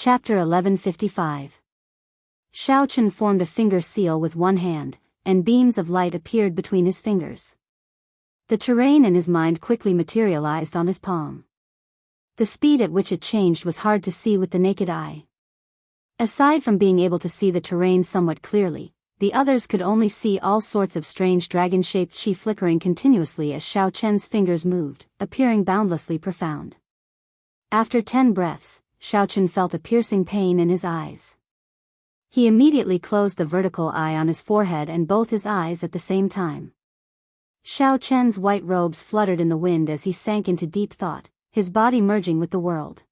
Chapter 1155. Xiao Chen formed a finger seal with one hand, and beams of light appeared between his fingers. The terrain in his mind quickly materialized on his palm. The speed at which it changed was hard to see with the naked eye. Aside from being able to see the terrain somewhat clearly, the others could only see all sorts of strange dragon-shaped chi flickering continuously as Xiao Chen's fingers moved, appearing boundlessly profound. After 10 breaths, Xiao Chen felt a piercing pain in his eyes. He immediately closed the vertical eye on his forehead and both his eyes at the same time. Xiao Chen's white robes fluttered in the wind as he sank into deep thought, his body merging with the world.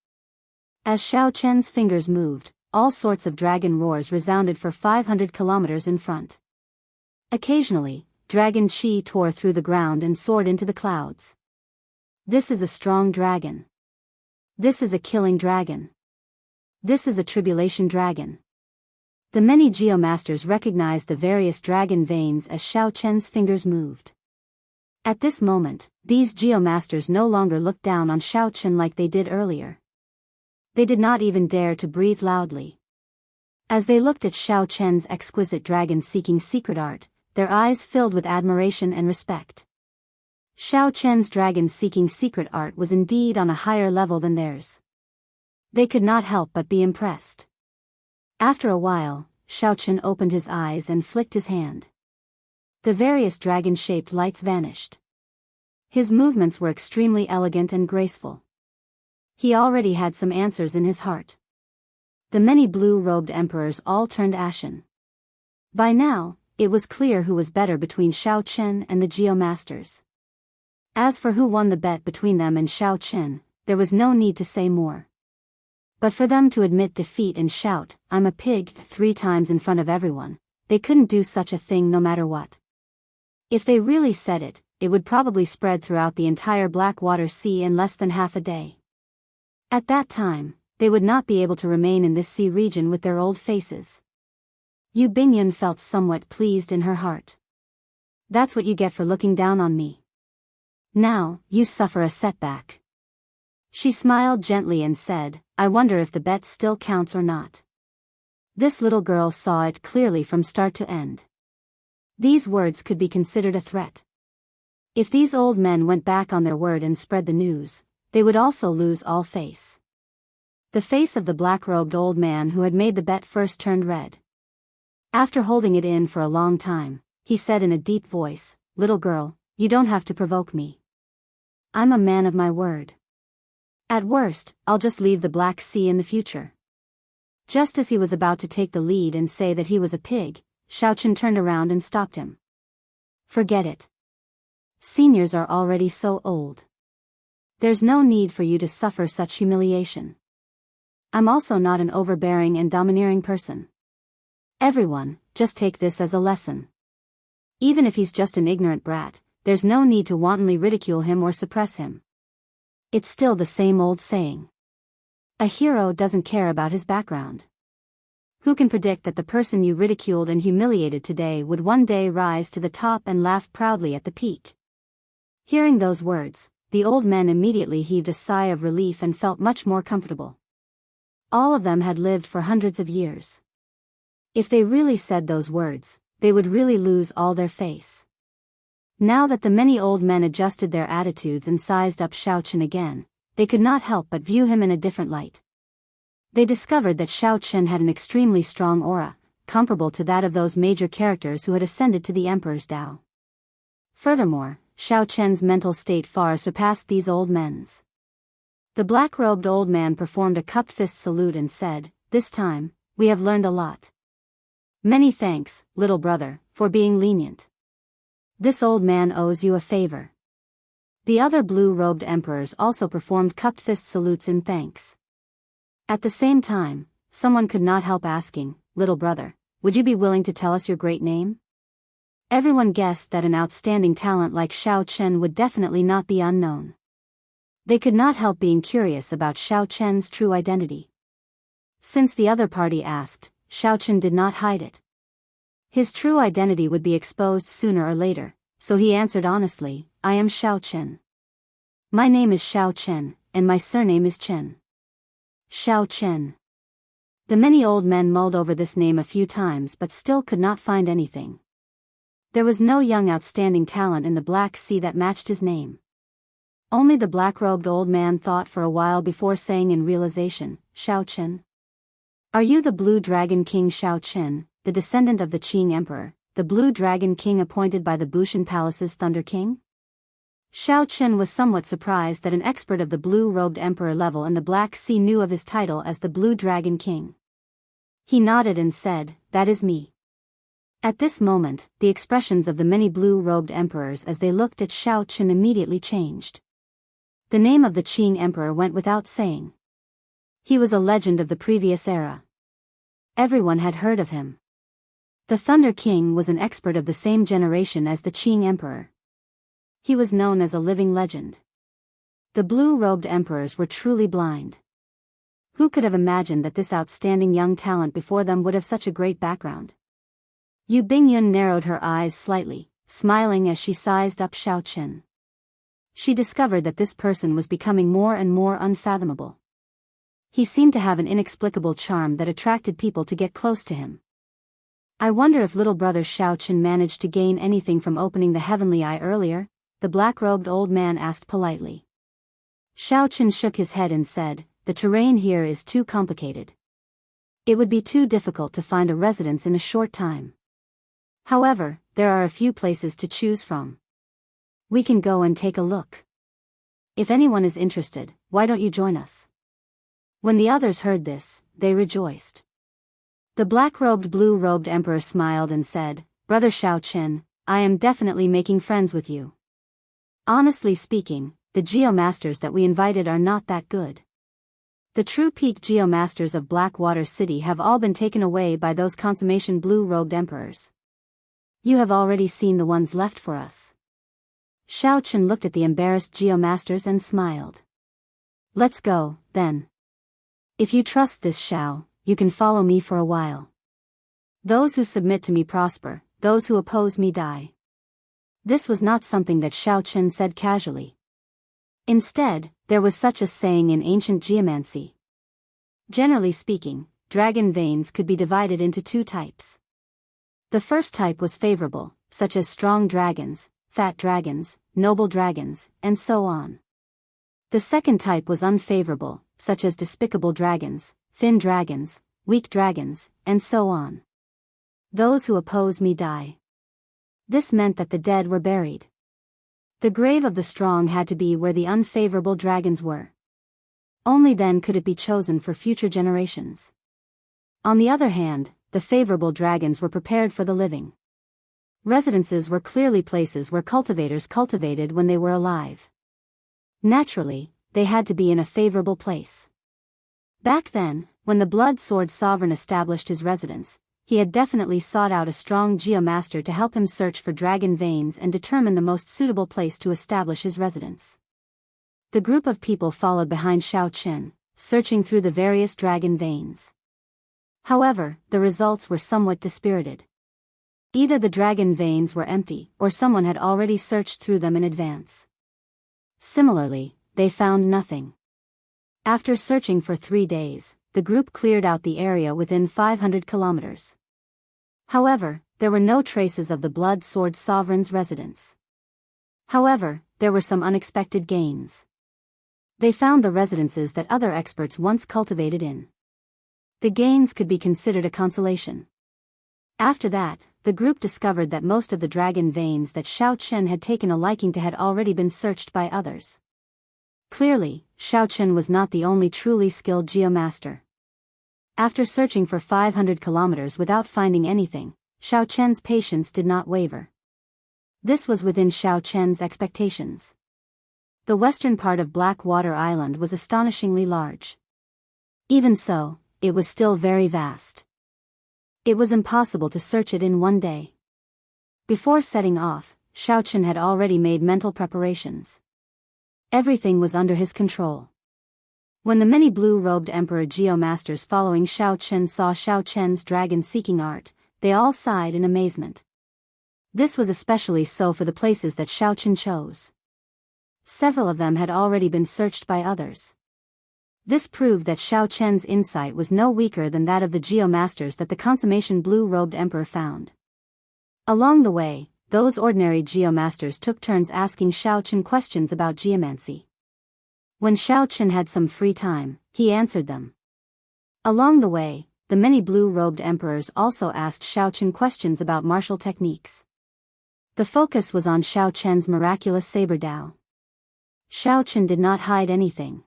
As Xiao Chen's fingers moved, all sorts of dragon roars resounded for 500 kilometers in front. Occasionally, dragon chi tore through the ground and soared into the clouds. This is a strong dragon. This is a killing dragon. This is a tribulation dragon. The many geomasters recognized the various dragon veins as Xiao Chen's fingers moved. At this moment, these geomasters no longer looked down on Xiao Chen like they did earlier. They did not even dare to breathe loudly. As they looked at Xiao Chen's exquisite dragon-seeking secret art, their eyes filled with admiration and respect. Xiao Chen's dragon-seeking secret art was indeed on a higher level than theirs. They could not help but be impressed. After a while, Xiao Chen opened his eyes and flicked his hand. The various dragon-shaped lights vanished. His movements were extremely elegant and graceful. He already had some answers in his heart. The many blue-robed emperors all turned ashen. By now, it was clear who was better between Xiao Chen and the geomasters. As for who won the bet between them and Xiao Chen, there was no need to say more. But for them to admit defeat and shout, "I'm a pig," 3 times in front of everyone, they couldn't do such a thing no matter what. If they really said it, it would probably spread throughout the entire Blackwater Sea in less than half a day. At that time, they would not be able to remain in this sea region with their old faces. Yu Bingyun felt somewhat pleased in her heart. That's what you get for looking down on me. Now, you suffer a setback. She smiled gently and said, "I wonder if the bet still counts or not." This little girl saw it clearly from start to end. These words could be considered a threat. If these old men went back on their word and spread the news, they would also lose all face. The face of the black-robed old man who had made the bet first turned red. After holding it in for a long time, he said in a deep voice, "Little girl, you don't have to provoke me. I'm a man of my word. At worst, I'll just leave the Black Sea in the future." Just as he was about to take the lead and say that he was a pig, Xiao Chen turned around and stopped him. "Forget it. Seniors are already so old. There's no need for you to suffer such humiliation. I'm also not an overbearing and domineering person. Everyone, just take this as a lesson. Even if he's just an ignorant brat, there's no need to wantonly ridicule him or suppress him. It's still the same old saying. A hero doesn't care about his background. Who can predict that the person you ridiculed and humiliated today would one day rise to the top and laugh proudly at the peak?" Hearing those words, the old men immediately heaved a sigh of relief and felt much more comfortable. All of them had lived for hundreds of years. If they really said those words, they would really lose all their face. Now that the many old men adjusted their attitudes and sized up Xiao Chen again, they could not help but view him in a different light. They discovered that Xiao Chen had an extremely strong aura, comparable to that of those major characters who had ascended to the Emperor's Tao. Furthermore, Xiao Chen's mental state far surpassed these old men's. The black-robed old man performed a cupped fist salute and said, "This time, we have learned a lot. Many thanks, little brother, for being lenient. This old man owes you a favor." The other blue-robed emperors also performed cupped fist salutes in thanks. At the same time, someone could not help asking, "Little brother, would you be willing to tell us your great name?" Everyone guessed that an outstanding talent like Xiao Chen would definitely not be unknown. They could not help being curious about Xiao Chen's true identity. Since the other party asked, Xiao Chen did not hide it. His true identity would be exposed sooner or later, so he answered honestly, "I am Xiao Chen. My name is Xiao Chen, and my surname is Chen." Xiao Chen. The many old men mulled over this name a few times but still could not find anything. There was no young outstanding talent in the Black Sea that matched his name. Only the black-robed old man thought for a while before saying in realization, Shao Chen. Are you the Blue Dragon King Shao Chen, the descendant of the Qing Emperor, the Blue Dragon King appointed by the Bushan Palace's Thunder King? Shao Chen was somewhat surprised that an expert of the blue-robed emperor level in the Black Sea knew of his title as the Blue Dragon King. He nodded and said, that is me. At this moment, the expressions of the many blue-robed emperors as they looked at Shao Chen immediately changed. The name of the Qing Emperor went without saying. He was a legend of the previous era. Everyone had heard of him. The Thunder King was an expert of the same generation as the Qing Emperor. He was known as a living legend. The blue-robed emperors were truly blind. Who could have imagined that this outstanding young talent before them would have such a great background? Yu Bingyun narrowed her eyes slightly, smiling as she sized up Shao Chen. She discovered that this person was becoming more and more unfathomable. He seemed to have an inexplicable charm that attracted people to get close to him. I wonder if little brother Shao Chen managed to gain anything from opening the heavenly eye earlier, the black-robed old man asked politely. Shao Chen shook his head and said, the terrain here is too complicated. It would be too difficult to find a residence in a short time. However, there are a few places to choose from. We can go and take a look. If anyone is interested, why don't you join us? When the others heard this, they rejoiced. The black-robed blue-robed emperor smiled and said, Brother Shao Chen, I am definitely making friends with you. Honestly speaking, the geomasters that we invited are not that good. The true peak geomasters of Blackwater City have all been taken away by those consummation blue-robed emperors. You have already seen the ones left for us. Shao Chen looked at the embarrassed geomasters and smiled. Let's go, then. If you trust this Shao, you can follow me for a while. Those who submit to me prosper, those who oppose me die. This was not something that Shao Chen said casually. Instead, there was such a saying in ancient geomancy. Generally speaking, dragon veins could be divided into two types. The first type was favorable, such as strong dragons, fat dragons, noble dragons, and so on. The second type was unfavorable, such as despicable dragons, thin dragons, weak dragons, and so on. Those who oppose me die. This meant that the dead were buried. The grave of the strong had to be where the unfavorable dragons were. Only then could it be chosen for future generations. On the other hand, the favorable dragons were prepared for the living. Residences were clearly places where cultivators cultivated when they were alive. Naturally, they had to be in a favorable place. Back then, when the Blood Sword Sovereign established his residence, he had definitely sought out a strong geomaster to help him search for dragon veins and determine the most suitable place to establish his residence. The group of people followed behind Shao Chen, searching through the various dragon veins. However, the results were somewhat dispirited. Either the dragon veins were empty, or someone had already searched through them in advance. Similarly, they found nothing. After searching for 3 days, the group cleared out the area within 500 kilometers. However, there were no traces of the Blood Sword Sovereign's residence. However, there were some unexpected gains. They found the residences that other experts once cultivated in. The gains could be considered a consolation. After that, the group discovered that most of the dragon veins that Shao Chen had taken a liking to had already been searched by others. Clearly, Shao Chen was not the only truly skilled geomaster. After searching for 500 kilometers without finding anything, Shao Chen's patience did not waver. This was within Shao Chen's expectations. The western part of Blackwater Island was astonishingly large. Even so, it was still very vast. It was impossible to search it in one day. Before setting off, Shao Chen had already made mental preparations. Everything was under his control. When the many blue-robed Emperor geomasters following Shao Chen saw Shao Chen's dragon-seeking art, they all sighed in amazement. This was especially so for the places that Shao Chen chose. Several of them had already been searched by others. This proved that Xiao Chen's insight was no weaker than that of the geomasters that the consummation blue-robed emperor found. Along the way, those ordinary geomasters took turns asking Xiao Chen questions about geomancy. When Xiao Chen had some free time, he answered them. Along the way, the many blue-robed emperors also asked Xiao Chen questions about martial techniques. The focus was on Xiao Chen's miraculous saber Dao. Xiao Chen did not hide anything.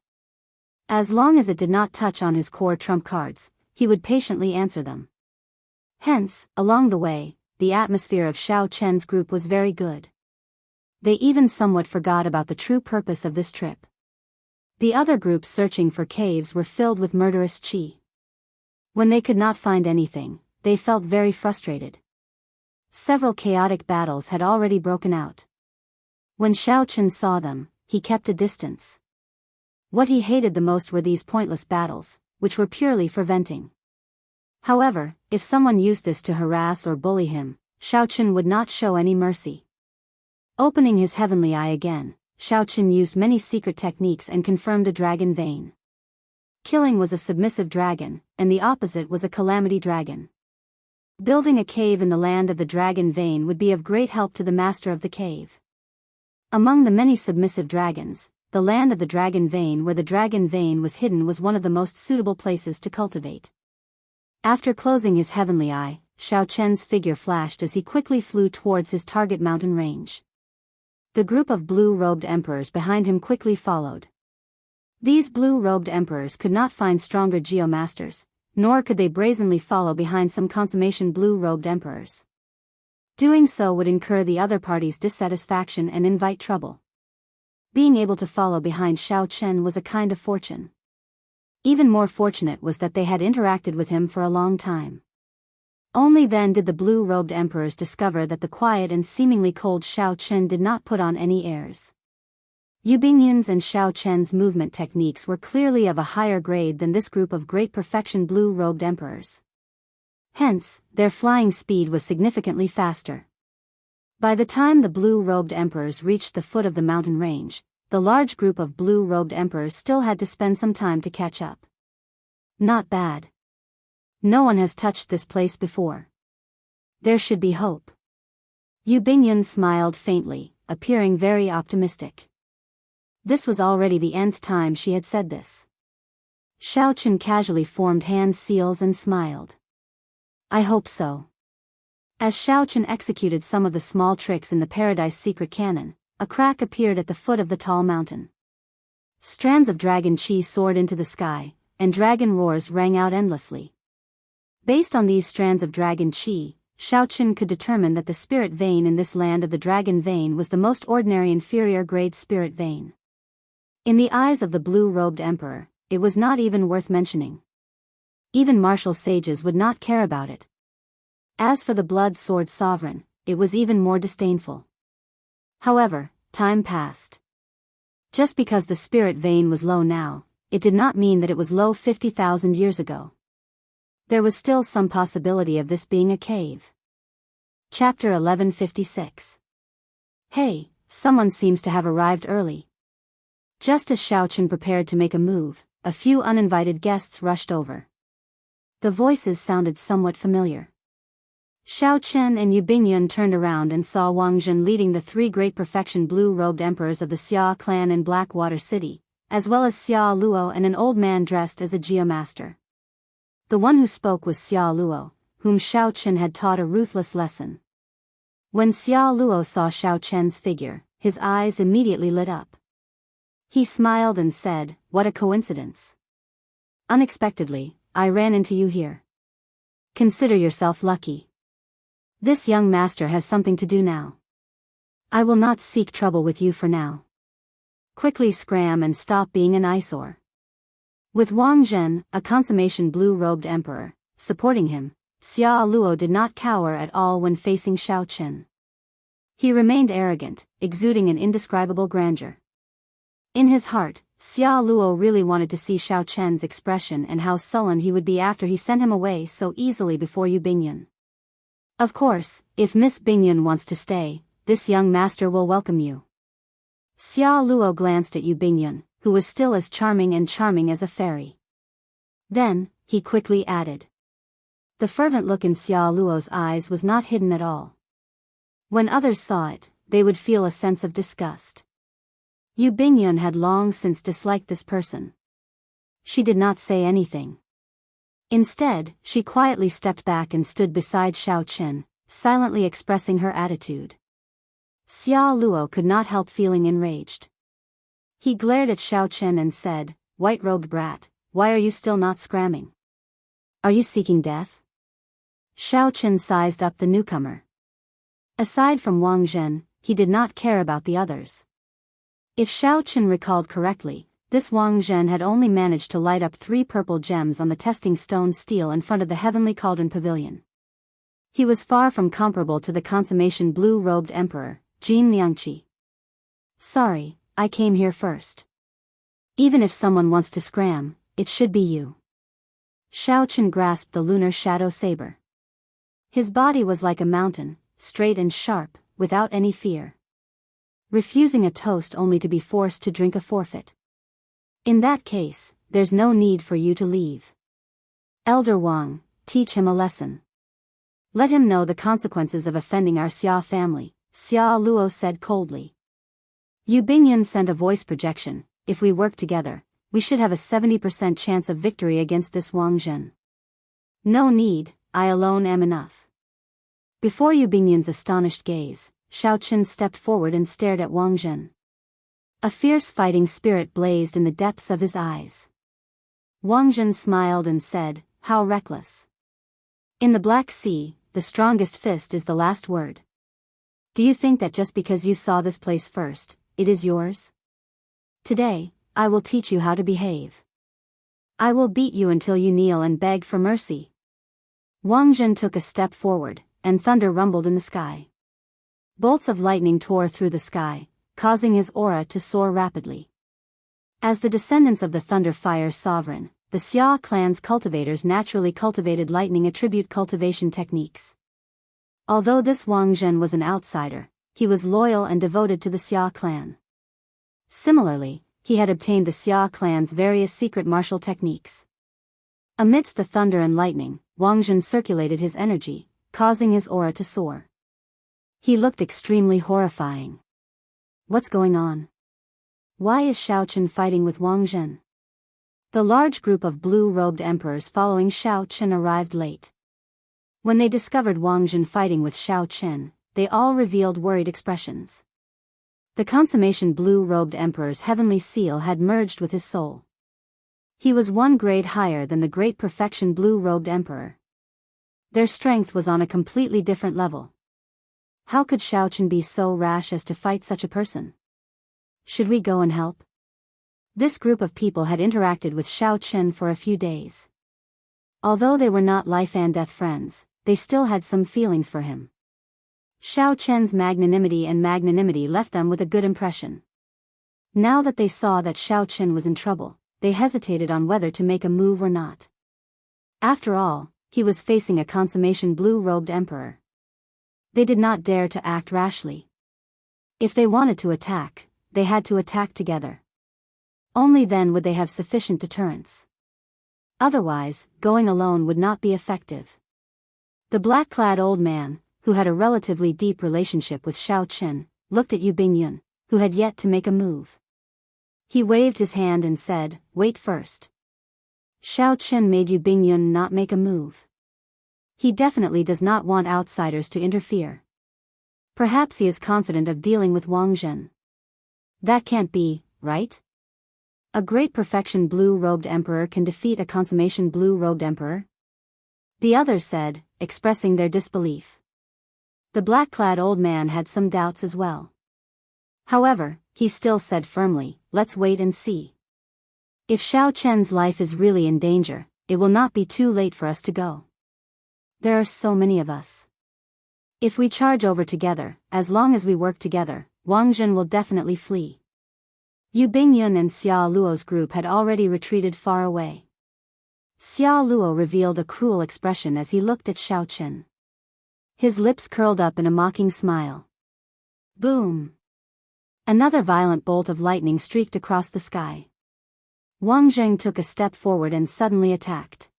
As long as it did not touch on his core trump cards, he would patiently answer them. Hence, along the way, the atmosphere of Xiao Chen's group was very good. They even somewhat forgot about the true purpose of this trip. The other groups searching for caves were filled with murderous qi. When they could not find anything, they felt very frustrated. Several chaotic battles had already broken out. When Xiao Chen saw them, he kept a distance. What he hated the most were these pointless battles, which were purely for venting. However, if someone used this to harass or bully him, Xiao Chen would not show any mercy. Opening his heavenly eye again, Xiao Chen used many secret techniques and confirmed a dragon vein. Killing was a submissive dragon, and the opposite was a calamity dragon. Building a cave in the land of the dragon vein would be of great help to the master of the cave. Among the many submissive dragons, the land of the dragon vein where the dragon vein was hidden was one of the most suitable places to cultivate. After closing his heavenly eye, Xiao Chen's figure flashed as he quickly flew towards his target mountain range. The group of blue-robed emperors behind him quickly followed. These blue-robed emperors could not find stronger geomasters, nor could they brazenly follow behind some consummation blue-robed emperors. Doing so would incur the other party's dissatisfaction and invite trouble. Being able to follow behind Xiao Chen was a kind of fortune. Even more fortunate was that they had interacted with him for a long time. Only then did the blue-robed emperors discover that the quiet and seemingly cold Xiao Chen did not put on any airs. Yu Bingyun's and Xiao Chen's movement techniques were clearly of a higher grade than this group of great perfection blue-robed emperors. Hence, their flying speed was significantly faster. By the time the blue-robed emperors reached the foot of the mountain range, the large group of blue-robed emperors still had to spend some time to catch up. Not bad. No one has touched this place before. There should be hope. Yu Bingyun smiled faintly, appearing very optimistic. This was already the nth time she had said this. Xiao Chen casually formed hand seals and smiled. I hope so. As Xiao Chen executed some of the small tricks in the Paradise Secret Cannon, a crack appeared at the foot of the tall mountain. Strands of dragon chi soared into the sky, and dragon roars rang out endlessly. Based on these strands of dragon chi, Xiao Chen could determine that the spirit vein in this land of the dragon vein was the most ordinary inferior grade spirit vein. In the eyes of the blue-robed emperor, it was not even worth mentioning. Even martial sages would not care about it. As for the blood sword sovereign, it was even more disdainful. However, time passed. Just because the spirit vein was low now, it did not mean that it was low 50,000 years ago. There was still some possibility of this being a cave. Chapter 1156. Hey, someone seems to have arrived early. Just as Xiao Chen prepared to make a move, a few uninvited guests rushed over. The voices sounded somewhat familiar. Xiao Chen and Yu Bingyun turned around and saw Wang Zhen leading the three great perfection blue-robed emperors of the Xia clan in Blackwater City, as well as Xia Luo and an old man dressed as a geomaster. The one who spoke was Xia Luo, whom Xiao Chen had taught a ruthless lesson. When Xia Luo saw Xiao Chen's figure, his eyes immediately lit up. He smiled and said, "What a coincidence. Unexpectedly, I ran into you here. Consider yourself lucky. This young master has something to do now. I will not seek trouble with you for now. Quickly scram and stop being an eyesore." With Wang Zhen, a consummation blue-robed emperor, supporting him, Xia Luo did not cower at all when facing Xiao Chen. He remained arrogant, exuding an indescribable grandeur. In his heart, Xia Luo really wanted to see Xiao Chen's expression and how sullen he would be after he sent him away so easily before Yu Bingyun. Of course, if Miss Bingyun wants to stay, this young master will welcome you. Xia Luo glanced at Yu Bingyun, who was still as charming as a fairy. Then, he quickly added. The fervent look in Xia Luo's eyes was not hidden at all. When others saw it, they would feel a sense of disgust. Yu Bingyun had long since disliked this person. She did not say anything. Instead, she quietly stepped back and stood beside Xiao Qin, silently expressing her attitude. Xia Luo could not help feeling enraged. He glared at Xiao Qin and said, "White-robed brat, why are you still not scramming? Are you seeking death?" Xiao Qin sized up the newcomer. Aside from Wang Zhen, he did not care about the others. If Xiao Qin recalled correctly, this Wang Zhen had only managed to light up 3 purple gems on the testing stone steel in front of the Heavenly Cauldron Pavilion. He was far from comparable to the consummation blue-robed emperor, Jin Liangqi. Sorry, I came here first. Even if someone wants to scram, it should be you. Xiao Qin grasped the lunar shadow saber. His body was like a mountain, straight and sharp, without any fear. Refusing a toast only to be forced to drink a forfeit. In that case, there's no need for you to leave. Elder Wang, teach him a lesson. Let him know the consequences of offending our Xia family, Xia Luo said coldly. Yu Bingyun sent a voice projection. If we work together, we should have a 70% chance of victory against this Wang Zhen. No need, I alone am enough. Before Yu Bingyun's astonished gaze, Xiao Qin stepped forward and stared at Wang Zhen. A fierce fighting spirit blazed in the depths of his eyes. Wang Zhen smiled and said, "How reckless. In the Black Sea, the strongest fist is the last word. Do you think that just because you saw this place first, it is yours? Today, I will teach you how to behave. I will beat you until you kneel and beg for mercy." Wang Zhen took a step forward, and thunder rumbled in the sky. Bolts of lightning tore through the sky, causing his aura to soar rapidly. As the descendants of the Thunder Fire Sovereign, the Xia clan's cultivators naturally cultivated lightning attribute cultivation techniques. Although this Wang Zhen was an outsider, he was loyal and devoted to the Xia clan. Similarly, he had obtained the Xia clan's various secret martial techniques. Amidst the thunder and lightning, Wang Zhen circulated his energy, causing his aura to soar. He looked extremely horrifying. What's going on? Why is Xiao Qin fighting with Wang Zhen? The large group of blue-robed emperors following Xiao Qin arrived late. When they discovered Wang Zhen fighting with Xiao Qin, they all revealed worried expressions. The consummation blue-robed emperor's heavenly seal had merged with his soul. He was 1 grade higher than the great perfection blue-robed emperor. Their strength was on a completely different level. How could Xiao Qin be so rash as to fight such a person? Should we go and help? This group of people had interacted with Xiao Qin for a few days. Although they were not life and death friends, they still had some feelings for him. Xiao Qin's magnanimity left them with a good impression. Now that they saw that Xiao Qin was in trouble, they hesitated on whether to make a move or not. After all, he was facing a consummation blue-robed emperor. They did not dare to act rashly. If they wanted to attack, they had to attack together. Only then would they have sufficient deterrence. Otherwise, going alone would not be effective. The black-clad old man, who had a relatively deep relationship with Xiao Qin, looked at Yu Bingyun, who had yet to make a move. He waved his hand and said, "Wait first." Xiao Qin made Yu Bingyun not make a move. He definitely does not want outsiders to interfere. Perhaps he is confident of dealing with Wang Zhen. That can't be, right? A great perfection blue-robed emperor can defeat a consummation blue-robed emperor? The others said, expressing their disbelief. The black-clad old man had some doubts as well. However, he still said firmly, "Let's wait and see. If Xiao Chen's life is really in danger, it will not be too late for us to go. There are so many of us. If we charge over together, as long as we work together, Wang Zhen will definitely flee." Yu Bingyun and Xia Luo's group had already retreated far away. Xia Luo revealed a cruel expression as he looked at Xiao Qin. His lips curled up in a mocking smile. Boom! Another violent bolt of lightning streaked across the sky. Wang Zheng took a step forward and suddenly attacked.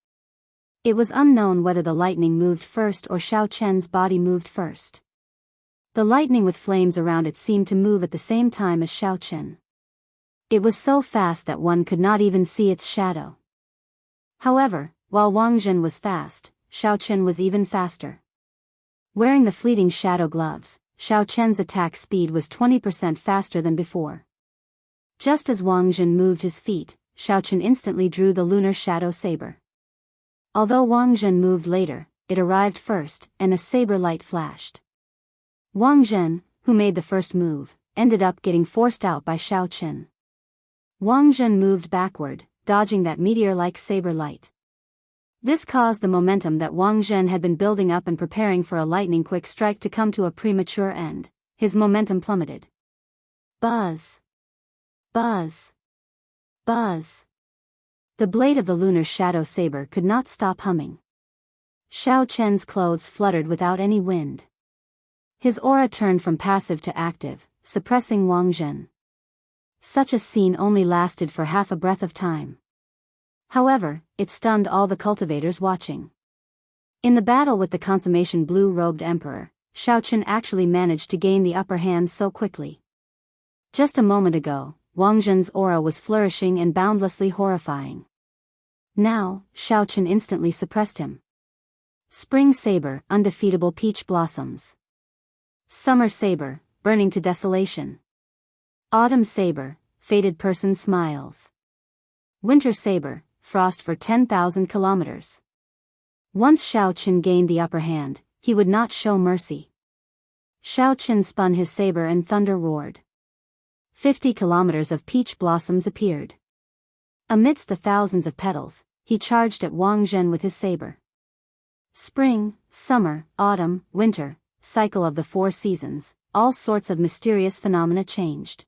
It was unknown whether the lightning moved first or Xiao Chen's body moved first. The lightning with flames around it seemed to move at the same time as Xiao Chen. It was so fast that one could not even see its shadow. However, while Wang Zhen was fast, Xiao Chen was even faster. Wearing the fleeting shadow gloves, Xiao Chen's attack speed was 20% faster than before. Just as Wang Zhen moved his feet, Xiao Chen instantly drew the lunar shadow saber. Although Wang Zhen moved later, it arrived first, and a saber light flashed. Wang Zhen, who made the first move, ended up getting forced out by Xiao Chen. Wang Zhen moved backward, dodging that meteor-like saber light. This caused the momentum that Wang Zhen had been building up and preparing for a lightning-quick strike to come to a premature end. His momentum plummeted. Buzz! Buzz! Buzz! The blade of the lunar shadow saber could not stop humming. Xiao Chen's clothes fluttered without any wind. His aura turned from passive to active, suppressing Wang Zhen. Such a scene only lasted for half a breath of time. However, it stunned all the cultivators watching. In the battle with the consummation blue-robed emperor, Xiao Chen actually managed to gain the upper hand so quickly. Just a moment ago, Wang Zhen's aura was flourishing and boundlessly horrifying. Now, Xiao Chen instantly suppressed him. Spring Saber, undefeatable peach blossoms. Summer Saber, burning to desolation. Autumn Saber, fated person smiles. Winter Saber, frost for 10,000 kilometers. Once Xiao Chen gained the upper hand, he would not show mercy. Xiao Chen spun his saber and thunder roared. 50 kilometers of peach blossoms appeared. Amidst the thousands of petals, he charged at Wang Zhen with his saber. Spring, summer, autumn, winter, cycle of the 4 seasons, all sorts of mysterious phenomena changed.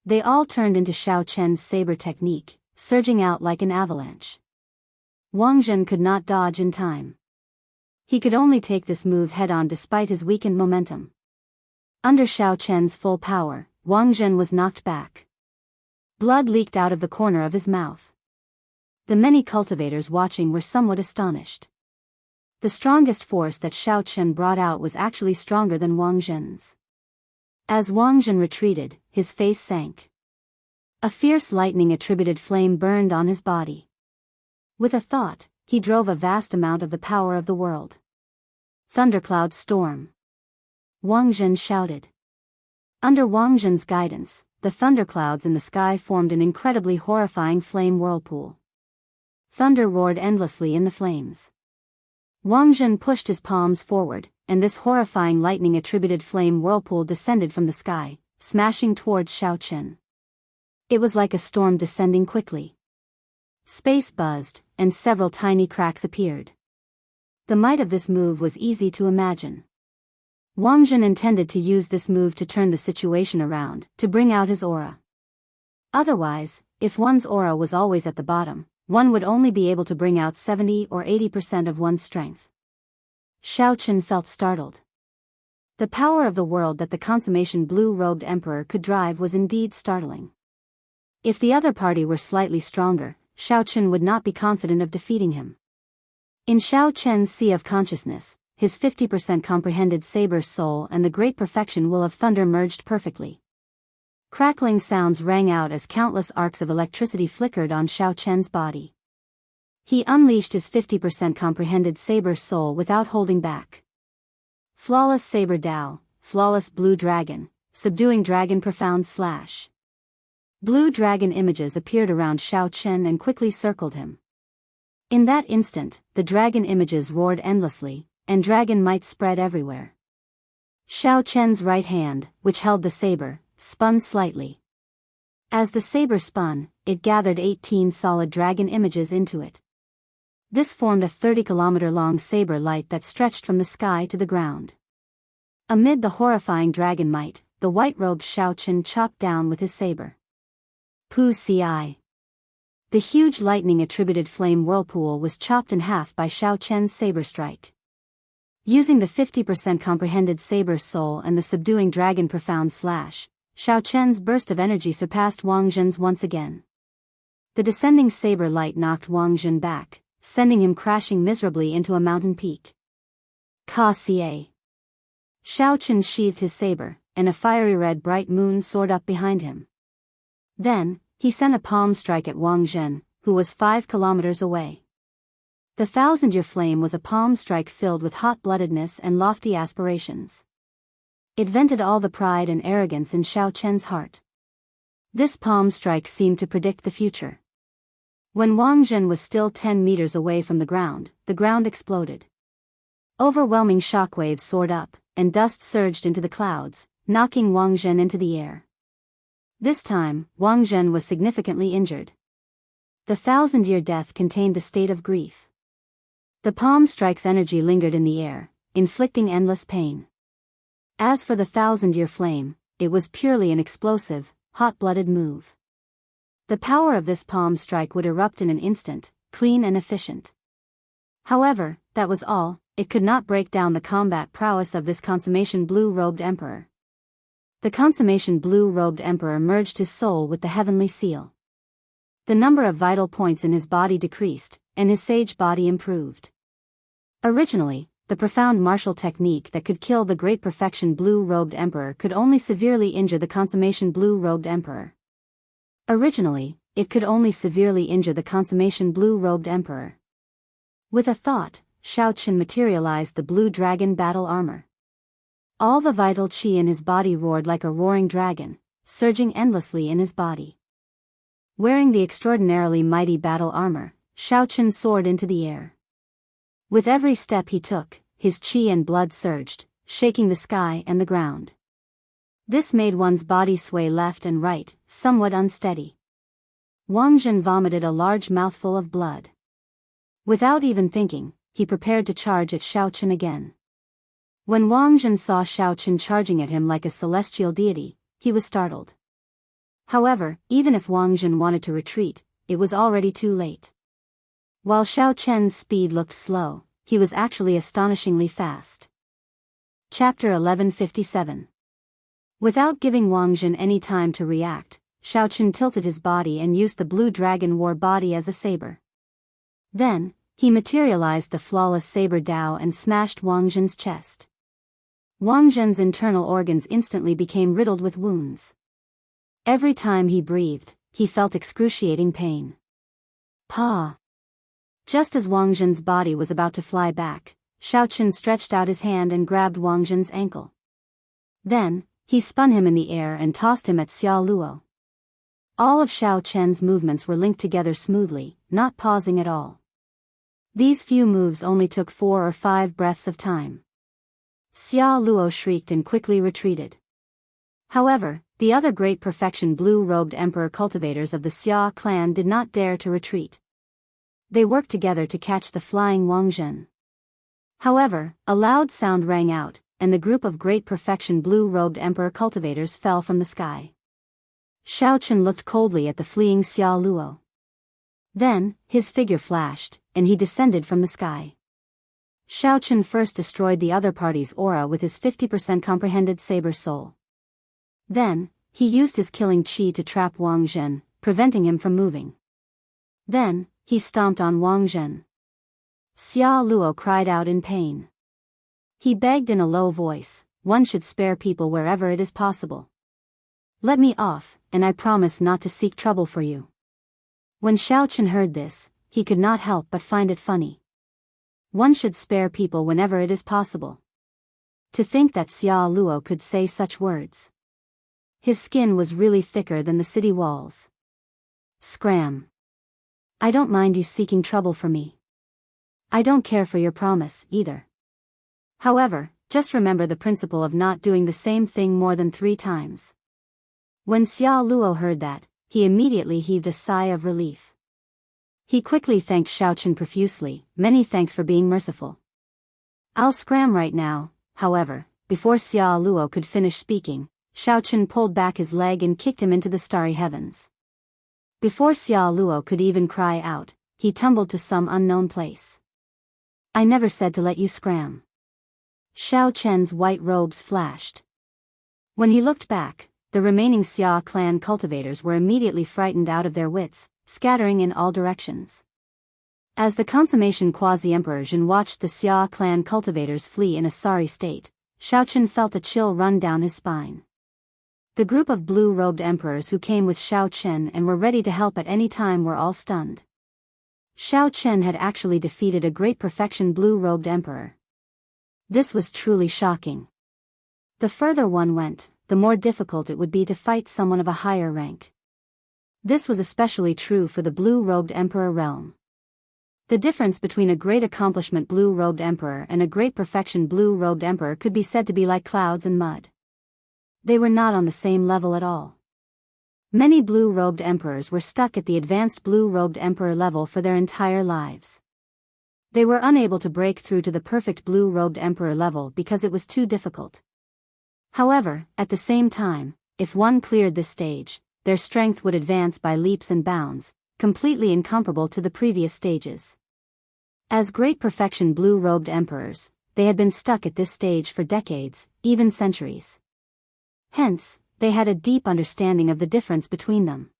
They all turned into Xiao Chen's saber technique, surging out like an avalanche. Wang Zhen could not dodge in time. He could only take this move head-on despite his weakened momentum. Under Xiao Chen's full power, Wang Zhen was knocked back. Blood leaked out of the corner of his mouth. The many cultivators watching were somewhat astonished. The strongest force that Xiao Chen brought out was actually stronger than Wang Zhen's. As Wang Zhen retreated, his face sank. A fierce lightning-attributed flame burned on his body. With a thought, he drove a vast amount of the power of the world. Thundercloud storm. Wang Zhen shouted. Under Wang Zhen's guidance, the thunderclouds in the sky formed an incredibly horrifying flame whirlpool. Thunder roared endlessly in the flames. Wang Zhen pushed his palms forward, and this horrifying lightning-attributed flame whirlpool descended from the sky, smashing towards Xiao Chen. It was like a storm descending quickly. Space buzzed, and several tiny cracks appeared. The might of this move was easy to imagine. Wang Zhen intended to use this move to turn the situation around, to bring out his aura. Otherwise, if one's aura was always at the bottom, one would only be able to bring out 70 or 80% of one's strength. Xiao Chen felt startled. The power of the world that the consummation blue-robed emperor could drive was indeed startling. If the other party were slightly stronger, Xiao Chen would not be confident of defeating him. In Xiao Chen's sea of consciousness, his 50% comprehended saber soul and the great perfection will of thunder merged perfectly. Crackling sounds rang out as countless arcs of electricity flickered on Xiao Chen's body. He unleashed his 50% comprehended saber soul without holding back. Flawless saber Dao, flawless blue dragon, subduing dragon profound slash. Blue dragon images appeared around Xiao Chen and quickly circled him. In that instant, the dragon images roared endlessly, and dragon might spread everywhere. Xiao Chen's right hand, which held the saber, spun slightly. As the saber spun, it gathered 18 solid dragon images into it. This formed a 30-kilometer-long saber light that stretched from the sky to the ground. Amid the horrifying dragon might, the white-robed Xiao Chen chopped down with his saber. Pu Ci. The huge lightning-attributed flame whirlpool was chopped in half by Xiao Chen's saber strike. Using the 50% comprehended saber soul and the subduing dragon profound slash, Xiao Chen's burst of energy surpassed Wang Zhen's once again. The descending saber light knocked Wang Zhen back, sending him crashing miserably into a mountain peak. Ka-ca. Xiao Chen sheathed his saber, and a fiery red bright moon soared up behind him. Then, he sent a palm strike at Wang Zhen, who was 5 kilometers away. The 1,000-year flame was a palm strike filled with hot-bloodedness and lofty aspirations. It vented all the pride and arrogance in Xiao Chen's heart. This palm strike seemed to predict the future. When Wang Zhen was still 10 meters away from the ground exploded. Overwhelming shockwaves soared up, and dust surged into the clouds, knocking Wang Zhen into the air. This time, Wang Zhen was significantly injured. The 1,000-year death contained the state of grief. The palm strike's energy lingered in the air, inflicting endless pain. As for the 1,000-year flame, it was purely an explosive, hot-blooded move. The power of this palm strike would erupt in an instant, clean and efficient. However, that was all. It could not break down the combat prowess of this consummation blue-robed emperor. The consummation blue-robed emperor merged his soul with the heavenly seal. The number of vital points in his body decreased, and his sage body improved. Originally, the profound martial technique that could kill the great perfection blue-robed emperor could only severely injure the consummation blue-robed emperor. With a thought, Xiao Chen materialized the blue dragon battle armor. All the vital qi in his body roared like a roaring dragon, surging endlessly in his body. Wearing the extraordinarily mighty battle armor, Xiao Chen soared into the air. With every step he took, his qi and blood surged, shaking the sky and the ground. This made one's body sway left and right, somewhat unsteady. Wang Zhen vomited a large mouthful of blood. Without even thinking, he prepared to charge at Xiao Chen again. When Wang Zhen saw Xiao Chen charging at him like a celestial deity, he was startled. However, even if Wang Zhen wanted to retreat, it was already too late. While Xiao Chen's speed looked slow, he was actually astonishingly fast. Chapter 1157. Without giving Wang Zhen any time to react, Xiao Chen tilted his body and used the blue dragon war body as a saber. Then, he materialized the flawless saber Dao and smashed Wang Zhen's chest. Wang Zhen's internal organs instantly became riddled with wounds. Every time he breathed, he felt excruciating pain. Pa! Just as Wang Zhen's body was about to fly back, Xiao Chen stretched out his hand and grabbed Wang Zhen's ankle. Then, he spun him in the air and tossed him at Xia Luo. All of Xiao Chen's movements were linked together smoothly, not pausing at all. These few moves only took 4 or 5 breaths of time. Xia Luo shrieked and quickly retreated. However, the other great perfection blue-robed emperor cultivators of the Xia clan did not dare to retreat. They worked together to catch the flying Wang Zhen. However, a loud sound rang out, and the group of great perfection blue-robed emperor cultivators fell from the sky. Xiao Chen looked coldly at the fleeing Xia Luo. Then, his figure flashed, and he descended from the sky. Xiao Chen first destroyed the other party's aura with his 50% comprehended saber soul. Then, he used his killing qi to trap Wang Zhen, preventing him from moving. Then, he stomped on Wang Zhen. Xia Luo cried out in pain. He begged in a low voice, "One should spare people wherever it is possible. Let me off, and I promise not to seek trouble for you." When Xiao Chen heard this, he could not help but find it funny. One should spare people whenever it is possible. To think that Xia Luo could say such words. His skin was really thicker than the city walls. Scram. I don't mind you seeking trouble for me. I don't care for your promise, either. However, just remember the principle of not doing the same thing more than 3 times. When Xia Luo heard that, he immediately heaved a sigh of relief. He quickly thanked Xiao Chen profusely, "Many thanks for being merciful. I'll scram right now." However, before Xia Luo could finish speaking, Xiao Chen pulled back his leg and kicked him into the starry heavens. Before Xia Luo could even cry out, he tumbled to some unknown place. "I never said to let you scram." Xiao Chen's white robes flashed. When he looked back, the remaining Xia clan cultivators were immediately frightened out of their wits, scattering in all directions. As the consummation quasi-emperor Jin watched the Xia clan cultivators flee in a sorry state, Xiaochen felt a chill run down his spine. The group of blue-robed emperors who came with Xiaochen and were ready to help at any time were all stunned. Xiaochen had actually defeated a great perfection blue-robed emperor. This was truly shocking. The further one went, the more difficult it would be to fight someone of a higher rank. This was especially true for the blue-robed emperor realm. The difference between a great accomplishment blue-robed emperor and a great perfection blue-robed emperor could be said to be like clouds and mud. They were not on the same level at all. Many blue-robed emperors were stuck at the advanced blue-robed emperor level for their entire lives. They were unable to break through to the perfect blue-robed emperor level because it was too difficult. However, at the same time, if one cleared this stage, their strength would advance by leaps and bounds, completely incomparable to the previous stages. As great perfection blue-robed emperors, they had been stuck at this stage for decades, even centuries. Hence, they had a deep understanding of the difference between them.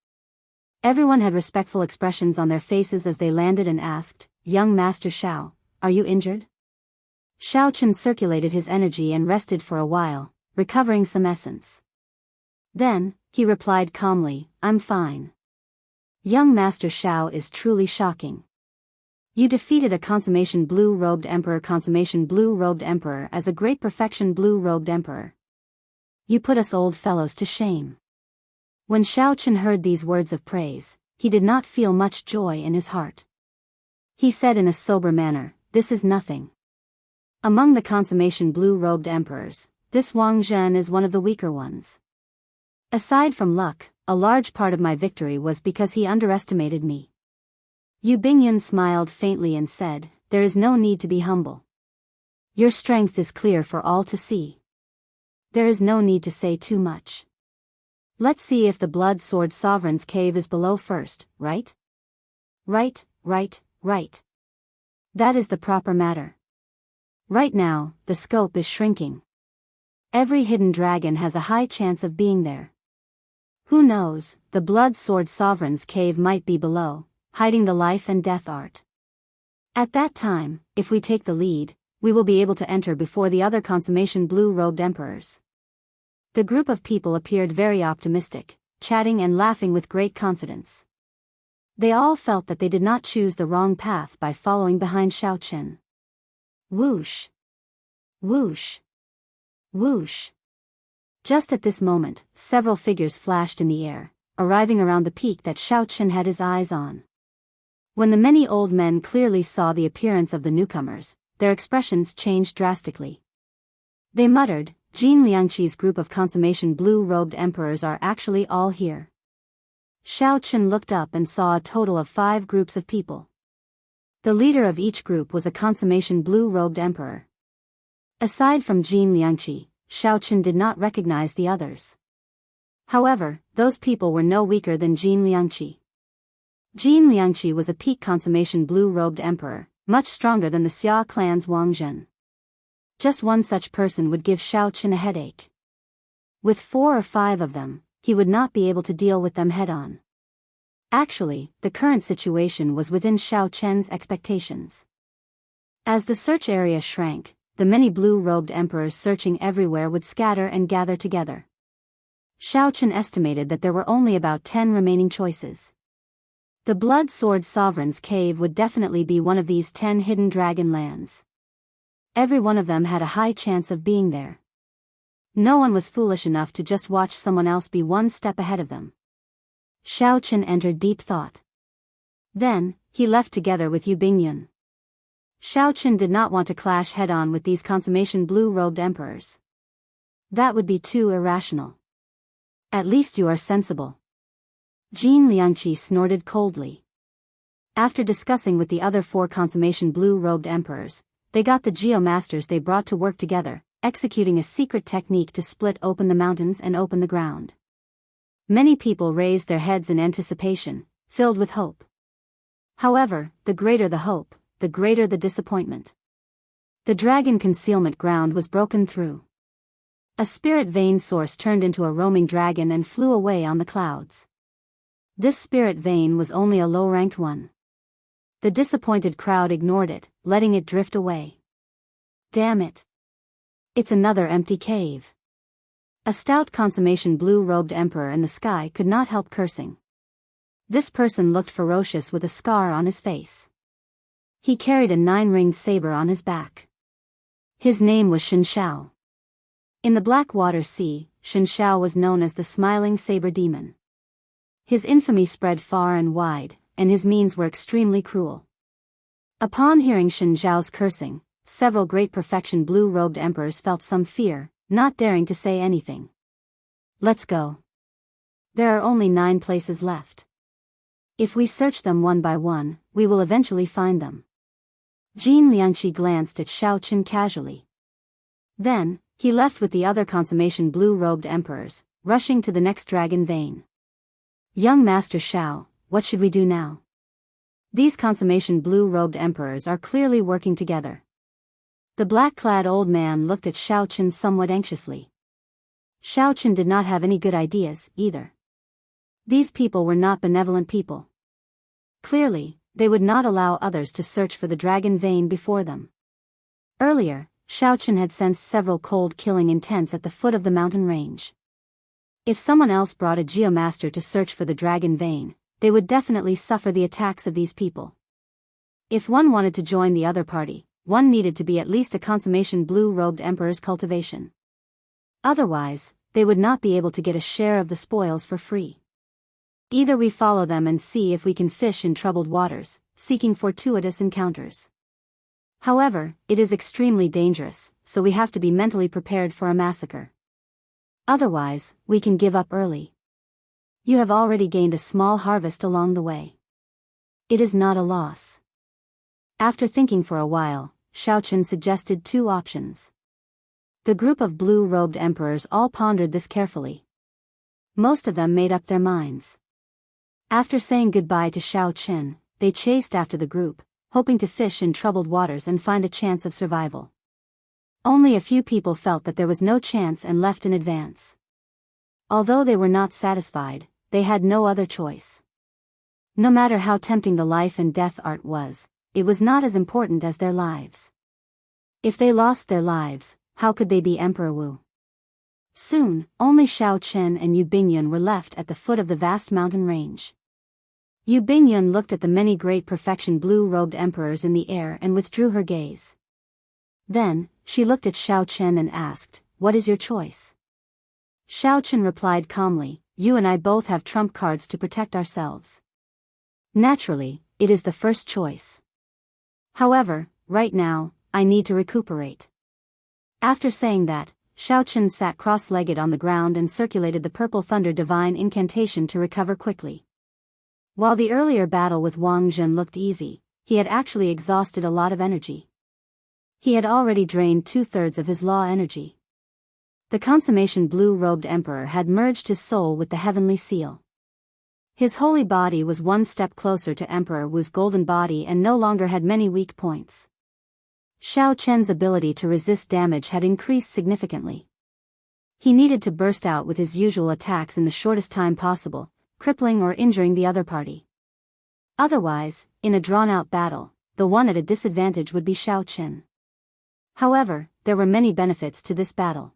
Everyone had respectful expressions on their faces as they landed and asked, "Young Master Xiao, are you injured?" Xiaochen circulated his energy and rested for a while, recovering some essence. Then, he replied calmly, "I'm fine." Young Master Xiao is truly shocking. You defeated a consummation blue-robed emperor as a great perfection blue-robed emperor. You put us old fellows to shame. When Xiaochen heard these words of praise, he did not feel much joy in his heart. He said in a sober manner, "This is nothing. Among the consummation blue-robed emperors, this Wang Zhen is one of the weaker ones. Aside from luck, a large part of my victory was because he underestimated me." Yu Bingyun smiled faintly and said, "There is no need to be humble. Your strength is clear for all to see. There is no need to say too much. Let's see if the Blood Sword Sovereign's cave is below first, right? Right. That is the proper matter. Right now, the scope is shrinking. Every hidden dragon has a high chance of being there. Who knows, the Blood Sword Sovereign's cave might be below, hiding the life and death art. At that time, if we take the lead, we will be able to enter before the other consummation blue-robed emperors." The group of people appeared very optimistic, chatting and laughing with great confidence. They all felt that they did not choose the wrong path by following behind Xiaochen. Whoosh! Whoosh! Whoosh! Just at this moment, several figures flashed in the air, arriving around the peak that Xiaochen had his eyes on. When the many old men clearly saw the appearance of the newcomers, their expressions changed drastically. They muttered, "Jin Liangqi's group of consummation blue-robed emperors are actually all here." Xiaochen looked up and saw a total of 5 groups of people. The leader of each group was a consummation blue-robed emperor. Aside from Jin Liangqi, Xiaochen did not recognize the others. However, those people were no weaker than Jin Liangqi. Jin Liangqi was a peak consummation blue-robed emperor, much stronger than the Xia clan's Wang Zhen. Just one such person would give Xiaochen a headache. With 4 or 5 of them, he would not be able to deal with them head-on. Actually, the current situation was within Xiaochen's expectations. As the search area shrank, the many blue-robed emperors searching everywhere would scatter and gather together. Xiaochen estimated that there were only about 10 remaining choices. The Blood Sword Sovereign's cave would definitely be one of these 10 hidden dragon lands. Every one of them had a high chance of being there. No one was foolish enough to just watch someone else be one step ahead of them. Xiaochen entered deep thought. Then, he left together with Yu Bingyun. Xiaochen did not want to clash head-on with these consummation blue-robed emperors. That would be too irrational. At least you are sensible. Jin Liangqi snorted coldly. After discussing with the other 4 consummation blue-robed emperors, they got the geomasters they brought to work together, executing a secret technique to split open the mountains and open the ground. Many people raised their heads in anticipation, filled with hope. However, the greater the hope, the greater the disappointment. The dragon concealment ground was broken through. A spirit vein source turned into a roaming dragon and flew away on the clouds. This spirit vein was only a low-ranked one. The disappointed crowd ignored it, letting it drift away. Damn it. It's another empty cave. A stout consummation blue-robed emperor in the sky could not help cursing. This person looked ferocious with a scar on his face. He carried a 9-ringed saber on his back. His name was Shen Shao. In the Blackwater Sea, Shen Shao was known as the Smiling Saber Demon. His infamy spread far and wide, and his means were extremely cruel. Upon hearing Shen Shao's cursing, several great perfection blue-robed emperors felt some fear, not daring to say anything. Let's go. There are only 9 places left. If we search them one by one, we will eventually find them. Jin Liangqi glanced at Shao Chen casually. Then, he left with the other consummation blue-robed emperors, rushing to the next dragon vein. Young Master Shao, what should we do now? These consummation blue-robed emperors are clearly working together. The black-clad old man looked at Shao Chen somewhat anxiously. Shao Chen did not have any good ideas, either. These people were not benevolent people. Clearly, they would not allow others to search for the dragon vein before them. Earlier, Shao Chen had sensed several cold-killing intents at the foot of the mountain range. If someone else brought a geomaster to search for the dragon vein, they would definitely suffer the attacks of these people. If one wanted to join the other party, one needed to be at least a consummation blue-robed emperor's cultivation. Otherwise, they would not be able to get a share of the spoils for free. Either we follow them and see if we can fish in troubled waters, seeking fortuitous encounters. However, it is extremely dangerous, so we have to be mentally prepared for a massacre. Otherwise, we can give up early. You have already gained a small harvest along the way. It is not a loss. After thinking for a while, Shao Chen suggested 2 options. The group of blue-robed emperors all pondered this carefully. Most of them made up their minds. After saying goodbye to Shao Chen, they chased after the group, hoping to fish in troubled waters and find a chance of survival. Only a few people felt that there was no chance and left in advance. Although they were not satisfied, they had no other choice. No matter how tempting the life and death art was, it was not as important as their lives. If they lost their lives, how could they be Emperor Wu? Soon, only Shao Chen and Yu Bingyun were left at the foot of the vast mountain range. Yu Bingyun looked at the many great perfection blue-robed emperors in the air and withdrew her gaze. Then, she looked at Shao Chen and asked, "What is your choice?" Shao Chen replied calmly, "You and I both have trump cards to protect ourselves. Naturally, it is the first choice. However, right now, I need to recuperate." After saying that, Shao Chen sat cross-legged on the ground and circulated the purple thunder divine incantation to recover quickly. While the earlier battle with Wang Zhen looked easy, he had actually exhausted a lot of energy. He had already drained 2/3 of his law energy. The consummation blue-robed emperor had merged his soul with the heavenly seal. His holy body was one step closer to Emperor Wu's golden body and no longer had many weak points. Shao Chen's ability to resist damage had increased significantly. He needed to burst out with his usual attacks in the shortest time possible, crippling or injuring the other party. Otherwise, in a drawn-out battle, the one at a disadvantage would be Shao Chen. However, there were many benefits to this battle.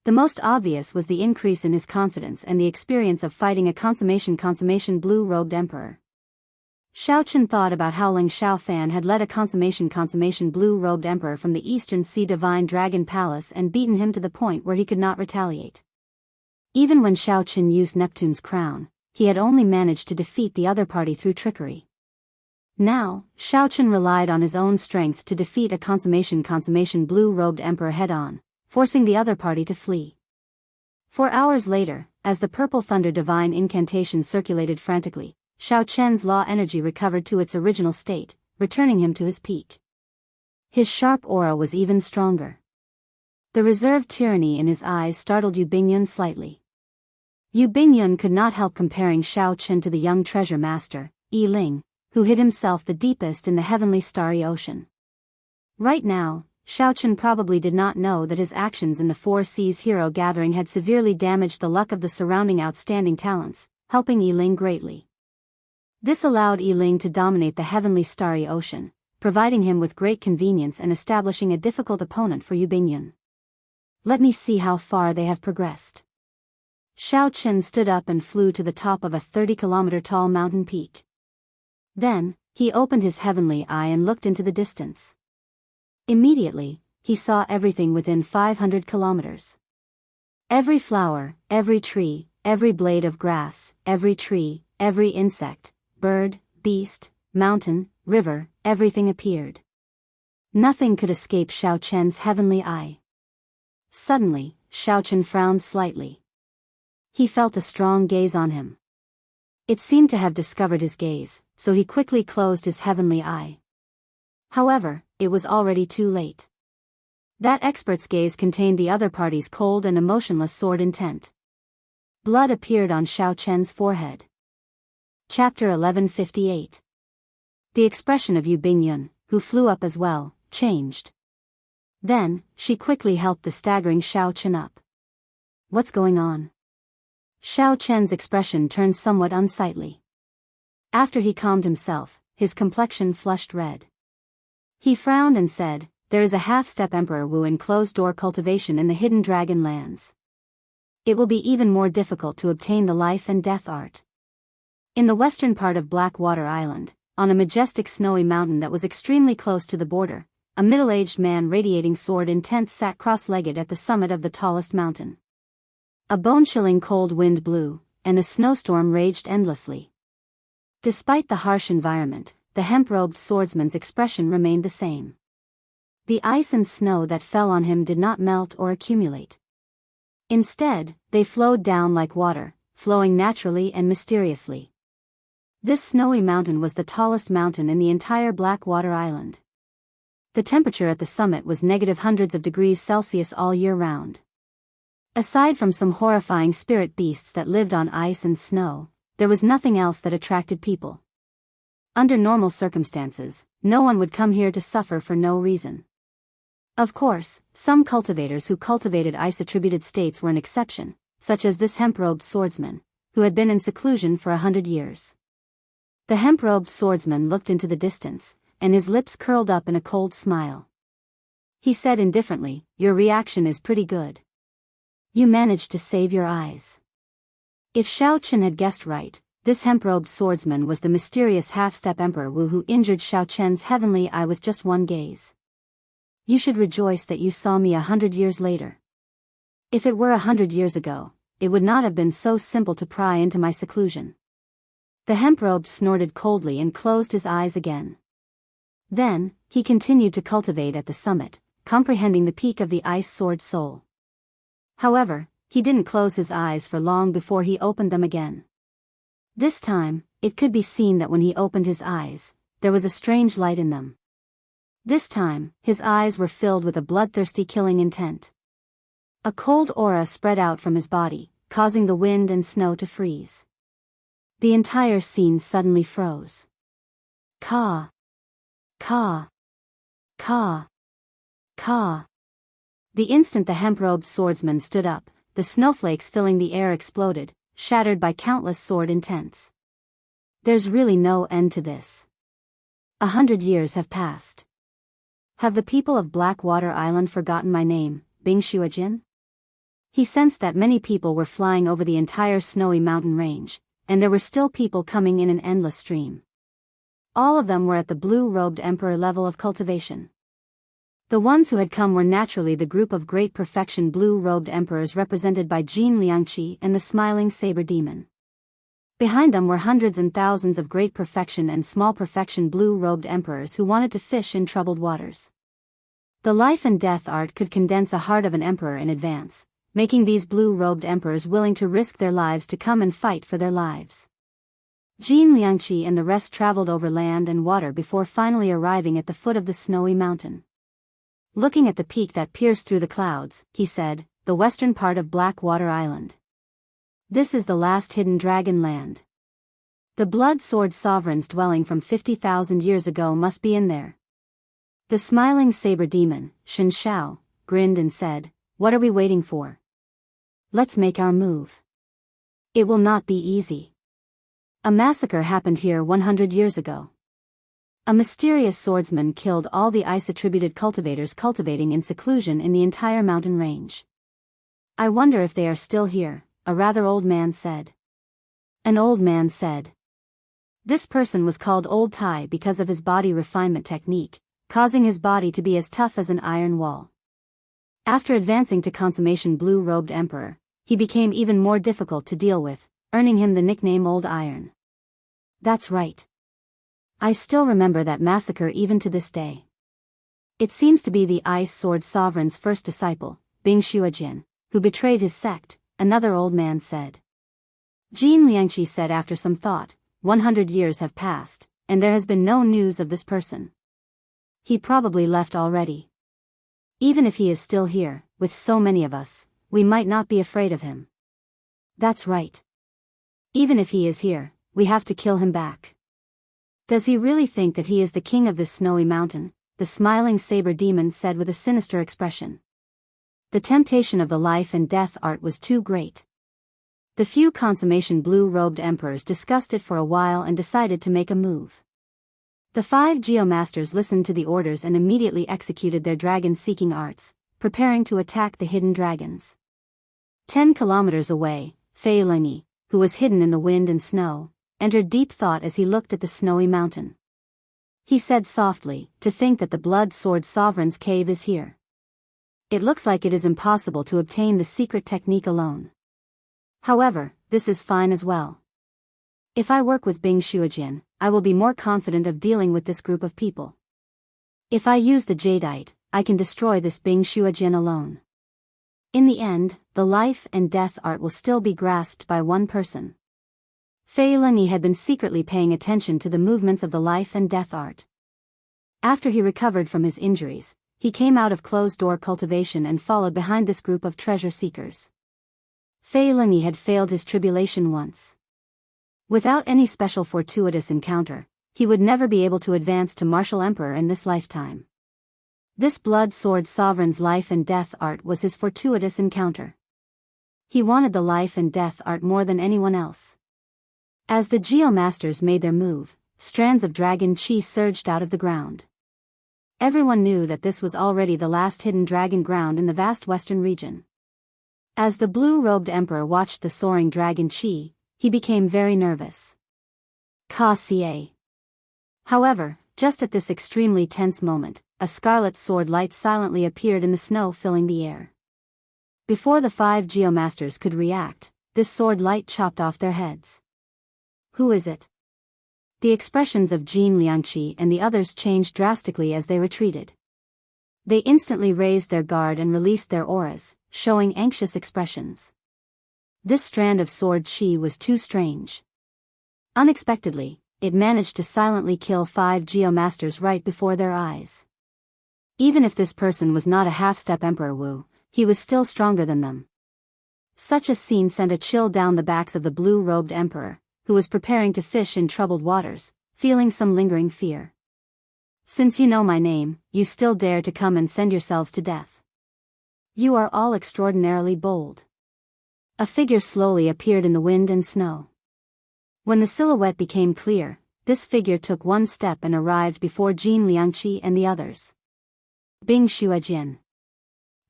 The most obvious was the increase in his confidence and the experience of fighting a consummation blue-robed emperor. Shao Chen thought about how Ling Xiaofan had led a consummation blue-robed emperor from the Eastern Sea Divine Dragon Palace and beaten him to the point where he could not retaliate. Even when Shao Chen used Neptune's crown, he had only managed to defeat the other party through trickery. Now, Shao Chen relied on his own strength to defeat a consummation blue-robed emperor head-on, forcing the other party to flee. 4 hours later, as the purple thunder divine incantation circulated frantically, Shao Chen's law energy recovered to its original state, returning him to his peak. His sharp aura was even stronger. The reserved tyranny in his eyes startled Yu Bingyun slightly. Yu Bingyun could not help comparing Shao Chen to the young treasure master, Yi Ling, who hid himself the deepest in the heavenly starry ocean. Right now, Shao Chen probably did not know that his actions in the Four Seas hero gathering had severely damaged the luck of the surrounding outstanding talents. helping Yiling greatly. This allowed Yiling to dominate the heavenly starry ocean, providing him with great convenience and establishing a difficult opponent for Yu Bingyun. Let me see how far they have progressed. Xiao Chen stood up and flew to the top of a 30-kilometer-tall mountain peak. Then, he opened his heavenly eye and looked into the distance. Immediately, he saw everything within 500 kilometers. Every flower, every tree, every blade of grass, every tree, every insect, bird, beast, mountain, river, everything appeared. Nothing could escape Xiao Chen's heavenly eye. Suddenly, Xiao Chen frowned slightly. He felt a strong gaze on him. It seemed to have discovered his gaze, so he quickly closed his heavenly eye. However, it was already too late. That expert's gaze contained the other party's cold and emotionless sword intent. Blood appeared on Xiao Chen's forehead. Chapter 1158. The expression of Yu Bingyun, who flew up as well, changed. Then, she quickly helped the staggering Xiao Chen up. What's going on? Xiao Chen's expression turned somewhat unsightly. After he calmed himself, his complexion flushed red. He frowned and said, "There is a half-step Emperor Wu in closed-door cultivation in the hidden dragon lands. It will be even more difficult to obtain the life and death art." In the western part of Blackwater Island, on a majestic snowy mountain that was extremely close to the border, a middle-aged man radiating sword intent sat cross-legged at the summit of the tallest mountain. A bone-chilling cold wind blew, and a snowstorm raged endlessly. Despite the harsh environment, the hemp-robed swordsman's expression remained the same. The ice and snow that fell on him did not melt or accumulate. Instead, they flowed down like water, flowing naturally and mysteriously. This snowy mountain was the tallest mountain in the entire Blackwater Island. The temperature at the summit was negative hundreds of degrees Celsius all year round. Aside from some horrifying spirit beasts that lived on ice and snow, there was nothing else that attracted people. Under normal circumstances, no one would come here to suffer for no reason. Of course, some cultivators who cultivated ice-attributed states were an exception, such as this hemp-robed swordsman, who had been in seclusion for 100 years. The hemp-robed swordsman looked into the distance, and his lips curled up in a cold smile. He said indifferently, "Your reaction is pretty good. You managed to save your eyes." If Xiao Chen had guessed right, this hemp-robed swordsman was the mysterious half-step Emperor Wu who injured Xiao Chen's heavenly eye with just one gaze. "You should rejoice that you saw me 100 years later. If it were 100 years ago, it would not have been so simple to pry into my seclusion." The hemp-robed snorted coldly and closed his eyes again. Then, he continued to cultivate at the summit, comprehending the peak of the ice sword soul. However, he didn't close his eyes for long before he opened them again. This time, it could be seen that when he opened his eyes, there was a strange light in them. This time, his eyes were filled with a bloodthirsty killing intent. A cold aura spread out from his body, causing the wind and snow to freeze. The entire scene suddenly froze. Caw. Caw. Caw. Caw. The instant the hemp-robed swordsman stood up, the snowflakes filling the air exploded, shattered by countless sword intents. There's really no end to this. 100 years have passed. Have the people of Blackwater Island forgotten my name, Bing Shuajin? He sensed that many people were flying over the entire snowy mountain range, and there were still people coming in an endless stream. All of them were at the blue-robed emperor level of cultivation. The ones who had come were naturally the group of great perfection blue-robed emperors represented by Jin Liangqi and the smiling saber demon. Behind them were hundreds and thousands of great perfection and small perfection blue-robed emperors who wanted to fish in troubled waters. The life and death art could condense a heart of an emperor in advance, making these blue-robed emperors willing to risk their lives to come and fight for their lives. Jin Liangqi and the rest traveled over land and water before finally arriving at the foot of the snowy mountain. Looking at the peak that pierced through the clouds, he said, "The western part of Blackwater Island. This is the last hidden dragon land. The blood-sword sovereign's dwelling from 50,000 years ago must be in there." The smiling saber demon, Shen Shao, grinned and said, "What are we waiting for? Let's make our move. It will not be easy." A massacre happened here 100 years ago. A mysterious swordsman killed all the ice-attributed cultivators cultivating in seclusion in the entire mountain range. I wonder if they are still here, a rather old man said. An old man said. This person was called Old Tai because of his body refinement technique, causing his body to be as tough as an iron wall. After advancing to consummation blue-robed emperor, he became even more difficult to deal with, earning him the nickname Old Iron. That's right. I still remember that massacre even to this day. It seems to be the Ice Sword Sovereign's first disciple, Bing Shuajin, who betrayed his sect, another old man said. Jin Liangqi said after some thought, 100 years have passed, and there has been no news of this person. He probably left already. Even if he is still here, with so many of us, we might not be afraid of him. That's right. Even if he is here, we have to kill him back. Does he really think that he is the king of this snowy mountain? The smiling saber demon said with a sinister expression. The temptation of the life and death art was too great. The few consummation blue-robed emperors discussed it for a while and decided to make a move. The 5 geomasters listened to the orders and immediately executed their dragon-seeking arts, preparing to attack the hidden dragons. 10 kilometers away, Fei Lingyi, who was hidden in the wind and snow, entered deep thought as he looked at the snowy mountain. He said softly, "To think that the Blood Sword Sovereign's cave is here. It looks like it is impossible to obtain the secret technique alone. However, this is fine as well. If I work with Bing Shuajin, I will be more confident of dealing with this group of people. If I use the jadeite, I can destroy this Bing Shuajin alone. In the end, the life and death art will still be grasped by one person." Fei Lingyi had been secretly paying attention to the movements of the life and death art. After he recovered from his injuries, he came out of closed-door cultivation and followed behind this group of treasure seekers. Fei Lingyi had failed his tribulation once. Without any special fortuitous encounter, he would never be able to advance to martial emperor in this lifetime. This Blood Sword Sovereign's life and death art was his fortuitous encounter. He wanted the life and death art more than anyone else. As the geomasters made their move, strands of dragon chi surged out of the ground. Everyone knew that this was already the last hidden dragon ground in the vast western region. As the blue-robed emperor watched the soaring dragon chi, he became very nervous. However, just at this extremely tense moment, a scarlet sword light silently appeared in the snow filling the air. Before the 5 geomasters could react, this sword light chopped off their heads. Who is it? The expressions of Jin Liangqi and the others changed drastically as they retreated. They instantly raised their guard and released their auras, showing anxious expressions. This strand of sword chi was too strange. Unexpectedly, it managed to silently kill 5 geomasters right before their eyes. Even if this person was not a half-step Emperor Wu, he was still stronger than them. Such a scene sent a chill down the backs of the blue-robed emperor, who was preparing to fish in troubled waters, feeling some lingering fear. Since you know my name, you still dare to come and send yourselves to death. You are all extraordinarily bold. A figure slowly appeared in the wind and snow. When the silhouette became clear, this figure took one step and arrived before Jin Liangqi and the others. Bing Shuajin.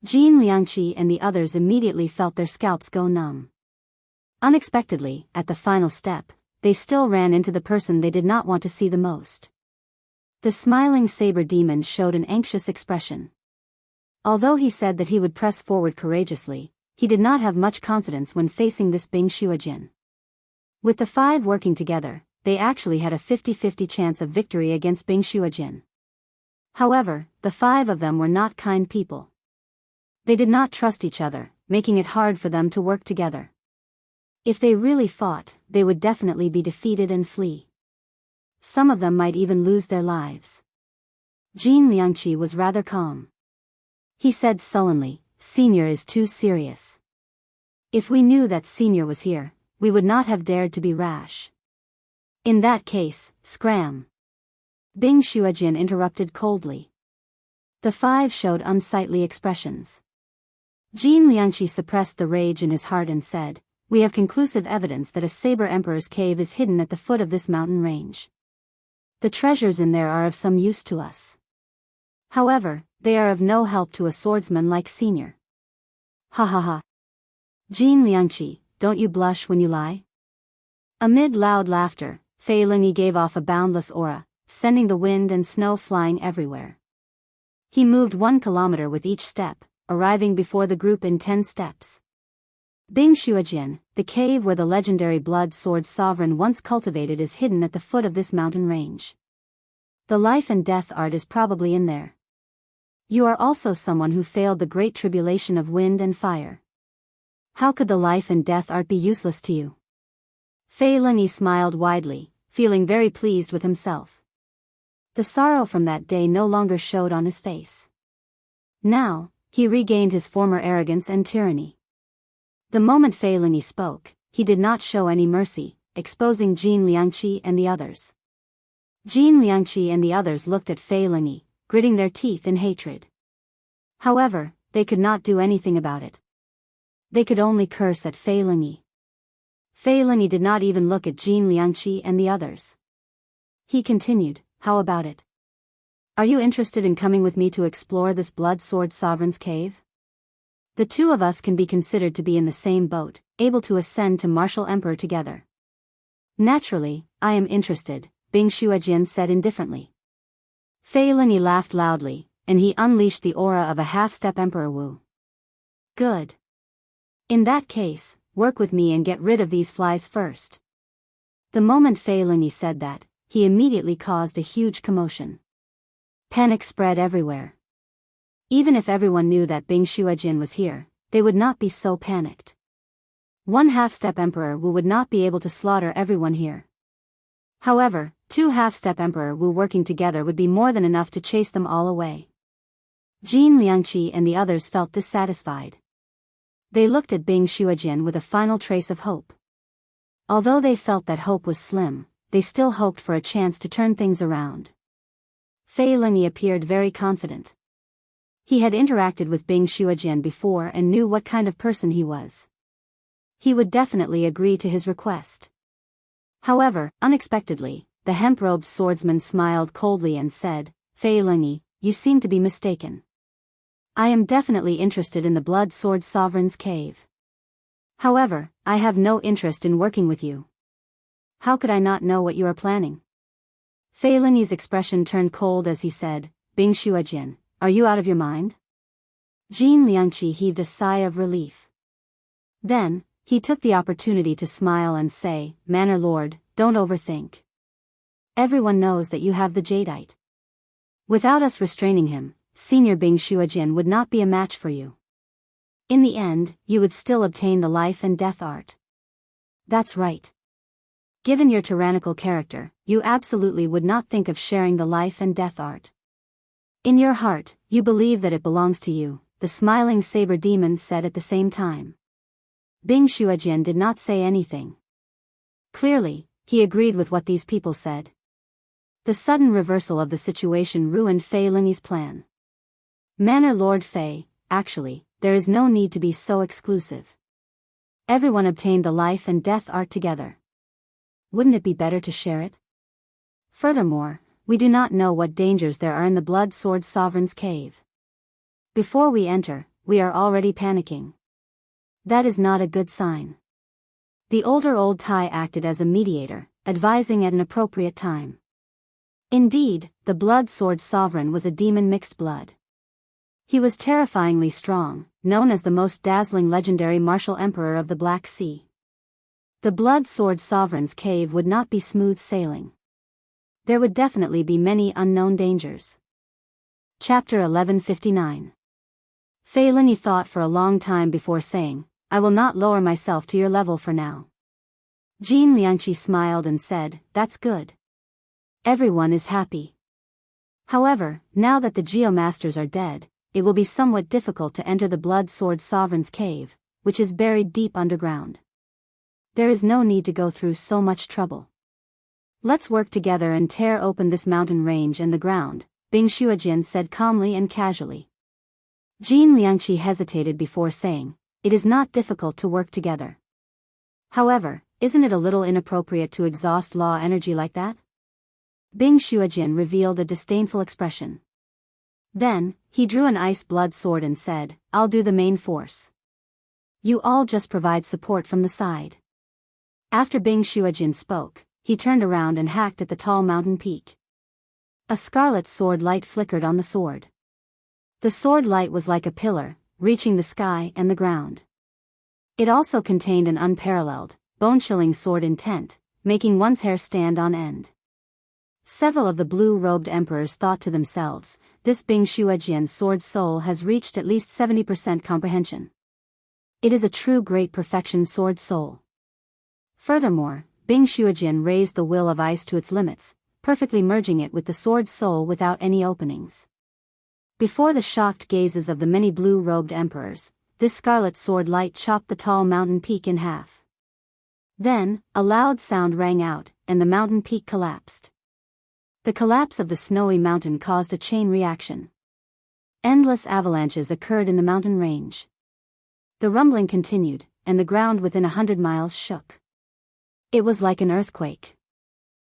Jin Liangqi and the others immediately felt their scalps go numb. Unexpectedly, at the final step, they still ran into the person they did not want to see the most. The smiling saber demon showed an anxious expression. Although he said that he would press forward courageously, he did not have much confidence when facing this Bing Shuajin. With the 5 working together, they actually had a 50-50 chance of victory against Bing Shuajin. However, the 5 of them were not kind people. They did not trust each other, making it hard for them to work together. If they really fought, they would definitely be defeated and flee. Some of them might even lose their lives. Jin Liangqi was rather calm. He said sullenly, "Senior is too serious. If we knew that Senior was here, we would not have dared to be rash. In that case, scram." Bing Shuajin interrupted coldly. The 5 showed unsightly expressions. Jin Liangqi suppressed the rage in his heart and said, we have conclusive evidence that a Saber Emperor's cave is hidden at the foot of this mountain range. The treasures in there are of some use to us. However, they are of no help to a swordsman like Senior. Ha ha ha. Jin Liangqi, don't you blush when you lie? Amid loud laughter, Fei Lingyi gave off a boundless aura, sending the wind and snow flying everywhere. He moved 1 kilometer with each step, arriving before the group in 10 steps. Bing Shuajian, the cave where the legendary blood sword sovereign once cultivated, is hidden at the foot of this mountain range. The life and death art is probably in there. You are also someone who failed the great tribulation of wind and fire. How could the life and death art be useless to you? Fei Lingyi smiled widely, feeling very pleased with himself. The sorrow from that day no longer showed on his face. Now, he regained his former arrogance and tyranny. The moment Fei Lingyi spoke, he did not show any mercy, exposing Jin Liangqi and the others. Jin Liangqi and the others looked at Fei Lingyi, gritting their teeth in hatred. However, they could not do anything about it. They could only curse at Fei Lingyi. Fei Lingyi did not even look at Jin Liangqi and the others. He continued, how about it? Are you interested in coming with me to explore this blood sword sovereign's cave? The two of us can be considered to be in the same boat, able to ascend to martial emperor together. Naturally, I am interested, Bing Shuajian said indifferently. Fei Lingyi laughed loudly, and he unleashed the aura of a half-step Emperor Wu. Good. In that case, work with me and get rid of these flies first. The moment Fei Lingyi said that, he immediately caused a huge commotion. Panic spread everywhere. Even if everyone knew that Bing Shuajian was here, they would not be so panicked. One half-step Emperor Wu would not be able to slaughter everyone here. However, 2 half-step Emperor Wu working together would be more than enough to chase them all away. Jin Liangqi and the others felt dissatisfied. They looked at Bing Shuajian with a final trace of hope. Although they felt that hope was slim, they still hoped for a chance to turn things around. Fei Lingyi appeared very confident. He had interacted with Bing Shuajian before and knew what kind of person he was. He would definitely agree to his request. However, unexpectedly, the hemp-robed swordsman smiled coldly and said, Fei Lingyi, you seem to be mistaken. I am definitely interested in the blood sword sovereign's cave. However, I have no interest in working with you. How could I not know what you are planning? Fei Lingyi's expression turned cold as he said, Bing Shuajian, are you out of your mind? Jin Liangqi heaved a sigh of relief. Then, he took the opportunity to smile and say, Manor Lord, don't overthink. Everyone knows that you have the jadeite. Without us restraining him, Senior Bing Shuajian would not be a match for you. In the end, you would still obtain the life and death art. That's right. Given your tyrannical character, you absolutely would not think of sharing the life and death art. In your heart, you believe that it belongs to you, the smiling saber demon said at the same time. Bing Shuajian did not say anything. Clearly, he agreed with what these people said. The sudden reversal of the situation ruined Fei Lingyi's plan. Manor Lord Fei, actually, there is no need to be so exclusive. Everyone obtained the life and death art together. Wouldn't it be better to share it? Furthermore, we do not know what dangers there are in the blood sword sovereign's cave. Before we enter, we are already panicking. That is not a good sign. The older old Tai acted as a mediator, advising at an appropriate time. Indeed, the blood sword sovereign was a demon mixed blood. He was terrifyingly strong, known as the most dazzling legendary martial emperor of the Black Sea. The blood sword sovereign's cave would not be smooth sailing. There would definitely be many unknown dangers. Chapter 1159. Fei Lingyi thought for a long time before saying, I will not lower myself to your level for now. Jin Liangqi smiled and said, that's good. Everyone is happy. However, now that the Geomasters are dead, it will be somewhat difficult to enter the blood sword sovereign's cave, which is buried deep underground. There is no need to go through so much trouble. Let's work together and tear open this mountain range and the ground, Bing Shuajian said calmly and casually. Jin Liangqi hesitated before saying, it is not difficult to work together. However, isn't it a little inappropriate to exhaust law energy like that? Bing Shuojin revealed a disdainful expression. Then, he drew an ice blood sword and said, I'll do the main force. You all just provide support from the side. After Bing Shuojin spoke, he turned around and hacked at the tall mountain peak. A scarlet sword light flickered on the sword. The sword light was like a pillar, reaching the sky and the ground. It also contained an unparalleled, bone-chilling sword intent, making one's hair stand on end. Several of the blue-robed emperors thought to themselves, this Bing Shuojian's sword soul has reached at least 70% comprehension. It is a true great perfection sword soul. Furthermore, Bing Shuojian raised the will of ice to its limits, perfectly merging it with the sword soul without any openings. Before the shocked gazes of the many blue-robed emperors, this scarlet sword light chopped the tall mountain peak in half. Then, a loud sound rang out, and the mountain peak collapsed. The collapse of the snowy mountain caused a chain reaction. Endless avalanches occurred in the mountain range. The rumbling continued, and the ground within 100 miles shook. It was like an earthquake.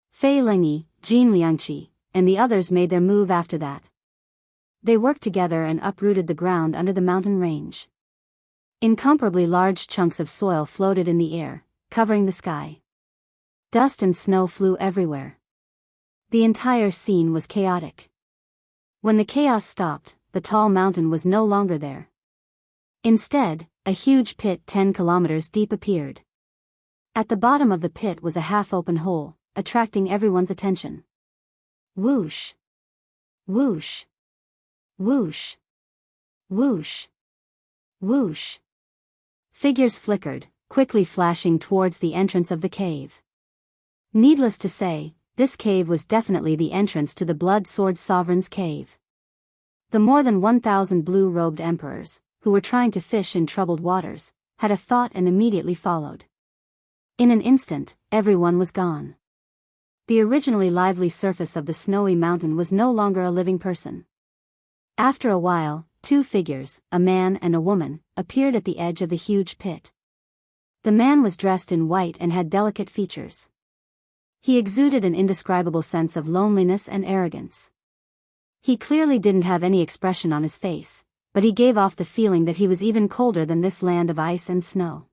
Fei Lingyi, Jin Liangqi, and the others made their move after that. They worked together and uprooted the ground under the mountain range. Incomparably large chunks of soil floated in the air, covering the sky. Dust and snow flew everywhere. The entire scene was chaotic. When the chaos stopped, the tall mountain was no longer there. Instead, a huge pit 10 kilometers deep appeared. At the bottom of the pit was a half-open hole, attracting everyone's attention. Whoosh! Whoosh! Whoosh! Whoosh! Whoosh! Figures flickered, quickly flashing towards the entrance of the cave. Needless to say, this cave was definitely the entrance to the Blood Sword Sovereign's cave. The more than 1,000 blue-robed emperors, who were trying to fish in troubled waters, had a thought and immediately followed. In an instant, everyone was gone. The originally lively surface of the snowy mountain was no longer a living person. After a while, two figures, a man and a woman, appeared at the edge of the huge pit. The man was dressed in white and had delicate features. He exuded an indescribable sense of loneliness and arrogance. He clearly didn't have any expression on his face, but he gave off the feeling that he was even colder than this land of ice and snow.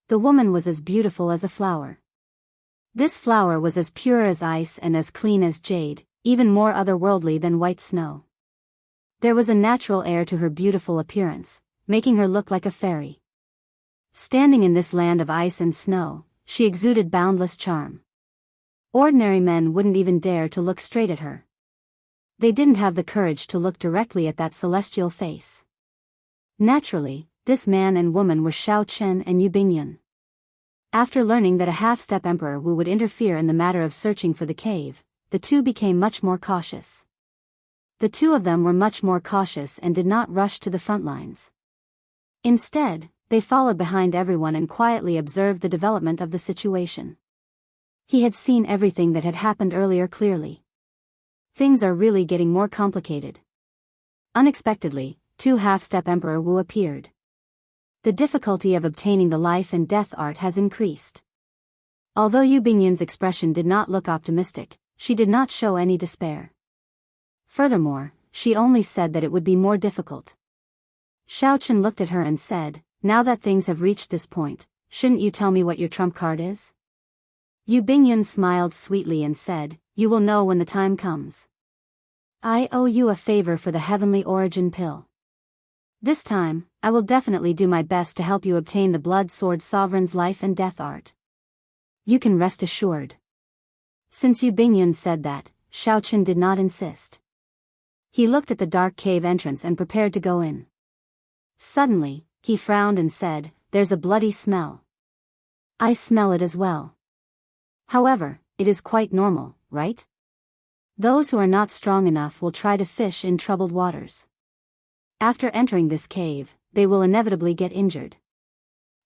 The woman was as beautiful as a flower. This flower was as pure as ice and as clean as jade, even more otherworldly than white snow. There was a natural air to her beautiful appearance, making her look like a fairy. Standing in this land of ice and snow, she exuded boundless charm. Ordinary men wouldn't even dare to look straight at her. They didn't have the courage to look directly at that celestial face. Naturally, this man and woman were Xiao Chen and Yu Bingyun. After learning that a half-step emperor Wu would interfere in the matter of searching for the cave, the two became much more cautious. The two of them were much more cautious and did not rush to the front lines. Instead, they followed behind everyone and quietly observed the development of the situation. He had seen everything that had happened earlier clearly. Things are really getting more complicated. Unexpectedly, two half-step Emperor Wu appeared. The difficulty of obtaining the life and death art has increased. Although Yu Bingyun's expression did not look optimistic, she did not show any despair. Furthermore, she only said that it would be more difficult. Xiao Chen looked at her and said, "Now that things have reached this point, shouldn't you tell me what your trump card is?" Yu Bingyun smiled sweetly and said, "You will know when the time comes. I owe you a favor for the heavenly origin pill. This time, I will definitely do my best to help you obtain the Blood Sword Sovereign's life and death art. You can rest assured." Since Yu Bingyun said that, Xiao Chen did not insist. He looked at the dark cave entrance and prepared to go in. Suddenly, he frowned and said, "There's a bloody smell. I smell it as well. However, it is quite normal, right? Those who are not strong enough will try to fish in troubled waters. After entering this cave, they will inevitably get injured."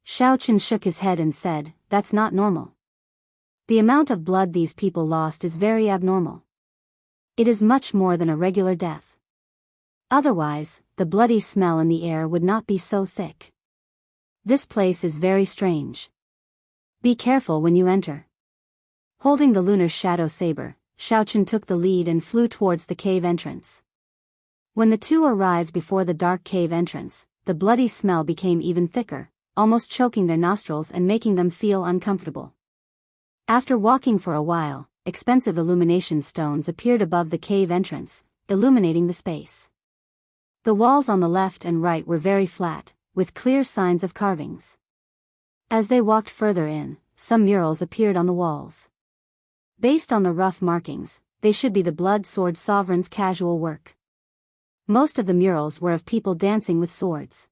Xiao Chen shook his head and said, "That's not normal. The amount of blood these people lost is very abnormal. It is much more than a regular death. Otherwise, the bloody smell in the air would not be so thick. This place is very strange. Be careful when you enter. Holding the lunar shadow saber, Xiaochen took the lead and flew towards the cave entrance. When the two arrived before the dark cave entrance, the bloody smell became even thicker, almost choking their nostrils and making them feel uncomfortable. After walking for a while, expensive illumination stones appeared above the cave entrance, illuminating the space. The walls on the left and right were very flat, with clear signs of carvings. As they walked further in, some murals appeared on the walls. Based on the rough markings, they should be the Blood Sword Sovereign's casual work. Most of the murals were of people dancing with swords.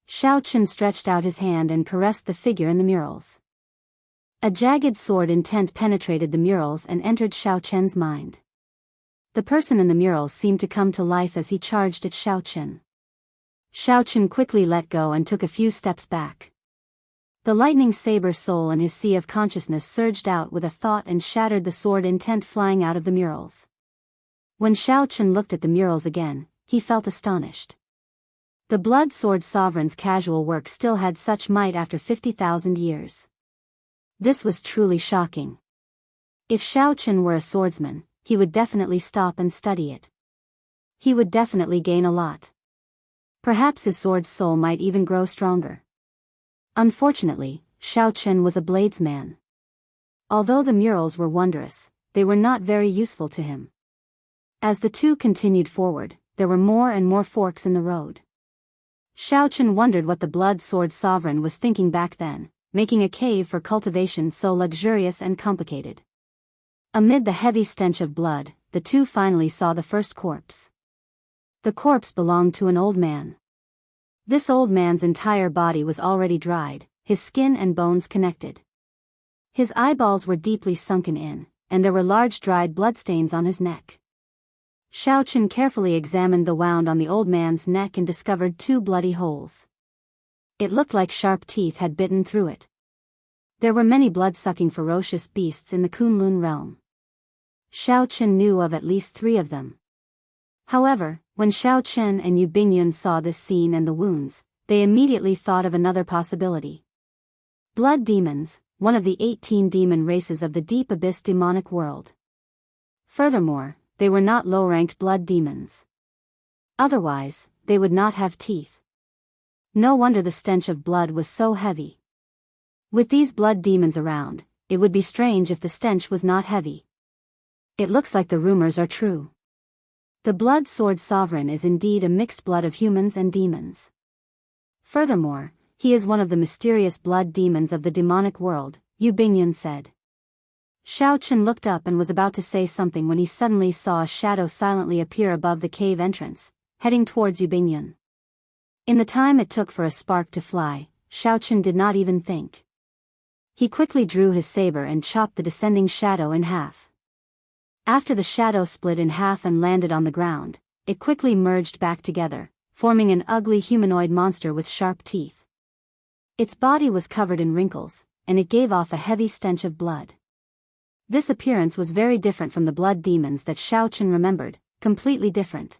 Xiaochen stretched out his hand and caressed the figure in the murals. A jagged sword intent penetrated the murals and entered Xiaochen's mind. The person in the murals seemed to come to life as he charged at Xiaochen. Xiaochen quickly let go and took a few steps back. The lightning saber soul in his sea of consciousness surged out with a thought and shattered the sword intent flying out of the murals. When Xiaochen looked at the murals again, he felt astonished. The Blood Sword Sovereign's casual work still had such might after 50,000 years. This was truly shocking. If Xiaochen were a swordsman, he would definitely stop and study it. He would definitely gain a lot. Perhaps his sword's soul might even grow stronger. Unfortunately, Xiaochen was a bladesman. Although the murals were wondrous, they were not very useful to him. As the two continued forward, there were more and more forks in the road. Xiaochen wondered what the Blood Sword Sovereign was thinking back then, making a cave for cultivation so luxurious and complicated. Amid the heavy stench of blood, the two finally saw the first corpse. The corpse belonged to an old man. This old man's entire body was already dried, his skin and bones connected. His eyeballs were deeply sunken in, and there were large dried bloodstains on his neck. Xiaochen carefully examined the wound on the old man's neck and discovered 2 bloody holes. It looked like sharp teeth had bitten through it. There were many blood-sucking ferocious beasts in the Kunlun realm. Xiaochen knew of at least 3 of them. However, when Xiaochen and Yu Bingyun saw this scene and the wounds, they immediately thought of another possibility. Blood demons, one of the 18 demon races of the deep abyss demonic world. Furthermore, they were not low-ranked blood demons. Otherwise, they would not have teeth. No wonder the stench of blood was so heavy. With these blood demons around, it would be strange if the stench was not heavy. It looks like the rumors are true. The Blood Sword Sovereign is indeed a mixed blood of humans and demons. Furthermore, he is one of the mysterious blood demons of the demonic world, Yu Bingyun said. Xiaochen looked up and was about to say something when he suddenly saw a shadow silently appear above the cave entrance, heading towards Yu Bingyun. In the time it took for a spark to fly, Xiaochen did not even think. He quickly drew his saber and chopped the descending shadow in half. After the shadow split in half and landed on the ground, it quickly merged back together, forming an ugly humanoid monster with sharp teeth. Its body was covered in wrinkles, and it gave off a heavy stench of blood. This appearance was very different from the blood demons that Xiaochen remembered, completely different.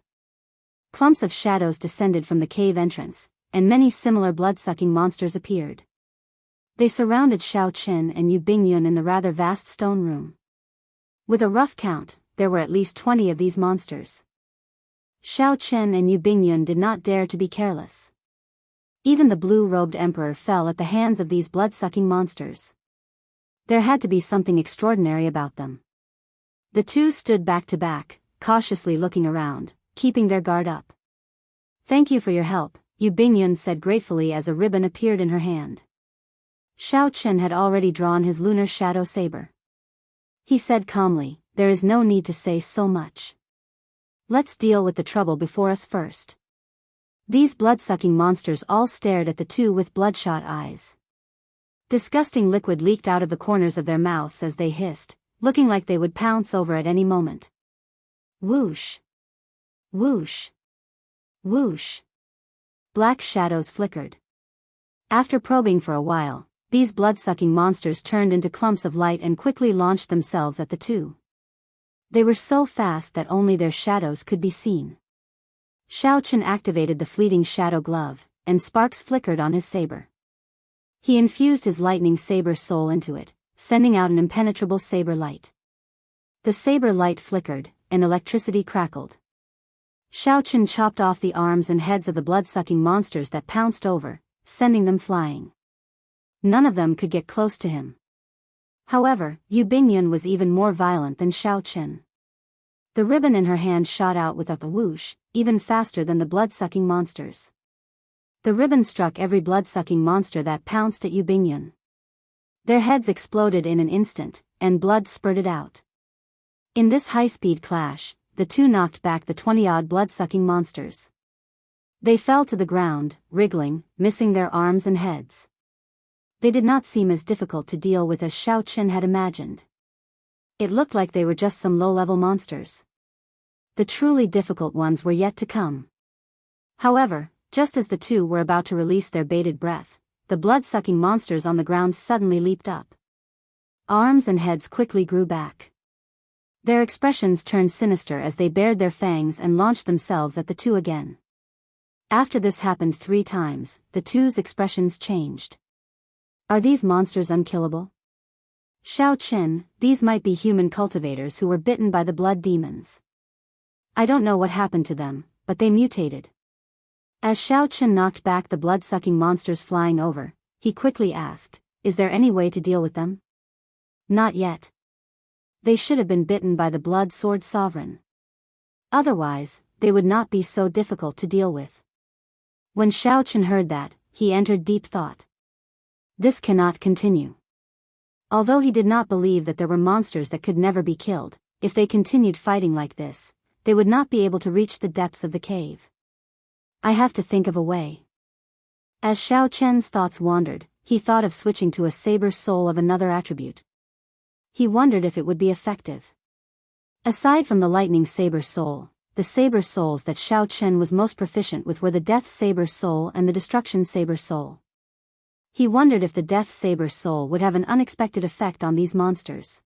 Clumps of shadows descended from the cave entrance, and many similar blood-sucking monsters appeared. They surrounded Xiaochen and Yu Bingyun in the rather vast stone room. With a rough count, there were at least 20 of these monsters. Xiaochen and Yu Bingyun did not dare to be careless. Even the blue-robed emperor fell at the hands of these blood-sucking monsters. There had to be something extraordinary about them. The two stood back to back, cautiously looking around, keeping their guard up. "Thank you for your help," Yu Bingyun said gratefully as a ribbon appeared in her hand. Xiaochen had already drawn his lunar shadow saber. He said calmly, "There is no need to say so much. Let's deal with the trouble before us first." These blood-sucking monsters all stared at the two with bloodshot eyes. Disgusting liquid leaked out of the corners of their mouths as they hissed, looking like they would pounce over at any moment. Whoosh! Whoosh! Whoosh! Black shadows flickered. After probing for a while, these blood-sucking monsters turned into clumps of light and quickly launched themselves at the two. They were so fast that only their shadows could be seen. Xiaochen activated the fleeting shadow glove, and sparks flickered on his saber. He infused his lightning saber soul into it, sending out an impenetrable saber light. The saber light flickered, and electricity crackled. Xiaochen chopped off the arms and heads of the blood-sucking monsters that pounced over, sending them flying. None of them could get close to him. However, Yu Bingyun was even more violent than Xiaochen. The ribbon in her hand shot out with a whoosh, even faster than the blood-sucking monsters. The ribbon struck every blood-sucking monster that pounced at Yu Bingyun. Their heads exploded in an instant, and blood spurted out. In this high-speed clash, the two knocked back the 20-odd blood-sucking monsters. They fell to the ground, wriggling, missing their arms and heads. They did not seem as difficult to deal with as Xiaochen had imagined. It looked like they were just some low-level monsters. The truly difficult ones were yet to come. However, just as the two were about to release their bated breath, the blood-sucking monsters on the ground suddenly leaped up. Arms and heads quickly grew back. Their expressions turned sinister as they bared their fangs and launched themselves at the two again. After this happened 3 times, the two's expressions changed. Are these monsters unkillable? Xiaochen, these might be human cultivators who were bitten by the blood demons. I don't know what happened to them, but they mutated. As Xiaochen knocked back the blood-sucking monsters flying over, he quickly asked, is there any way to deal with them? Not yet. They should have been bitten by the blood sword sovereign. Otherwise, they would not be so difficult to deal with. When Xiaochen heard that, he entered deep thought. This cannot continue. Although he did not believe that there were monsters that could never be killed, if they continued fighting like this, they would not be able to reach the depths of the cave. I have to think of a way. As Xiaochen's thoughts wandered, he thought of switching to a saber soul of another attribute. He wondered if it would be effective. Aside from the lightning saber soul, the saber souls that Xiaochen was most proficient with were the death saber soul and the destruction saber soul. He wondered if the death saber soul would have an unexpected effect on these monsters.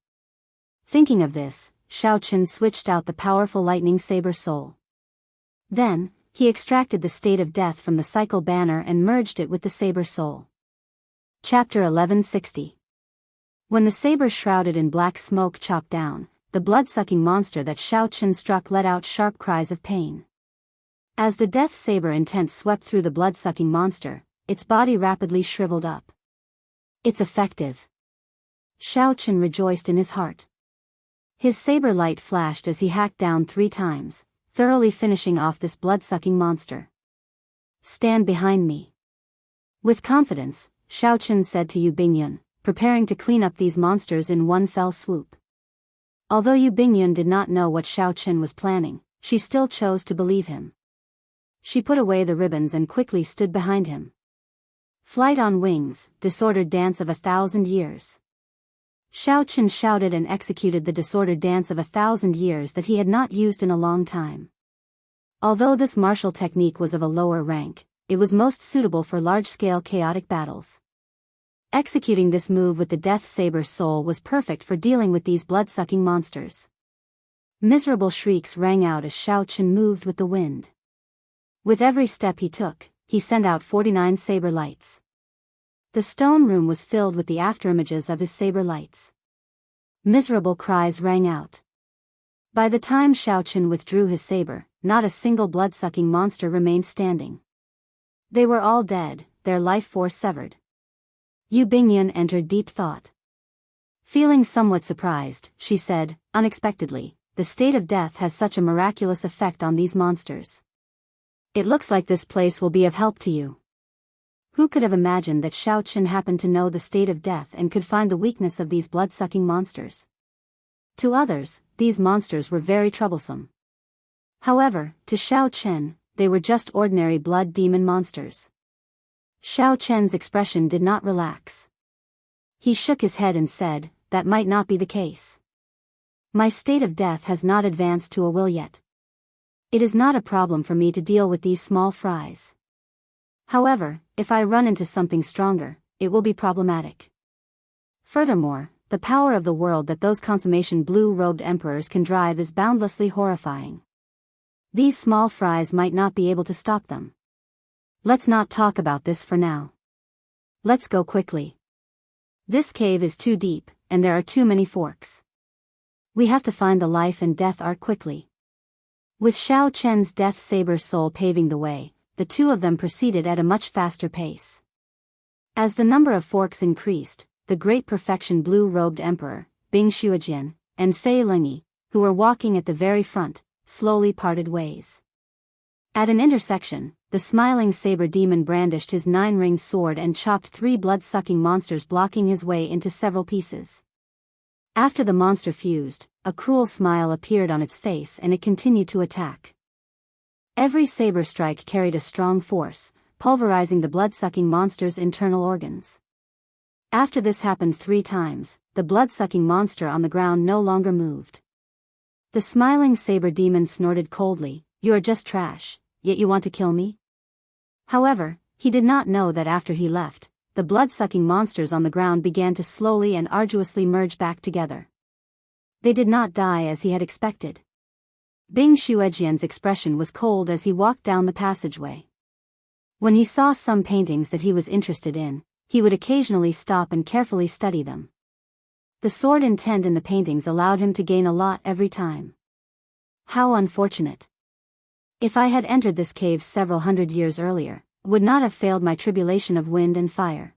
Thinking of this, Xiaochen switched out the powerful lightning saber soul. Then, he extracted the state of death from the cycle banner and merged it with the saber soul. Chapter 1160. When the saber shrouded in black smoke chopped down, the blood-sucking monster that Xiaochen struck let out sharp cries of pain. As the death saber intent swept through the blood-sucking monster, its body rapidly shriveled up. It's effective. Xiaochen rejoiced in his heart. His saber light flashed as he hacked down 3 times, thoroughly finishing off this blood-sucking monster. Stand behind me. With confidence, Xiaochen said to Yu Bingyun, preparing to clean up these monsters in one fell swoop. Although Yu Bingyun did not know what Xiaochen was planning, she still chose to believe him. She put away the ribbons and quickly stood behind him. Flight on wings, disordered dance of 1,000 years. Xiaochen shouted and executed the disordered dance of 1,000 years that he had not used in a long time. Although this martial technique was of a lower rank, it was most suitable for large-scale chaotic battles. Executing this move with the death saber soul was perfect for dealing with these blood-sucking monsters. Miserable shrieks rang out as Xiaochen moved with the wind. With every step he took, he sent out 49 saber lights. The stone room was filled with the afterimages of his saber lights. Miserable cries rang out. By the time Xiaochen withdrew his saber, not a single blood-sucking monster remained standing. They were all dead, their life force severed. Yu Bingyun entered deep thought. Feeling somewhat surprised, she said, unexpectedly, the state of death has such a miraculous effect on these monsters. It looks like this place will be of help to you. Who could have imagined that Xiaochen happened to know the state of death and could find the weakness of these blood-sucking monsters? To others, these monsters were very troublesome. However, to Xiaochen, they were just ordinary blood demon monsters. Xiaochen's expression did not relax. He shook his head and said, that might not be the case. My state of death has not advanced to a will yet. It is not a problem for me to deal with these small fries. However, if I run into something stronger, it will be problematic. Furthermore, the power of the world that those consummation blue-robed emperors can drive is boundlessly horrifying. These small fries might not be able to stop them. Let's not talk about this for now. Let's go quickly. This cave is too deep, and there are too many forks. We have to find the life and death art quickly. With Xiao Chen's death saber soul paving the way, the two of them proceeded at a much faster pace. As the number of forks increased, the great perfection blue-robed emperor, Bing Xuejian, and Fei Lingyi, who were walking at the very front, slowly parted ways. At an intersection, the smiling saber demon brandished his 9-ringed sword and chopped 3 blood-sucking monsters, blocking his way into several pieces. After the monster fused, a cruel smile appeared on its face and it continued to attack. Every saber strike carried a strong force, pulverizing the blood-sucking monster's internal organs. After this happened 3 times, the blood-sucking monster on the ground no longer moved. The smiling saber demon snorted coldly, "You are just trash, yet you want to kill me?" However, he did not know that after he left, the blood-sucking monsters on the ground began to slowly and arduously merge back together. They did not die as he had expected. Bing Xuejian's expression was cold as he walked down the passageway. When he saw some paintings that he was interested in, he would occasionally stop and carefully study them. The sword intent in the paintings allowed him to gain a lot every time. How unfortunate. If I had entered this cave several hundred years earlier, would not have failed my tribulation of wind and fire.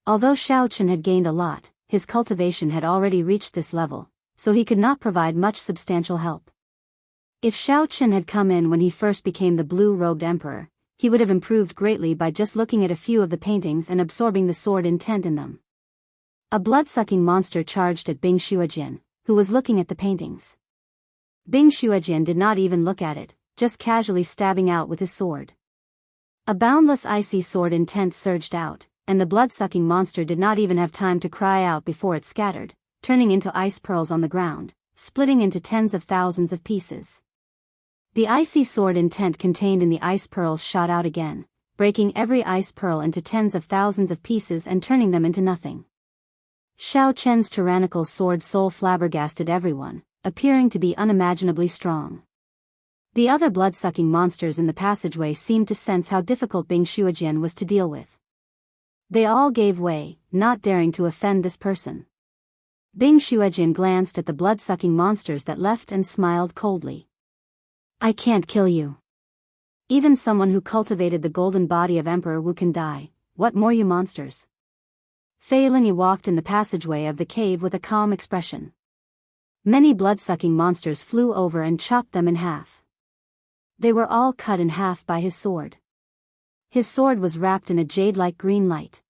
Although Xiao Chen had gained a lot, his cultivation had already reached this level, so he could not provide much substantial help. If Xiao Chen had come in when he first became the blue-robed emperor, he would have improved greatly by just looking at a few of the paintings and absorbing the sword intent in them. A blood-sucking monster charged at Bing Xuejian, who was looking at the paintings. Bing Xuejian did not even look at it, just casually stabbing out with his sword. A boundless icy sword intent surged out, and the blood-sucking monster did not even have time to cry out before it scattered, turning into ice pearls on the ground, splitting into tens of thousands of pieces. The icy sword intent contained in the ice pearls shot out again, breaking every ice pearl into tens of thousands of pieces and turning them into nothing. Xiao Chen's tyrannical sword soul flabbergasted everyone, appearing to be unimaginably strong. The other blood-sucking monsters in the passageway seemed to sense how difficult Bing Xuejian was to deal with. They all gave way, not daring to offend this person. Bing Xuejian glanced at the blood-sucking monsters that left and smiled coldly. "I can't kill you. Even someone who cultivated the golden body of Emperor Wu can die, what more you monsters?" Fei Lingyi walked in the passageway of the cave with a calm expression. Many blood-sucking monsters flew over and chopped them in half. They were all cut in half by his sword. His sword was wrapped in a jade-like green light.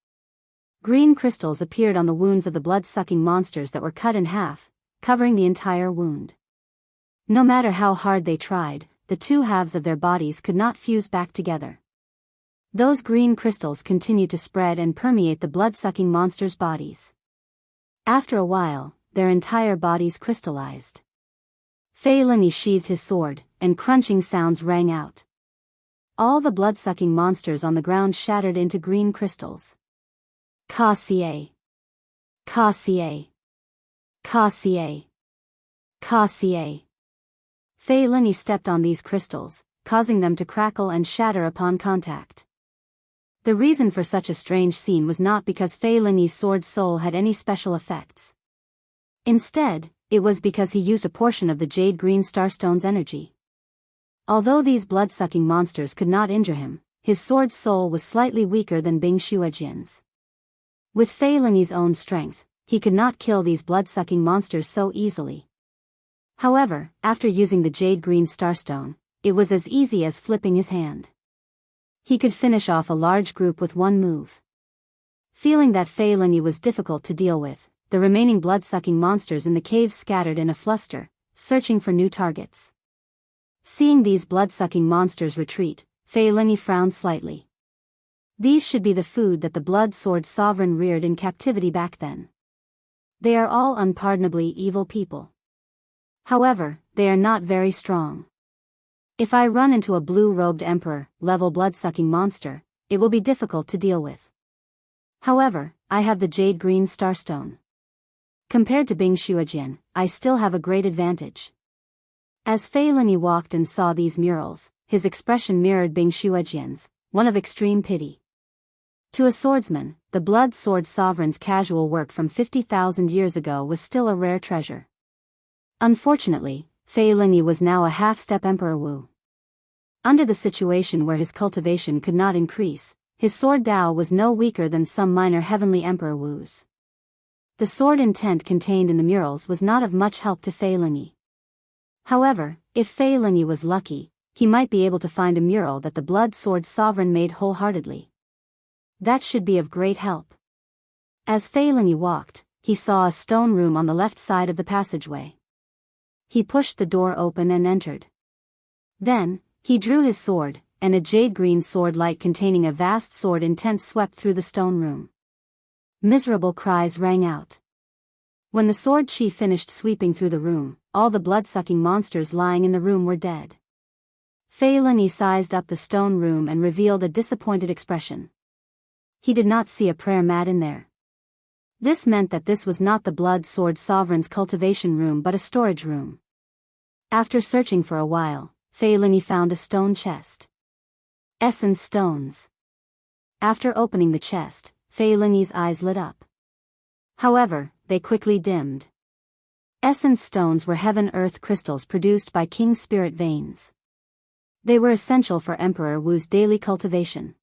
Green crystals appeared on the wounds of the blood-sucking monsters that were cut in half, covering the entire wound. No matter how hard they tried, the two halves of their bodies could not fuse back together. Those green crystals continued to spread and permeate the blood-sucking monsters' bodies. After a while, their entire bodies crystallized. Fei Lingyi sheathed his sword, and crunching sounds rang out. All the blood-sucking monsters on the ground shattered into green crystals. Ka-xie. Ka-xie. Ka-xie. Ka-xie. Fei Lingyi stepped on these crystals, causing them to crackle and shatter upon contact. The reason for such a strange scene was not because Fei Lingyi's sword soul had any special effects. Instead, it was because he used a portion of the jade green starstone's energy. Although these blood-sucking monsters could not injure him, his sword soul was slightly weaker than Bing Xuejian's. With Fei Lingyi's own strength, he could not kill these blood-sucking monsters so easily. However, after using the jade green starstone, it was as easy as flipping his hand. He could finish off a large group with one move. Feeling that Fei Lingyi was difficult to deal with, the remaining blood-sucking monsters in the cave scattered in a fluster, searching for new targets. Seeing these blood-sucking monsters retreat, Fei Lingyi frowned slightly. These should be the food that the blood sword sovereign reared in captivity back then. They are all unpardonably evil people. However, they are not very strong. If I run into a blue-robed emperor-level blood-sucking monster, it will be difficult to deal with. However, I have the jade green starstone. Compared to Bing Xuejian, I still have a great advantage. As Fei Lingyi walked and saw these murals, his expression mirrored Bing Xuejian's, one of extreme pity. To a swordsman, the blood sword sovereign's casual work from 50,000 years ago was still a rare treasure. Unfortunately, Fei Lingyi was now a half-step Emperor Wu. Under the situation where his cultivation could not increase, his sword Dao was no weaker than some minor heavenly Emperor Wu's. The sword intent contained in the murals was not of much help to Fei Lingyi. However, if Fei Lingyi was lucky, he might be able to find a mural that the blood sword sovereign made wholeheartedly. That should be of great help. As Fei Lingyi walked, he saw a stone room on the left side of the passageway. He pushed the door open and entered. Then, he drew his sword, and a jade-green sword light containing a vast sword intent swept through the stone room. Miserable cries rang out. When the sword chi finished sweeping through the room, all the blood-sucking monsters lying in the room were dead. Fei Lingyi sized up the stone room and revealed a disappointed expression. He did not see a prayer mat in there. This meant that this was not the blood sword sovereign's cultivation room but a storage room. After searching for a while, Fei Lingyi found a stone chest. Essence stones. After opening the chest, Fei Lingyi's eyes lit up. However, they quickly dimmed. Essence stones were heaven-earth crystals produced by King Spirit veins. They were essential for Emperor Wu's daily cultivation.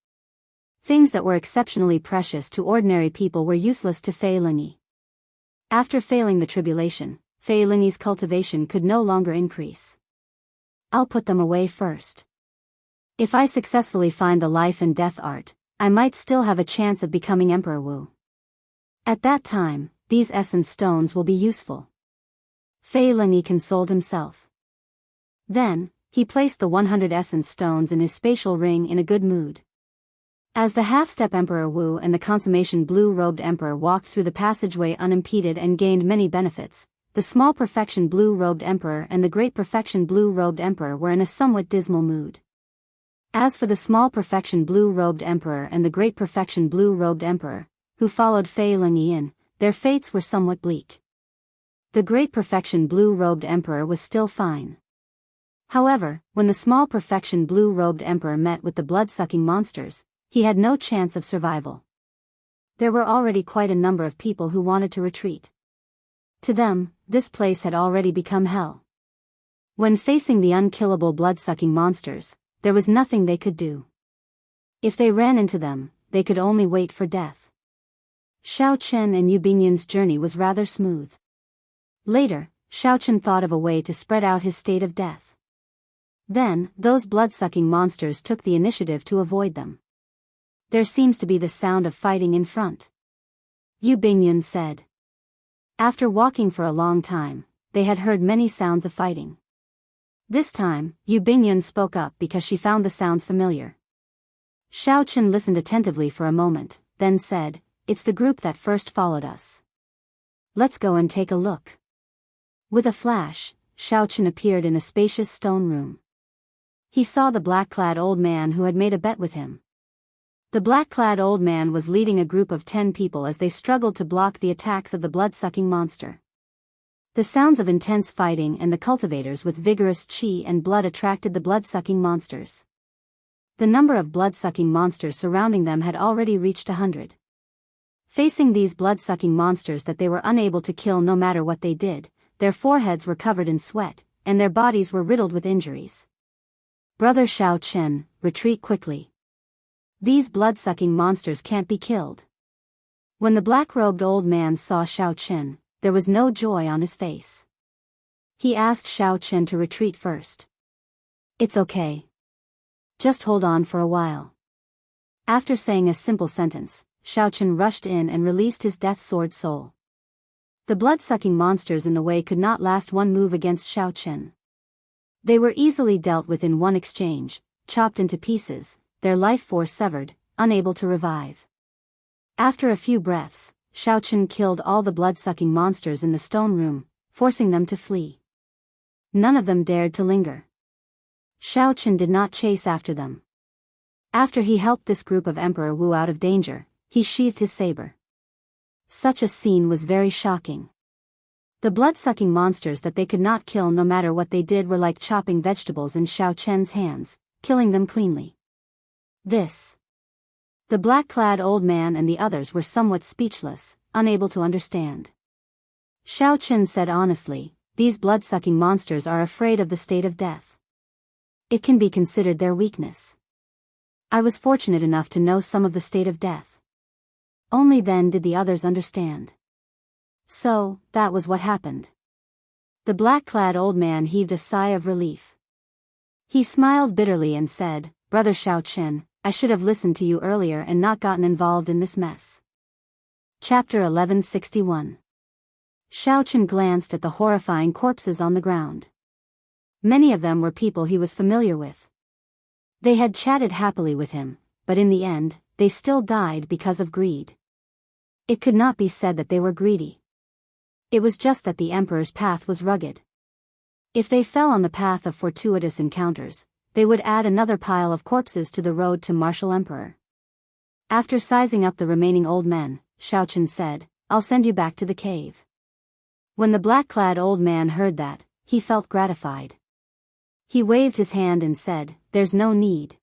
Things that were exceptionally precious to ordinary people were useless to Fei Lingyi. After failing the tribulation, Fei Lingyi's cultivation could no longer increase. I'll put them away first. If I successfully find the life and death art, I might still have a chance of becoming Emperor Wu. At that time, these essence stones will be useful. Fei Lingyi consoled himself. Then, he placed the 100 essence stones in his spatial ring in a good mood. As the half-step Emperor Wu and the consummation blue-robed emperor walked through the passageway unimpeded and gained many benefits, the small perfection blue-robed emperor and the great perfection blue-robed emperor were in a somewhat dismal mood. As for the small perfection blue-robed emperor and the great perfection blue-robed emperor, who followed Fei Lingyi in, their fates were somewhat bleak. The great perfection blue-robed emperor was still fine. However, when the small perfection blue-robed emperor met with the blood-sucking monsters, he had no chance of survival. There were already quite a number of people who wanted to retreat. To them, this place had already become hell. When facing the unkillable blood-sucking monsters, there was nothing they could do. If they ran into them, they could only wait for death. Xiao Chen and Yu Bingyun's journey was rather smooth. Later, Xiao Chen thought of a way to spread out his state of death. Then, those blood-sucking monsters took the initiative to avoid them. There seems to be the sound of fighting in front. Yu Bingyun said. After walking for a long time, they had heard many sounds of fighting. This time, Yu Bingyun spoke up because she found the sounds familiar. Xiao Chen listened attentively for a moment, then said, "It's the group that first followed us. Let's go and take a look." With a flash, Xiao Chen appeared in a spacious stone room. He saw the black-clad old man who had made a bet with him. The black-clad old man was leading a group of 10 people as they struggled to block the attacks of the blood-sucking monster. The sounds of intense fighting and the cultivators with vigorous chi and blood attracted the blood-sucking monsters. The number of blood-sucking monsters surrounding them had already reached 100. Facing these blood-sucking monsters that they were unable to kill no matter what they did, their foreheads were covered in sweat, and their bodies were riddled with injuries. "Brother Xiao Chen, retreat quickly. These blood-sucking monsters can't be killed." When the black-robed old man saw Xiao Chen, there was no joy on his face. He asked Xiao Chen to retreat first. "It's okay. Just hold on for a while." After saying a simple sentence, Xiao Chen rushed in and released his death sword soul. The blood-sucking monsters in the way could not last one move against Xiao Chen. They were easily dealt with in one exchange, chopped into pieces, their life force severed, unable to revive. After a few breaths, Xiao Chen killed all the blood-sucking monsters in the stone room, forcing them to flee. None of them dared to linger. Xiao Chen did not chase after them. After he helped this group of Emperor Wu out of danger, he sheathed his saber. Such a scene was very shocking. The blood-sucking monsters that they could not kill no matter what they did were like chopping vegetables in Xiao Chen's hands, killing them cleanly. The black-clad old man and the others were somewhat speechless, unable to understand. Xiao Qin said honestly, "These blood-sucking monsters are afraid of the state of death. It can be considered their weakness. I was fortunate enough to know some of the state of death." Only then did the others understand. So, that was what happened. The black-clad old man heaved a sigh of relief. He smiled bitterly and said, "Brother Xiao Qin, I should have listened to you earlier and not gotten involved in this mess." Chapter 1161. Xiao Qin glanced at the horrifying corpses on the ground. Many of them were people he was familiar with. They had chatted happily with him, but in the end, they still died because of greed. It could not be said that they were greedy. It was just that the emperor's path was rugged. If they fell on the path of fortuitous encounters, they would add another pile of corpses to the road to martial emperor. After sizing up the remaining old men, Xiao Qin said, "I'll send you back to the cave." When the black-clad old man heard that, he felt gratified. He waved his hand and said, "There's no need.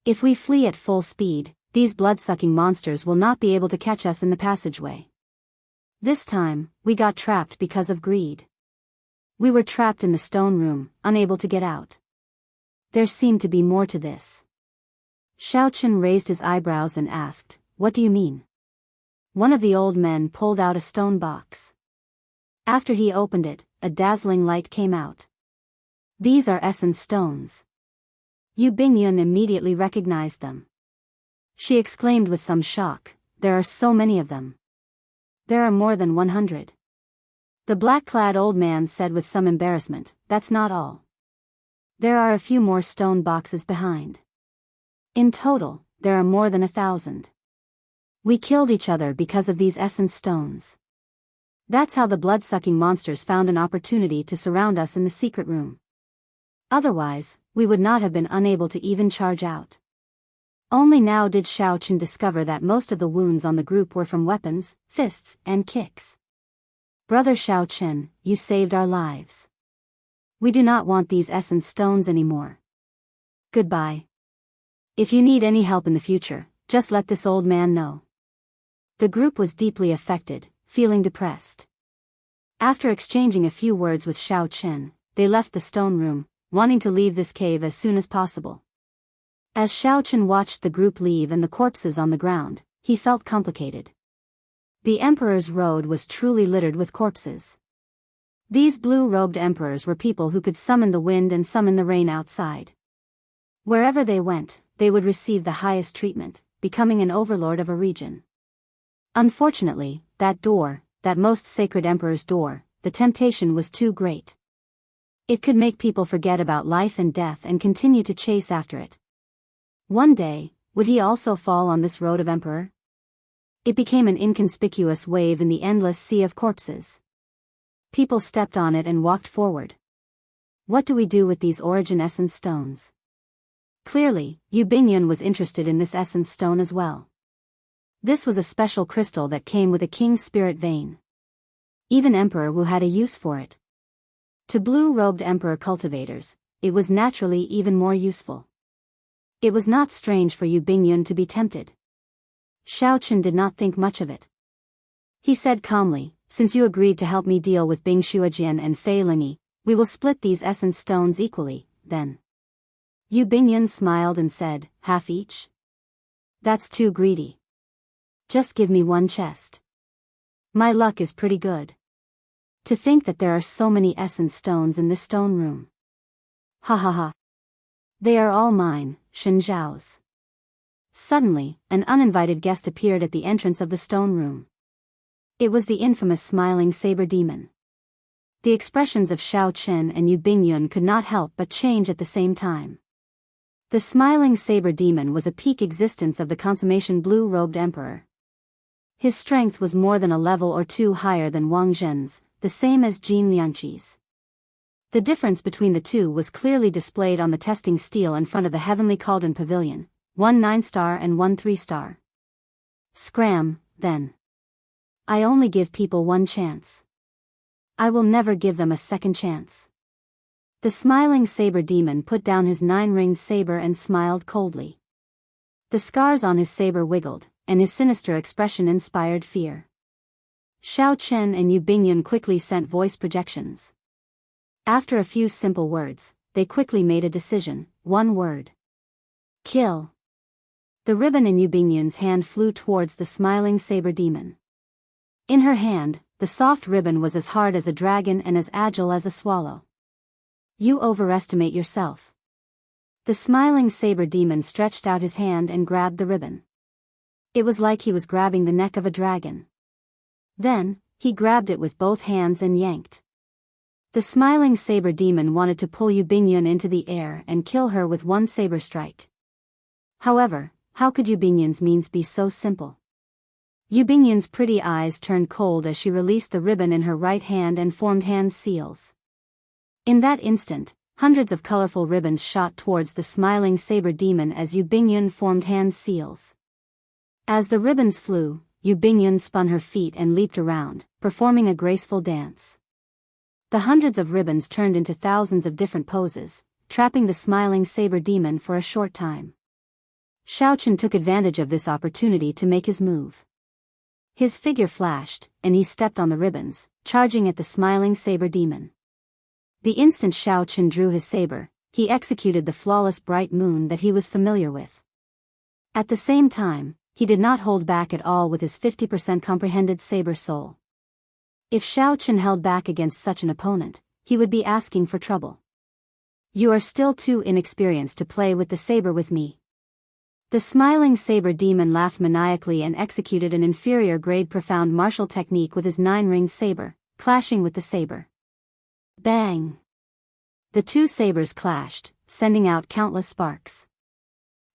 If we flee at full speed, these blood-sucking monsters will not be able to catch us in the passageway. This time, we got trapped because of greed. We were trapped in the stone room, unable to get out." There seemed to be more to this. Xiao Qin raised his eyebrows and asked, "What do you mean?" One of the old men pulled out a stone box. After he opened it, a dazzling light came out. "These are essence stones." Yu Bingyun immediately recognized them. She exclaimed with some shock, "There are so many of them. There are more than 100. The black-clad old man said with some embarrassment, "That's not all. There are a few more stone boxes behind. In total, there are more than 1,000. We killed each other because of these essence stones. That's how the blood-sucking monsters found an opportunity to surround us in the secret room. Otherwise, we would not have been unable to even charge out." Only now did Xiao Qin discover that most of the wounds on the group were from weapons, fists, and kicks. "Brother Xiao Qin, you saved our lives. We do not want these essence stones anymore. Goodbye. If you need any help in the future, just let this old man know." The group was deeply affected, feeling depressed. After exchanging a few words with Xiao Qin, they left the stone room, wanting to leave this cave as soon as possible. As Xiao Qin watched the group leave and the corpses on the ground, he felt complicated. The emperor's road was truly littered with corpses. These blue-robed emperors were people who could summon the wind and summon the rain outside. Wherever they went, they would receive the highest treatment, becoming an overlord of a region. Unfortunately, that door, that most sacred emperor's door, the temptation was too great. It could make people forget about life and death and continue to chase after it. One day, would he also fall on this road of emperor? It became an inconspicuous wave in the endless sea of corpses. People stepped on it and walked forward. What do we do with these origin essence stones? Clearly, Yu Bingyun was interested in this essence stone as well. This was a special crystal that came with a king's spirit vein. Even Emperor Wu had a use for it. To blue-robed emperor cultivators, it was naturally even more useful. It was not strange for Yu Bingyun to be tempted. Xiao Qin did not think much of it. He said calmly, "Since you agreed to help me deal with Bing Shuajian and Fei Lingyi, we will split these essence stones equally, then." Yu Bingyun smiled and said, "Half each? That's too greedy. Just give me one chest. My luck is pretty good. To think that there are so many essence stones in this stone room. Ha ha ha. They are all mine, Shen Zhao's." Suddenly, an uninvited guest appeared at the entrance of the stone room. It was the infamous smiling saber demon. The expressions of Xiao Qin and Yu Bingyun could not help but change at the same time. The smiling saber demon was a peak existence of the consummation blue-robed emperor. His strength was more than a level or two higher than Wang Zhen's, the same as Jin Liangqi's. The difference between the two was clearly displayed on the testing stele in front of the Heavenly Cauldron Pavilion, one 9-star and one 3-star. Scram, then. I only give people one chance. I will never give them a second chance. The smiling saber demon put down his 9-ringed saber and smiled coldly. The scars on his saber wiggled, and his sinister expression inspired fear. Xiao Chen and Yu Bingyun quickly sent voice projections. After a few simple words, they quickly made a decision, one word. Kill. The ribbon in Yu Bingyun's hand flew towards the smiling saber demon. In her hand, the soft ribbon was as hard as a dragon and as agile as a swallow. You overestimate yourself. The smiling saber demon stretched out his hand and grabbed the ribbon. It was like he was grabbing the neck of a dragon. Then, he grabbed it with both hands and yanked. The smiling saber demon wanted to pull Yu Bingyun into the air and kill her with one saber strike. However, how could Yu Bingyun's means be so simple? Yu Bingyun's pretty eyes turned cold as she released the ribbon in her right hand and formed hand seals. In that instant, hundreds of colorful ribbons shot towards the smiling saber demon as Yu Bingyun formed hand seals. As the ribbons flew, Yu Bingyun spun her feet and leaped around, performing a graceful dance. The hundreds of ribbons turned into thousands of different poses, trapping the smiling saber demon for a short time. Xiao Chen took advantage of this opportunity to make his move. His figure flashed, and he stepped on the ribbons, charging at the smiling saber demon. The instant Xiao Chen drew his saber, he executed the flawless bright moon that he was familiar with. At the same time, he did not hold back at all with his 50% comprehended saber soul. If Xiao Chen held back against such an opponent, he would be asking for trouble. You are still too inexperienced to play with the saber with me. The smiling saber demon laughed maniacally and executed an inferior-grade profound martial technique with his 9-ringed saber, clashing with the saber. Bang! The two sabers clashed, sending out countless sparks.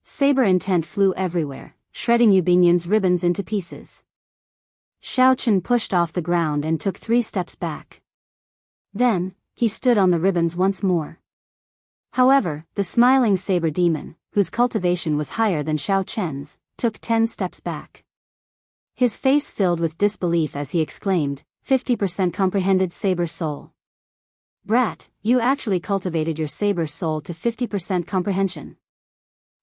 Saber intent flew everywhere, shredding Yu Bingyun's ribbons into pieces. Xiao Chen pushed off the ground and took 3 steps back. Then, he stood on the ribbons once more. However, the smiling saber demon, whose cultivation was higher than Xiao Chen's, took 10 steps back. His face filled with disbelief as he exclaimed, 50% comprehended saber soul. Brat, you actually cultivated your saber soul to 50% comprehension.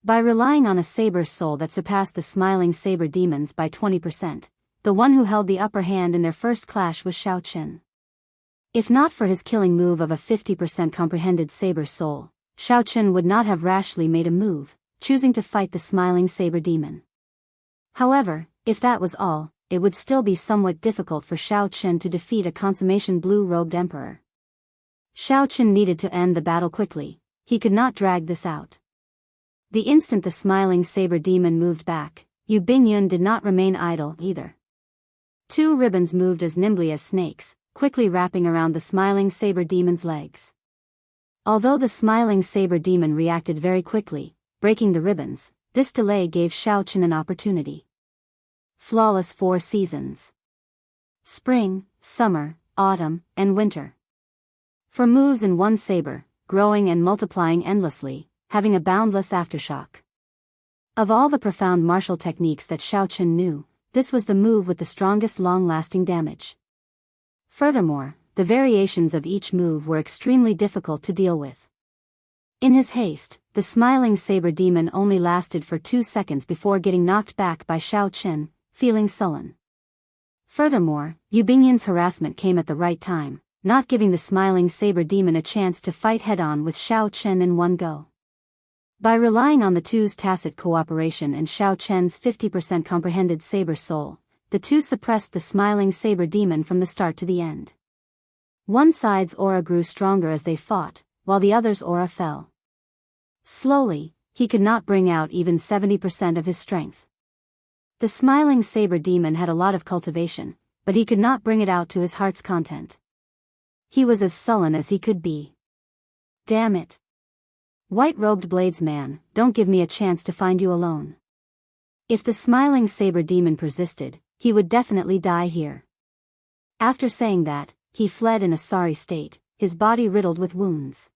By relying on a saber soul that surpassed the smiling saber demon's by 20%, the one who held the upper hand in their first clash was Xiao Chen. If not for his killing move of a 50% comprehended saber soul, Xiao Chen would not have rashly made a move, choosing to fight the smiling saber demon. However, if that was all, it would still be somewhat difficult for Xiao Chen to defeat a consummation blue-robed emperor. Xiao Chen needed to end the battle quickly. He could not drag this out. The instant the smiling saber demon moved back, Yu Bingyun did not remain idle either. 2 ribbons moved as nimbly as snakes, quickly wrapping around the smiling saber demon's legs. Although the smiling saber demon reacted very quickly, breaking the ribbons, this delay gave Xiao Chen an opportunity. Flawless 4 seasons. Spring, summer, autumn, and winter. For moves in one saber, growing and multiplying endlessly, having a boundless aftershock. Of all the profound martial techniques that Xiao Chen knew, this was the move with the strongest long-lasting damage. Furthermore, the variations of each move were extremely difficult to deal with. In his haste, the smiling saber demon only lasted for 2 seconds before getting knocked back by Xiao Chen, feeling sullen. Furthermore, Yu Bingyun's harassment came at the right time, not giving the smiling saber demon a chance to fight head-on with Xiao Chen in one go. By relying on the two's tacit cooperation and Xiao Chen's 50% comprehended saber soul, the two suppressed the smiling saber demon from the start to the end. One side's aura grew stronger as they fought, while the other's aura fell. Slowly, he could not bring out even 70% of his strength. The smiling saber demon had a lot of cultivation, but he could not bring it out to his heart's content. He was as sullen as he could be. Damn it. White-robed bladesman, don't give me a chance to find you alone. If the smiling saber demon persisted, he would definitely die here. After saying that, he fled in a sorry state, his body riddled with wounds.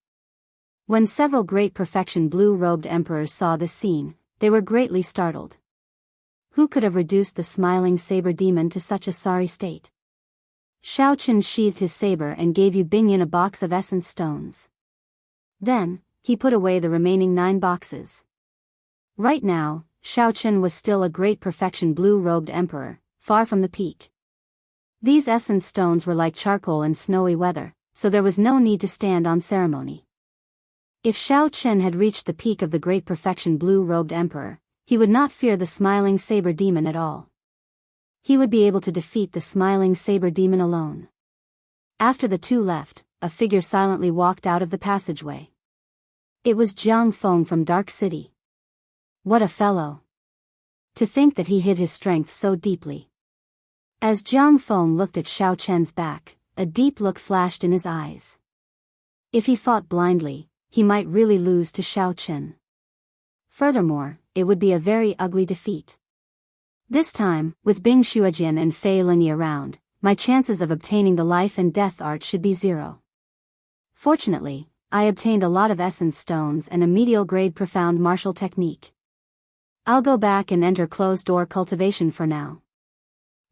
When several great perfection blue-robed emperors saw this scene, they were greatly startled. Who could have reduced the smiling saber demon to such a sorry state? Xiao Chen sheathed his saber and gave Yu Bingyun a box of essence stones. Then, he put away the remaining 9 boxes. Right now, Shao Chen was still a great perfection blue-robed emperor, far from the peak. These essence stones were like charcoal in snowy weather, so there was no need to stand on ceremony. If Shao Chen had reached the peak of the great perfection blue-robed emperor, he would not fear the smiling saber demon at all. He would be able to defeat the smiling saber demon alone. After the two left, a figure silently walked out of the passageway. It was Jiang Feng from Dark City. What a fellow! To think that he hid his strength so deeply. As Jiang Feng looked at Shao Chen's back, a deep look flashed in his eyes. If he fought blindly, he might really lose to Shao Chen. Furthermore, it would be a very ugly defeat. This time, with Bing Xuejian and Fei Lingyi around, my chances of obtaining the life and death art should be 0. Fortunately, I obtained a lot of essence stones and a medial grade profound martial technique. I'll go back and enter closed-door cultivation for now.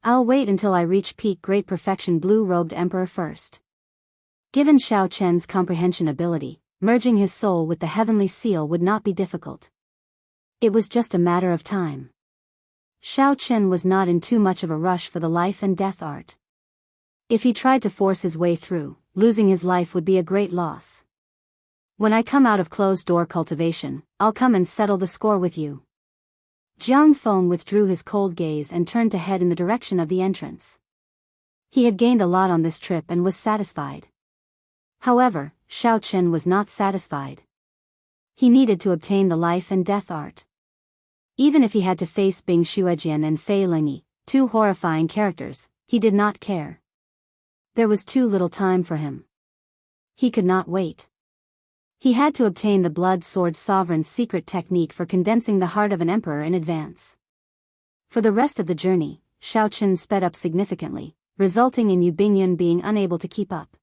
I'll wait until I reach peak great perfection blue-robed emperor first. Given Shao Chen's comprehension ability, merging his soul with the heavenly seal would not be difficult. It was just a matter of time. Shao Chen was not in too much of a rush for the life and death art. If he tried to force his way through, losing his life would be a great loss. When I come out of closed-door cultivation, I'll come and settle the score with you. Jiang Feng withdrew his cold gaze and turned to head in the direction of the entrance. He had gained a lot on this trip and was satisfied. However, Shao Chen was not satisfied. He needed to obtain the life and death art. Even if he had to face Bing Xuejian and Fei Lingyi, two horrifying characters, he did not care. There was too little time for him. He could not wait. He had to obtain the Blood Sword Sovereign's secret technique for condensing the heart of an emperor in advance. For the rest of the journey, Shao Chen sped up significantly, resulting in Yu Bingyun being unable to keep up.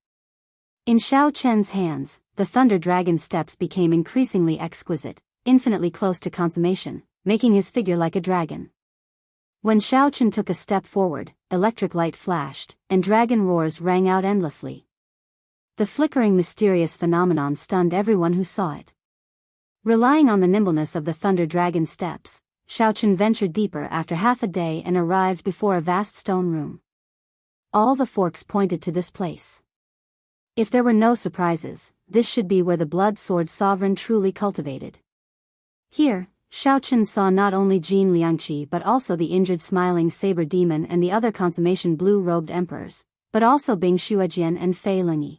In Shao Chen's hands, the Thunder Dragon steps became increasingly exquisite, infinitely close to consummation, making his figure like a dragon. When Shao Chen took a step forward, electric light flashed, and dragon roars rang out endlessly. The flickering mysterious phenomenon stunned everyone who saw it. Relying on the nimbleness of the Thunder Dragon steps, Shao Chen ventured deeper after half a day and arrived before a vast stone room. All the forks pointed to this place. If there were no surprises, this should be where the Blood Sword Sovereign truly cultivated. Here, Shao Chen saw not only Jin Liangqi but also the injured smiling saber demon and the other consummation blue-robed emperors, but also Bing Xuejian and Fei Lingyi.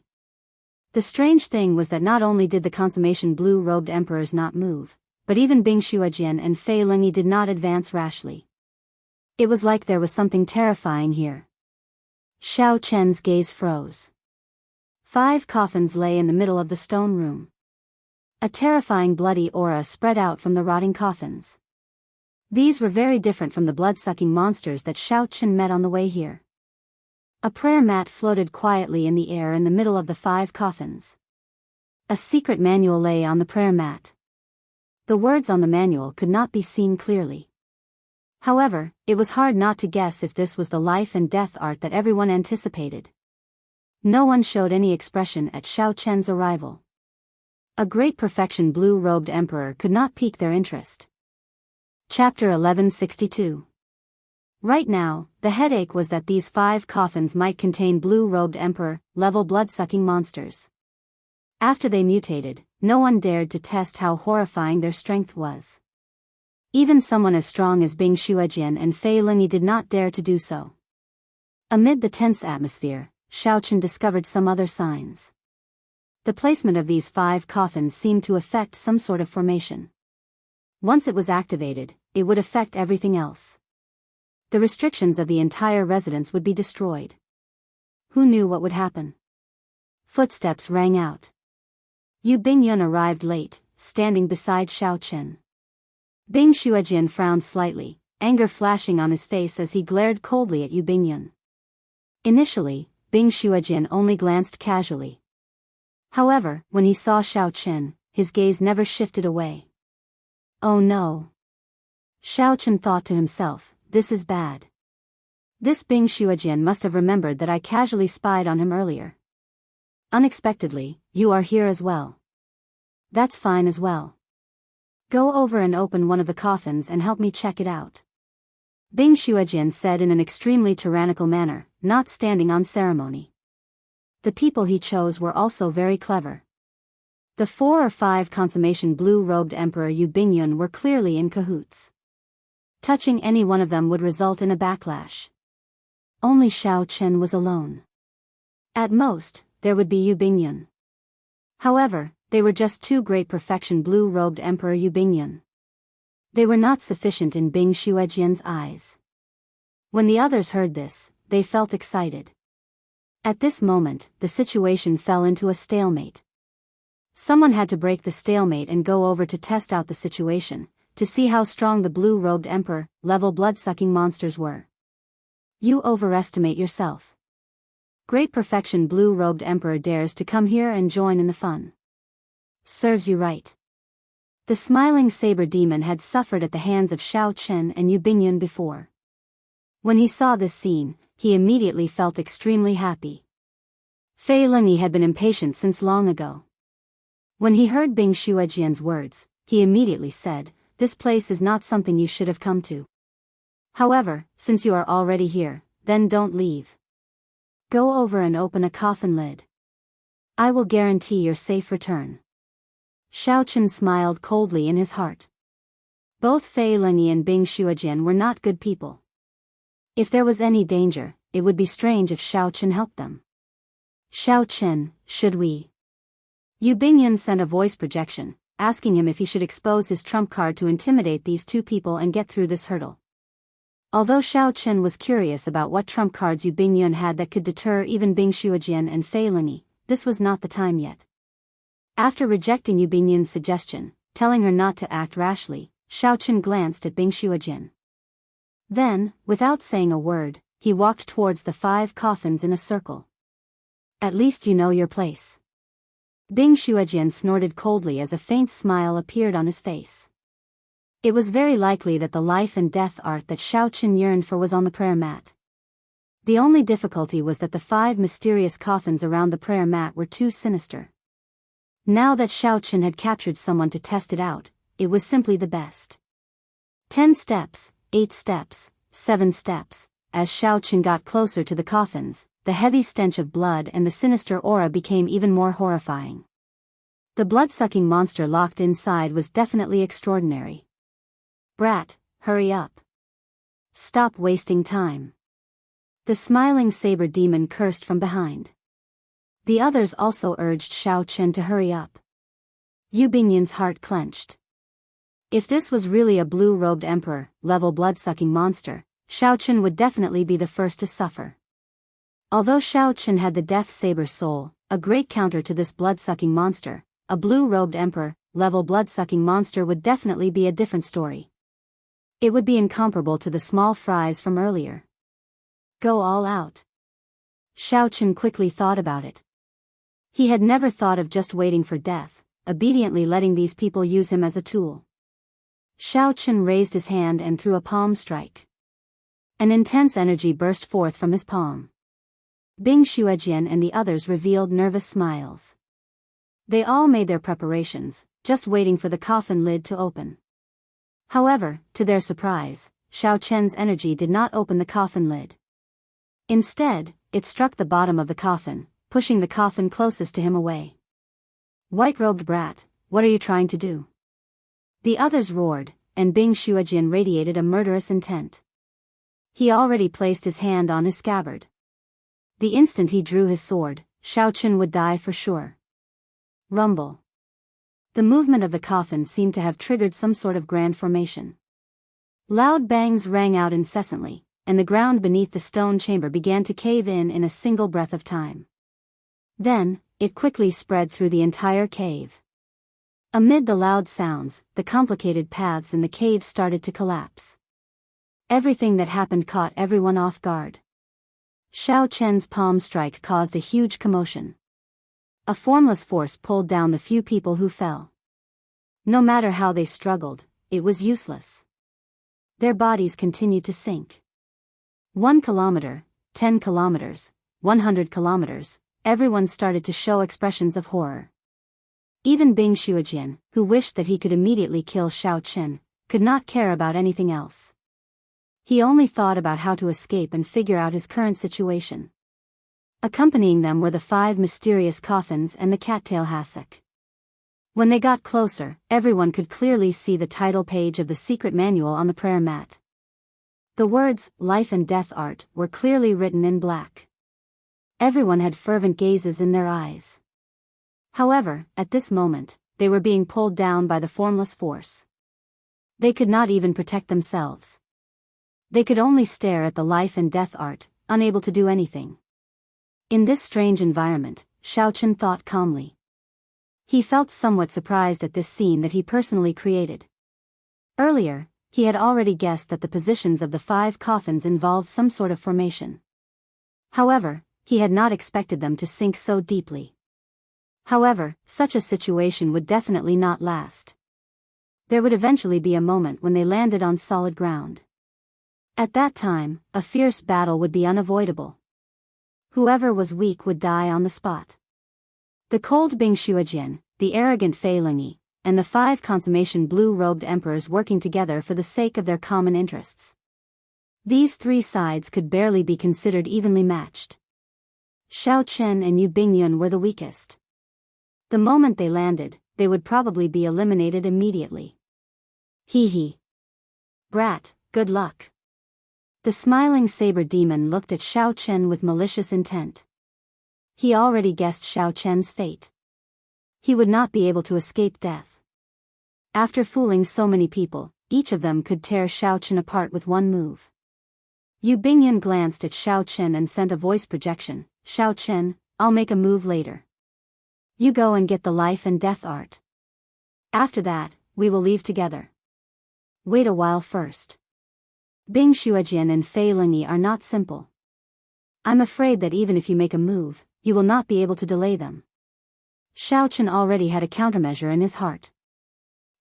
The strange thing was that not only did the consummation blue-robed emperors not move, but even Bing Xuejian and Fei Lingyi did not advance rashly. It was like there was something terrifying here. Shao Chen's gaze froze. 5 coffins lay in the middle of the stone room. A terrifying bloody aura spread out from the rotting coffins. These were very different from the blood-sucking monsters that Shao Chen met on the way here. A prayer mat floated quietly in the air in the middle of the 5 coffins. A secret manual lay on the prayer mat. The words on the manual could not be seen clearly. However, it was hard not to guess if this was the life and death art that everyone anticipated. No one showed any expression at Shao Chen's arrival. A great perfection blue-robed emperor could not pique their interest. Chapter 1162. Right now, the headache was that these 5 coffins might contain blue-robed emperor-level blood-sucking monsters. After they mutated, no one dared to test how horrifying their strength was. Even someone as strong as Bing Xuejian and Fei Lingyi did not dare to do so. Amid the tense atmosphere, Shao Chen discovered some other signs. The placement of these 5 coffins seemed to affect some sort of formation. Once it was activated, it would affect everything else. The restrictions of the entire residence would be destroyed. Who knew what would happen? Footsteps rang out. Yu Bingyun arrived late, standing beside Shao Chen. Bing Xuejian frowned slightly, anger flashing on his face as he glared coldly at Yu Bingyun. Initially, Bing Xuejian only glanced casually. However, when he saw Shao Chen, his gaze never shifted away. Oh no! Shao Chen thought to himself, this is bad. This Bing Xuejian must have remembered that I casually spied on him earlier. Unexpectedly, you are here as well. That's fine as well. Go over and open one of the coffins and help me check it out. Bing Xuejian said in an extremely tyrannical manner, not standing on ceremony. The people he chose were also very clever. The 4 or 5 consummation blue-robed Emperor Yu Bingyun were clearly in cahoots. Touching any one of them would result in a backlash. Only Xiao Chen was alone. At most, there would be Yu Bingyun. However, they were just 2 great perfection blue-robed Emperor Yu Bingyun. They were not sufficient in Bing Xuejian's eyes. When the others heard this, they felt excited. At this moment, the situation fell into a stalemate. Someone had to break the stalemate and go over to test out the situation, to see how strong the blue-robed Emperor-level blood-sucking monsters were. You overestimate yourself. Great perfection blue-robed Emperor dares to come here and join in the fun. Serves you right. The smiling saber demon had suffered at the hands of Xiao Chen and Yu Bingyun before. When he saw this scene, he immediately felt extremely happy. Fei Lingyi had been impatient since long ago. When he heard Bing Xuejian's words, he immediately said, "This place is not something you should have come to. However, since you are already here, then don't leave. Go over and open a coffin lid. I will guarantee your safe return." Xiao Chen smiled coldly in his heart. Both Fei Lingyi and Bing Xuejian were not good people. If there was any danger, it would be strange if Xiao Chen helped them. "Xiao Chen, should we?" Yu Bingyun sent a voice projection, asking him if he should expose his trump card to intimidate these 2 people and get through this hurdle. Although Xiao Chen was curious about what trump cards Yu Bingyun had that could deter even Bing Xuejian and Fei Lingyi, this was not the time yet. After rejecting Yu Bingyun's suggestion, telling her not to act rashly, Xiao Chen glanced at Bing Xuejian. Then, without saying a word, he walked towards the 5 coffins in a circle. "At least you know your place." Bing Xuejian snorted coldly as a faint smile appeared on his face. It was very likely that the life and death art that Xiao Chen yearned for was on the prayer mat. The only difficulty was that the 5 mysterious coffins around the prayer mat were too sinister. Now that Xiao Chen had captured someone to test it out, it was simply the best. 10 steps, 8 steps, 7 steps. As Xiao Chen got closer to the coffins, the heavy stench of blood and the sinister aura became even more horrifying. The blood-sucking monster locked inside was definitely extraordinary. "Brat, hurry up. Stop wasting time." The smiling saber demon cursed from behind. The others also urged Xiao Chen to hurry up. Yu Bingyun's heart clenched. If this was really a blue-robed Emperor-level blood-sucking monster, Xiao Chen would definitely be the first to suffer. Although Xiao Chen had the Death Saber soul, a great counter to this blood-sucking monster, a blue-robed Emperor-level blood-sucking monster would definitely be a different story. It would be incomparable to the small fries from earlier. Go all out. Xiao Chen quickly thought about it. He had never thought of just waiting for death, obediently letting these people use him as a tool. Xiao Chen raised his hand and threw a palm strike. An intense energy burst forth from his palm. Bing Xuejian and the others revealed nervous smiles. They all made their preparations, just waiting for the coffin lid to open. However, to their surprise, Xiao Chen's energy did not open the coffin lid. Instead, it struck the bottom of the coffin, pushing the coffin closest to him away. "White-robed brat, what are you trying to do?" The others roared, and Bing Xuejian radiated a murderous intent. He already placed his hand on his scabbard. The instant he drew his sword, Xiao Chen would die for sure. Rumble. The movement of the coffin seemed to have triggered some sort of grand formation. Loud bangs rang out incessantly, and the ground beneath the stone chamber began to cave in a single breath of time. Then, it quickly spread through the entire cave. Amid the loud sounds, the complicated paths in the cave started to collapse. Everything that happened caught everyone off guard. Xiao Chen's palm strike caused a huge commotion. A formless force pulled down the few people who fell. No matter how they struggled, it was useless. Their bodies continued to sink. 1 kilometer, 10 kilometers, 100 kilometers, everyone started to show expressions of horror. Even Bing Shuojian, who wished that he could immediately kill Shao Chen, could not care about anything else. He only thought about how to escape and figure out his current situation. Accompanying them were the 5 mysterious coffins and the cattail hassock. When they got closer, everyone could clearly see the title page of the secret manual on the prayer mat. The words, "Life and Death Art," were clearly written in black. Everyone had fervent gazes in their eyes. However, at this moment, they were being pulled down by the formless force. They could not even protect themselves. They could only stare at the life and death art, unable to do anything. In this strange environment, Shao Chen thought calmly. He felt somewhat surprised at this scene that he personally created. Earlier, he had already guessed that the positions of the 5 coffins involved some sort of formation. However, he had not expected them to sink so deeply. However, such a situation would definitely not last. There would eventually be a moment when they landed on solid ground. At that time, a fierce battle would be unavoidable. Whoever was weak would die on the spot. The cold Bing Shuojian, the arrogant Fei Lingyi, and the 5 consummation blue-robed emperors working together for the sake of their common interests. These 3 sides could barely be considered evenly matched. Shao Chen and Yu Bingyun were the weakest. The moment they landed, they would probably be eliminated immediately. Hee hee. Brat, good luck. The smiling saber demon looked at Shao Chen with malicious intent. He already guessed Shao Chen's fate. He would not be able to escape death. After fooling so many people, each of them could tear Shao Chen apart with one move. Yu Bingyun glanced at Shao Chen and sent a voice projection. "Shao Chen, I'll make a move later. You go and get the life and death art. After that, we will leave together. Wait a while first. Bing Shuojian and Fei Lingyi are not simple. I'm afraid that even if you make a move, you will not be able to delay them." Shao Chen already had a countermeasure in his heart.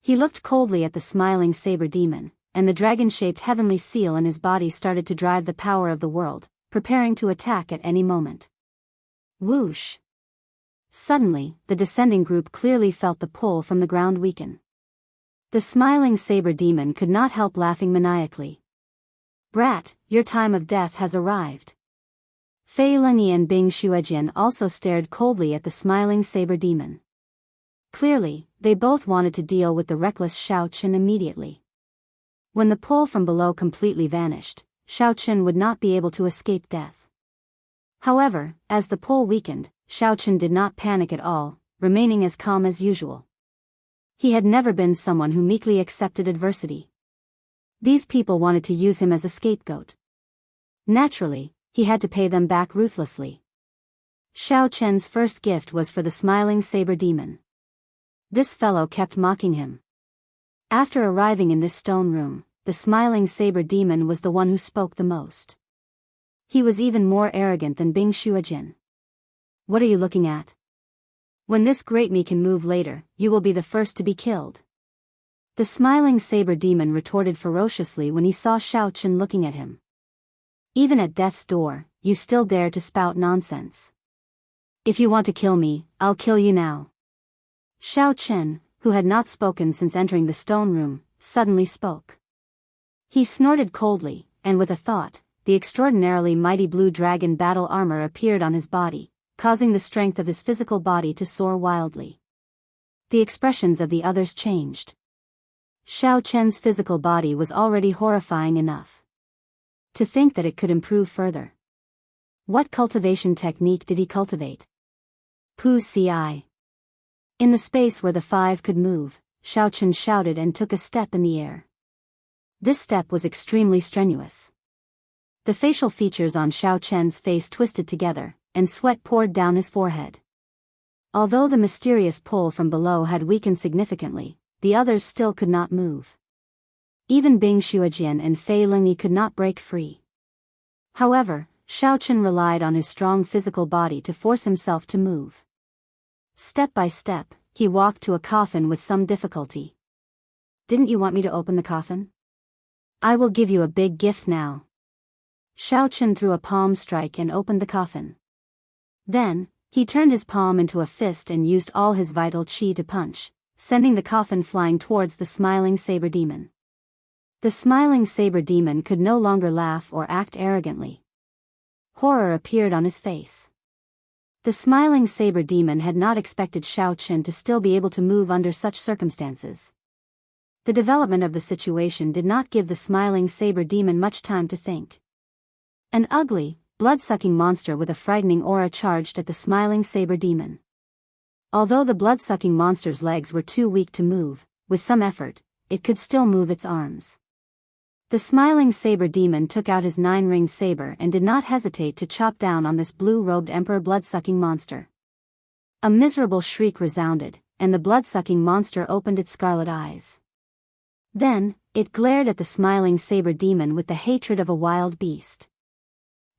He looked coldly at the smiling saber demon, and the dragon-shaped heavenly seal in his body started to drive the power of the world, preparing to attack at any moment. Whoosh! Suddenly, the descending group clearly felt the pull from the ground weaken. The smiling saber demon could not help laughing maniacally. "Brat, your time of death has arrived." Fei Lingyi and Bing Shuojian also stared coldly at the smiling saber demon. Clearly, they both wanted to deal with the reckless Shao Chen immediately. When the pull from below completely vanished, Shao Chen would not be able to escape death. However, as the pull weakened, Shao Chen did not panic at all, remaining as calm as usual. He had never been someone who meekly accepted adversity. These people wanted to use him as a scapegoat. Naturally, he had to pay them back ruthlessly. Shao Chen's first gift was for the smiling saber demon. This fellow kept mocking him. After arriving in this stone room, the smiling saber demon was the one who spoke the most. He was even more arrogant than Bing Shuojian. "What are you looking at? When this great me can move later, you will be the first to be killed." The smiling saber demon retorted ferociously when he saw Shao Chen looking at him. "Even at death's door, you still dare to spout nonsense. If you want to kill me, I'll kill you now." Shao Chen, who had not spoken since entering the stone room, suddenly spoke. He snorted coldly, and with a thought, the extraordinarily mighty blue dragon battle armor appeared on his body, causing the strength of his physical body to soar wildly. The expressions of the others changed. Shao Chen's physical body was already horrifying enough. To think that it could improve further. What cultivation technique did he cultivate? Pu Ci. In the space where the 5 could move, Shao Chen shouted and took a step in the air. This step was extremely strenuous. The facial features on Shao Chen's face twisted together, and sweat poured down his forehead. Although the mysterious pull from below had weakened significantly, the others still could not move. Even Bing Shuojian and Fei Lingyi could not break free. However, Shao Chen relied on his strong physical body to force himself to move. Step by step, he walked to a coffin with some difficulty. "Didn't you want me to open the coffin? I will give you a big gift now." Shao Chen threw a palm strike and opened the coffin. Then, He turned his palm into a fist and used all his vital chi to punch, sending the coffin flying towards the smiling saber demon. The smiling saber demon could no longer laugh or act arrogantly. Horror appeared on his face. The smiling saber demon had not expected Xiao Qin to still be able to move under such circumstances. The development of the situation did not give the smiling saber demon much time to think. An ugly, blood-sucking monster with a frightening aura charged at the smiling saber demon. Although the blood-sucking monster's legs were too weak to move, with some effort, it could still move its arms. The smiling saber demon took out his 9-ringed saber and did not hesitate to chop down on this blue-robed emperor blood-sucking monster. A miserable shriek resounded, and the blood-sucking monster opened its scarlet eyes. Then, it glared at the smiling saber demon with the hatred of a wild beast.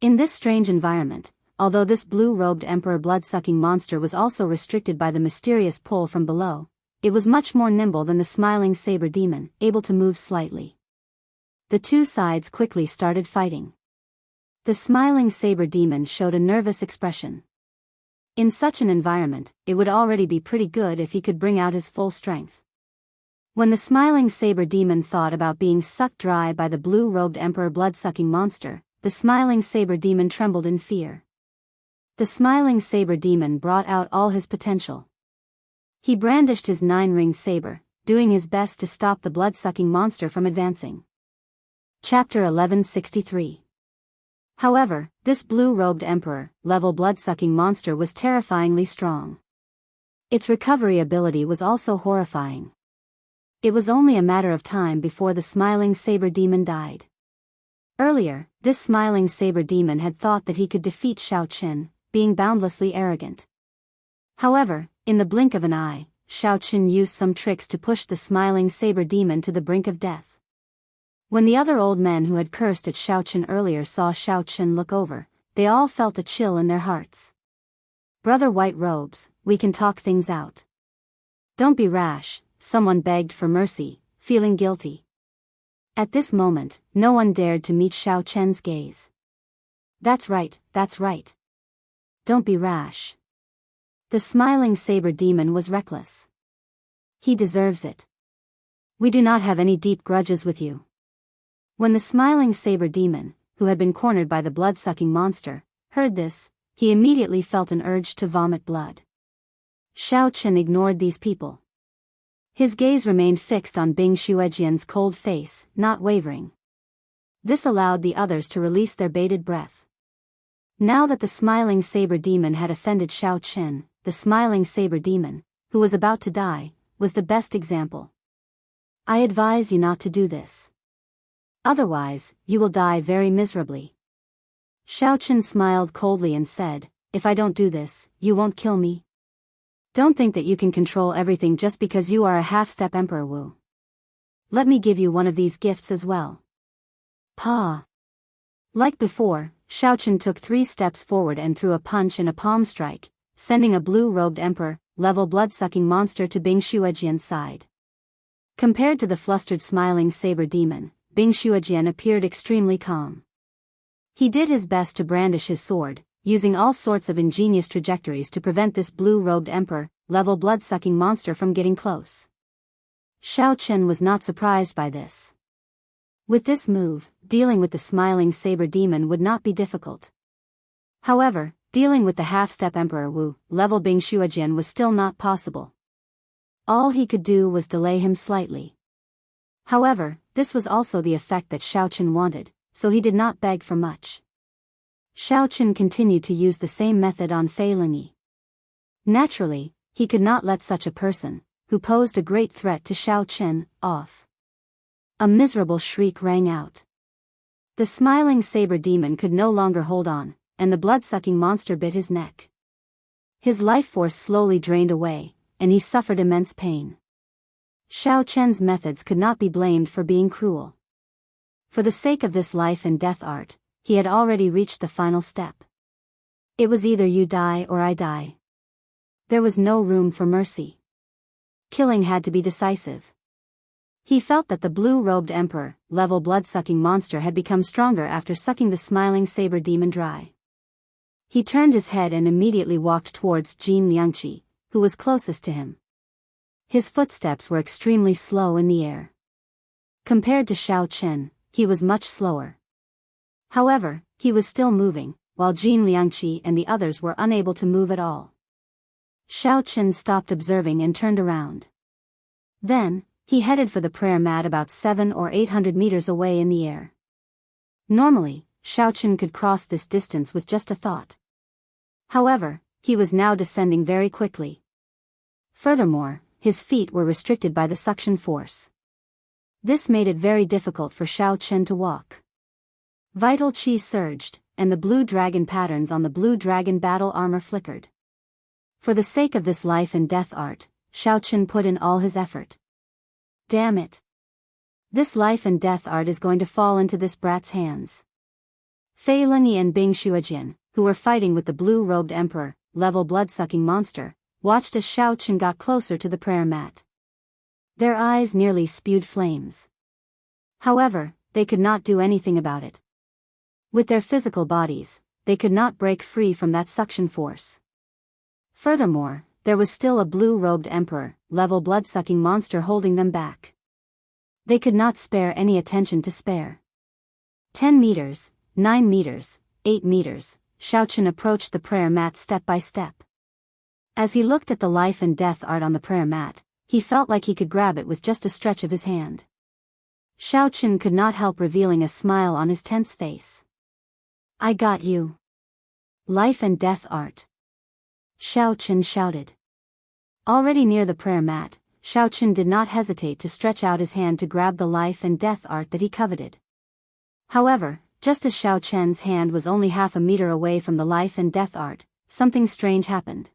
In this strange environment, although this blue-robed emperor blood-sucking monster was also restricted by the mysterious pull from below, it was much more nimble than the smiling saber demon, able to move slightly. The two sides quickly started fighting. The smiling saber demon showed a nervous expression. In such an environment, it would already be pretty good if he could bring out his full strength. When the smiling saber demon thought about being sucked dry by the blue-robed emperor blood-sucking monster, the smiling saber demon trembled in fear. The smiling saber demon brought out all his potential. He brandished his 9-ringed saber, doing his best to stop the blood-sucking monster from advancing. Chapter 1163. However, this blue-robed emperor, level blood-sucking monster was terrifyingly strong. Its recovery ability was also horrifying. It was only a matter of time before the smiling saber demon died. Earlier, this smiling saber demon had thought that he could defeat Xiao Qin, being boundlessly arrogant. However, in the blink of an eye, Xiao Qin used some tricks to push the smiling saber demon to the brink of death. When the other old men who had cursed at Xiao Qin earlier saw Xiao Qin look over, they all felt a chill in their hearts. "Brother White Robes, we can talk things out. Don't be rash," someone begged for mercy, feeling guilty. At this moment, no one dared to meet Xiao Qin's gaze. That's right. Don't be rash." The smiling saber demon was reckless. "He deserves it. We do not have any deep grudges with you." When the smiling saber demon, who had been cornered by the blood-sucking monster, heard this, he immediately felt an urge to vomit blood. Xiao Qin ignored these people. His gaze remained fixed on Bing Xuejian's cold face, not wavering. This allowed the others to release their bated breath. Now that the smiling saber demon had offended Xiao Qin, the smiling saber demon, who was about to die, was the best example. "I advise you not to do this. Otherwise, you will die very miserably." Xiao Qin smiled coldly and said, "If I don't do this, you won't kill me? Don't think that you can control everything just because you are a half-step Emperor Wu. Let me give you one of these gifts as well." Pa! Like before, Xiao Qin took 3 steps forward and threw a punch and a palm strike, sending a blue-robed emperor, level blood-sucking monster to Bing Xuejian's side. Compared to the flustered smiling saber demon, Bing Xuejian appeared extremely calm. He did his best to brandish his sword, using all sorts of ingenious trajectories to prevent this blue-robed emperor, level blood-sucking monster from getting close. Xiao Qin was not surprised by this. With this move, dealing with the smiling saber demon would not be difficult. However, dealing with the half-step Emperor Wu, level Bing Xuejian was still not possible. All he could do was delay him slightly. However, this was also the effect that Xiao Qin wanted, so he did not beg for much. Xiao Qin continued to use the same method on Fei Lingyi. Naturally, he could not let such a person, who posed a great threat to Xiao Qin, off. A miserable shriek rang out. The smiling saber demon could no longer hold on, and the blood-sucking monster bit his neck. His life force slowly drained away, and he suffered immense pain. Xiao Qin's methods could not be blamed for being cruel. For the sake of this life and death art, he had already reached the final step. It was either you die or I die. There was no room for mercy. Killing had to be decisive. He felt that the blue-robed emperor, level blood-sucking monster had become stronger after sucking the smiling saber demon dry. He turned his head and immediately walked towards Jin Liangqi, who was closest to him. His footsteps were extremely slow in the air. Compared to Xiao Chen, he was much slower. However, he was still moving, while Jin Liangqi and the others were unable to move at all. Xiao Chen stopped observing and turned around. Then, he headed for the prayer mat about 700 or 800 meters away in the air. Normally, Xiao Chen could cross this distance with just a thought. However, he was now descending very quickly. Furthermore, his feet were restricted by the suction force. This made it very difficult for Xiao Chen to walk. Vital chi surged, and the blue dragon patterns on the blue dragon battle armor flickered. For the sake of this life and death art, Xiao Chen put in all his effort. Damn it! This life and death art is going to fall into this brat's hands. Fei Lingyi and Bing Xuejian, who were fighting with the blue-robed emperor, level blood-sucking monster, watched as Xiao Chen got closer to the prayer mat. Their eyes nearly spewed flames. However, they could not do anything about it. With their physical bodies, they could not break free from that suction force. Furthermore, there was still a blue-robed emperor, level blood-sucking monster holding them back. They could not spare any attention to spare. 10 meters, 9 meters, 8 meters, Xiao Chen approached the prayer mat step by step. As he looked at the life and death art on the prayer mat, he felt like he could grab it with just a stretch of his hand. Xiao Chen could not help revealing a smile on his tense face. I got you. Life and death art. Xiao Chen shouted. Already near the prayer mat, Xiao Chen did not hesitate to stretch out his hand to grab the life and death art that he coveted. However, just as Xiao Chen's hand was only half a meter away from the life and death art, something strange happened.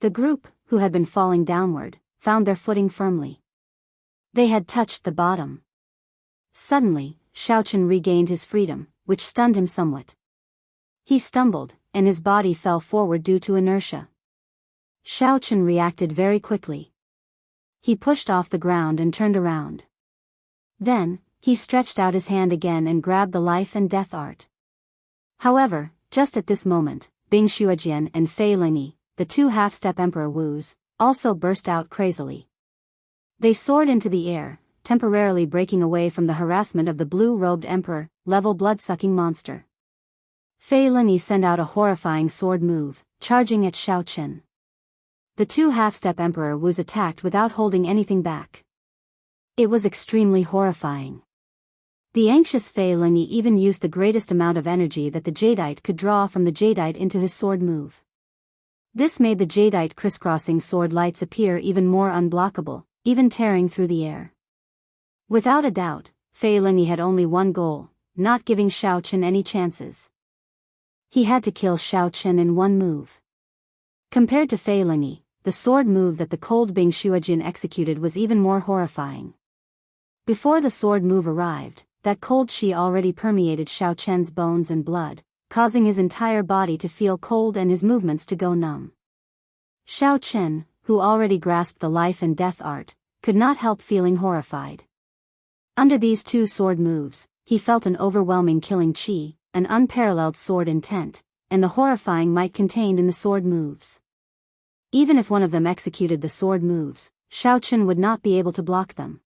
The group, who had been falling downward, found their footing firmly. They had touched the bottom. Suddenly, Xiao Chen regained his freedom, which stunned him somewhat. He stumbled, and his body fell forward due to inertia. Xiao Chen reacted very quickly. He pushed off the ground and turned around. Then, he stretched out his hand again and grabbed the life and death art. However, just at this moment, Bing Xuejian and Fei Lingyi, the two half-step Emperor Wus, also burst out crazily. They soared into the air, temporarily breaking away from the harassment of the blue-robed Emperor, level blood-sucking monster. Fei Lingyi sent out a horrifying sword move, charging at Xiao Chen. The two half-step Emperor Wus attacked without holding anything back. It was extremely horrifying. The anxious Fei Lingyi even used the greatest amount of energy that the Jadeite could draw from the Jadeite into his sword move. This made the Jadeite crisscrossing sword lights appear even more unblockable, even tearing through the air. Without a doubt, Fei Lingyi had only one goal, not giving Xiao Chen any chances. He had to kill Xiao Chen in one move. Compared to Fei Lingyi, the sword move that the cold Bing Xuejian executed was even more horrifying. Before the sword move arrived, that cold chi already permeated Xiao Chen's bones and blood, causing his entire body to feel cold and his movements to go numb. Xiao Chen, who already grasped the life and death art, could not help feeling horrified. Under these two sword moves, he felt an overwhelming killing chi, an unparalleled sword intent, and the horrifying might contained in the sword moves. Even if one of them executed the sword moves, Xiao Chen would not be able to block them.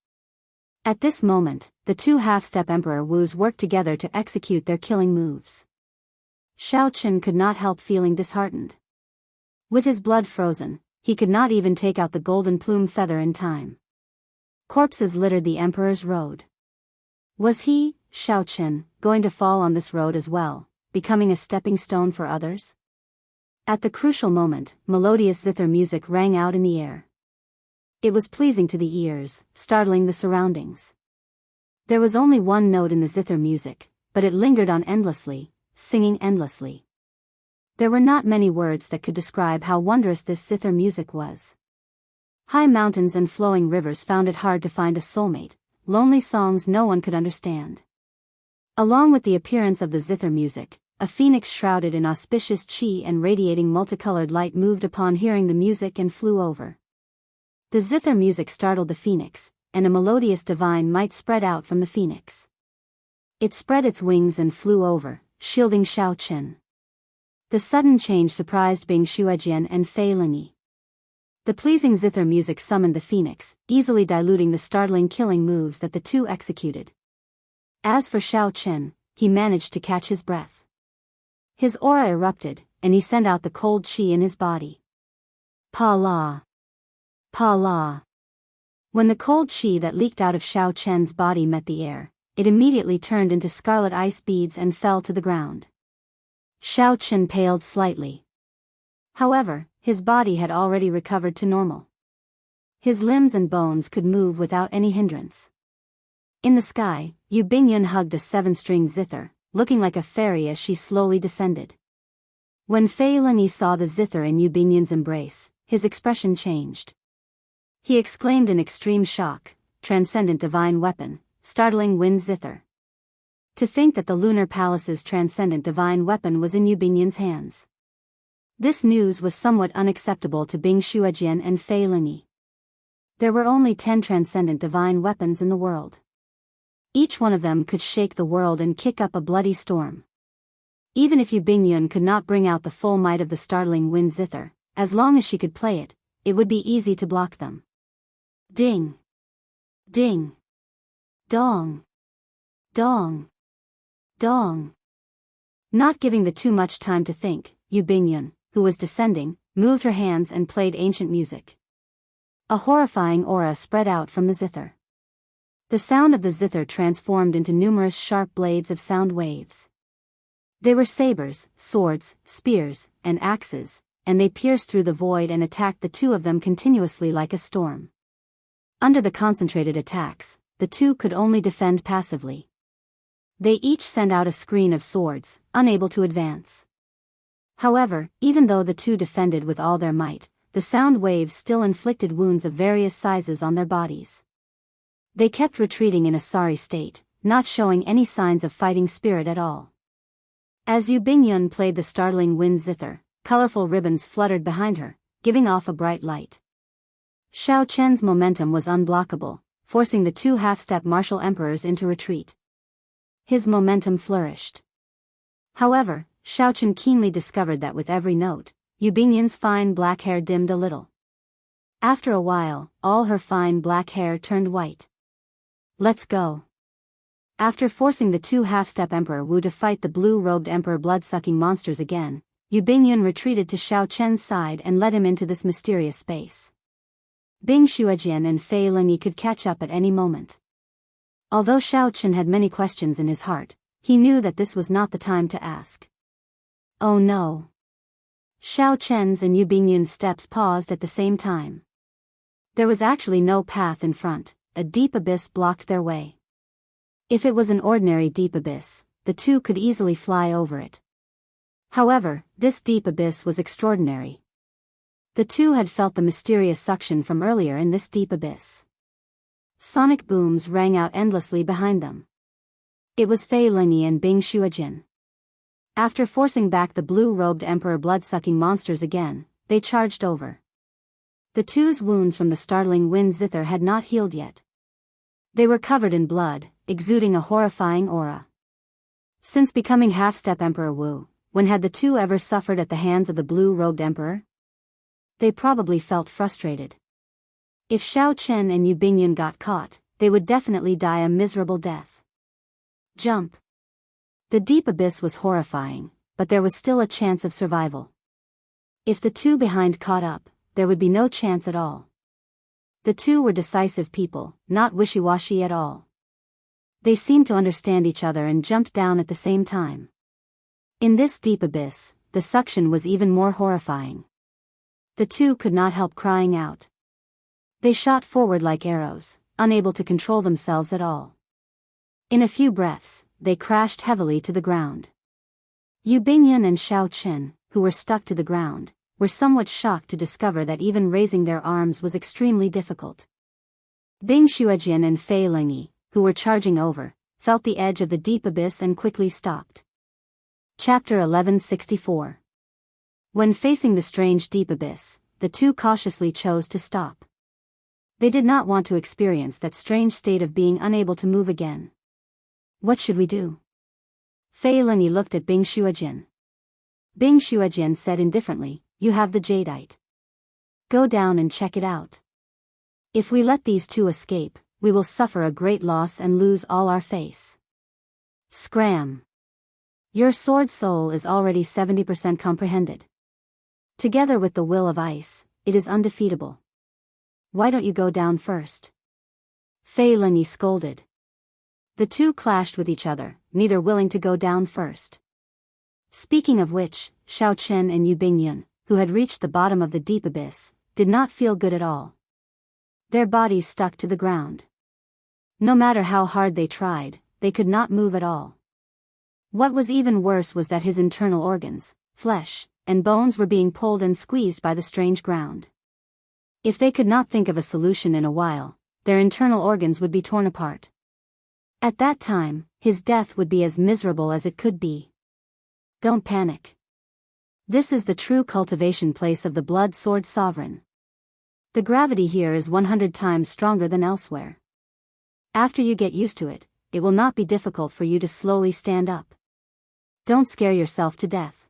At this moment, the two half-step Emperor Wus worked together to execute their killing moves. Xiao Chen could not help feeling disheartened. With his blood frozen, he could not even take out the golden plume feather in time. Corpses littered the Emperor's road. Was he, Xiao Chen, going to fall on this road as well, becoming a stepping stone for others? At the crucial moment, melodious zither music rang out in the air. It was pleasing to the ears, startling the surroundings. There was only one note in the zither music, but it lingered on endlessly, singing endlessly. There were not many words that could describe how wondrous this zither music was. High mountains and flowing rivers found it hard to find a soulmate, lonely songs no one could understand. Along with the appearance of the zither music, a phoenix shrouded in auspicious chi and radiating multicolored light moved upon hearing the music and flew over. The zither music startled the phoenix, and a melodious divine might spread out from the phoenix. It spread its wings and flew over, shielding Xiao Chen. The sudden change surprised Bing Shuejian and Fei Lingyi. The pleasing zither music summoned the phoenix, easily diluting the startling killing moves that the two executed. As for Xiao Chen, he managed to catch his breath. His aura erupted, and he sent out the cold qi in his body. Pa la. Pa la. When the cold qi that leaked out of Xiao Chen's body met the air, it immediately turned into scarlet ice beads and fell to the ground. Xiao Chen paled slightly. However, his body had already recovered to normal. His limbs and bones could move without any hindrance. In the sky, Yu Bingyun hugged a 7-string zither, looking like a fairy as she slowly descended. When Fei Lingyi saw the zither in Yu Bingyun's embrace, his expression changed. He exclaimed in extreme shock, "Transcendent divine weapon, startling wind zither." To think that the lunar palace's transcendent divine weapon was in Yu Bingyun's hands. This news was somewhat unacceptable to Bing Shuejian and Fei Lingyi. There were only 10 transcendent divine weapons in the world. Each one of them could shake the world and kick up a bloody storm. Even if Yu Bingyun could not bring out the full might of the startling wind zither, as long as she could play it, it would be easy to block them. Ding! Ding! Dong! Dong! Dong! Not giving the two much time to think, Yu Bingyun, who was descending, moved her hands and played ancient music. A horrifying aura spread out from the zither. The sound of the zither transformed into numerous sharp blades of sound waves. They were sabers, swords, spears, and axes, and they pierced through the void and attacked the two of them continuously like a storm. Under the concentrated attacks, the two could only defend passively. They each sent out a screen of swords, unable to advance. However, even though the two defended with all their might, the sound waves still inflicted wounds of various sizes on their bodies. They kept retreating in a sorry state, not showing any signs of fighting spirit at all. As Yu Bingyun played the startling wind zither, colorful ribbons fluttered behind her, giving off a bright light. Xiao Chen's momentum was unblockable, forcing the two half-step martial emperors into retreat. His momentum flourished. However, Xiao Chen keenly discovered that with every note, Yu Bingyun's fine black hair dimmed a little. After a while, all her fine black hair turned white. Let's go. After forcing the two half-step Emperor Wu to fight the blue-robed Emperor blood-sucking monsters again, Yu Bingyun retreated to Xiao Chen's side and led him into this mysterious space. Bing Shuejian and Fei Lingyi could catch up at any moment. Although Xiao Chen had many questions in his heart, he knew that this was not the time to ask. Oh no. Xiao Chen's and Yu Bingyun's steps paused at the same time. There was actually no path in front, a deep abyss blocked their way. If it was an ordinary deep abyss, the two could easily fly over it. However, this deep abyss was extraordinary. The two had felt the mysterious suction from earlier in this deep abyss. Sonic booms rang out endlessly behind them. It was Fei Lingyi and Bing Shuejian. After forcing back the blue-robed Emperor blood-sucking monsters again, they charged over. The two's wounds from the startling wind zither had not healed yet. They were covered in blood, exuding a horrifying aura. Since becoming half-step Emperor Wu, when had the two ever suffered at the hands of the blue-robed Emperor? They probably felt frustrated. If Xiao Chen and Yu Bingyun got caught, they would definitely die a miserable death. Jump. The deep abyss was horrifying, but there was still a chance of survival. If the two behind caught up, there would be no chance at all. The two were decisive people, not wishy-washy at all. They seemed to understand each other and jumped down at the same time. In this deep abyss, the suction was even more horrifying. The two could not help crying out. They shot forward like arrows, unable to control themselves at all. In a few breaths, they crashed heavily to the ground. Yu Bingyun and Xiao Chen, who were stuck to the ground, were somewhat shocked to discover that even raising their arms was extremely difficult. Bing Shuejian and Fei Lingyi, who were charging over, felt the edge of the deep abyss and quickly stopped. Chapter 1164. When facing the strange deep abyss, the two cautiously chose to stop. They did not want to experience that strange state of being unable to move again. What should we do? Fei Lingyi looked at Bing Shuejian. Bing Xuejian said indifferently, "You have the jadeite. Go down and check it out. If we let these two escape, we will suffer a great loss and lose all our face." Scram! Your sword soul is already 70% comprehended. Together with the will of ice, it is undefeatable. Why don't you go down first? Fei Linyi scolded. The two clashed with each other, neither willing to go down first. Speaking of which, Xiao Chen and Yu Bingyun, who had reached the bottom of the deep abyss, did not feel good at all. Their bodies stuck to the ground. No matter how hard they tried, they could not move at all. What was even worse was that his internal organs, flesh, and bones were being pulled and squeezed by the strange ground. If they could not think of a solution in a while, their internal organs would be torn apart. At that time, his death would be as miserable as it could be. Don't panic. This is the true cultivation place of the Blood Sword Sovereign. The gravity here is 100 times stronger than elsewhere. After you get used to it, it will not be difficult for you to slowly stand up. Don't scare yourself to death.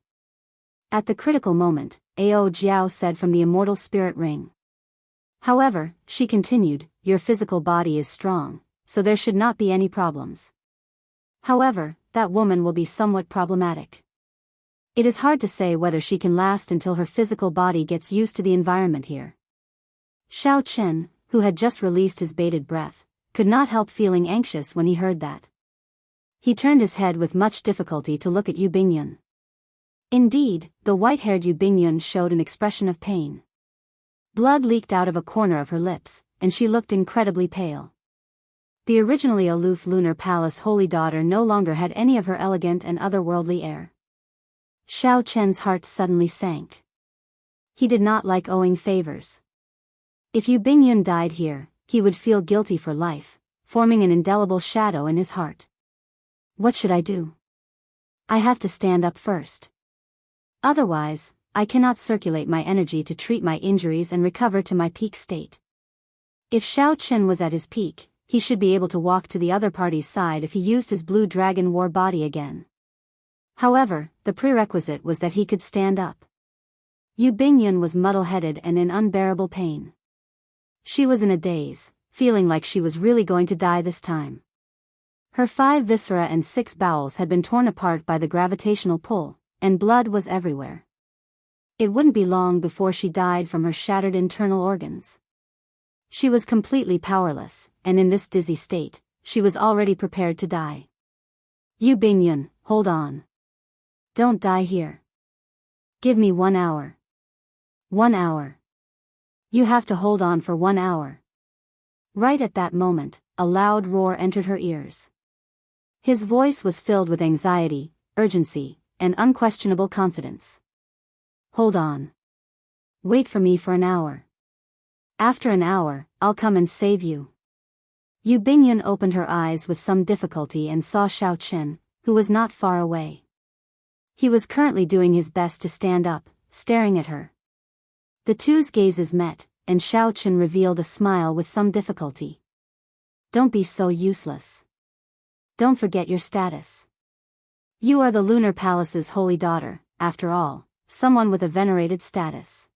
At the critical moment, Ao Jiao said from the immortal spirit ring. However, she continued, your physical body is strong, so there should not be any problems. However, that woman will be somewhat problematic. It is hard to say whether she can last until her physical body gets used to the environment here. Xiao Chen, who had just released his bated breath, could not help feeling anxious when he heard that. He turned his head with much difficulty to look at Yu Bingyun. Indeed, the white-haired Yu Bingyun showed an expression of pain. Blood leaked out of a corner of her lips, and she looked incredibly pale. The originally aloof Lunar Palace holy daughter no longer had any of her elegant and otherworldly air. Xiao Chen's heart suddenly sank. He did not like owing favors. If Yu Bingyun died here, he would feel guilty for life, forming an indelible shadow in his heart. What should I do? I have to stand up first. Otherwise, I cannot circulate my energy to treat my injuries and recover to my peak state. If Xiao Chen was at his peak, he should be able to walk to the other party's side if he used his blue dragon war body again. However, the prerequisite was that he could stand up. Yu Bingyun was muddle-headed and in unbearable pain. She was in a daze, feeling like she was really going to die this time. Her 5 viscera and 6 bowels had been torn apart by the gravitational pull, and blood was everywhere. It wouldn't be long before she died from her shattered internal organs. She was completely powerless, and in this dizzy state, she was already prepared to die. Yu Bingyun, hold on. Don't die here. Give me 1 hour. 1 hour. You have to hold on for 1 hour. Right at that moment, a loud roar entered her ears. His voice was filled with anxiety, urgency, and unquestionable confidence. Hold on. Wait for me for an hour. After an hour, I'll come and save you. Yu Bingyun opened her eyes with some difficulty and saw Xiao Chen, who was not far away. He was currently doing his best to stand up, staring at her. The two's gazes met, and Xiao Chen revealed a smile with some difficulty. Don't be so useless. Don't forget your status. You are the Lunar Palace's holy daughter, after all, someone with a venerated status.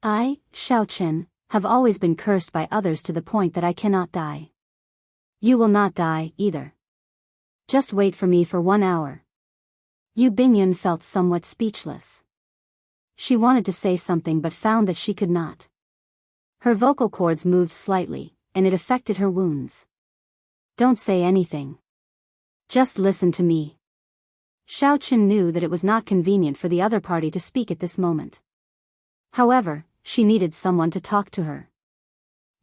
I, Xiao Chen, have always been cursed by others to the point that I cannot die. You will not die, either. Just wait for me for 1 hour. Yu Bingyun felt somewhat speechless. She wanted to say something but found that she could not. Her vocal cords moved slightly, and it affected her wounds. Don't say anything. Just listen to me. Xiao Chen knew that it was not convenient for the other party to speak at this moment. However, she needed someone to talk to her.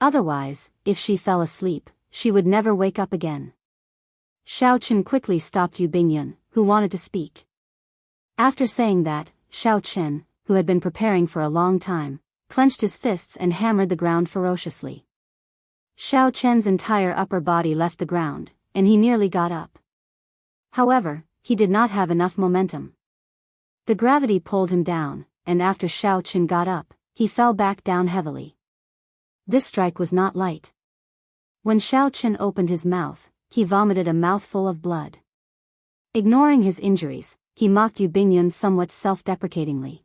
Otherwise, if she fell asleep, she would never wake up again. Xiao Chen quickly stopped Yu Bingyun, who wanted to speak. After saying that, Xiao Chen, who had been preparing for a long time, clenched his fists and hammered the ground ferociously. Xiao Chen's entire upper body left the ground, and he nearly got up. However, he did not have enough momentum. The gravity pulled him down, and after Xiao Chen got up, he fell back down heavily. This strike was not light. When Xiao Chen opened his mouth, he vomited a mouthful of blood. Ignoring his injuries, he mocked Yu Bingyun somewhat self-deprecatingly.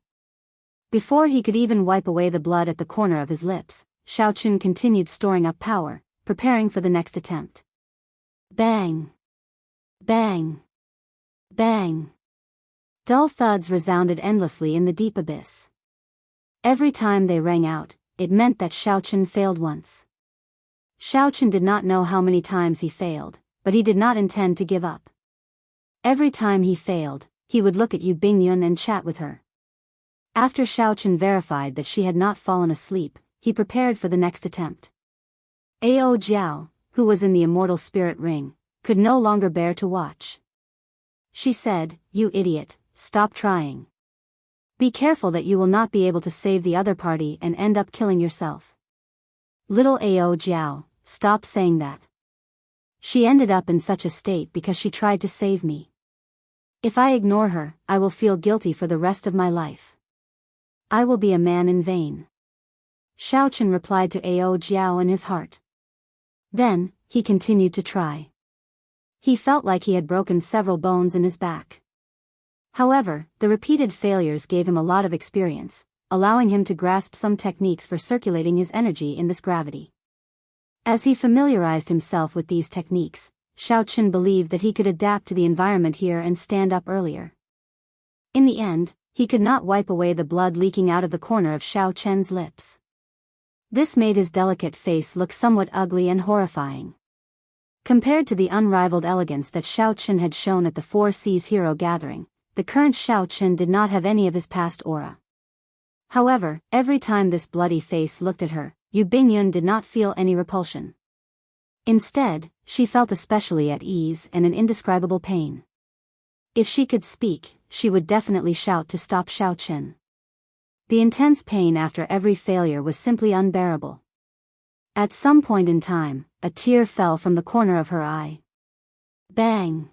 Before he could even wipe away the blood at the corner of his lips, Xiaochun continued storing up power, preparing for the next attempt. Bang! Bang! Bang! Dull thuds resounded endlessly in the deep abyss. Every time they rang out, it meant that Xiaochun failed once. Xiaochun did not know how many times he failed, but he did not intend to give up. Every time he failed, he would look at Yu Bingyun and chat with her. After Xiaochun verified that she had not fallen asleep, he prepared for the next attempt. Ao Jiao, who was in the immortal spirit ring, could no longer bear to watch. She said, "You idiot, stop trying. Be careful that you will not be able to save the other party and end up killing yourself. Little Ao Jiao, stop saying that. She ended up in such a state because she tried to save me. If I ignore her, I will feel guilty for the rest of my life. I will be a man in vain." Xiaochun replied to Ao Jiao in his heart. Then, he continued to try. He felt like he had broken several bones in his back. However, the repeated failures gave him a lot of experience, allowing him to grasp some techniques for circulating his energy in this gravity. As he familiarized himself with these techniques, Xiaochun believed that he could adapt to the environment here and stand up earlier. In the end, he could not wipe away the blood leaking out of the corner of Xiaochun's lips. This made his delicate face look somewhat ugly and horrifying. Compared to the unrivaled elegance that Xiaochun had shown at the Four Seas Hero Gathering, the current Xiaochun did not have any of his past aura. However, every time this bloody face looked at her, Yu Bingyun did not feel any repulsion. Instead, she felt especially at ease and an indescribable pain. If she could speak, she would definitely shout to stop Xiaochun. The intense pain after every failure was simply unbearable. At some point in time, a tear fell from the corner of her eye. Bang!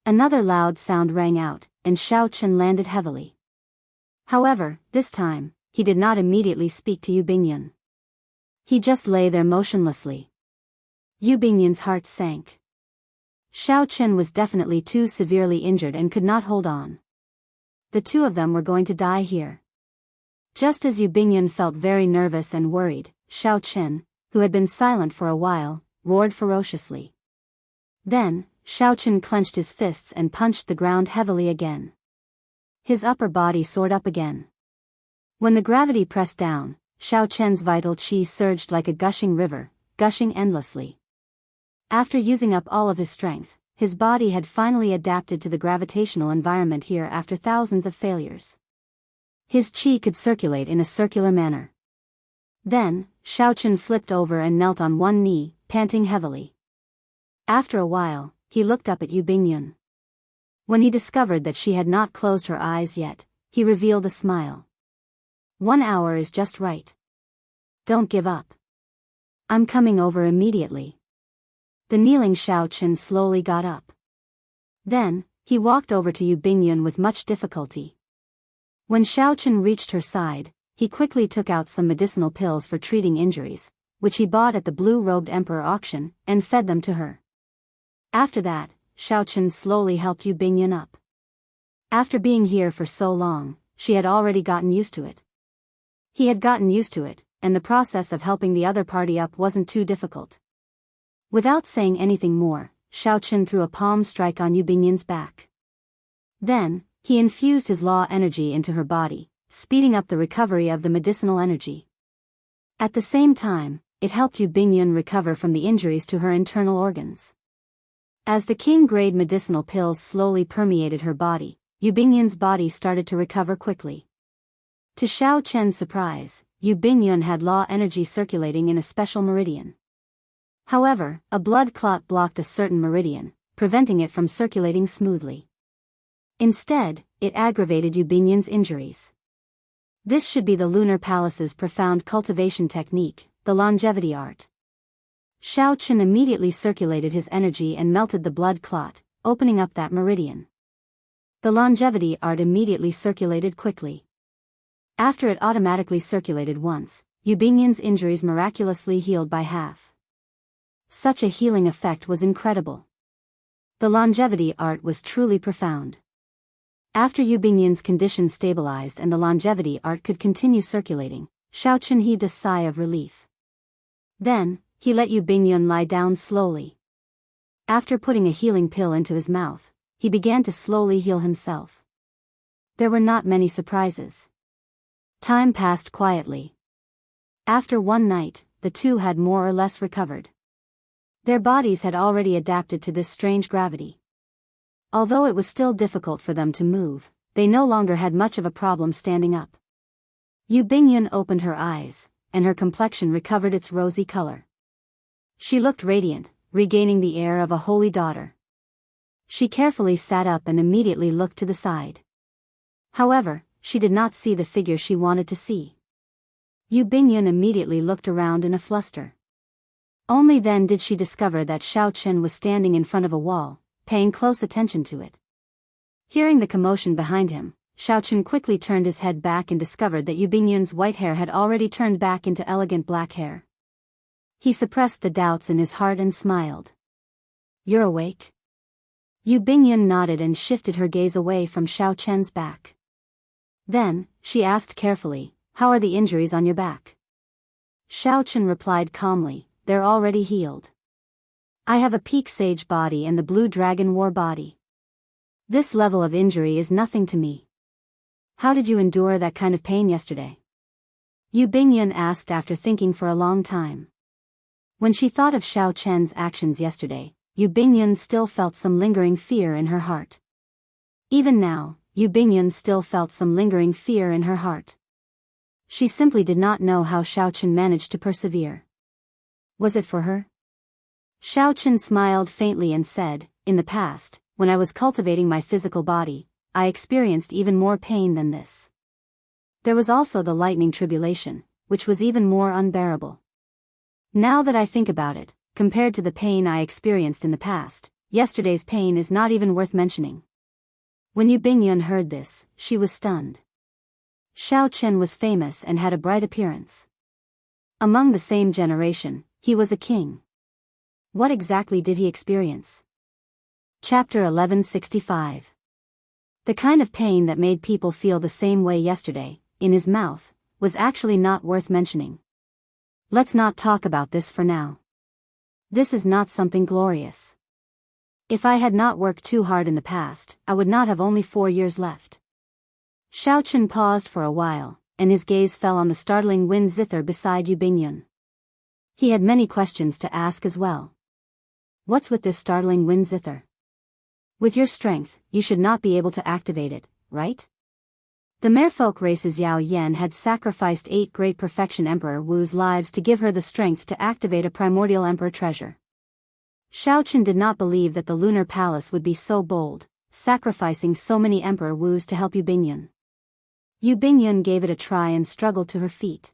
Another loud sound rang out, and Xiaochun landed heavily. However, this time, he did not immediately speak to Yu Bingyun. He just lay there motionlessly. Yu Bingyun's heart sank. Xiaochun was definitely too severely injured and could not hold on. The two of them were going to die here. Just as Yu Bingyun felt very nervous and worried, Xiaochun, who had been silent for a while, roared ferociously. Then, Xiaochun clenched his fists and punched the ground heavily again. His upper body soared up again. When the gravity pressed down, Xiaochun's vital qi surged like a gushing river, gushing endlessly. After using up all of his strength, his body had finally adapted to the gravitational environment here after thousands of failures. His qi could circulate in a circular manner. Then, Xiaochun flipped over and knelt on one knee, panting heavily. After a while, he looked up at Yu Bingyun. When he discovered that she had not closed her eyes yet, he revealed a smile. 1 hour is just right. Don't give up. I'm coming over immediately. The kneeling Xiaochun slowly got up. Then, he walked over to Yu Bingyun with much difficulty. When Xiaochun reached her side, he quickly took out some medicinal pills for treating injuries, which he bought at the blue-robed emperor auction, and fed them to her. After that, Xiaochun slowly helped Yu Bingyun up. After being here for so long, she had already gotten used to it. He had gotten used to it, and the process of helping the other party up wasn't too difficult. Without saying anything more, Xiaochun threw a palm strike on Yu Bingyun's back. Then, he infused his law energy into her body, speeding up the recovery of the medicinal energy. At the same time, it helped Yu Bingyun recover from the injuries to her internal organs. As the king-grade medicinal pills slowly permeated her body, Yu Bingyun's body started to recover quickly. To Xiaochun's surprise, Yu Bingyun had law energy circulating in a special meridian. However, a blood clot blocked a certain meridian, preventing it from circulating smoothly. Instead, it aggravated Yu Bingyun's injuries. This should be the Lunar Palace's profound cultivation technique, the longevity art. Xiaochun immediately circulated his energy and melted the blood clot, opening up that meridian. The longevity art immediately circulated quickly. After it automatically circulated once, Yu Bingyun's injuries miraculously healed by half. Such a healing effect was incredible. The longevity art was truly profound. After Yu Bingyun's condition stabilized and the longevity art could continue circulating, Xiaochen heaved a sigh of relief. Then, he let Yu Bingyun lie down slowly. After putting a healing pill into his mouth, he began to slowly heal himself. There were not many surprises. Time passed quietly. After one night, the two had more or less recovered. Their bodies had already adapted to this strange gravity. Although it was still difficult for them to move, they no longer had much of a problem standing up. Yu Bingyun opened her eyes, and her complexion recovered its rosy color. She looked radiant, regaining the air of a holy daughter. She carefully sat up and immediately looked to the side. However, she did not see the figure she wanted to see. Yu Bingyun immediately looked around in a fluster. Only then did she discover that Xiaochen was standing in front of a wall, paying close attention to it. Hearing the commotion behind him, Xiaochen quickly turned his head back and discovered that Yu Bingyun's white hair had already turned back into elegant black hair. He suppressed the doubts in his heart and smiled. "You're awake?" Yu Bingyun nodded and shifted her gaze away from Xiaochen's back. Then, she asked carefully, "How are the injuries on your back?" Xiaochen replied calmly, "They're already healed. I have a peak sage body and the blue dragon war body. This level of injury is nothing to me." "How did you endure that kind of pain yesterday?" Yu Bingyun asked after thinking for a long time. When she thought of Xiaochen's actions yesterday, Yu Bingyun still felt some lingering fear in her heart. Even now, Yu Bingyun still felt some lingering fear in her heart. She simply did not know how Xiaochen managed to persevere. Was it for her? Xiaochen smiled faintly and said, "In the past, when I was cultivating my physical body, I experienced even more pain than this. There was also the lightning tribulation, which was even more unbearable. Now that I think about it, compared to the pain I experienced in the past, yesterday's pain is not even worth mentioning." When Yu Bingyun heard this, she was stunned. Xiaochen was famous and had a bright appearance. Among the same generation, he was a king. What exactly did he experience? Chapter 1165. The kind of pain that made people feel the same way yesterday, in his mouth, was actually not worth mentioning. Let's not talk about this for now. This is not something glorious. If I had not worked too hard in the past, I would not have only 4 years left. Xiaochen paused for a while, and his gaze fell on the startling wind zither beside Yu Bingyun. He had many questions to ask as well. What's with this startling wind zither? With your strength, you should not be able to activate it, right? The merfolk race's Yao Yan had sacrificed 8 great perfection Emperor Wu's lives to give her the strength to activate a primordial emperor treasure. Xiaochen did not believe that the lunar palace would be so bold, sacrificing so many Emperor Wus to help Yu Bingyun. Yu Bingyun gave it a try and struggled to her feet.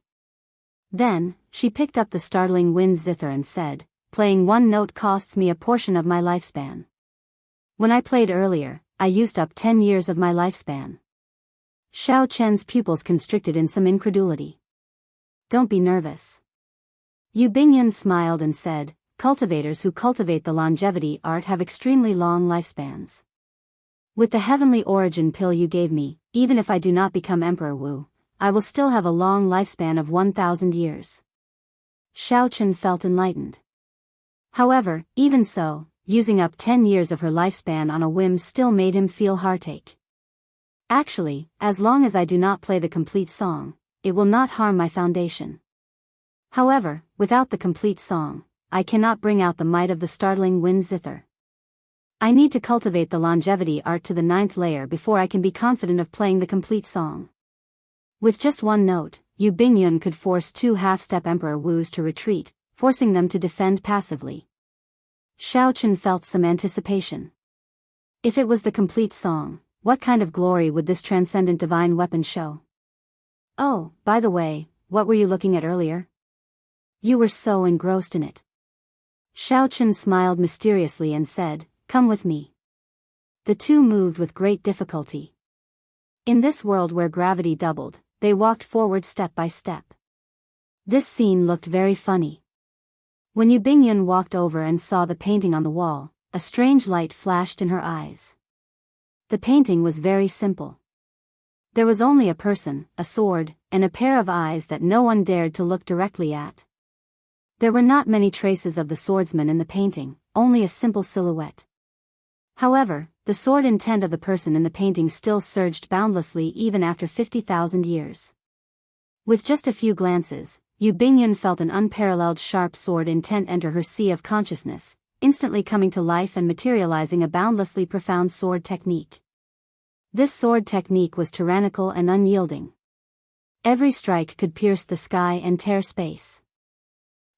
Then, she picked up the startling wind zither and said, "Playing one note costs me a portion of my lifespan. When I played earlier, I used up 10 years of my lifespan." Xiaochen's pupils constricted in some incredulity. "Don't be nervous." Yu Bingyun smiled and said, "Cultivators who cultivate the longevity art have extremely long lifespans. With the heavenly origin pill you gave me, even if I do not become Emperor Wu, I will still have a long lifespan of 1,000 years." Xiaochen felt enlightened. However, even so, using up 10 years of her lifespan on a whim still made him feel heartache. "Actually, as long as I do not play the complete song, it will not harm my foundation. However, without the complete song, I cannot bring out the might of the startling wind zither. I need to cultivate the longevity art to the 9th layer before I can be confident of playing the complete song." With just one note, Yu Bingyun could force 2 half-step Emperor Wus to retreat, forcing them to defend passively. Xiaochen felt some anticipation. If it was the complete song, what kind of glory would this transcendent divine weapon show? "Oh, by the way, what were you looking at earlier? You were so engrossed in it." Xiaochen smiled mysteriously and said, "Come with me." The two moved with great difficulty. In this world where gravity doubled, they walked forward step by step. This scene looked very funny. When Yu Bingyun walked over and saw the painting on the wall, a strange light flashed in her eyes. The painting was very simple. There was only a person, a sword, and a pair of eyes that no one dared to look directly at. There were not many traces of the swordsman in the painting, only a simple silhouette. However, the sword intent of the person in the painting still surged boundlessly even after 50,000 years. With just a few glances, Yu Bingyun felt an unparalleled sharp sword intent enter her sea of consciousness, instantly coming to life and materializing a boundlessly profound sword technique. This sword technique was tyrannical and unyielding. Every strike could pierce the sky and tear space.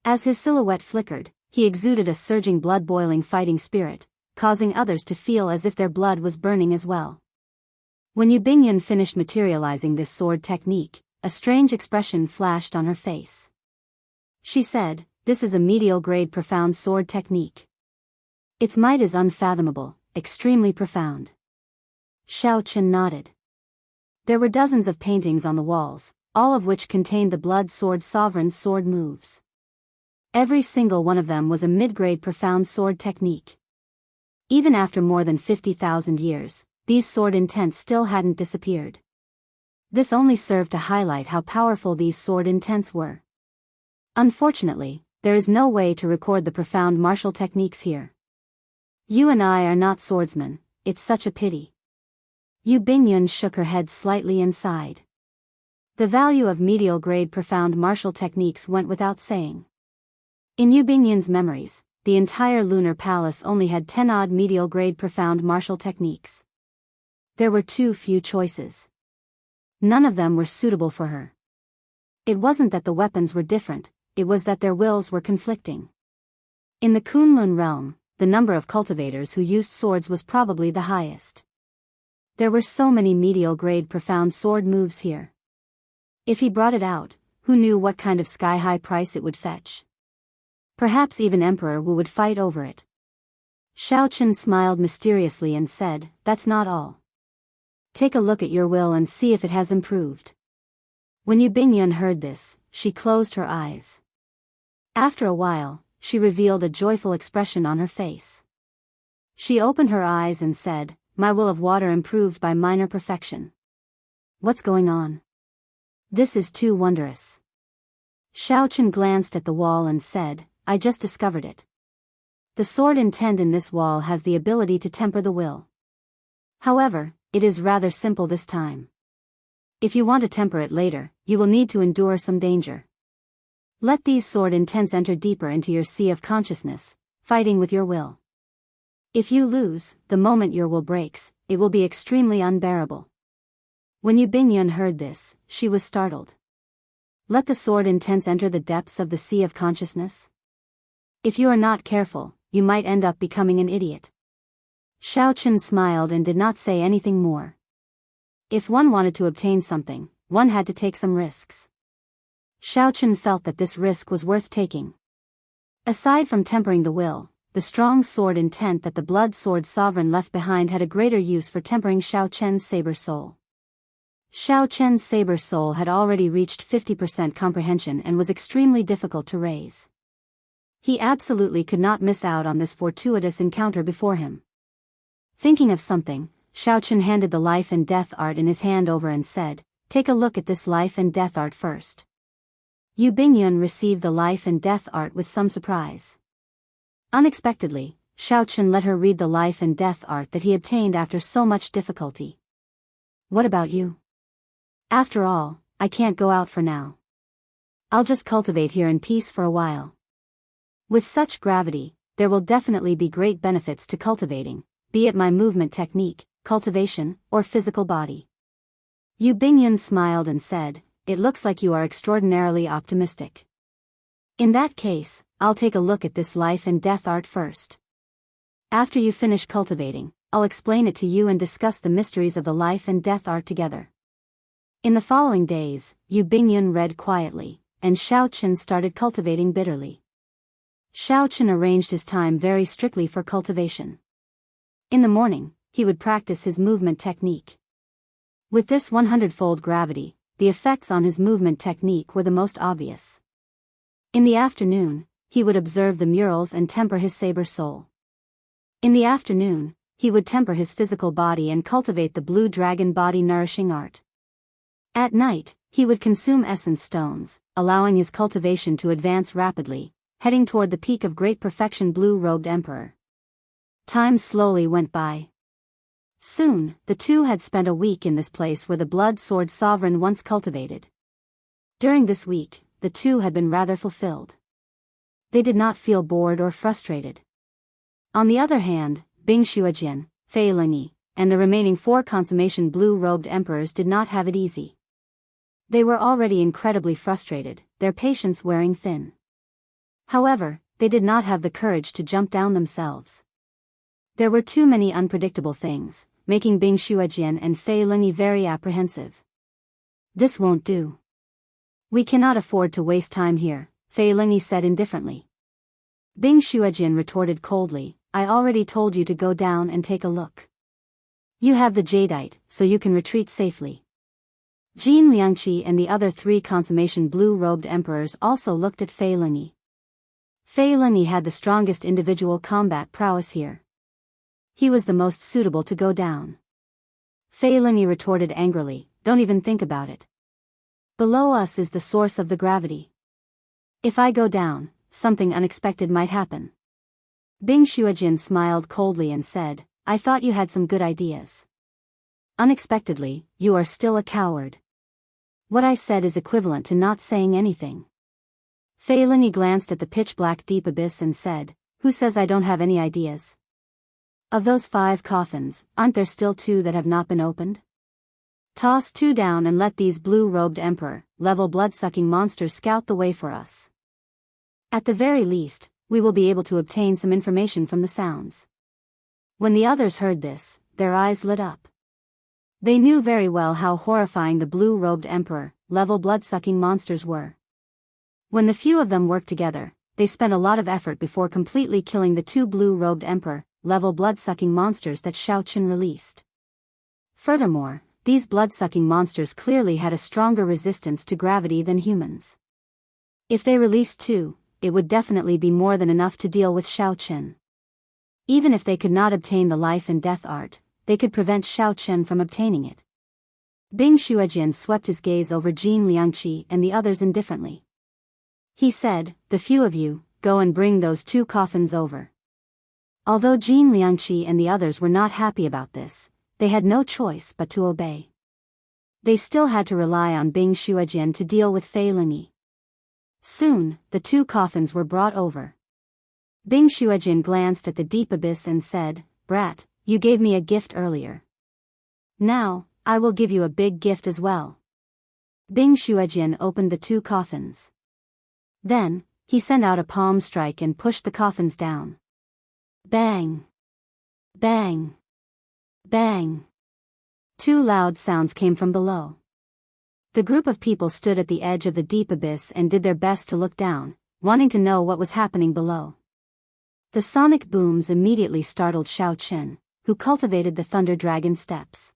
As his silhouette flickered, he exuded a surging blood-boiling fighting spirit, causing others to feel as if their blood was burning as well. When Yu Bingyun finished materializing this sword technique, a strange expression flashed on her face. She said, "This is a medial-grade profound sword technique. Its might is unfathomable, extremely profound." Xiao Chen nodded. There were dozens of paintings on the walls, all of which contained the blood sword sovereign's sword moves. Every single one of them was a mid-grade profound sword technique. Even after more than 50,000 years, these sword intents still hadn't disappeared. This only served to highlight how powerful these sword intents were. Unfortunately, there is no way to record the profound martial techniques here. You and I are not swordsmen, it's such a pity. Yu Bingyun shook her head slightly and sighed. The value of medial-grade profound martial techniques went without saying. In Yu Bingyun's memories, the entire lunar palace only had 10-odd medial-grade profound martial techniques. There were too few choices. None of them were suitable for her. It wasn't that the weapons were different, it was that their wills were conflicting. In the Kunlun realm, the number of cultivators who used swords was probably the highest. There were so many medial-grade profound sword moves here. If he brought it out, who knew what kind of sky-high price it would fetch? Perhaps even Emperor Wu would fight over it. Xiao Chen smiled mysteriously and said, "That's not all. Take a look at your will and see if it has improved." When Yu Bingyun heard this, she closed her eyes. After a while, she revealed a joyful expression on her face. She opened her eyes and said, "My will of water improved by minor perfection." What's going on? This is too wondrous. Xiao Chen glanced at the wall and said, "I just discovered it. The sword intent in this wall has the ability to temper the will. However, it is rather simple this time. If you want to temper it later, you will need to endure some danger. Let these sword intents enter deeper into your sea of consciousness, fighting with your will. If you lose, the moment your will breaks, it will be extremely unbearable." When Yu Bingyun heard this, she was startled. Let the sword intents enter the depths of the sea of consciousness? If you are not careful, you might end up becoming an idiot. Xiao Chen smiled and did not say anything more. If one wanted to obtain something, one had to take some risks. Xiao Chen felt that this risk was worth taking. Aside from tempering the will, the strong sword intent that the blood sword sovereign left behind had a greater use for tempering Xiao Chen's saber soul. Xiao Chen's saber soul had already reached 50% comprehension and was extremely difficult to raise. He absolutely could not miss out on this fortuitous encounter before him. Thinking of something, Xiao Chen handed the life and death art in his hand over and said, "Take a look at this life and death art first." Yu Bingyun received the life and death art with some surprise. Unexpectedly, Xiao Chen let her read the life and death art that he obtained after so much difficulty. "What about you? After all, I can't go out for now. I'll just cultivate here in peace for a while." With such gravity, there will definitely be great benefits to cultivating, be it my movement technique, cultivation, or physical body. Yu Bingyun smiled and said, "It looks like you are extraordinarily optimistic. In that case, I'll take a look at this life and death art first. After you finish cultivating, I'll explain it to you and discuss the mysteries of the life and death art together." In the following days, Yu Bingyun read quietly, and Xiao Chen started cultivating bitterly. Xiao Chen arranged his time very strictly for cultivation. In the morning, he would practice his movement technique. With this 100-fold gravity, the effects on his movement technique were the most obvious. In the afternoon, he would observe the murals and temper his saber soul. In the afternoon, he would temper his physical body and cultivate the blue dragon body nourishing art. At night, he would consume essence stones, allowing his cultivation to advance rapidly, heading toward the peak of great perfection blue-robed emperor. Time slowly went by. Soon, the two had spent a week in this place where the blood sword sovereign once cultivated. During this week, the two had been rather fulfilled. They did not feel bored or frustrated. On the other hand, Bing Xuejian, Fei Lingyi, and the remaining 4 consummation blue-robed emperors did not have it easy. They were already incredibly frustrated, their patience wearing thin. However, they did not have the courage to jump down themselves. There were too many unpredictable things, making Bing Xuejian and Fei Lingyi very apprehensive. This won't do. We cannot afford to waste time here, Fei Lingyi said indifferently. Bing Xuejian retorted coldly, I already told you to go down and take a look. You have the jadeite, so you can retreat safely. Jin Liangqi and the other 3 consummation blue-robed emperors also looked at Fei Lingyi. Fei Lingyi had the strongest individual combat prowess here. He was the most suitable to go down. Fei Lingyi retorted angrily, don't even think about it. Below us is the source of the gravity. If I go down, something unexpected might happen. Bing Xuejian smiled coldly and said, I thought you had some good ideas. Unexpectedly, you are still a coward. What I said is equivalent to not saying anything. Fei Lingyi glanced at the pitch-black deep abyss and said, who says I don't have any ideas? Of those 5 coffins, aren't there still 2 that have not been opened? Toss 2 down and let these blue-robed emperor-level blood-sucking monsters scout the way for us. At the very least, we will be able to obtain some information from the sounds. When the others heard this, their eyes lit up. They knew very well how horrifying the blue-robed emperor-level blood-sucking monsters were. When the few of them worked together, they spent a lot of effort before completely killing the 2 blue-robed emperor-level blood-sucking monsters that Xiao Qin released. Furthermore, these blood-sucking monsters clearly had a stronger resistance to gravity than humans. If they released 2, it would definitely be more than enough to deal with Xiao Qin. Even if they could not obtain the life and death art, they could prevent Xiao Qin from obtaining it. Bing Xuejian swept his gaze over Jin Liangqi and the others indifferently. He said, the few of you, go and bring those 2 coffins over. Although Jin Liangqi and the others were not happy about this, they had no choice but to obey. They still had to rely on Bing Xuejian to deal with Fei Lingyi. Soon, the 2 coffins were brought over. Bing Xuejian glanced at the deep abyss and said, Brat, you gave me a gift earlier. Now, I will give you a big gift as well. Bing Xuejian opened the 2 coffins. Then, he sent out a palm strike and pushed the coffins down. Bang! Bang! Bang! 2 loud sounds came from below. The group of people stood at the edge of the deep abyss and did their best to look down, wanting to know what was happening below. The sonic booms immediately startled Xiao Qin, who cultivated the Thunder Dragon steps.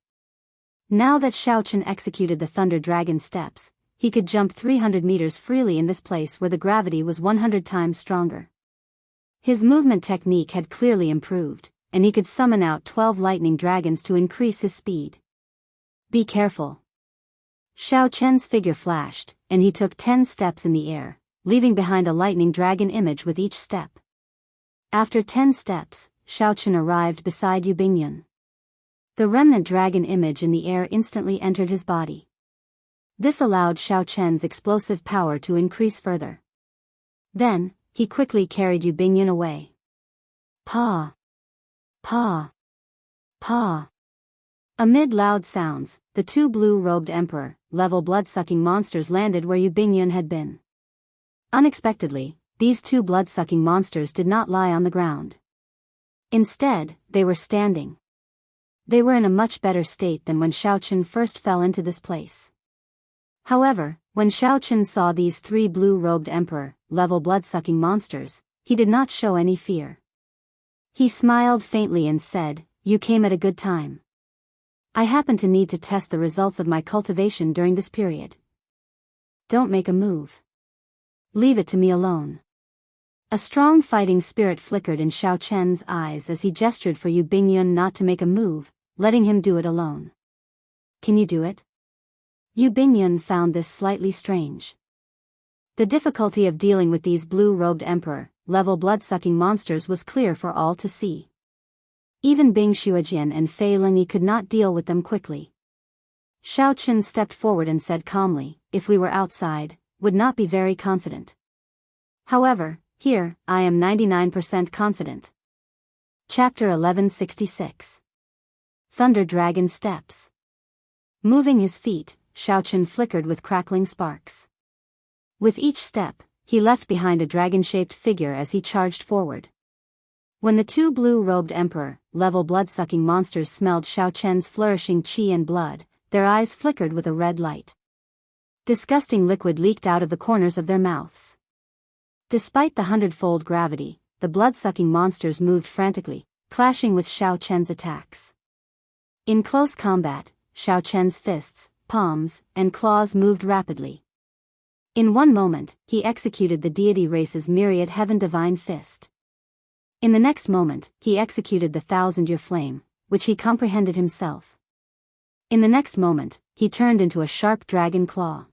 Now that Xiao Qin executed the Thunder Dragon steps, he could jump 300 meters freely in this place where the gravity was 100 times stronger. His movement technique had clearly improved, and he could summon out 12 lightning dragons to increase his speed. Be careful. Xiao Qin's figure flashed, and he took 10 steps in the air, leaving behind a lightning dragon image with each step. After 10 steps, Xiao Qin arrived beside Yu Bingyun. The remnant dragon image in the air instantly entered his body. This allowed Xiao Qin's explosive power to increase further. Then, he quickly carried Yu Bingyun away. Pa! Pa! Pa! Amid loud sounds, the 2 blue-robed emperor-level blood-sucking monsters landed where Yu Bingyun had been. Unexpectedly, these 2 blood-sucking monsters did not lie on the ground. Instead, they were standing. They were in a much better state than when Xiao Qin first fell into this place. However, when Xiao Qin saw these 3 blue-robed emperor-level blood-sucking monsters, he did not show any fear. He smiled faintly and said, You came at a good time. I happen to need to test the results of my cultivation during this period. Don't make a move. Leave it to me alone. A strong fighting spirit flickered in Xiao Chen's eyes as he gestured for Yu Bingyun not to make a move, letting him do it alone. Can you do it? Yu Bingyun found this slightly strange. The difficulty of dealing with these blue-robed emperor-level blood-sucking monsters was clear for all to see. Even Bing Xuejian and Fei Lingyi could not deal with them quickly. Xiao Chen stepped forward and said calmly, "If we were outside, would not be very confident. However, here, I am 99% confident." Chapter 1166. Thunder Dragon Steps. Moving his feet, Xiao Chen flickered with crackling sparks. With each step, he left behind a dragon-shaped figure as he charged forward. When the two blue-robed emperor-level blood-sucking monsters smelled Xiao Chen's flourishing qi and blood, their eyes flickered with a red light. Disgusting liquid leaked out of the corners of their mouths. Despite the 100-fold gravity, the blood-sucking monsters moved frantically, clashing with Xiao Chen's attacks. In close combat, Xiao Chen's fists, palms, and claws moved rapidly. In one moment, he executed the deity race's myriad heaven divine fist. In the next moment, he executed the thousand-year flame, which he comprehended himself. In the next moment, he turned into a sharp dragon claw.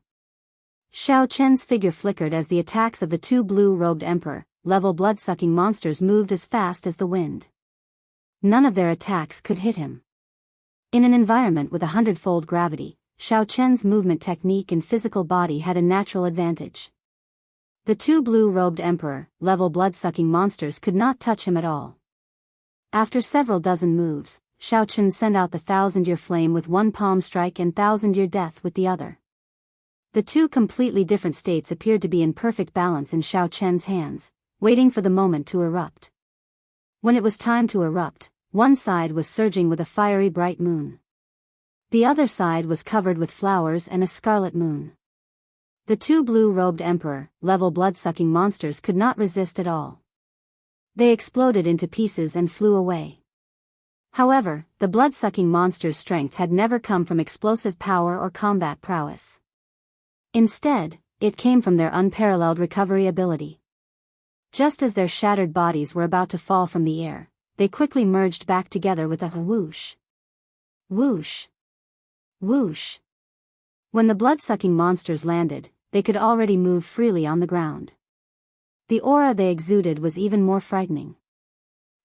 Xiao Chen's figure flickered as the attacks of the two blue-robed emperor-level blood-sucking monsters moved as fast as the wind. None of their attacks could hit him. In an environment with 100-fold gravity, Xiao Chen's movement technique and physical body had a natural advantage. The two blue-robed emperor-level blood-sucking monsters could not touch him at all. After several dozen moves, Xiao Chen sent out the thousand-year flame with one palm strike and thousand-year death with the other. The two completely different states appeared to be in perfect balance in Xiao Chen's hands, waiting for the moment to erupt. When it was time to erupt, one side was surging with a fiery bright moon. The other side was covered with flowers and a scarlet moon. The two blue-robed emperor-level blood-sucking monsters could not resist at all. They exploded into pieces and flew away. However, the blood-sucking monsters' strength had never come from explosive power or combat prowess. Instead, it came from their unparalleled recovery ability. Just as their shattered bodies were about to fall from the air, they quickly merged back together with a whoosh. Whoosh. Whoosh. When the blood-sucking monsters landed, they could already move freely on the ground. The aura they exuded was even more frightening.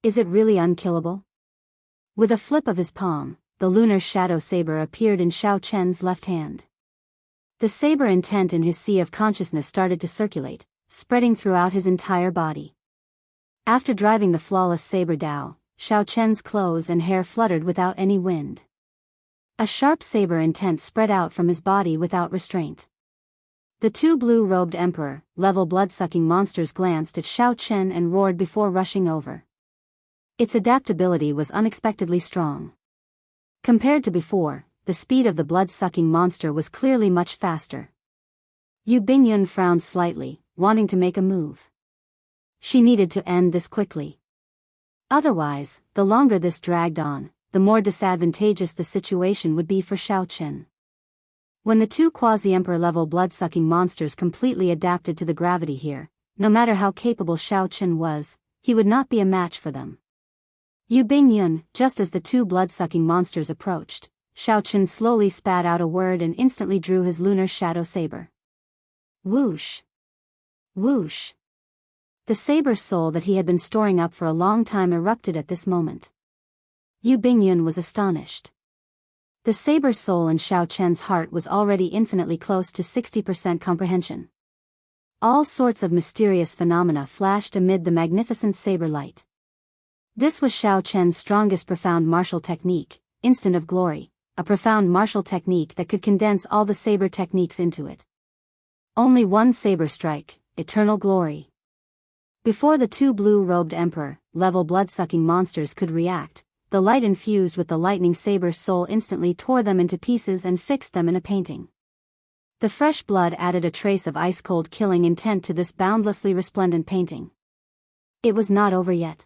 Is it really unkillable? With a flip of his palm, the lunar shadow saber appeared in Xiao Chen's left hand. The saber intent in his sea of consciousness started to circulate, spreading throughout his entire body. After driving the flawless saber Dao, Xiao Chen's clothes and hair fluttered without any wind. A sharp saber intent spread out from his body without restraint. The two blue-robed emperor-level blood-sucking monsters glanced at Xiao Chen and roared before rushing over. Its adaptability was unexpectedly strong. Compared to before, the speed of the blood-sucking monster was clearly much faster. Yu Bingyun frowned slightly, wanting to make a move. She needed to end this quickly. Otherwise, the longer this dragged on, the more disadvantageous the situation would be for Xiao Chen. When the two quasi-emperor-level blood-sucking monsters completely adapted to the gravity here, no matter how capable Xiao Chen was, he would not be a match for them. Yu Bingyun, just as the two blood-sucking monsters approached, Xiao Chen slowly spat out a word and instantly drew his lunar shadow saber. Whoosh! Whoosh! The saber soul that he had been storing up for a long time erupted at this moment. Yu Bingyun was astonished. The saber soul in Xiao Chen's heart was already infinitely close to 60% comprehension. All sorts of mysterious phenomena flashed amid the magnificent saber light. This was Xiao Chen's strongest profound martial technique, Instant of Glory, a profound martial technique that could condense all the saber techniques into it. Only one saber strike, Eternal Glory. Before the two blue-robed emperor-level blood-sucking monsters could react, the light infused with the lightning saber soul instantly tore them into pieces and fixed them in a painting. The fresh blood added a trace of ice-cold killing intent to this boundlessly resplendent painting. It was not over yet.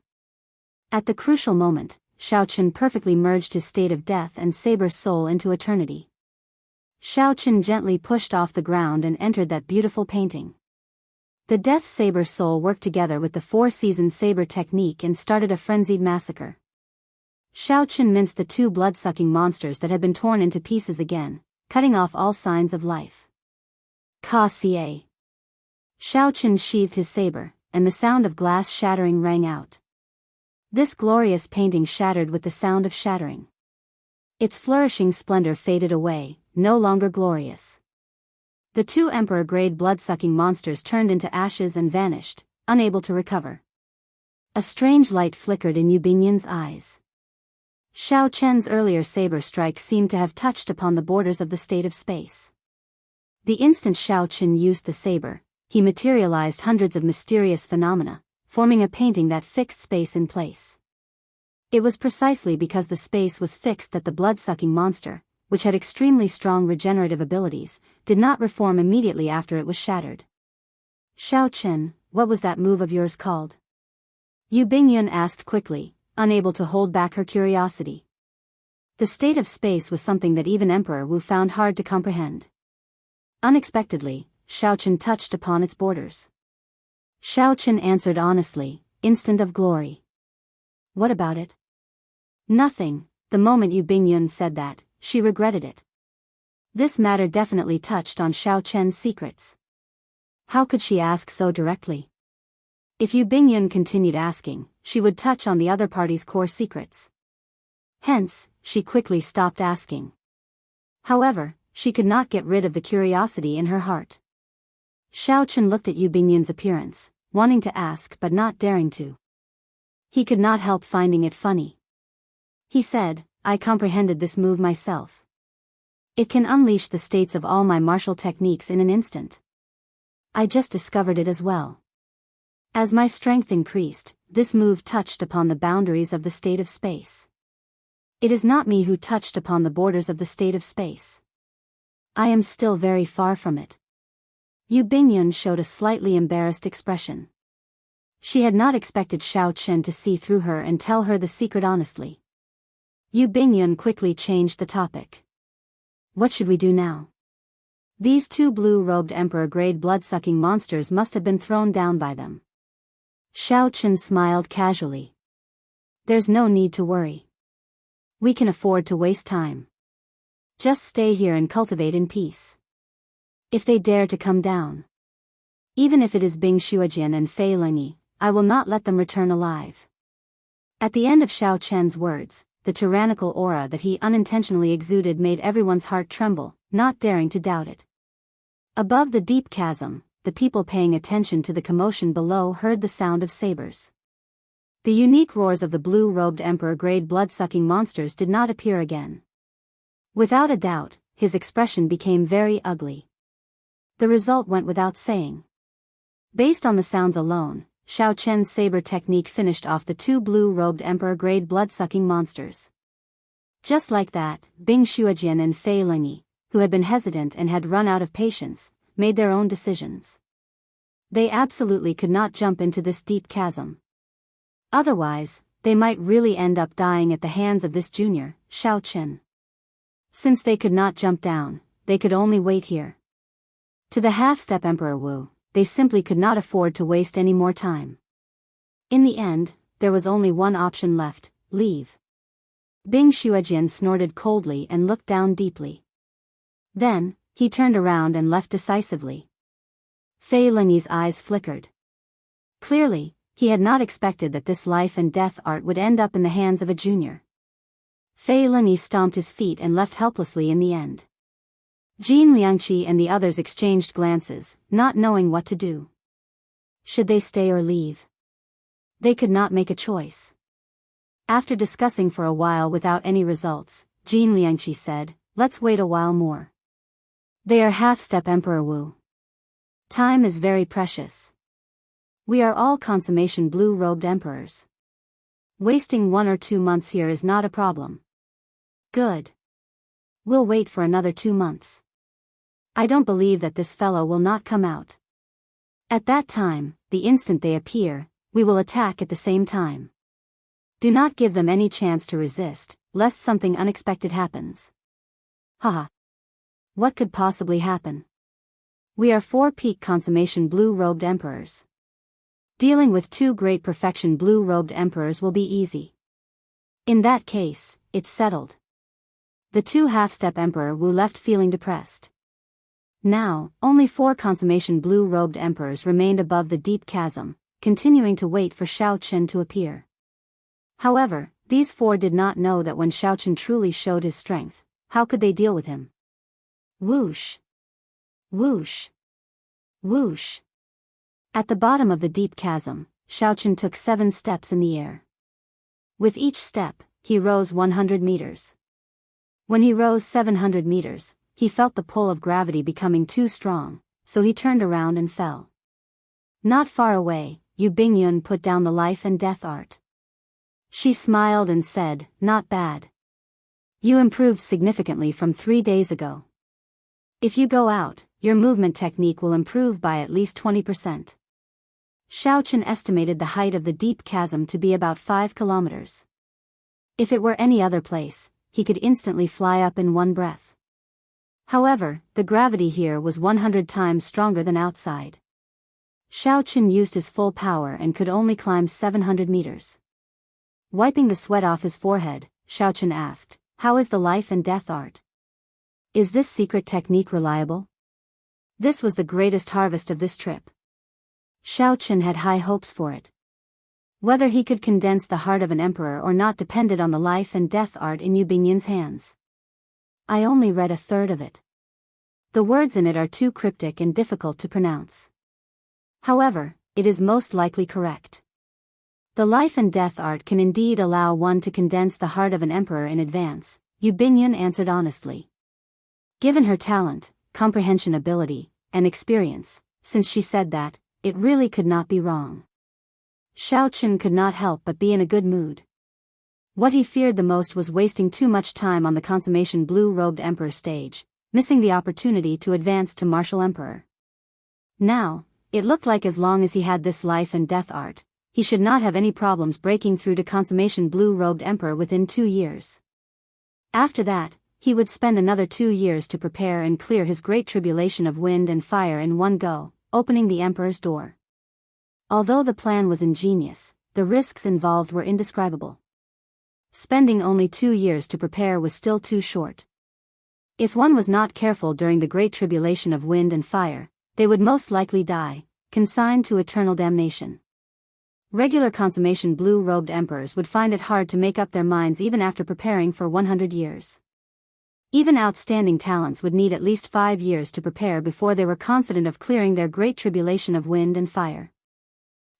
At the crucial moment, Xiao Chen perfectly merged his state of death and saber soul into eternity. Xiao Chen gently pushed off the ground and entered that beautiful painting. The Death Saber soul worked together with the Four-Seasoned Saber technique and started a frenzied massacre. Xiao Chen minced the two blood-sucking monsters that had been torn into pieces again, cutting off all signs of life. Ka-ca. Xiao Chen sheathed his saber, and the sound of glass shattering rang out. This glorious painting shattered with the sound of shattering. Its flourishing splendor faded away, no longer glorious. The two emperor-grade blood-sucking monsters turned into ashes and vanished, unable to recover. A strange light flickered in Yu Bingyan's eyes. Xiao Chen's earlier saber strike seemed to have touched upon the borders of the state of space. The instant Xiao Chen used the saber, he materialized hundreds of mysterious phenomena, forming a painting that fixed space in place. It was precisely because the space was fixed that the blood-sucking monster, which had extremely strong regenerative abilities, did not reform immediately after it was shattered. Xiao Chen, what was that move of yours called? Yu Bingyan asked quickly, unable to hold back her curiosity. The state of space was something that even Emperor Wu found hard to comprehend. Unexpectedly, Xiao Chen touched upon its borders. Xiao Chen answered honestly, instant of glory. What about it? Nothing. The moment Yu Bingyan said that, she regretted it. This matter definitely touched on Xiao Chen's secrets. How could she ask so directly? If Yu Bingyan continued asking, she would touch on the other party's core secrets. Hence, she quickly stopped asking. However, she could not get rid of the curiosity in her heart. Xiao Chen looked at Yu Bingyan's appearance, wanting to ask but not daring to. He could not help finding it funny. He said, I comprehended this move myself. It can unleash the states of all my martial techniques in an instant. I just discovered it as well. As my strength increased, this move touched upon the boundaries of the state of space. It is not me who touched upon the borders of the state of space. I am still very far from it. Yu Bingyan showed a slightly embarrassed expression. She had not expected Xiao Chen to see through her and tell her the secret honestly. Yu Bingyan quickly changed the topic. What should we do now? These two blue-robed emperor-grade blood-sucking monsters must have been thrown down by them. Xiao Chen smiled casually. There's no need to worry. We can afford to waste time. Just stay here and cultivate in peace. If they dare to come down, even if it is Bing Shuajian and Fei Lingyi, I will not let them return alive. At the end of Xiao Chen's words, the tyrannical aura that he unintentionally exuded made everyone's heart tremble, not daring to doubt it. Above the deep chasm, the people paying attention to the commotion below heard the sound of sabers. The unique roars of the blue-robed emperor-grade blood-sucking monsters did not appear again. Without a doubt, his expression became very ugly. The result went without saying. Based on the sounds alone, Xiao Chen's saber technique finished off the two blue-robed emperor-grade blood-sucking monsters. Just like that, Bing Shuajian and Fei Lingyi, who had been hesitant and had run out of patience, made their own decisions. They absolutely could not jump into this deep chasm. Otherwise, they might really end up dying at the hands of this junior, Xiao Chen. Since they could not jump down, they could only wait here. To the half-step Emperor Wu, they simply could not afford to waste any more time. In the end, there was only one option left: leave. Bing Shuajian snorted coldly and looked down deeply. Then, he turned around and left decisively. Fei Lingyi's eyes flickered. Clearly, he had not expected that this life and death art would end up in the hands of a junior. Fei Lingyi stomped his feet and left helplessly in the end. Jin Liangqi and the others exchanged glances, not knowing what to do. Should they stay or leave? They could not make a choice. After discussing for a while without any results, Jin Liangqi said, "Let's wait a while more. They are half-step Emperor Wu. Time is very precious. We are all consummation blue-robed emperors. Wasting 1 or 2 months here is not a problem." "Good. We'll wait for another 2 months. I don't believe that this fellow will not come out. At that time, the instant they appear, we will attack at the same time. Do not give them any chance to resist, lest something unexpected happens." Haha. What could possibly happen? We are 4 peak consummation blue-robed emperors. Dealing with 2 great perfection blue-robed emperors will be easy. In that case, it's settled. The 2 half-step emperor Wu left feeling depressed. Now, only 4 consummation blue-robed emperors remained above the deep chasm, continuing to wait for Xiao Chen to appear. However, these 4 did not know that when Xiao Chen truly showed his strength, how could they deal with him? Whoosh! Whoosh! Whoosh! At the bottom of the deep chasm, Xiao Chen took 7 steps in the air. With each step, he rose 100 meters. When he rose 700 meters, he felt the pull of gravity becoming too strong, so he turned around and fell. Not far away, Yu Bingyun put down the life and death art. She smiled and said, "Not bad. You improved significantly from 3 days ago. If you go out, your movement technique will improve by at least 20%. Xiao Chen estimated the height of the deep chasm to be about 5 kilometers. If it were any other place, he could instantly fly up in one breath. However, the gravity here was 100 times stronger than outside. Xiao Chen used his full power and could only climb 700 meters. Wiping the sweat off his forehead, Xiao Chen asked, "How is the life and death art? Is this secret technique reliable?" This was the greatest harvest of this trip. Xiao Chen had high hopes for it. Whether he could condense the heart of an emperor or not depended on the life and death art in Yu Bingyun's hands. "I only read a third of it. The words in it are too cryptic and difficult to pronounce. However, it is most likely correct. The life and death art can indeed allow one to condense the heart of an emperor in advance," Yu Bingyun answered honestly. Given her talent, comprehension ability, and experience, since she said that, it really could not be wrong. Xiao Chen could not help but be in a good mood. What he feared the most was wasting too much time on the consummation blue-robed emperor stage, missing the opportunity to advance to martial emperor. Now, it looked like as long as he had this life and death art, he should not have any problems breaking through to consummation blue-robed emperor within 2 years. After that, he would spend another 2 years to prepare and clear his great tribulation of wind and fire in one go, opening the emperor's door. Although the plan was ingenious, the risks involved were indescribable. Spending only 2 years to prepare was still too short. If one was not careful during the great tribulation of wind and fire, they would most likely die, consigned to eternal damnation. Regular consummation blue-robed emperors would find it hard to make up their minds even after preparing for 100 years. Even outstanding talents would need at least 5 years to prepare before they were confident of clearing their great tribulation of wind and fire.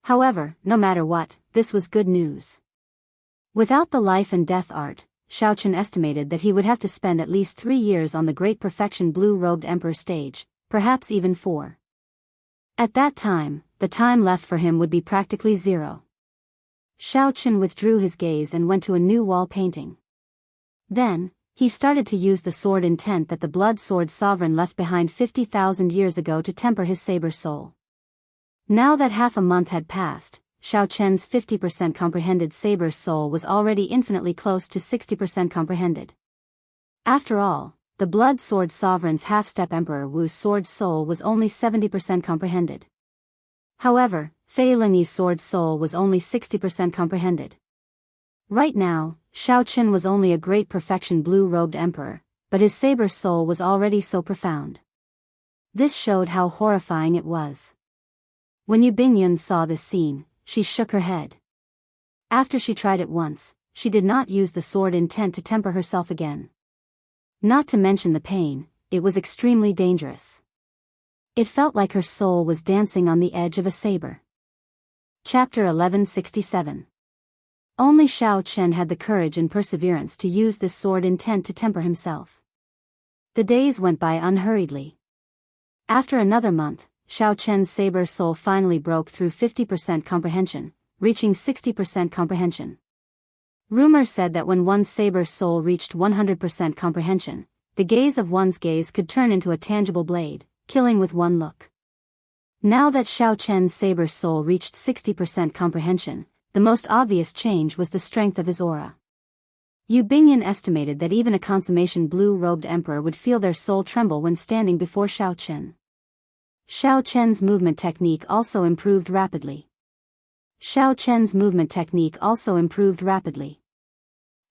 However, no matter what, this was good news. Without the life and death art, Xiao Chen estimated that he would have to spend at least 3 years on the great perfection blue-robed emperor stage, perhaps even 4. At that time, the time left for him would be practically 0. Xiao Chen withdrew his gaze and went to a new wall painting. Then, he started to use the sword intent that the blood sword sovereign left behind 50,000 years ago to temper his saber soul. Now that half a month had passed, Xiao Chen's 50% comprehended saber soul was already infinitely close to 60% comprehended. After all, the blood sword sovereign's half-step emperor Wu's sword soul was only 70% comprehended. However, Fei Lingyi's sword soul was only 60% comprehended. Right now, Xiao Chen was only a great perfection blue-robed emperor, but his saber soul was already so profound. This showed how horrifying it was. When Yu Bingyun saw this scene, she shook her head. After she tried it once, she did not use the sword intent to temper herself again. Not to mention the pain, it was extremely dangerous. It felt like her soul was dancing on the edge of a saber. Chapter 1167. Only Xiao Chen had the courage and perseverance to use this sword intent to temper himself. The days went by unhurriedly. After another month, Xiao Chen's saber soul finally broke through 50% comprehension, reaching 60% comprehension. Rumor said that when one's saber soul reached 100% comprehension, the gaze of one's gaze could turn into a tangible blade, killing with one look. Now that Xiao Chen's saber soul reached 60% comprehension, the most obvious change was the strength of his aura. Yu Bingyun estimated that even a consummation blue-robed emperor would feel their soul tremble when standing before Xiao Chen. Xiao Chen's movement technique also improved rapidly. Xiao Chen's movement technique also improved rapidly.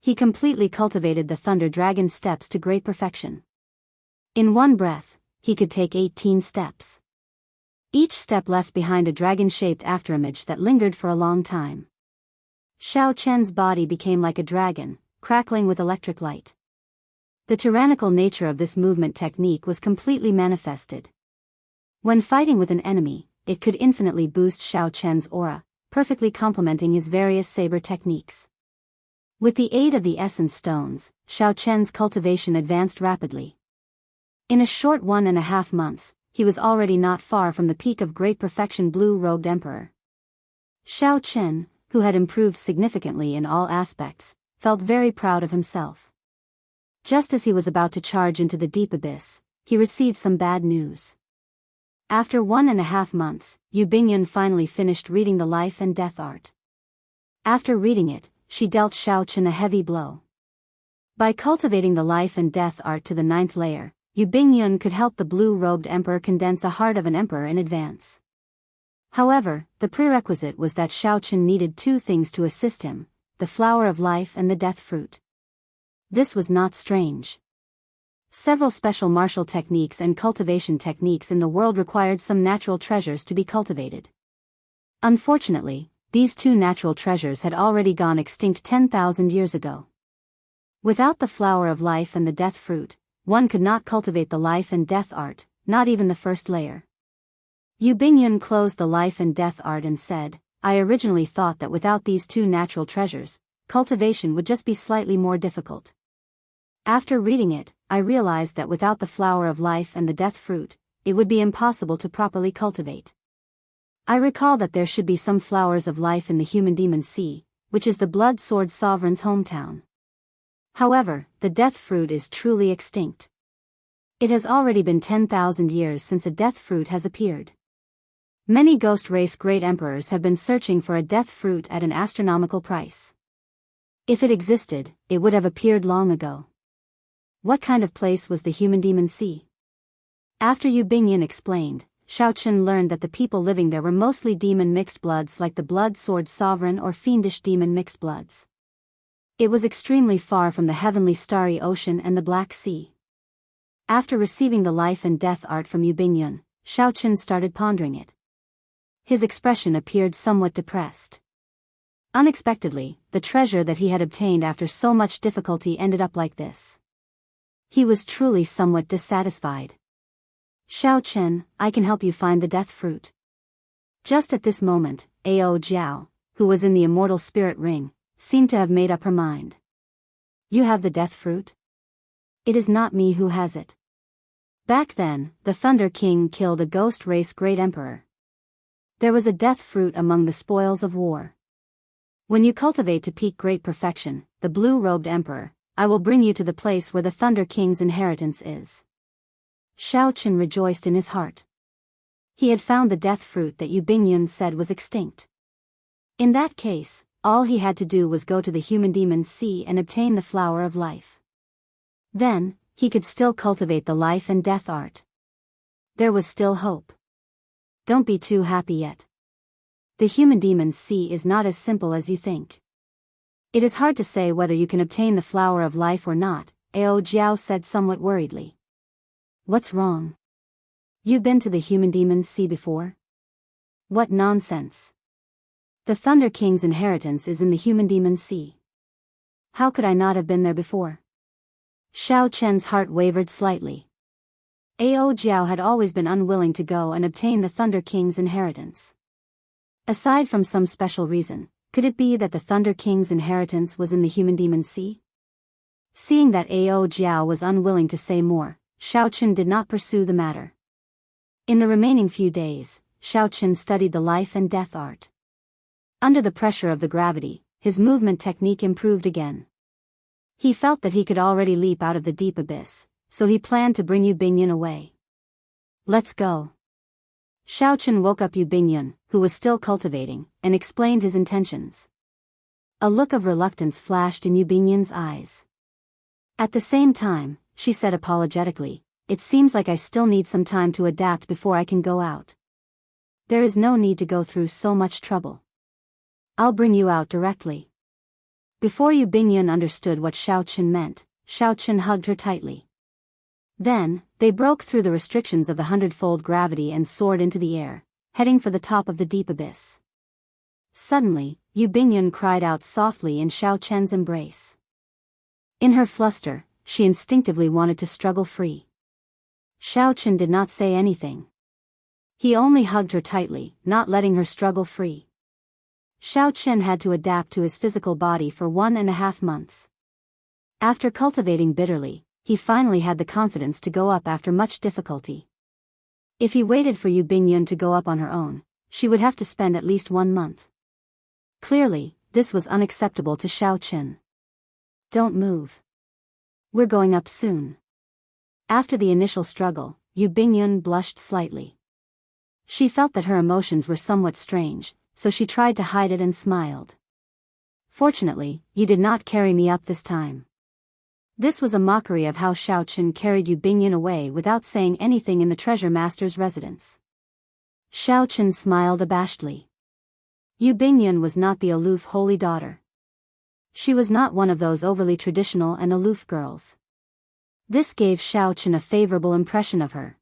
He completely cultivated the Thunder Dragon steps to great perfection. In one breath, he could take 18 steps. Each step left behind a dragon-shaped afterimage that lingered for a long time. Xiao Chen's body became like a dragon, crackling with electric light. The tyrannical nature of this movement technique was completely manifested. When fighting with an enemy, it could infinitely boost Xiao Chen's aura, perfectly complementing his various saber techniques. With the aid of the essence stones, Xiao Chen's cultivation advanced rapidly. In a short 1.5 months, he was already not far from the peak of great perfection blue-robed emperor. Xiao Chen, who had improved significantly in all aspects, felt very proud of himself. Just as he was about to charge into the deep abyss, he received some bad news. After 1.5 months, Yu Bingyun finally finished reading the Life and Death Art. After reading it, she dealt Xiao Chen a heavy blow. By cultivating the Life and Death Art to the 9th layer, Yu Bingyun could help the blue-robed emperor condense a heart of an emperor in advance. However, the prerequisite was that Xiao Chen needed 2 things to assist him, the Flower of Life and the Death Fruit. This was not strange. Several special martial techniques and cultivation techniques in the world required some natural treasures to be cultivated. Unfortunately, these 2 natural treasures had already gone extinct 10,000 years ago. Without the Flower of Life and the Death Fruit, one could not cultivate the Life and Death Art, not even the 1st layer. Yu Bingyun closed the Life and Death Art and said, "I originally thought that without these 2 natural treasures, cultivation would just be slightly more difficult. After reading it, I realized that without the Flower of Life and the Death Fruit, it would be impossible to properly cultivate. I recall that there should be some flowers of life in the Human Demon Sea, which is the Blood Sword Sovereign's hometown. However, the Death Fruit is truly extinct. It has already been 10,000 years since a Death Fruit has appeared. Many Ghost Race Great Emperors have been searching for a Death Fruit at an astronomical price. If it existed, it would have appeared long ago. What kind of place was the Human Demon Sea?" After Yu Bingyun explained, Xiao Chen learned that the people living there were mostly demon mixed bloods like the Blood Sword Sovereign or fiendish demon mixed bloods. It was extremely far from the heavenly starry ocean and the Black Sea. After receiving the Life and Death Art from Yu Bingyun, Xiao Chen started pondering it. His expression appeared somewhat depressed. Unexpectedly, the treasure that he had obtained after so much difficulty ended up like this. He was truly somewhat dissatisfied. "Xiao Chen, I can help you find the Death Fruit." Just at this moment, Ao Jiao, who was in the Immortal Spirit Ring, seemed to have made up her mind. "You have the Death Fruit?" "It is not me who has it. Back then, the Thunder King killed a Ghost Race Great Emperor. There was a Death Fruit among the spoils of war. When you cultivate to peak great perfection, the blue-robed Emperor, I will bring you to the place where the Thunder King's inheritance is." Xiao Chen rejoiced in his heart. He had found the Death Fruit that Yu Bingyun said was extinct. In that case, all he had to do was go to the Human Demon Sea and obtain the Flower of Life. Then, he could still cultivate the Life and Death Art. There was still hope. Don't be too happy yet. The Human Demon Sea is not as simple as you think. It is hard to say whether you can obtain the Flower of Life or not, Ao Jiao said somewhat worriedly. "What's wrong? You've been to the Human Demon Sea before?" "What nonsense. The Thunder King's inheritance is in the Human Demon Sea. How could I not have been there before?" Xiao Chen's heart wavered slightly. Ao Jiao had always been unwilling to go and obtain the Thunder King's inheritance. Aside from some special reason, could it be that the Thunder King's inheritance was in the Human Demon Sea? Seeing that Ao Jiao was unwilling to say more, Xiao Chen did not pursue the matter. In the remaining few days, Xiao Chen studied the Life and Death Art. Under the pressure of the gravity, his movement technique improved again. He felt that he could already leap out of the deep abyss, so he planned to bring Yu Bingyun away. "Let's go." Xiao Chen woke up Yu Bingyun, who was still cultivating, and explained his intentions. A look of reluctance flashed in Yu Bingyun's eyes. At the same time, she said apologetically, it seems like I still need some time to adapt before I can go out. There is no need to go through so much trouble. I'll bring you out directly. Before Yu Bingyun understood what Xiaoqin meant, Xiaoqin hugged her tightly. Then, they broke through the restrictions of the hundredfold gravity and soared into the air, heading for the top of the deep abyss. Suddenly, Yu Bingyun cried out softly in Xiaoqian's embrace. In her fluster, she instinctively wanted to struggle free. Xiaoqin did not say anything. He only hugged her tightly, not letting her struggle free. Xiaoqin had to adapt to his physical body for 1.5 months. After cultivating bitterly, he finally had the confidence to go up after much difficulty. If he waited for Yu Bingyun to go up on her own, she would have to spend at least 1 month. Clearly, this was unacceptable to Xiaoqin. Don't move. We're going up soon. After the initial struggle, Yu Bingyun blushed slightly. She felt that her emotions were somewhat strange, so she tried to hide it and smiled. Fortunately, you did not carry me up this time. This was a mockery of how Xiaoqin carried Yu Bingyun away without saying anything in the treasure master's residence. Xiaoqin smiled abashedly. Yu Bingyun was not the aloof holy daughter. She was not one of those overly traditional and aloof girls. This gave Xiaoqin a favorable impression of her.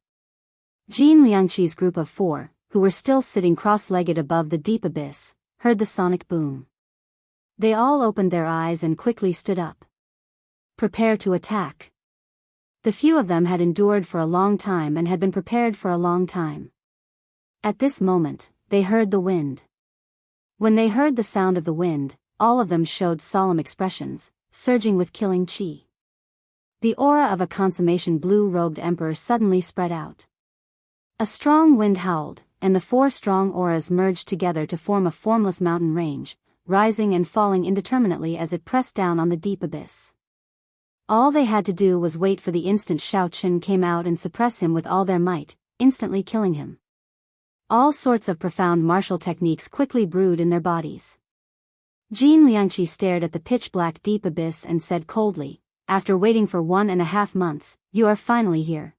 Jin Liangqi's group of 4, who were still sitting cross-legged above the deep abyss, heard the sonic boom. They all opened their eyes and quickly stood up. Prepare to attack. The few of them had endured for a long time and had been prepared for a long time. At this moment, they heard the wind. When they heard the sound of the wind, all of them showed solemn expressions, surging with killing qi. The aura of a consummation blue-robed emperor suddenly spread out. A strong wind howled, and the 4 strong auras merged together to form a formless mountain range, rising and falling indeterminately as it pressed down on the deep abyss. All they had to do was wait for the instant Xiaoqin came out and suppress him with all their might, instantly killing him. All sorts of profound martial techniques quickly brewed in their bodies. Jin Liangqi stared at the pitch-black deep abyss and said coldly, after waiting for 1.5 months, you are finally here.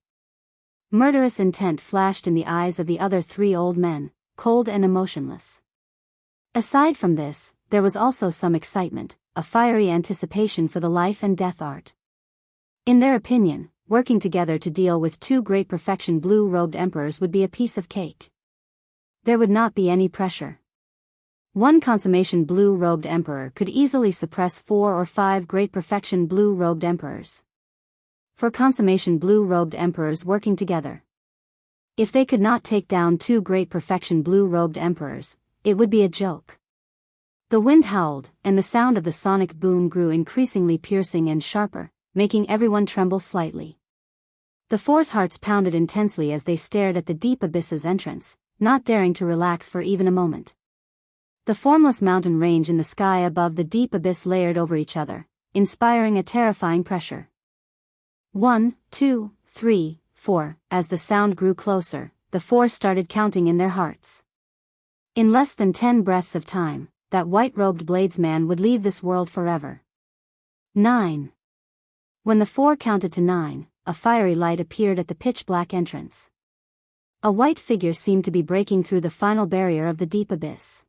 Murderous intent flashed in the eyes of the other 3 old men, cold and emotionless. Aside from this, there was also some excitement, a fiery anticipation for the life and death art. In their opinion, working together to deal with 2 great perfection blue-robed emperors would be a piece of cake. There would not be any pressure. One consummation blue-robed emperor could easily suppress 4 or 5 great perfection blue-robed emperors. For consummation blue-robed emperors working together. If they could not take down 2 great perfection blue-robed emperors, it would be a joke. The wind howled, and the sound of the sonic boom grew increasingly piercing and sharper, making everyone tremble slightly. The 4's hearts pounded intensely as they stared at the deep abyss's entrance, not daring to relax for even a moment. The formless mountain range in the sky above the deep abyss layered over each other, inspiring a terrifying pressure. 1, 2, 3, 4. As the sound grew closer, the 4 started counting in their hearts. In less than 10 breaths of time, that white-robed bladesman would leave this world forever. 9. When the 4 counted to 9, a fiery light appeared at the pitch-black entrance. A white figure seemed to be breaking through the final barrier of the deep abyss.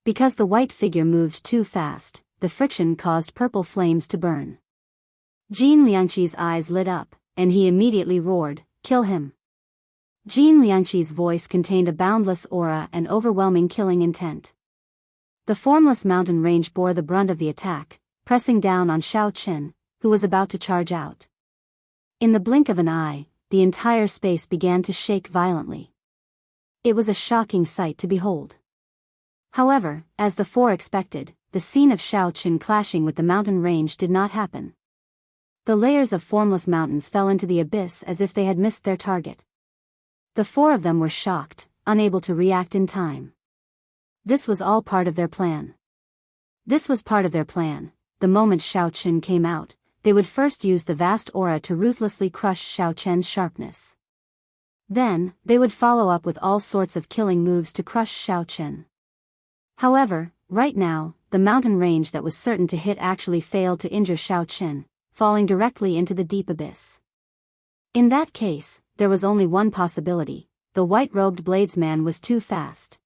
Because the white figure moved too fast, the friction caused purple flames to burn. Jin Liangqi's eyes lit up, and he immediately roared, "Kill him!" Jin Liangqi's voice contained a boundless aura and overwhelming killing intent. The formless mountain range bore the brunt of the attack, pressing down on Xiaoqin, who was about to charge out. In the blink of an eye, the entire space began to shake violently. It was a shocking sight to behold. However, as the 4 expected, the scene of Xiaoqin clashing with the mountain range did not happen. The layers of formless mountains fell into the abyss as if they had missed their target. The 4 of them were shocked, unable to react in time. This was all part of their plan. The moment Xiaoqin came out, they would first use the vast aura to ruthlessly crush Xiaoqian's sharpness. Then, they would follow up with all sorts of killing moves to crush Xiaoqin. However, right now, the mountain range that was certain to hit actually failed to injure Xiaoqin, falling directly into the deep abyss. In that case, there was only one possibility: the white-robed bladesman was too fast.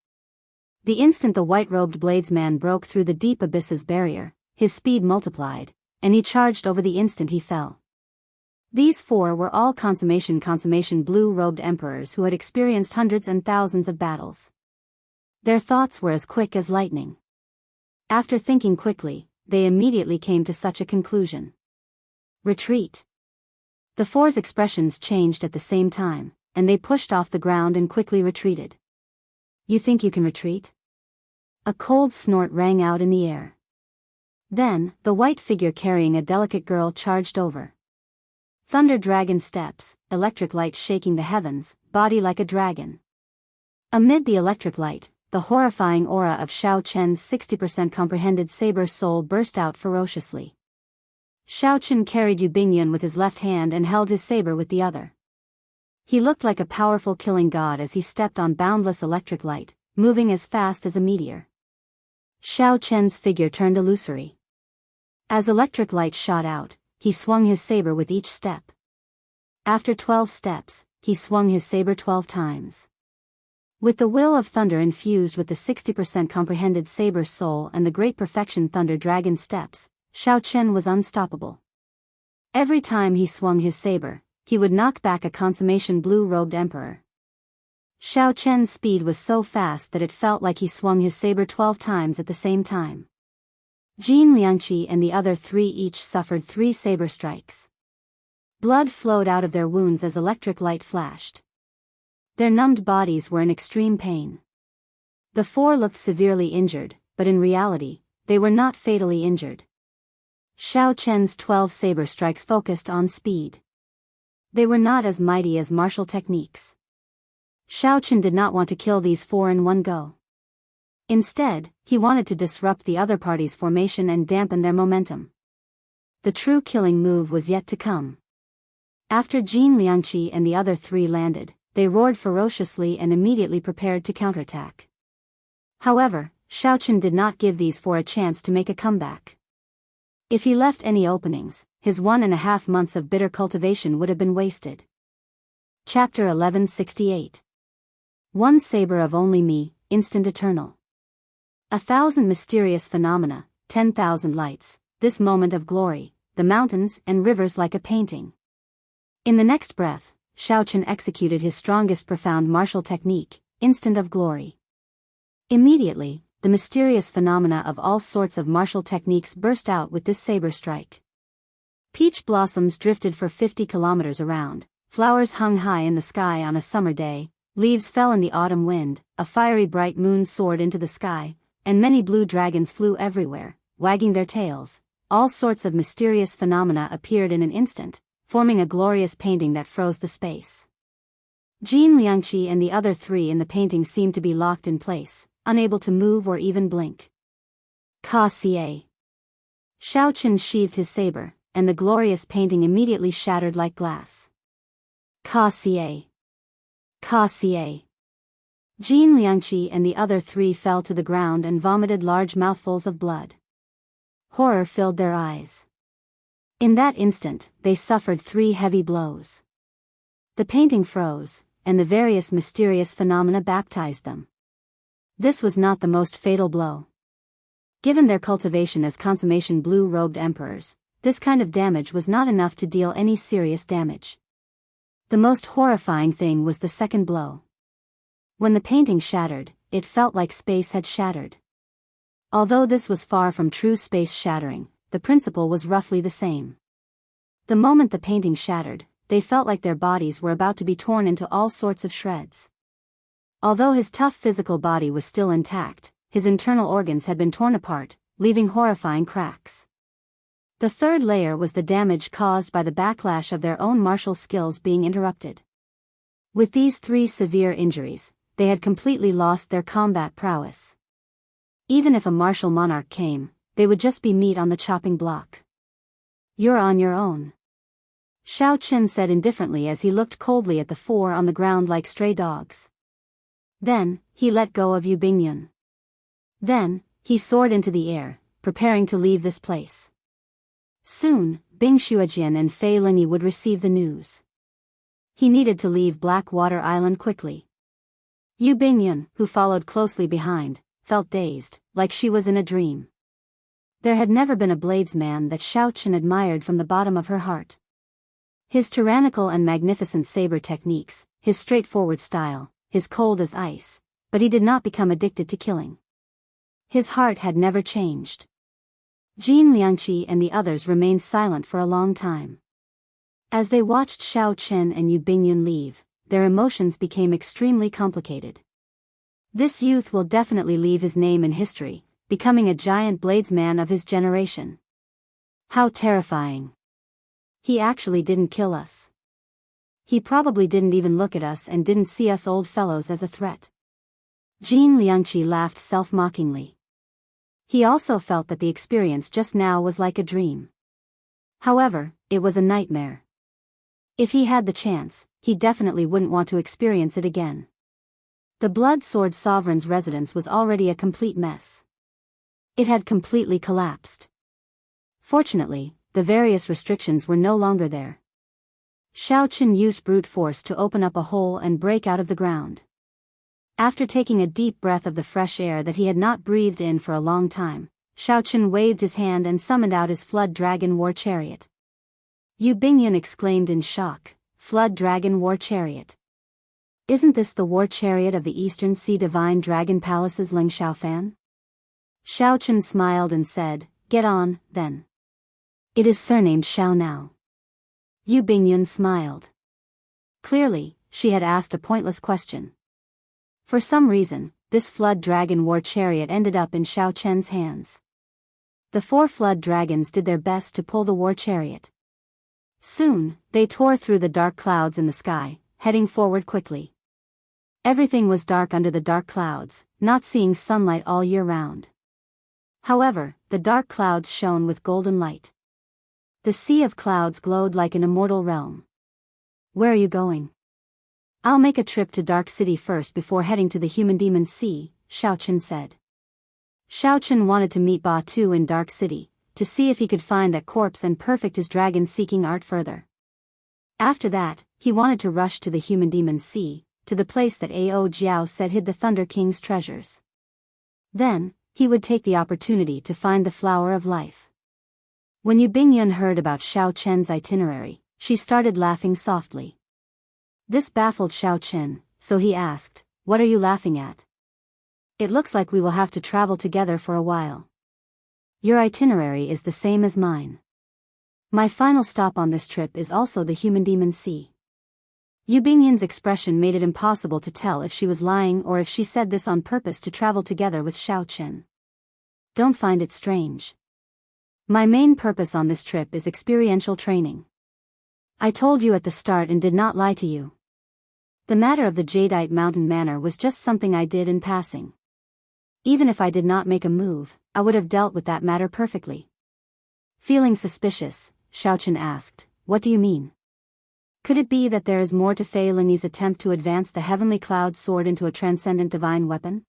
The instant the white-robed bladesman broke through the deep abyss's barrier, his speed multiplied, and he charged over the instant he fell. These four were all consummation blue-robed emperors who had experienced hundreds and thousands of battles. Their thoughts were as quick as lightning. After thinking quickly, they immediately came to such a conclusion. Retreat. The four's expressions changed at the same time, and they pushed off the ground and quickly retreated. You think you can retreat? A cold snort rang out in the air. Then, the white figure carrying a delicate girl charged over. Thunder dragon steps, electric light shaking the heavens, body like a dragon. Amid the electric light, the horrifying aura of Xiao Chen's 60% comprehended saber soul burst out ferociously. Xiao Chen carried Yu Bingyun with his left hand and held his saber with the other. He looked like a powerful killing god as he stepped on boundless electric light, moving as fast as a meteor. Xiao Chen's figure turned illusory. As electric light shot out, he swung his saber with each step. After 12 steps, he swung his saber 12 times. With the will of thunder infused with the 60% comprehended saber soul and the great perfection thunder dragon steps, Xiao Chen was unstoppable. Every time he swung his saber, he would knock back a consummation blue-robed emperor. Xiao Chen's speed was so fast that it felt like he swung his saber 12 times at the same time. Jin Liangqi and the other three each suffered 3 saber strikes. Blood flowed out of their wounds as electric light flashed. Their numbed bodies were in extreme pain. The 4 looked severely injured, but in reality, they were not fatally injured. Xiao Chen's 12 saber strikes focused on speed. They were not as mighty as martial techniques. Xiao Chen did not want to kill these 4 in one go. Instead, he wanted to disrupt the other party's formation and dampen their momentum. The true killing move was yet to come. After Jin Liangqi and the other 3 landed, they roared ferociously and immediately prepared to counterattack. However, Xiao Chen did not give these 4 a chance to make a comeback. If he left any openings, his 1.5 months of bitter cultivation would have been wasted. Chapter 1168. One saber of only me, instant eternal. 1,000 mysterious phenomena, 10,000 lights, this moment of glory, the mountains and rivers like a painting. In the next breath, Xiao Chen executed his strongest profound martial technique, instant of glory. Immediately, the mysterious phenomena of all sorts of martial techniques burst out with this saber strike. Peach blossoms drifted for 50 kilometers around, flowers hung high in the sky on a summer day, leaves fell in the autumn wind, a fiery bright moon soared into the sky, and many blue dragons flew everywhere, wagging their tails. All sorts of mysterious phenomena appeared in an instant, forming a glorious painting that froze the space. Jin Liangqi and the other 3 in the painting seemed to be locked in place, unable to move or even blink. Ka Xie. Xiao Chen sheathed his saber, and the glorious painting immediately shattered like glass. Ka Xie. Ka Xie. Jin Liangqi and the other 3 fell to the ground and vomited large mouthfuls of blood. Horror filled their eyes. In that instant, they suffered 3 heavy blows. The painting froze, and the various mysterious phenomena baptized them. This was not the most fatal blow. Given their cultivation as consummation blue-robed emperors, this kind of damage was not enough to deal any serious damage. The most horrifying thing was the second blow. When the painting shattered, it felt like space had shattered. Although this was far from true space shattering, the principle was roughly the same. The moment the painting shattered, they felt like their bodies were about to be torn into all sorts of shreds. Although his tough physical body was still intact, his internal organs had been torn apart, leaving horrifying cracks. The third layer was the damage caused by the backlash of their own martial skills being interrupted. With these 3 severe injuries, they had completely lost their combat prowess. Even if a martial monarch came, they would just be meat on the chopping block. You're on your own. Xiao Chen said indifferently as he looked coldly at the 4 on the ground like stray dogs. Then, he let go of Yu Bingyun. Then, he soared into the air, preparing to leave this place. Soon, Bing Shuajian and Fei Lingyi would receive the news. He needed to leave Blackwater Island quickly. Yu Bingyun, who followed closely behind, felt dazed, like she was in a dream. There had never been a bladesman that Xiao Chen admired from the bottom of her heart. His tyrannical and magnificent saber techniques, his straightforward style, his cold as ice, but he did not become addicted to killing. His heart had never changed. Jin Liangqi and the others remained silent for a long time. As they watched Xiao Chen and Yu Bingyun leave, their emotions became extremely complicated. This youth will definitely leave his name in history, becoming a giant bladesman of his generation. How terrifying. He actually didn't kill us. He probably didn't even look at us and didn't see us old fellows as a threat. Jin Liangqi laughed self-mockingly. He also felt that the experience just now was like a dream. However, it was a nightmare. If he had the chance, he definitely wouldn't want to experience it again. The Blood Sword Sovereign's residence was already a complete mess. It had completely collapsed. Fortunately, the various restrictions were no longer there. Xiao Chen used brute force to open up a hole and break out of the ground. After taking a deep breath of the fresh air that he had not breathed in for a long time, Xiao Chen waved his hand and summoned out his Flood Dragon War Chariot. Yu Bingyun exclaimed in shock, "Flood Dragon War Chariot? Isn't this the war chariot of the Eastern Sea Divine Dragon Palace's Ling Xiaofan?" Xiao Chen smiled and said, "Get on, then. It is surnamed Xiao now." Yu Bingyun smiled. Clearly, she had asked a pointless question. For some reason, this Flood Dragon War Chariot ended up in Xiao Chen's hands. The 4 Flood Dragons did their best to pull the war chariot. Soon, they tore through the dark clouds in the sky, heading forward quickly. Everything was dark under the dark clouds, not seeing sunlight all year round. However, the dark clouds shone with golden light. The sea of clouds glowed like an immortal realm. "Where are you going?" "I'll make a trip to Dark City first before heading to the Human Demon Sea," Xiao Chen said. Xiao Chen wanted to meet Ba Tu in Dark City, to see if he could find that corpse and perfect his dragon-seeking art further. After that, he wanted to rush to the Human Demon Sea, to the place that Ao Jiao said hid the Thunder King's treasures. Then, he would take the opportunity to find the Flower of Life. When Yu Bingyun heard about Xiao Chen's itinerary, she started laughing softly. This baffled Xiao Chen, so he asked, "What are you laughing at? It looks like we will have to travel together for a while. Your itinerary is the same as mine. My final stop on this trip is also the Human Demon Sea." Yu Bingyun's expression made it impossible to tell if she was lying or if she said this on purpose to travel together with Xiao Chen. "Don't find it strange. My main purpose on this trip is experiential training. I told you at the start and did not lie to you. The matter of the Jadeite Mountain Manor was just something I did in passing. Even if I did not make a move, I would have dealt with that matter perfectly." Feeling suspicious, Xiao Chen asked, "What do you mean? Could it be that there is more to Fei Lingyi's attempt to advance the heavenly cloud sword into a transcendent divine weapon?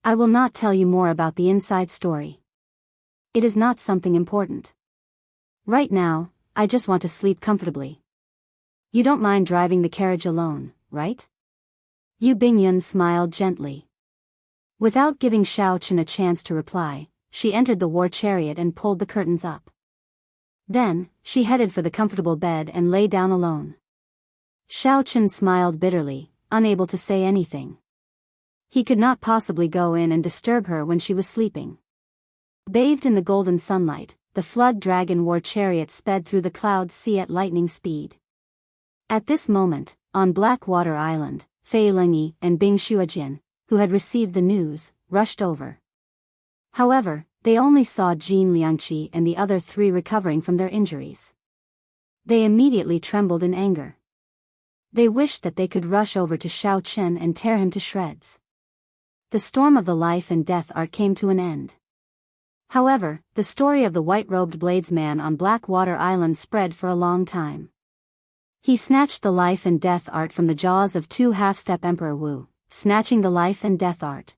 I will not tell you more about the inside story. It is not something important. Right now, I just want to sleep comfortably. You don't mind driving the carriage alone, right?" Yu Bingyun smiled gently. Without giving Xiao Chen a chance to reply, she entered the war chariot and pulled the curtains up. Then, she headed for the comfortable bed and lay down alone. Xiao Chen smiled bitterly, unable to say anything. He could not possibly go in and disturb her when she was sleeping. Bathed in the golden sunlight, the Flood Dragon War Chariot sped through the cloud sea at lightning speed. At this moment, on Blackwater Island, Fei Lingyi and Bing Xuejin, who had received the news, rushed over. However, they only saw Jin Liangqi and the other 3 recovering from their injuries. They immediately trembled in anger. They wished that they could rush over to Xiao Chen and tear him to shreds. The storm of the life and death art came to an end. However, the story of the white-robed bladesman on Blackwater Island spread for a long time. He snatched the life and death art from the jaws of 2 half-step Emperor Wu, snatching the life and death art.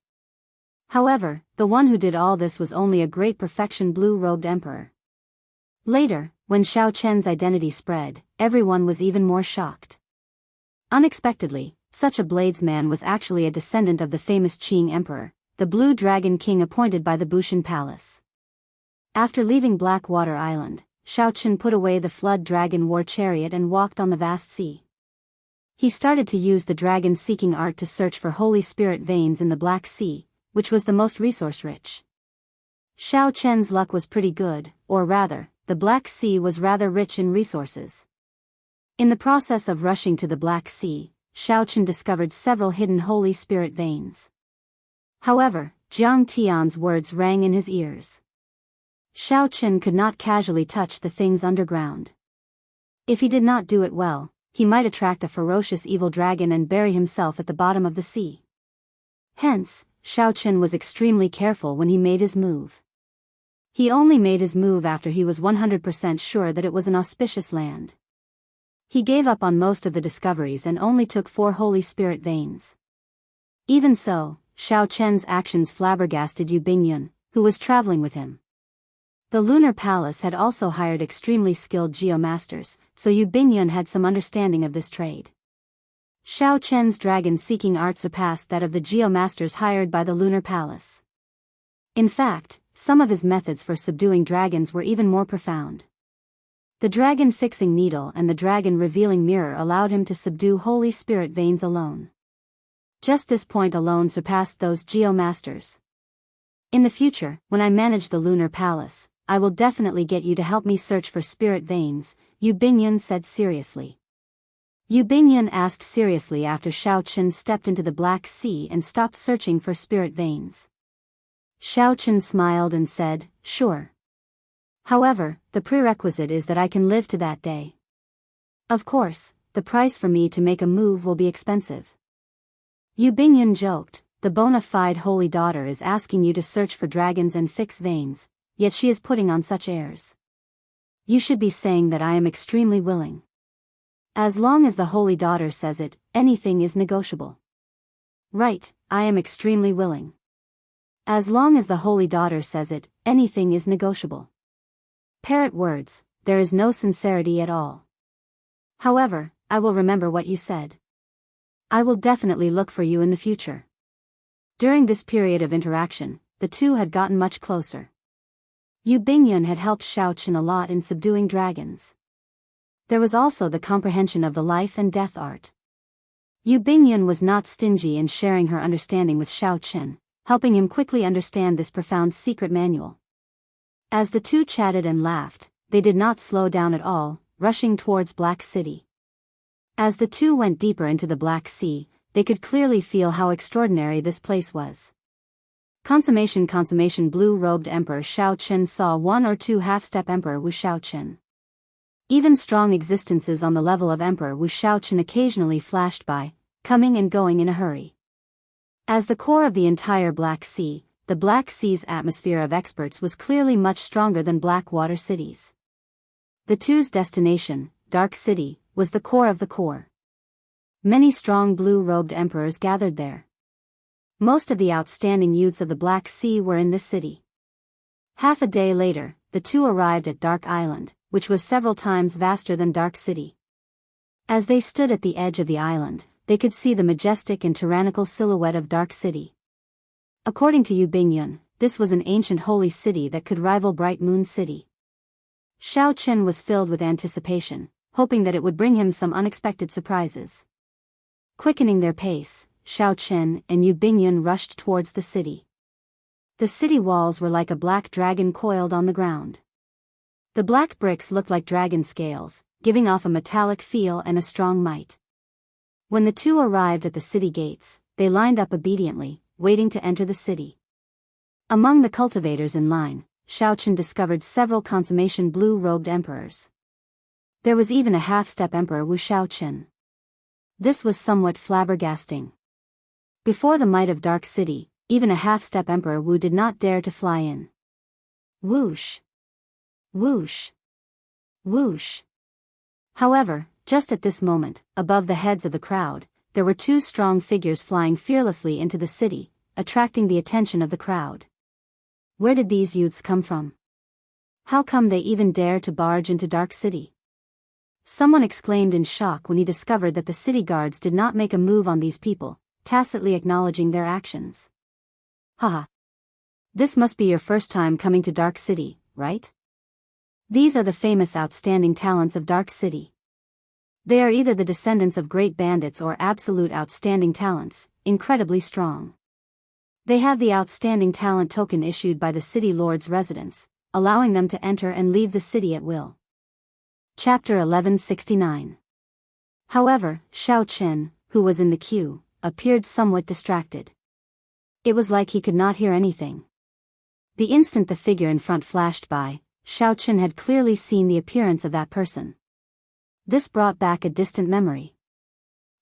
However, the one who did all this was only a great perfection blue-robed emperor. Later, when Xiao Chen's identity spread, everyone was even more shocked. Unexpectedly, such a bladesman was actually a descendant of the famous Qing emperor, the Blue Dragon King appointed by the Bushan Palace. After leaving Blackwater Island, Shaochen put away the flood dragon war chariot and walked on the vast sea. He started to use the dragon-seeking art to search for Holy Spirit veins in the Black Sea, which was the most resource-rich. Shaochen's luck was pretty good, or rather, the Black Sea was rather rich in resources. In the process of rushing to the Black Sea, Shaochen discovered several hidden Holy Spirit veins. However, Jiang Tian's words rang in his ears. Shaochen could not casually touch the things underground. If he did not do it well, he might attract a ferocious evil dragon and bury himself at the bottom of the sea. Hence, Shaochen was extremely careful when he made his move. He only made his move after he was 100% sure that it was an auspicious land. He gave up on most of the discoveries and only took 4 Holy Spirit veins. Even so, Shaochen's actions flabbergasted Yu Bingyun, who was traveling with him. The Lunar Palace had also hired extremely skilled geomasters, so Yu Bingyun had some understanding of this trade. Shaochen's dragon-seeking art surpassed that of the geomasters hired by the Lunar Palace. In fact, some of his methods for subduing dragons were even more profound. The dragon-fixing needle and the dragon-revealing mirror allowed him to subdue Holy Spirit veins alone. Just this point alone surpassed those geomasters. In the future, when I manage the Lunar Palace, I will definitely get you to help me search for spirit veins, Yu Bingyun said seriously. Yu Bingyun asked seriously after Shaochen stepped into the Black Sea and stopped searching for spirit veins. Shaochen smiled and said, "Sure. However, the prerequisite is that I can live to that day. Of course, the price for me to make a move will be expensive." Yu Bingyun joked, "The bona fide holy daughter is asking you to search for dragons and fix veins, yet she is putting on such airs. You should be saying that I am extremely willing. As long as the holy daughter says it, anything is negotiable." "Right, I am extremely willing. As long as the holy daughter says it, anything is negotiable. Parrot words, there is no sincerity at all. However, I will remember what you said. I will definitely look for you in the future." During this period of interaction, the two had gotten much closer. Yu Bingyun had helped Shaochen a lot in subduing dragons. There was also the comprehension of the life and death art. Yu Bingyun was not stingy in sharing her understanding with Shaochen, helping him quickly understand this profound secret manual. As the two chatted and laughed, they did not slow down at all, rushing towards Black City. As the two went deeper into the Black Sea, they could clearly feel how extraordinary this place was. Consummation blue-robed Emperor Shaochen saw 1 or 2 half-step Emperor Wu Shaochen. Even strong existences on the level of Emperor Wu Shaochen occasionally flashed by, coming and going in a hurry. As the core of the entire Black Sea, the Black Sea's atmosphere of experts was clearly much stronger than Blackwater cities. The two's destination, Dark City, was the core of the core. Many strong blue-robed emperors gathered there. Most of the outstanding youths of the Black Sea were in this city. Half a day later, the two arrived at Dark Island, which was several times vaster than Dark City. As they stood at the edge of the island, they could see the majestic and tyrannical silhouette of Dark City. According to Yu Bingyun, this was an ancient holy city that could rival Bright Moon City. Shaochen was filled with anticipation, hoping that it would bring him some unexpected surprises. Quickening their pace, Shaochen and Yu Bingyun rushed towards the city. The city walls were like a black dragon coiled on the ground. The black bricks looked like dragon scales, giving off a metallic feel and a strong might. When the two arrived at the city gates, they lined up obediently, waiting to enter the city. Among the cultivators in line, Shaochen discovered several consummation blue-robed emperors. There was even a half-step Emperor Wu Shaochen. This was somewhat flabbergasting. Before the might of Dark City, even a half-step Emperor Wu did not dare to fly in. Whoosh! Whoosh! Whoosh! However, just at this moment, above the heads of the crowd, there were 2 strong figures flying fearlessly into the city, attracting the attention of the crowd. Where did these youths come from? How come they even dare to barge into Dark City? Someone exclaimed in shock when he discovered that the city guards did not make a move on these people, tacitly acknowledging their actions. Haha. This must be your first time coming to Dark City, right? These are the famous outstanding talents of Dark City. They are either the descendants of great bandits or absolute outstanding talents, incredibly strong. They have the outstanding talent token issued by the city lord's residence, allowing them to enter and leave the city at will. Chapter 1169. However, Xiao Chen, who was in the queue, appeared somewhat distracted. It was like he could not hear anything. The instant the figure in front flashed by, Xiao Chen had clearly seen the appearance of that person. This brought back a distant memory.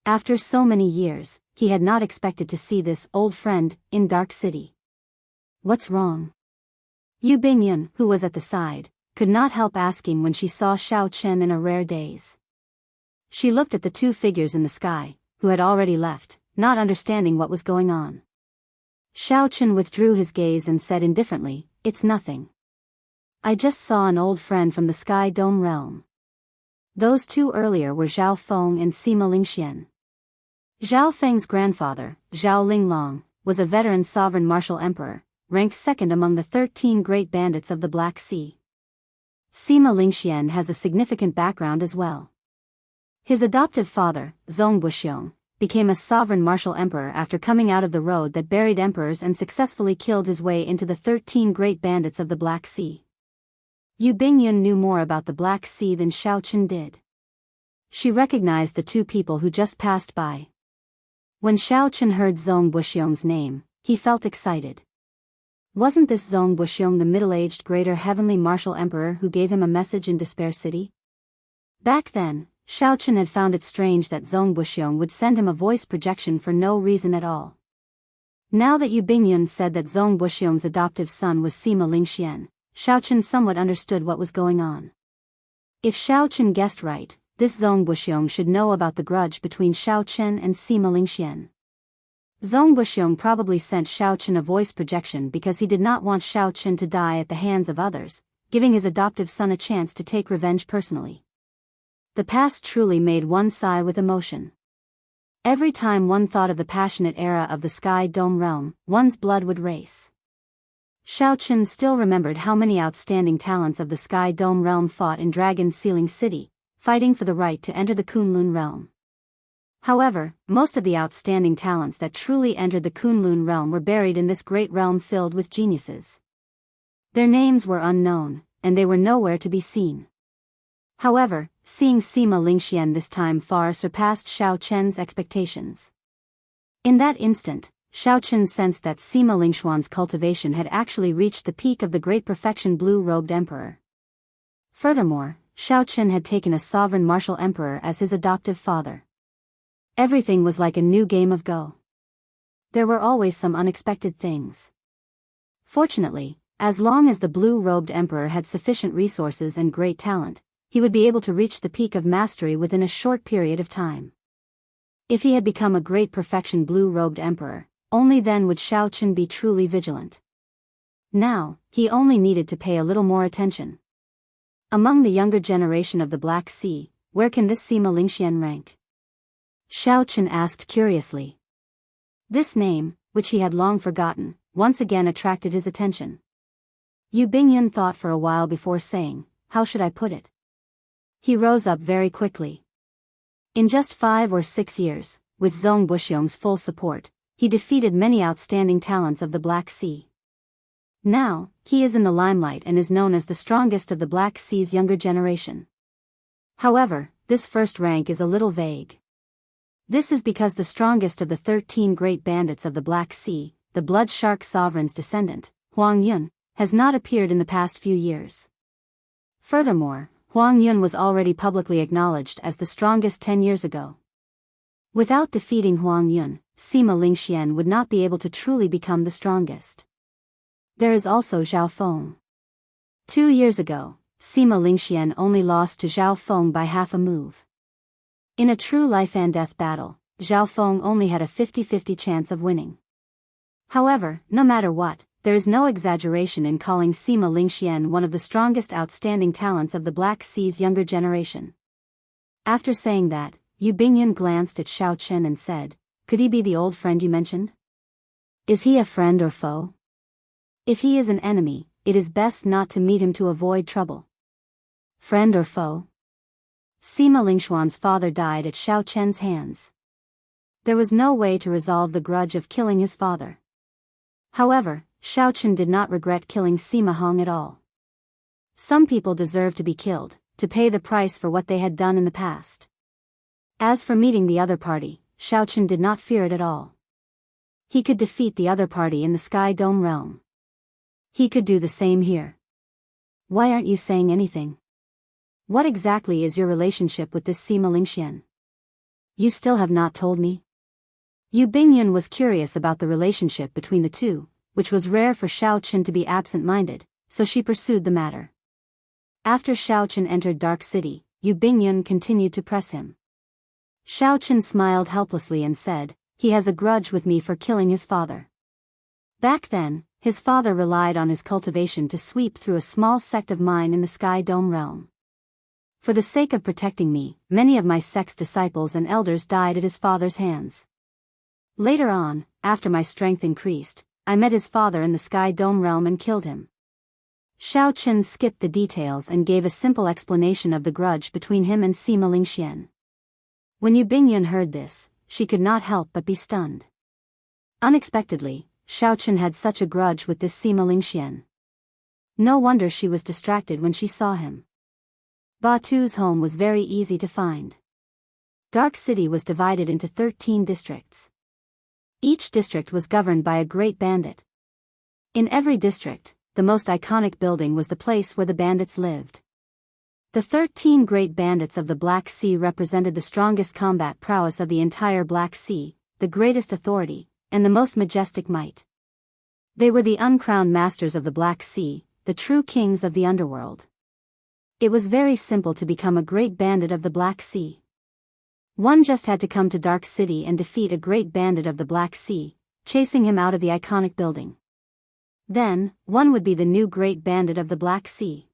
After so many years, he had not expected to see this old friend in Dark City. What's wrong? Yu Bingyun, who was at the side, could not help asking when she saw Xiao Chen in a rare daze. She looked at the two figures in the sky, who had already left, not understanding what was going on. Xiao Chen withdrew his gaze and said indifferently, "It's nothing. I just saw an old friend from the Sky Dome realm." Those two earlier were Zhao Feng and Sima Lingxian. Zhao Feng's grandfather, Zhao Linglong, was a veteran sovereign martial emperor, ranked second among the 13 great bandits of the Black Sea. Sima Lingxian has a significant background as well. His adoptive father, Zong Buxiong, became a sovereign martial emperor after coming out of the road that buried emperors and successfully killed his way into the 13 great bandits of the Black Sea. Yu Bingyun knew more about the Black Sea than Xiao Chen did. She recognized the two people who just passed by. When Xiao Chen heard Zong Buxiong's name, he felt excited. Wasn't this Zong Buxiong the middle-aged greater heavenly martial emperor who gave him a message in Despair City? Back then, Xiao Chen had found it strange that Zong Buxiong would send him a voice projection for no reason at all. Now that Yu Bingyun said that Zong Buxiong's adoptive son was Sima Lingxian, Xiao Chen somewhat understood what was going on. If Xiao Chen guessed right, this Zong Buxiong should know about the grudge between Xiao Chen and Sima Lingxian. Zong Buxiong probably sent Xiao Chen a voice projection because he did not want Xiao Chen to die at the hands of others, giving his adoptive son a chance to take revenge personally. The past truly made one sigh with emotion. Every time one thought of the passionate era of the Sky Dome realm, one's blood would race. Xiao Chen still remembered how many outstanding talents of the Sky Dome realm fought in Dragon Sealing City, fighting for the right to enter the Kunlun realm. However, most of the outstanding talents that truly entered the Kunlun realm were buried in this great realm filled with geniuses. Their names were unknown, and they were nowhere to be seen. However, seeing Sima Lingxian this time far surpassed Xiao Chen's expectations. In that instant, Xiao Chen sensed that Sima Lingxuan's cultivation had actually reached the peak of the great perfection blue-robed emperor. Furthermore, Xiao Chen had taken a sovereign martial emperor as his adoptive father. Everything was like a new game of Go. There were always some unexpected things. Fortunately, as long as the blue-robed emperor had sufficient resources and great talent, he would be able to reach the peak of mastery within a short period of time. If he had become a great perfection blue-robed emperor, only then would Xiao Chen be truly vigilant. Now, he only needed to pay a little more attention. Among the younger generation of the Black Sea, where can this Sima Lingxian rank? Xiao Chen asked curiously. This name, which he had long forgotten, once again attracted his attention. Yu Bingyun thought for a while before saying, "How should I put it?" He rose up very quickly. In just 5 or 6 years, with Zong Buxiong's full support, he defeated many outstanding talents of the Black Sea. Now, he is in the limelight and is known as the strongest of the Black Sea's younger generation. However, this first rank is a little vague. This is because the strongest of the 13 great bandits of the Black Sea, the Blood Shark Sovereign's descendant, Huang Yun, has not appeared in the past few years. Furthermore, Huang Yun was already publicly acknowledged as the strongest 10 years ago. Without defeating Huang Yun, Sima Lingxian would not be able to truly become the strongest. There is also Zhao Feng. 2 years ago, Sima Lingxian only lost to Zhao Feng by half a move. In a true life-and-death battle, Zhao Feng only had a 50-50 chance of winning. However, no matter what, there is no exaggeration in calling Sima Lingxian one of the strongest outstanding talents of the Black Sea's younger generation. After saying that, Yu Bingyun glanced at Xiao Chen and said, "Could he be the old friend you mentioned? Is he a friend or foe? If he is an enemy, it is best not to meet him to avoid trouble." Friend or foe? Sima Lingxuan's father died at Xiao Chen's hands. There was no way to resolve the grudge of killing his father. However, Xiao Chen did not regret killing Sima Hong at all. Some people deserve to be killed, to pay the price for what they had done in the past. As for meeting the other party, Xiao Chen did not fear it at all. He could defeat the other party in the Sky Dome realm. He could do the same here. Why aren't you saying anything? What exactly is your relationship with this Sima Lingxian? You still have not told me? Yu Bingyun was curious about the relationship between the two, which was rare for Xiao Chen to be absent-minded, so she pursued the matter. After Xiao Chen entered Dark City, Yu Bingyun continued to press him. Xiao Chen smiled helplessly and said, "He has a grudge with me for killing his father." Back then, his father relied on his cultivation to sweep through a small sect of mine in the Sky Dome realm. For the sake of protecting me, many of my sect's disciples and elders died at his father's hands. Later on, after my strength increased, I met his father in the Sky Dome realm and killed him. Xiao Chen skipped the details and gave a simple explanation of the grudge between him and Sima Lingxian. When Yu Bingyun heard this, she could not help but be stunned. Unexpectedly, Xiao Chen had such a grudge with this Sima Lingxian. No wonder she was distracted when she saw him. Ba Tu's home was very easy to find. Dark City was divided into 13 districts. Each district was governed by a great bandit. In every district, the most iconic building was the place where the bandits lived. The 13 great bandits of the Black Sea represented the strongest combat prowess of the entire Black Sea, the greatest authority, and the most majestic might. They were the uncrowned masters of the Black Sea, the true kings of the underworld. It was very simple to become a great bandit of the Black Sea. One just had to come to Dark City and defeat a great bandit of the Black Sea, chasing him out of the iconic building. Then, one would be the new great bandit of the Black Sea.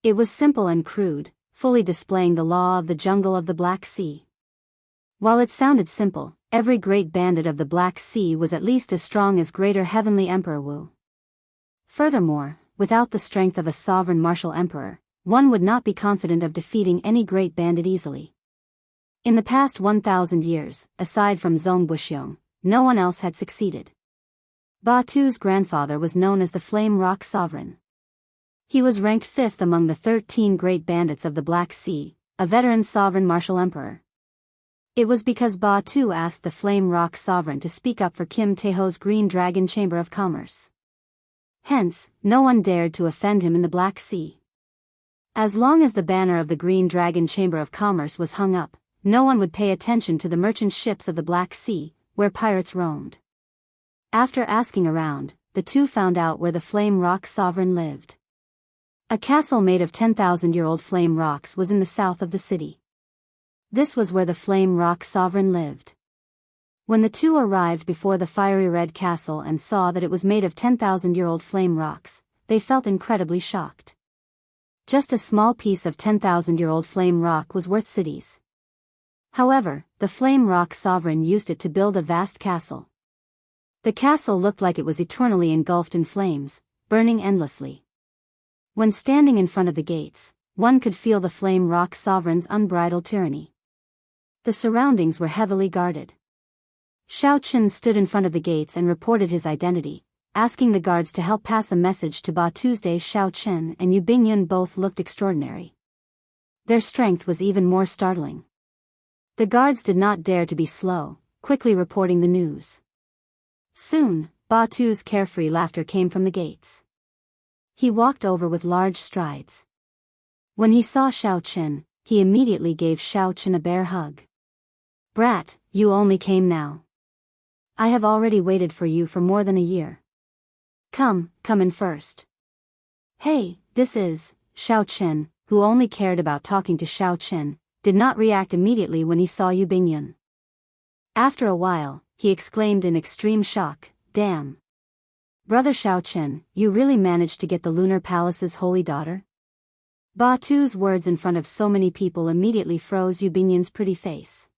It was simple and crude, fully displaying the law of the jungle of the Black Sea. While it sounded simple, every great bandit of the Black Sea was at least as strong as Greater Heavenly Emperor Wu. Furthermore, without the strength of a sovereign martial emperor, one would not be confident of defeating any great bandit easily. In the past 1,000 years, aside from Zhong Buxiong, no one else had succeeded. Ba Tu's grandfather was known as the Flame Rock Sovereign. He was ranked 5th among the 13 great bandits of the Black Sea, a veteran sovereign martial emperor. It was because Ba Tu asked the Flame Rock Sovereign to speak up for Kim Taeho's Green Dragon Chamber of Commerce. Hence, no one dared to offend him in the Black Sea. As long as the banner of the Green Dragon Chamber of Commerce was hung up, no one would pay attention to the merchant ships of the Black Sea, where pirates roamed. After asking around, the two found out where the Flame Rock Sovereign lived. A castle made of 10,000-year-old flame rocks was in the south of the city. This was where the Flame Rock Sovereign lived. When the two arrived before the fiery red castle and saw that it was made of 10,000-year-old flame rocks, they felt incredibly shocked. Just a small piece of 10,000-year-old flame rock was worth cities. However, the Flame Rock Sovereign used it to build a vast castle. The castle looked like it was eternally engulfed in flames, burning endlessly. When standing in front of the gates, one could feel the Flame Rock Sovereign's unbridled tyranny. The surroundings were heavily guarded. Xiao Chen stood in front of the gates and reported his identity, asking the guards to help pass a message to Ba Tuesday. Xiao Chen and Yu Bingyun both looked extraordinary. Their strength was even more startling. The guards did not dare to be slow, quickly reporting the news. Soon, Ba Tu's carefree laughter came from the gates. He walked over with large strides. When he saw Xiao Chen, he immediately gave Xiao Chen a bear hug. "Brat, you only came now. I have already waited for you for more than a year. Come in first." "Hey, this is..." Xiao Chen, who only cared about talking to Xiao Chen, did not react immediately when he saw Yu Bingyun. After a while, he exclaimed in extreme shock, "Damn! Brother Xiao Chen, you really managed to get the Lunar Palace's holy daughter? Batu's words in front of so many people immediately froze Yu Bingyun's pretty face.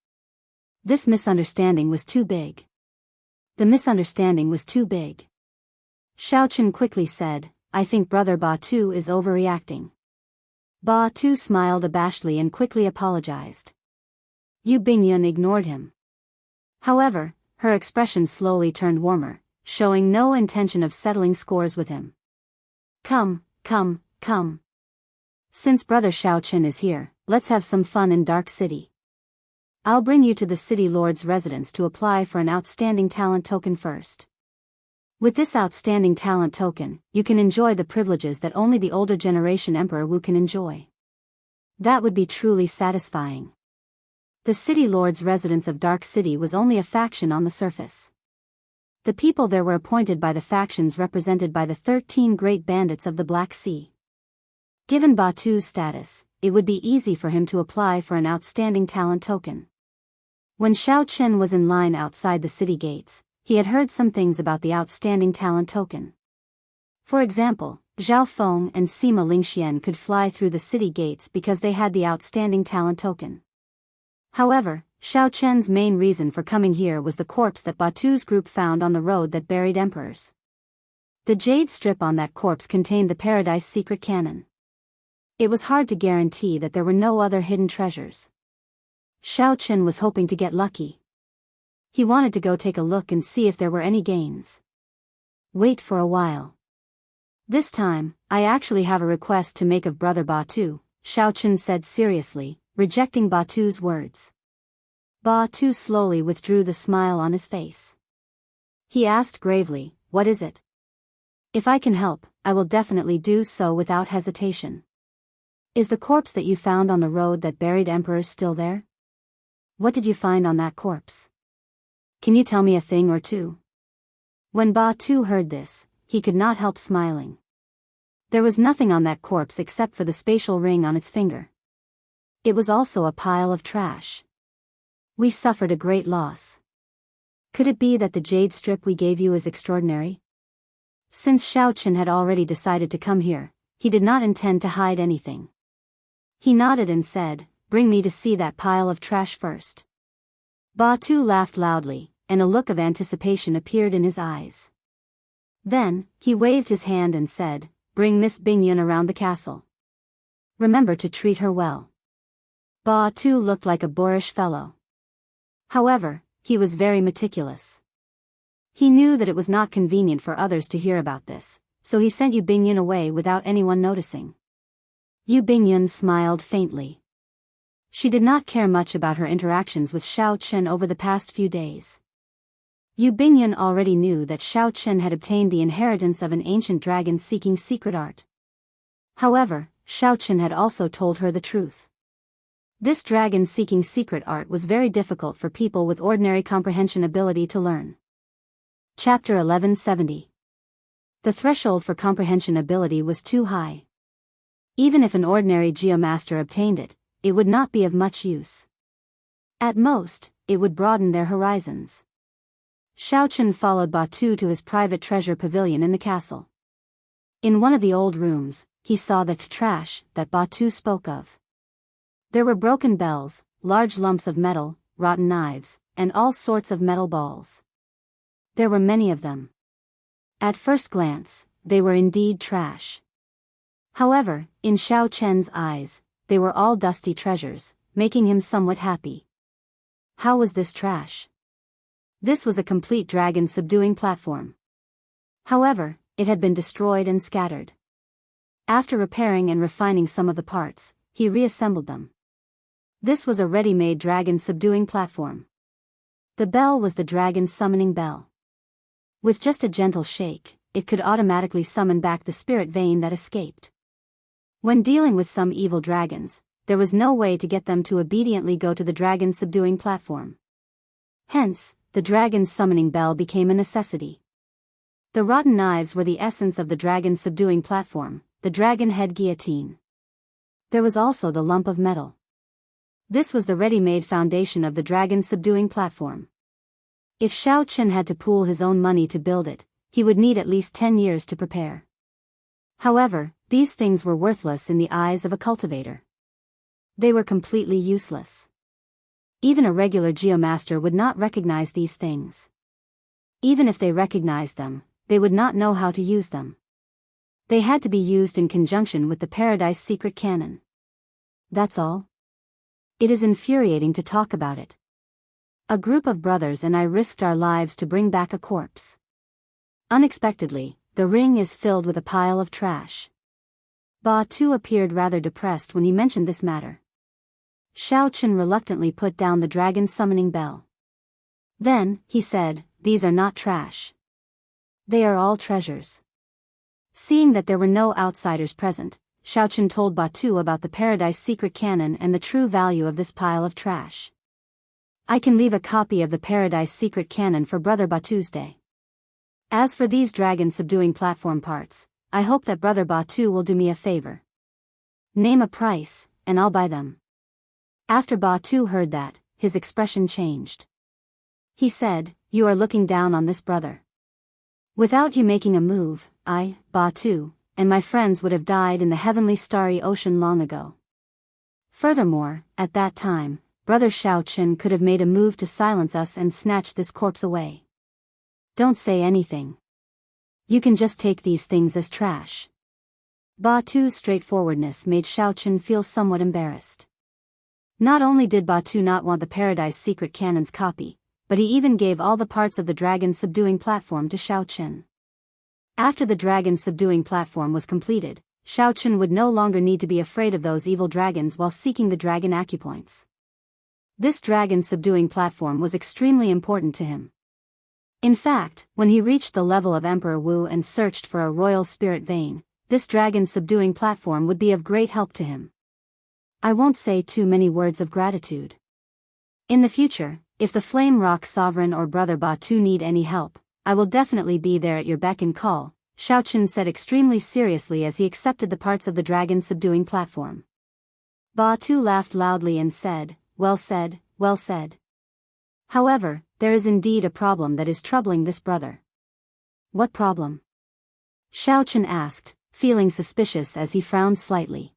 This misunderstanding was too big. The misunderstanding was too big. Xiaochen quickly said, I think Brother Batu is overreacting. Batu smiled abashedly and quickly apologized. Yu Bingyun ignored him. However, her expression slowly turned warmer, showing no intention of settling scores with him. Come. Since Brother Xiaochen is here, let's have some fun in Dark City. I'll bring you to the City Lord's residence to apply for an outstanding talent token first. With this outstanding talent token, you can enjoy the privileges that only the older generation Emperor Wu can enjoy. That would be truly satisfying. The City Lord's residence of Dark City was only a faction on the surface. The people there were appointed by the factions represented by the 13 great bandits of the Black Sea. Given Batu's status, it would be easy for him to apply for an outstanding talent token. When Xiao Chen was in line outside the city gates, he had heard some things about the outstanding talent token. For example, Zhao Feng and Sima Lingxian could fly through the city gates because they had the outstanding talent token. However, Xiao Chen's main reason for coming here was the corpse that Batu's group found on the road that buried emperors. The jade strip on that corpse contained the Paradise secret cannon. It was hard to guarantee that there were no other hidden treasures. Xiao Chen was hoping to get lucky. He wanted to go take a look and see if there were any gains. Wait for a while. This time, I actually have a request to make of Brother Batu, Xiao Chen said seriously, rejecting Batu's words. Batu slowly withdrew the smile on his face. He asked gravely, what is it? If I can help, I will definitely do so without hesitation. Is the corpse that you found on the road that buried emperors still there? What did you find on that corpse? Can you tell me a thing or two? When Batu heard this, he could not help smiling. There was nothing on that corpse except for the spatial ring on its finger. It was also a pile of trash. We suffered a great loss. Could it be that the jade strip we gave you is extraordinary? Since Xiao Chen had already decided to come here, he did not intend to hide anything. He nodded and said, bring me to see that pile of trash first. Batu laughed loudly, and a look of anticipation appeared in his eyes. Then, he waved his hand and said, bring Miss Bingyun around the castle. Remember to treat her well. Batu looked like a boorish fellow. However, he was very meticulous. He knew that it was not convenient for others to hear about this, so he sent Yu Bingyun away without anyone noticing. Yu Bingyun smiled faintly. She did not care much about her interactions with Xiao Chen over the past few days. Yu Bingyun already knew that Xiao Chen had obtained the inheritance of an ancient dragon seeking secret art. However, Xiao Chen had also told her the truth. This dragon seeking secret art was very difficult for people with ordinary comprehension ability to learn. Chapter 1170. The threshold for comprehension ability was too high. Even if an ordinary geomaster obtained it, it would not be of much use. At most, it would broaden their horizons. Xiao Chen followed Batu to his private treasure pavilion in the castle. In one of the old rooms, he saw the trash that Batu spoke of. There were broken bells, large lumps of metal, rotten knives, and all sorts of metal balls. There were many of them. At first glance, they were indeed trash. However, in Xiao Chen's eyes, they were all dusty treasures, making him somewhat happy. How was this trash? This was a complete dragon subduing platform. However, it had been destroyed and scattered. After repairing and refining some of the parts, he reassembled them. This was a ready-made dragon subduing platform. The bell was the dragon summoning bell. With just a gentle shake, it could automatically summon back the spirit vein that escaped. When dealing with some evil dragons, there was no way to get them to obediently go to the dragon subduing platform. Hence, the dragon summoning bell became a necessity. The rotten knives were the essence of the dragon subduing platform, the dragon head guillotine. There was also the lump of metal. This was the ready-made foundation of the dragon subduing platform. If Xiao Chen had to pool his own money to build it, he would need at least 10 years to prepare. However, These things were worthless in the eyes of a cultivator. They were completely useless. Even a regular geomaster would not recognize these things. Even if they recognized them, they would not know how to use them. They had to be used in conjunction with the Paradise Secret Canon. That's all. It is infuriating to talk about it. A group of brothers and I risked our lives to bring back a corpse. Unexpectedly, the ring is filled with a pile of trash. Ba Tu appeared rather depressed when he mentioned this matter. Xiao Chen reluctantly put down the dragon summoning bell. Then, he said, "These are not trash. They are all treasures." Seeing that there were no outsiders present, Xiao Chen told Ba Tu about the Paradise Secret Canon and the true value of this pile of trash. "I can leave a copy of the Paradise Secret Canon for Brother Ba Tu's day. As for these dragon-subduing platform parts, I hope that Brother Ba Tu will do me a favor. Name a price, and I'll buy them." After Ba Tu heard that, his expression changed. He said, "You are looking down on this brother. Without you making a move, I, Ba Tu, and my friends would have died in the heavenly starry ocean long ago." Furthermore, at that time, Brother Xiao Chen could have made a move to silence us and snatch this corpse away. "Don't say anything. You can just take these things as trash." Ba Tu's straightforwardness made Xiao Chen feel somewhat embarrassed. Not only did Ba Tu not want the Paradise Secret Canon's copy, but he even gave all the parts of the dragon-subduing platform to Xiao Chen. After the dragon-subduing platform was completed, Xiao Chen would no longer need to be afraid of those evil dragons while seeking the dragon acupoints. This dragon-subduing platform was extremely important to him. In fact, when he reached the level of Emperor Wu and searched for a royal spirit vein, this dragon-subduing platform would be of great help to him. I won't say too many words of gratitude. In the future, if the Flame Rock Sovereign or Brother Ba Tu need any help, I will definitely be there at your beck and call, Xiao Chen said extremely seriously as he accepted the parts of the dragon-subduing platform. Ba Tu laughed loudly and said, "Well said, well said. However, there is indeed a problem that is troubling this brother." "What problem?" Xiao Chen asked, feeling suspicious as he frowned slightly.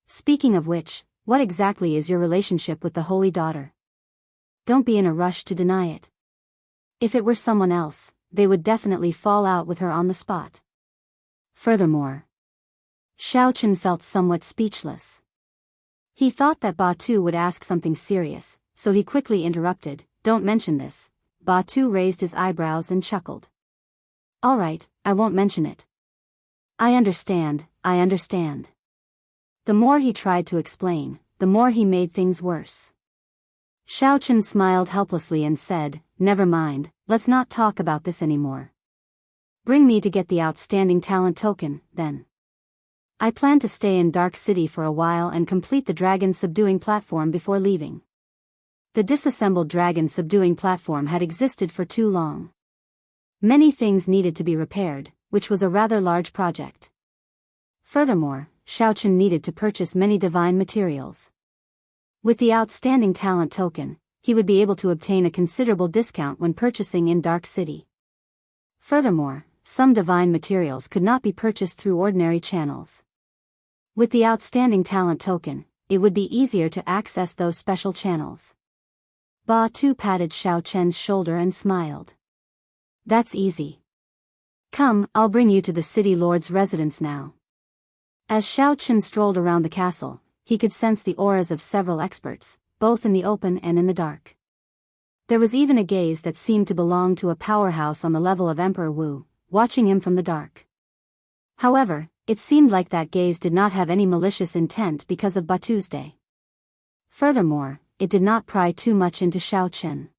"Speaking of which, what exactly is your relationship with the Holy Daughter? Don't be in a rush to deny it. If it were someone else, they would definitely fall out with her on the spot. Furthermore." Xiao Chen felt somewhat speechless. He thought that Ba Tu would ask something serious, so he quickly interrupted, "Don't mention this." Ba Tu raised his eyebrows and chuckled. "All right, I won't mention it. I understand, I understand." The more he tried to explain, the more he made things worse. Xiao Chen smiled helplessly and said, "Never mind, let's not talk about this anymore. Bring me to get the outstanding talent token, then. I plan to stay in Dark City for a while and complete the dragon-subduing platform before leaving." The disassembled dragon-subduing platform had existed for too long. Many things needed to be repaired, which was a rather large project. Furthermore, Xiao Chen needed to purchase many divine materials. With the outstanding talent token, he would be able to obtain a considerable discount when purchasing in Dark City. Furthermore, some divine materials could not be purchased through ordinary channels. With the outstanding talent token, it would be easier to access those special channels. Ba Tu patted Xiao Chen's shoulder and smiled. "That's easy. Come, I'll bring you to the city lord's residence now." As Xiao Chen strolled around the castle, he could sense the auras of several experts, both in the open and in the dark. There was even a gaze that seemed to belong to a powerhouse on the level of Emperor Wu, watching him from the dark. However, it seemed like that gaze did not have any malicious intent because of Ba Tu's day. Furthermore, it did not pry too much into Xiao Chen.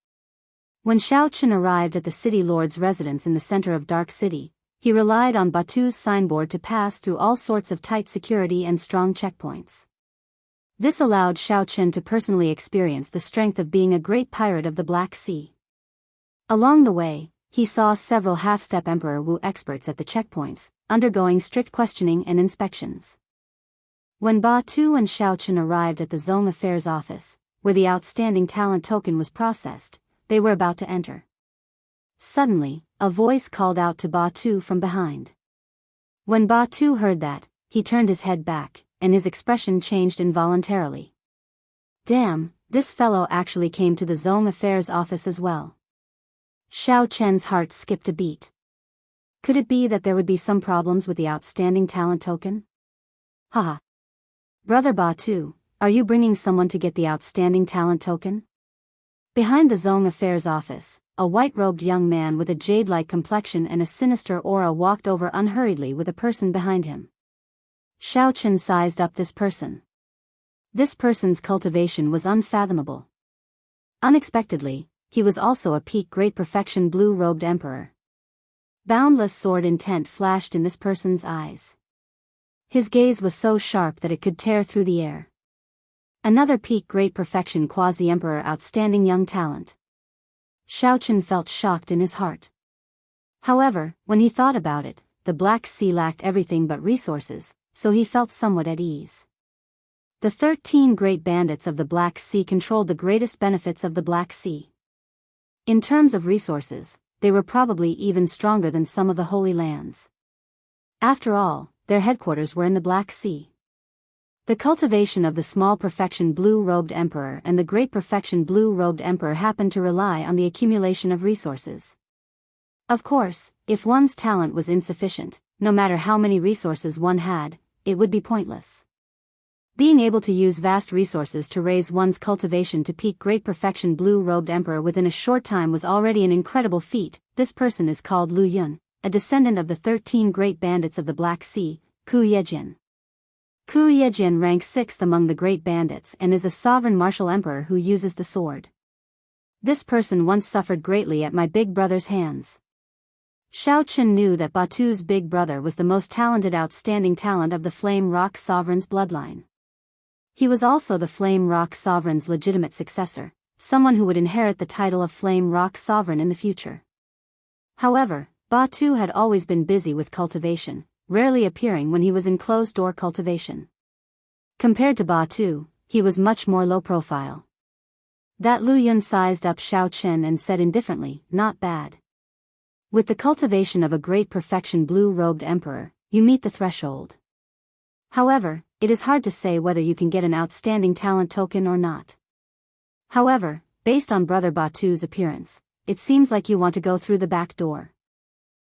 When Xiao Chen arrived at the city lord's residence in the center of Dark City, he relied on Ba Tu's signboard to pass through all sorts of tight security and strong checkpoints. This allowed Xiao Chen to personally experience the strength of being a great pirate of the Black Sea. Along the way, he saw several half-step Emperor Wu experts at the checkpoints, undergoing strict questioning and inspections. When Ba Tu and Xiao Chen arrived at the Zong Affairs office, where the outstanding talent token was processed, they were about to enter. Suddenly, a voice called out to Ba Tu from behind. When Ba Tu heard that, he turned his head back, and his expression changed involuntarily. Damn, this fellow actually came to the Zone Affairs office as well. Xiao Chen's heart skipped a beat. Could it be that there would be some problems with the outstanding talent token? Haha. Brother Batu, are you bringing someone to get the outstanding talent token? Behind the Zone Affairs office, a white-robed young man with a jade-like complexion and a sinister aura walked over unhurriedly with a person behind him. Xiao Chen sized up this person. This person's cultivation was unfathomable. Unexpectedly, he was also a peak great perfection blue-robed emperor. Boundless sword intent flashed in this person's eyes. His gaze was so sharp that it could tear through the air. Another peak great perfection quasi-emperor outstanding young talent. Xiao Chen felt shocked in his heart. However, when he thought about it, the Black Sea lacked everything but resources, so he felt somewhat at ease. The 13 great bandits of the Black Sea controlled the greatest benefits of the Black Sea. In terms of resources, they were probably even stronger than some of the Holy Lands. After all, their headquarters were in the Black Sea. The cultivation of the small perfection blue-robed emperor and the great perfection blue-robed emperor happened to rely on the accumulation of resources. Of course, if one's talent was insufficient, no matter how many resources one had, it would be pointless. Being able to use vast resources to raise one's cultivation to peak great perfection blue-robed emperor within a short time was already an incredible feat. This person is called Lu Yun, a descendant of the 13 great bandits of the Black Sea, Ku Yejin. Ku Yejin ranks 6th among the great bandits and is a sovereign martial emperor who uses the sword. This person once suffered greatly at my big brother's hands. Xiao Chen knew that Batu's big brother was the most talented outstanding talent of the Flame Rock Sovereign's bloodline. He was also the Flame Rock Sovereign's legitimate successor, someone who would inherit the title of Flame Rock Sovereign in the future. However, Batu had always been busy with cultivation, rarely appearing when he was in closed-door cultivation. Compared to Batu, he was much more low-profile. That Lu Yun sized up Xiao Chen and said indifferently, "Not bad. With the cultivation of a great perfection blue-robed emperor, you meet the threshold. However, it is hard to say whether you can get an outstanding talent token or not. However, based on Brother Batu's appearance, it seems like you want to go through the back door."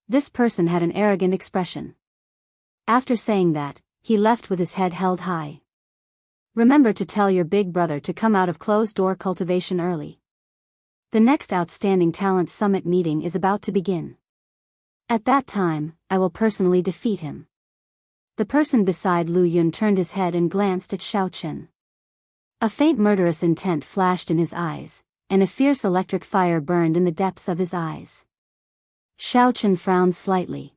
This person had an arrogant expression. After saying that, he left with his head held high. Remember to tell your big brother to come out of closed-door cultivation early. The next Outstanding Talent Summit meeting is about to begin. At that time, I will personally defeat him. The person beside Lu Yun turned his head and glanced at Xiao Chen. A faint murderous intent flashed in his eyes, and a fierce electric fire burned in the depths of his eyes. Xiao Chen frowned slightly.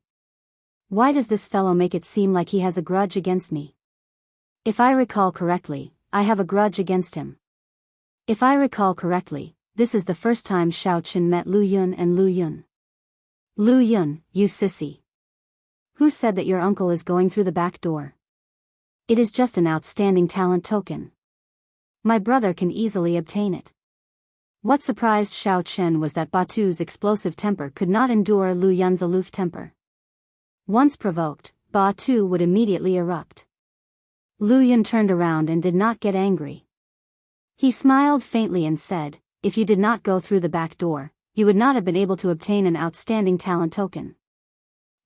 Why does this fellow make it seem like he has a grudge against me? If I recall correctly, I have a grudge against him. If I recall correctly, this is the first time Xiao Chen met Lu Yun and Lu Yun. Lu Yun, you sissy. Who said that your uncle is going through the back door? It is just an outstanding talent token. My brother can easily obtain it. What surprised Xiao Chen was that Batu's explosive temper could not endure Lu Yun's aloof temper. Once provoked, Batu would immediately erupt. Lu Yun turned around and did not get angry. He smiled faintly and said, "If you did not go through the back door, you would not have been able to obtain an outstanding talent token.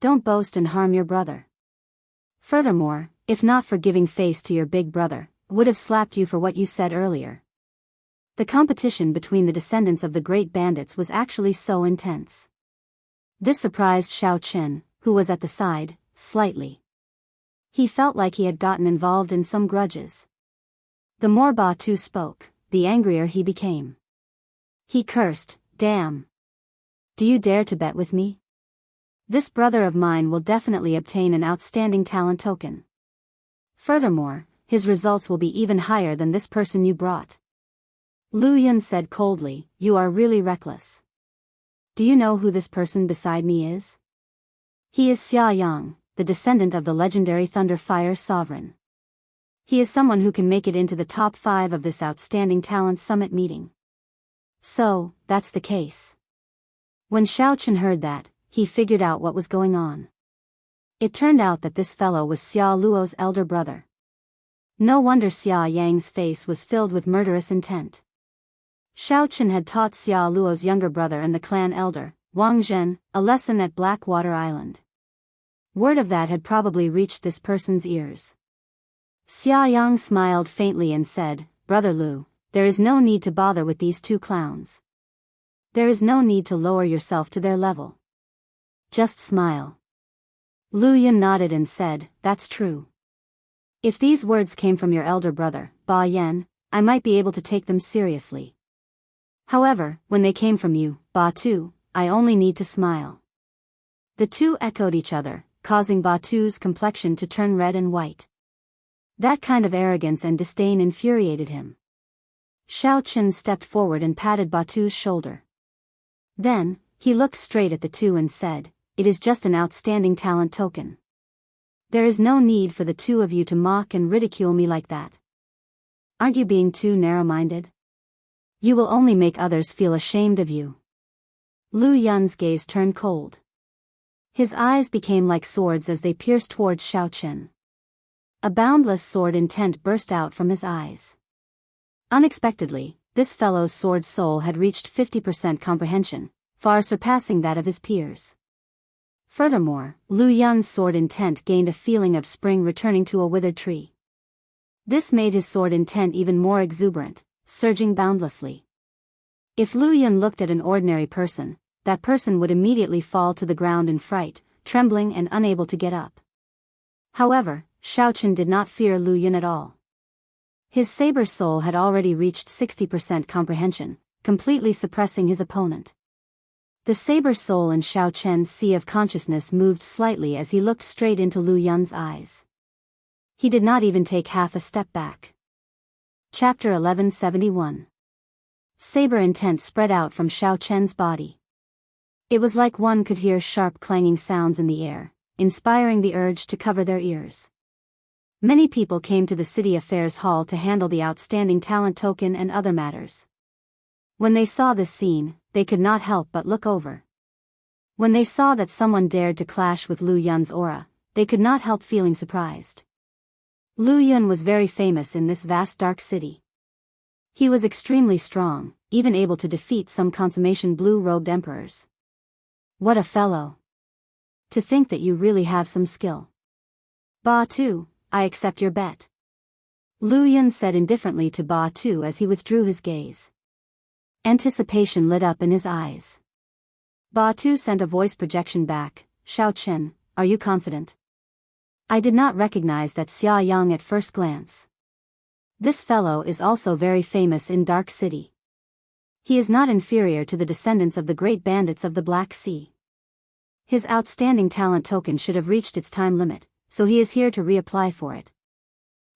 Don't boast and harm your brother. Furthermore, if not for giving face to your big brother, would have slapped you for what you said earlier." The competition between the descendants of the great bandits was actually so intense. This surprised Xiao Chen, who was at the side, slightly. He felt like he had gotten involved in some grudges. The more Batu spoke, the angrier he became. He cursed, "Damn! Do you dare to bet with me? This brother of mine will definitely obtain an outstanding talent token. Furthermore, his results will be even higher than this person you brought." Lu Yun said coldly, "You are really reckless. Do you know who this person beside me is? He is Xia Yang, the descendant of the legendary Thunder Fire Sovereign. He is someone who can make it into the top 5 of this Outstanding Talent Summit meeting." So, that's the case. When Xiao Chen heard that, he figured out what was going on. It turned out that this fellow was Xia Luo's elder brother. No wonder Xia Yang's face was filled with murderous intent. Xiao Chen had taught Xia Luo's younger brother and the clan elder, Wang Zhen, a lesson at Blackwater Island. Word of that had probably reached this person's ears. Xia Yang smiled faintly and said, "Brother Lu, there is no need to bother with these two clowns. There is no need to lower yourself to their level. Just smile." Lu Yun nodded and said, "That's true. If these words came from your elder brother, Ba Yan, I might be able to take them seriously. However, when they came from you, Ba Tu, I only need to smile." The two echoed each other, causing Ba Tu's complexion to turn red and white. That kind of arrogance and disdain infuriated him. Xiao Chen stepped forward and patted Ba Tu's shoulder. Then, he looked straight at the two and said, "It is just an outstanding talent token. There is no need for the two of you to mock and ridicule me like that. Aren't you being too narrow-minded? You will only make others feel ashamed of you." Lu Yun's gaze turned cold. His eyes became like swords as they pierced towards Xiao Chen. A boundless sword intent burst out from his eyes. Unexpectedly, this fellow's sword soul had reached 50% comprehension, far surpassing that of his peers. Furthermore, Lu Yun's sword intent gained a feeling of spring returning to a withered tree. This made his sword intent even more exuberant, surging boundlessly. If Lu Yun looked at an ordinary person, that person would immediately fall to the ground in fright, trembling and unable to get up. However, Xiao Chen did not fear Lu Yun at all. His saber soul had already reached 60% comprehension, completely suppressing his opponent. The saber soul in Xiao Chen's sea of consciousness moved slightly as he looked straight into Lu Yun's eyes. He did not even take half a step back. Chapter 1171. Saber intent spread out from Xiao Chen's body. It was like one could hear sharp clanging sounds in the air, inspiring the urge to cover their ears. Many people came to the City Affairs Hall to handle the outstanding talent token and other matters. When they saw this scene, they could not help but look over. When they saw that someone dared to clash with Lu Yun's aura, they could not help feeling surprised. Lu Yun was very famous in this vast dark city. He was extremely strong, even able to defeat some consummation blue-robed emperors. What a fellow! To think that you really have some skill. Ba Tu, I accept your bet. Lu Yun said indifferently to Ba Tu as he withdrew his gaze. Anticipation lit up in his eyes. Ba Tu sent a voice projection back, "Xiao Chen, are you confident?" I did not recognize that Xia Yang at first glance. This fellow is also very famous in Dark City. He is not inferior to the descendants of the great bandits of the Black Sea. His outstanding talent token should have reached its time limit, so he is here to reapply for it.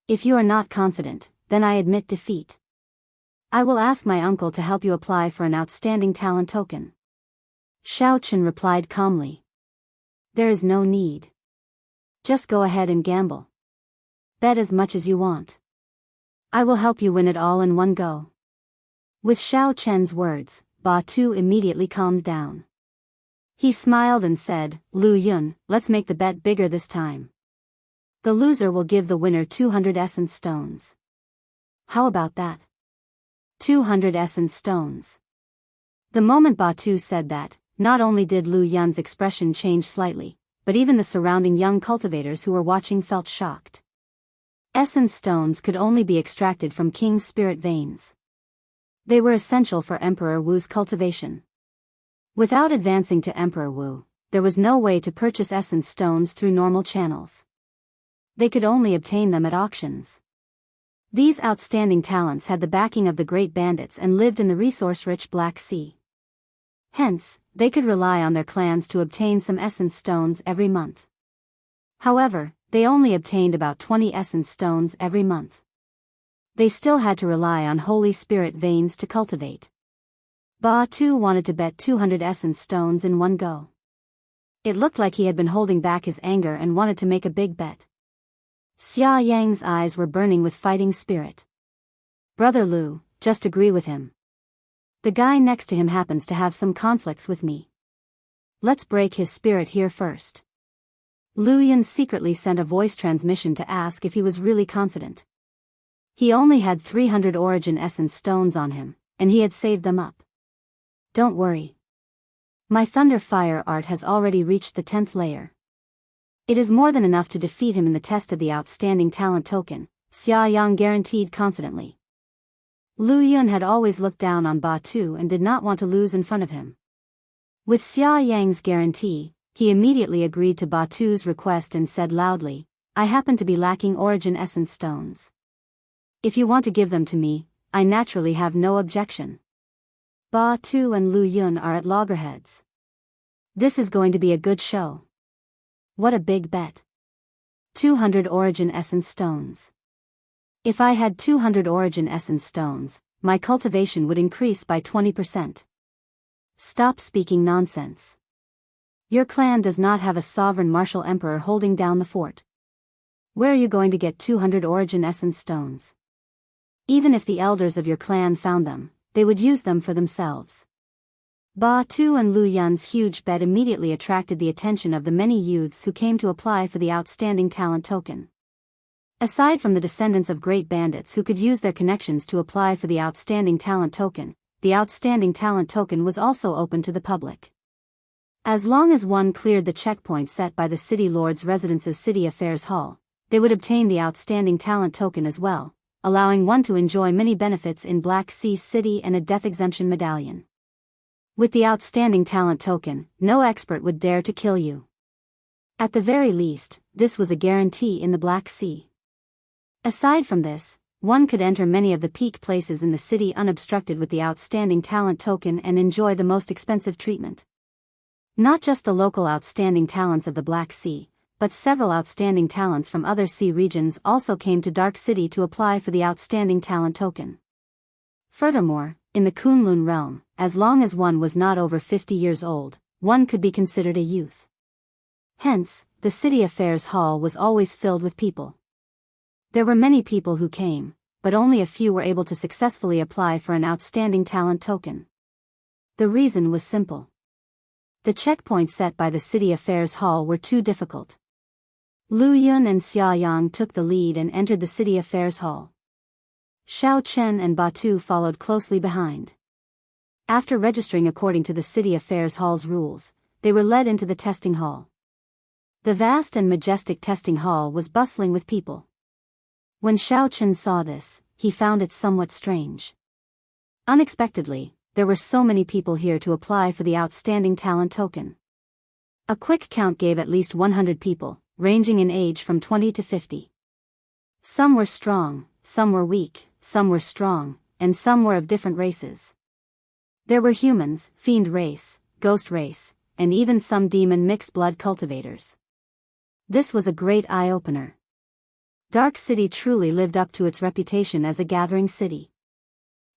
If you are not confident, then I admit defeat. I will ask my uncle to help you apply for an outstanding talent token. Xiao Chen replied calmly. There is no need. Just go ahead and gamble. Bet as much as you want. I will help you win it all in one go. With Xiao Chen's words, Ba Tu immediately calmed down. He smiled and said, "Lu Yun, let's make the bet bigger this time. The loser will give the winner 200 essence stones. How about that? 200 essence stones." The moment Ba Tu said that, not only did Lu Yun's expression change slightly, but even the surrounding young cultivators who were watching felt shocked. Essence stones could only be extracted from King's spirit veins. They were essential for Emperor Wu's cultivation. Without advancing to Emperor Wu, there was no way to purchase essence stones through normal channels. They could only obtain them at auctions. These outstanding talents had the backing of the great bandits and lived in the resource-rich Black Sea. Hence, they could rely on their clans to obtain some essence stones every month. However, they only obtained about 20 essence stones every month. They still had to rely on Holy Spirit veins to cultivate. Ba Tu wanted to bet 200 essence stones in one go. It looked like he had been holding back his anger and wanted to make a big bet. Xia Yang's eyes were burning with fighting spirit. Brother Lu, just agree with him. The guy next to him happens to have some conflicts with me. Let's break his spirit here first. Lu Yun secretly sent a voice transmission to ask if he was really confident. He only had 300 origin essence stones on him, and he had saved them up. Don't worry. My thunder fire art has already reached the 10th layer. It is more than enough to defeat him in the test of the outstanding talent token, Xia Yang guaranteed confidently. Lu Yun had always looked down on Ba Tu and did not want to lose in front of him. With Xia Yang's guarantee, he immediately agreed to Ba Tu's request and said loudly, I happen to be lacking origin essence stones. If you want to give them to me, I naturally have no objection. Ba Tu and Lu Yun are at loggerheads. This is going to be a good show. What a big bet. 200 origin essence stones. If I had 200 origin essence stones, my cultivation would increase by 20%. Stop speaking nonsense. Your clan does not have a sovereign martial emperor holding down the fort. Where are you going to get 200 origin essence stones? Even if the elders of your clan found them, they would use them for themselves. Ba Tu and Lu Yun's huge bet immediately attracted the attention of the many youths who came to apply for the outstanding talent token. Aside from the descendants of great bandits who could use their connections to apply for the outstanding talent token, the outstanding talent token was also open to the public. As long as one cleared the checkpoint set by the City Lord's Residence's City Affairs Hall, they would obtain the outstanding talent token as well, allowing one to enjoy many benefits in Black Sea City and a death exemption medallion. With the outstanding talent token, no expert would dare to kill you. At the very least, this was a guarantee in the Black Sea. Aside from this, one could enter many of the peak places in the city unobstructed with the outstanding talent token and enjoy the most expensive treatment. Not just the local outstanding talents of the Black Sea, but several outstanding talents from other sea regions also came to Dark City to apply for the outstanding talent token. Furthermore, in the Kunlun realm, as long as one was not over 50 years old, one could be considered a youth. Hence, the City Affairs Hall was always filled with people. There were many people who came, but only a few were able to successfully apply for an outstanding talent token. The reason was simple. The checkpoints set by the City Affairs Hall were too difficult. Lu Yun and Xia Yang took the lead and entered the City Affairs Hall. Xiao Chen and Ba Tu followed closely behind. After registering according to the City Affairs Hall's rules, they were led into the testing hall. The vast and majestic testing hall was bustling with people. When Xiao Chen saw this, he found it somewhat strange. Unexpectedly, there were so many people here to apply for the outstanding talent token. A quick count gave at least 100 people, ranging in age from 20 to 50. Some were strong, some were weak, some were strong, and some were of different races. There were humans, fiend race, ghost race, and even some demon mixed blood cultivators. This was a great eye-opener. Dark City truly lived up to its reputation as a gathering city.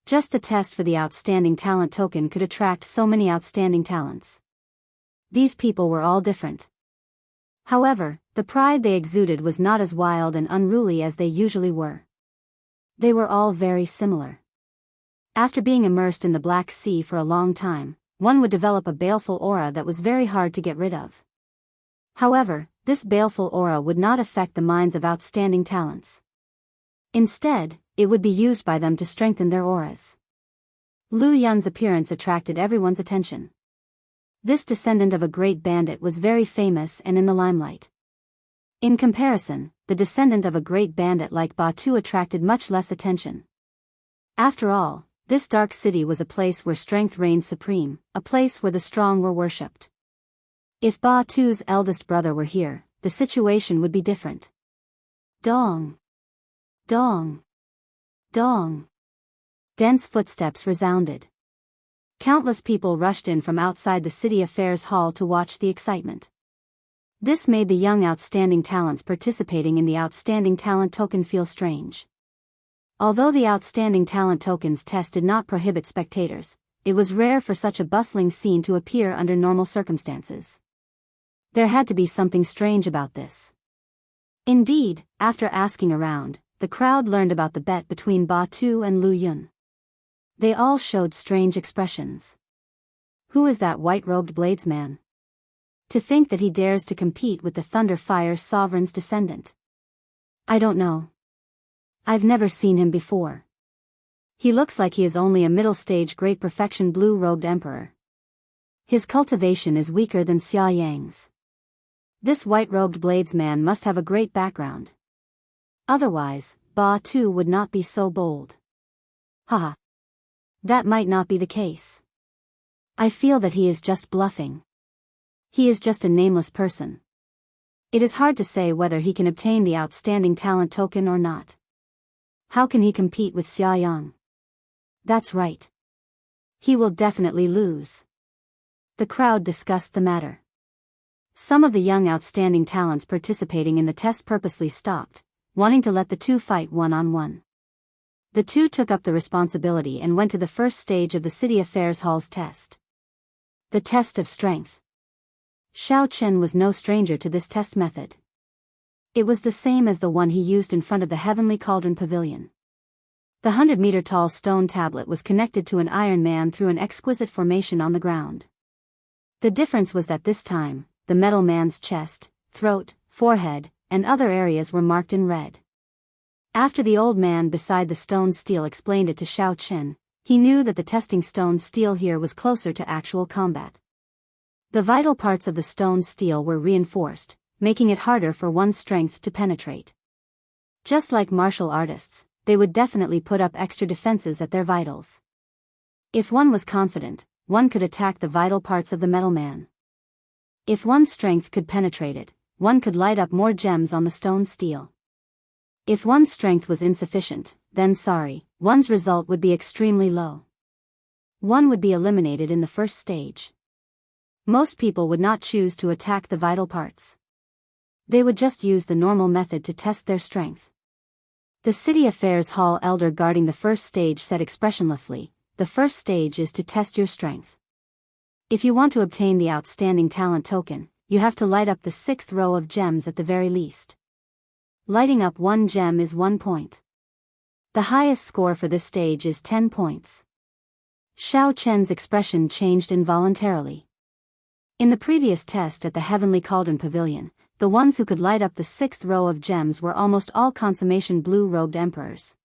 Just the test for the outstanding talent token could attract so many outstanding talents. These people were all different. However, the pride they exuded was not as wild and unruly as they usually were. They were all very similar. After being immersed in the Black Sea for a long time, one would develop a baleful aura that was very hard to get rid of. However, this baleful aura would not affect the minds of outstanding talents. Instead, it would be used by them to strengthen their auras. Lu Yun's appearance attracted everyone's attention. This descendant of a great bandit was very famous and in the limelight. In comparison, the descendant of a great bandit like Ba Tu attracted much less attention. After all, this dark city was a place where strength reigned supreme, a place where the strong were worshipped. If Ba Tu's eldest brother were here, the situation would be different. Dong! Dong! Dong! Dense footsteps resounded. Countless people rushed in from outside the City Affairs Hall to watch the excitement. This made the young outstanding talents participating in the outstanding talent token feel strange. Although the outstanding talent tokens test did not prohibit spectators, it was rare for such a bustling scene to appear under normal circumstances. There had to be something strange about this. Indeed, after asking around, the crowd learned about the bet between Ba Tu and Lu Yun. They all showed strange expressions. Who is that white-robed bladesman? To think that he dares to compete with the Thunder Fire Sovereign's descendant. I don't know. I've never seen him before. He looks like he is only a middle-stage great perfection blue-robed emperor. His cultivation is weaker than Xia Yang's. This white-robed bladesman must have a great background. Otherwise, Ba Tu would not be so bold. Haha. That might not be the case. I feel that he is just bluffing. He is just a nameless person. It is hard to say whether he can obtain the outstanding talent token or not. How can he compete with Xia Yang? That's right. He will definitely lose. The crowd discussed the matter. Some of the young outstanding talents participating in the test purposely stopped, wanting to let the two fight one-on-one. The two took up the responsibility and went to the first stage of the City Affairs Hall's test. The test of strength. Xiao Chen was no stranger to this test method. It was the same as the one he used in front of the Heavenly Cauldron Pavilion. The 100-meter-tall stone tablet was connected to an Iron Man through an exquisite formation on the ground. The difference was that this time, the metal man's chest, throat, forehead, and other areas were marked in red. After the old man beside the stone steel explained it to Xiao Chen, he knew that the testing stone steel here was closer to actual combat. The vital parts of the stone steel were reinforced, making it harder for one's strength to penetrate. Just like martial artists, they would definitely put up extra defenses at their vitals. If one was confident, one could attack the vital parts of the metal man. If one's strength could penetrate it, one could light up more gems on the stone steel. If one's strength was insufficient, then one's result would be extremely low. One would be eliminated in the first stage. Most people would not choose to attack the vital parts. They would just use the normal method to test their strength. The City Affairs Hall elder guarding the first stage said expressionlessly, "The first stage is to test your strength. If you want to obtain the outstanding talent token, you have to light up the 6th row of gems at the very least. Lighting up one gem is 1 point. The highest score for this stage is 10 points." Xiao Chen's expression changed involuntarily. In the previous test at the Heavenly Cauldron Pavilion, the ones who could light up the 6th row of gems were almost all consummation blue-robed emperors.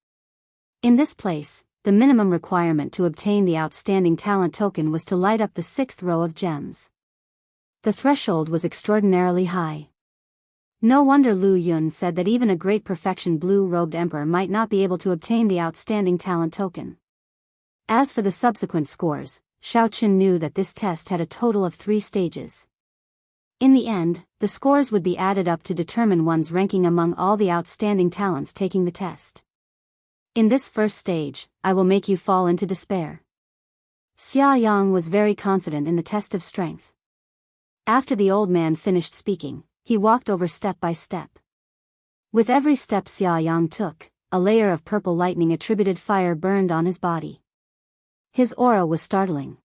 In this place, the minimum requirement to obtain the outstanding talent token was to light up the 6th row of gems. The threshold was extraordinarily high. No wonder Lu Yun said that even a great perfection blue-robed emperor might not be able to obtain the outstanding talent token. As for the subsequent scores, Xiao Chen knew that this test had a total of 3 stages. In the end, the scores would be added up to determine one's ranking among all the outstanding talents taking the test. In this first stage, I will make you fall into despair. Xia Yang was very confident in the test of strength. After the old man finished speaking, he walked over step by step. With every step Xia Yang took, a layer of purple lightning attributed fire burned on his body. His aura was startling.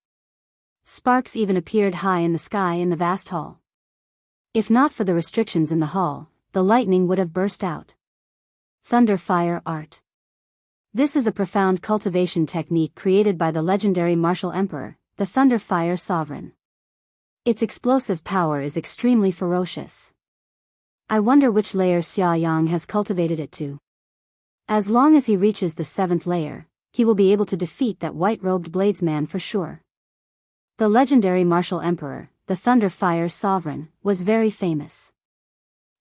Sparks even appeared high in the sky in the vast hall. If not for the restrictions in the hall, the lightning would have burst out. Thunder Fire Art. This is a profound cultivation technique created by the legendary martial emperor, the Thunder Fire Sovereign. Its explosive power is extremely ferocious. I wonder which layer Xia Yang has cultivated it to. As long as he reaches the 7th layer, he will be able to defeat that white-robed bladesman for sure. The legendary martial emperor, the Thunder Fire Sovereign, was very famous.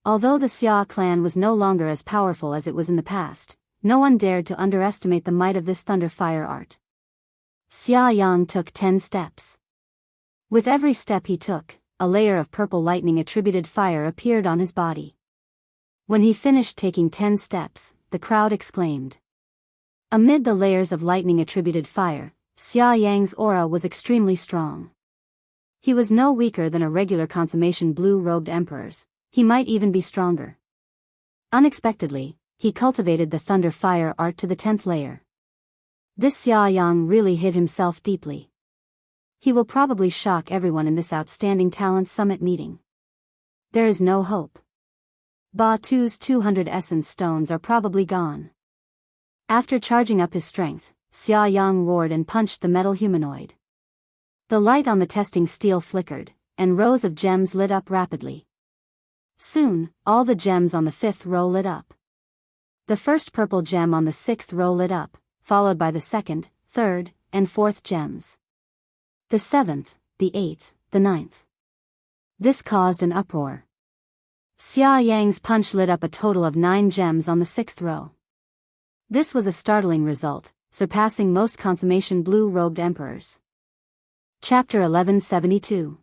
Although the Xia clan was no longer as powerful as it was in the past, no one dared to underestimate the might of this Thunder Fire art. Xia Yang took 10 steps. With every step he took, a layer of purple lightning attributed fire appeared on his body. When he finished taking 10 steps, the crowd exclaimed. Amid the layers of lightning attributed fire, Xia Yang's aura was extremely strong. He was no weaker than a regular consummation blue-robed emperor's, he might even be stronger. Unexpectedly, he cultivated the Thunder Fire art to the 10th layer. This Xia Yang really hid himself deeply. He will probably shock everyone in this outstanding talent summit meeting. There is no hope. Ba Tu's 200 essence stones are probably gone. After charging up his strength, Xia Yang roared and punched the metal humanoid. The light on the testing steel flickered, and rows of gems lit up rapidly. Soon, all the gems on the 5th row lit up. The first purple gem on the 6th row lit up, followed by the 2nd, 3rd, and 4th gems. The 7th, the 8th, the 9th. This caused an uproar. Xia Yang's punch lit up a total of 9 gems on the 6th row. This was a startling result, surpassing most consummation blue-robed emperors. Chapter 1172.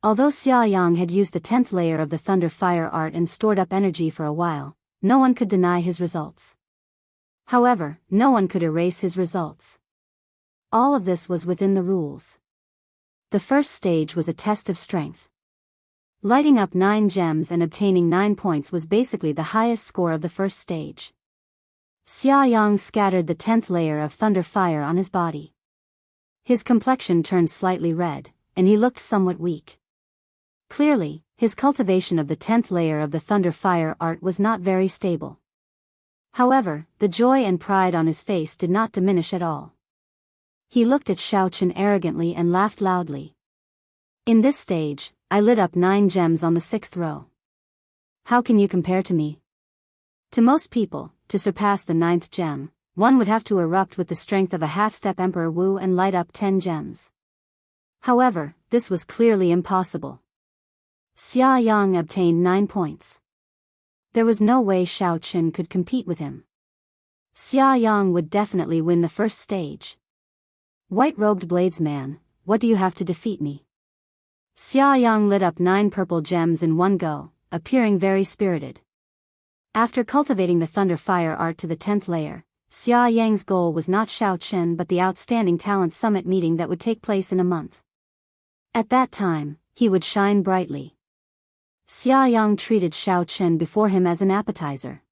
Although Xia Yang had used the 10th layer of the Thunder Fire art and stored up energy for a while, no one could deny his results. However, no one could erase his results. All of this was within the rules. The first stage was a test of strength. Lighting up 9 gems and obtaining 9 points was basically the highest score of the first stage. Xia Yang scattered the 10th layer of Thunder Fire on his body. His complexion turned slightly red, and he looked somewhat weak. Clearly, his cultivation of the 10th layer of the Thunder Fire art was not very stable. However, the joy and pride on his face did not diminish at all. He looked at Xiaochen arrogantly and laughed loudly. In this stage, I lit up 9 gems on the 6th row. How can you compare to me? To most people, to surpass the 9th gem, one would have to erupt with the strength of a half-step Emperor Wu and light up 10 gems. However, this was clearly impossible. Xia Yang obtained 9 points. There was no way Xiaochen could compete with him. Xia Yang would definitely win the first stage. White-robed bladesman, what do you have to defeat me? Xia Yang lit up 9 purple gems in one go, appearing very spirited. After cultivating the Thunder Fire art to the 10th layer, Xia Yang's goal was not Xiaochen but the Outstanding Talent Summit meeting that would take place in a month. At that time, he would shine brightly. Xia Yang treated Xiaochen before him as an appetizer.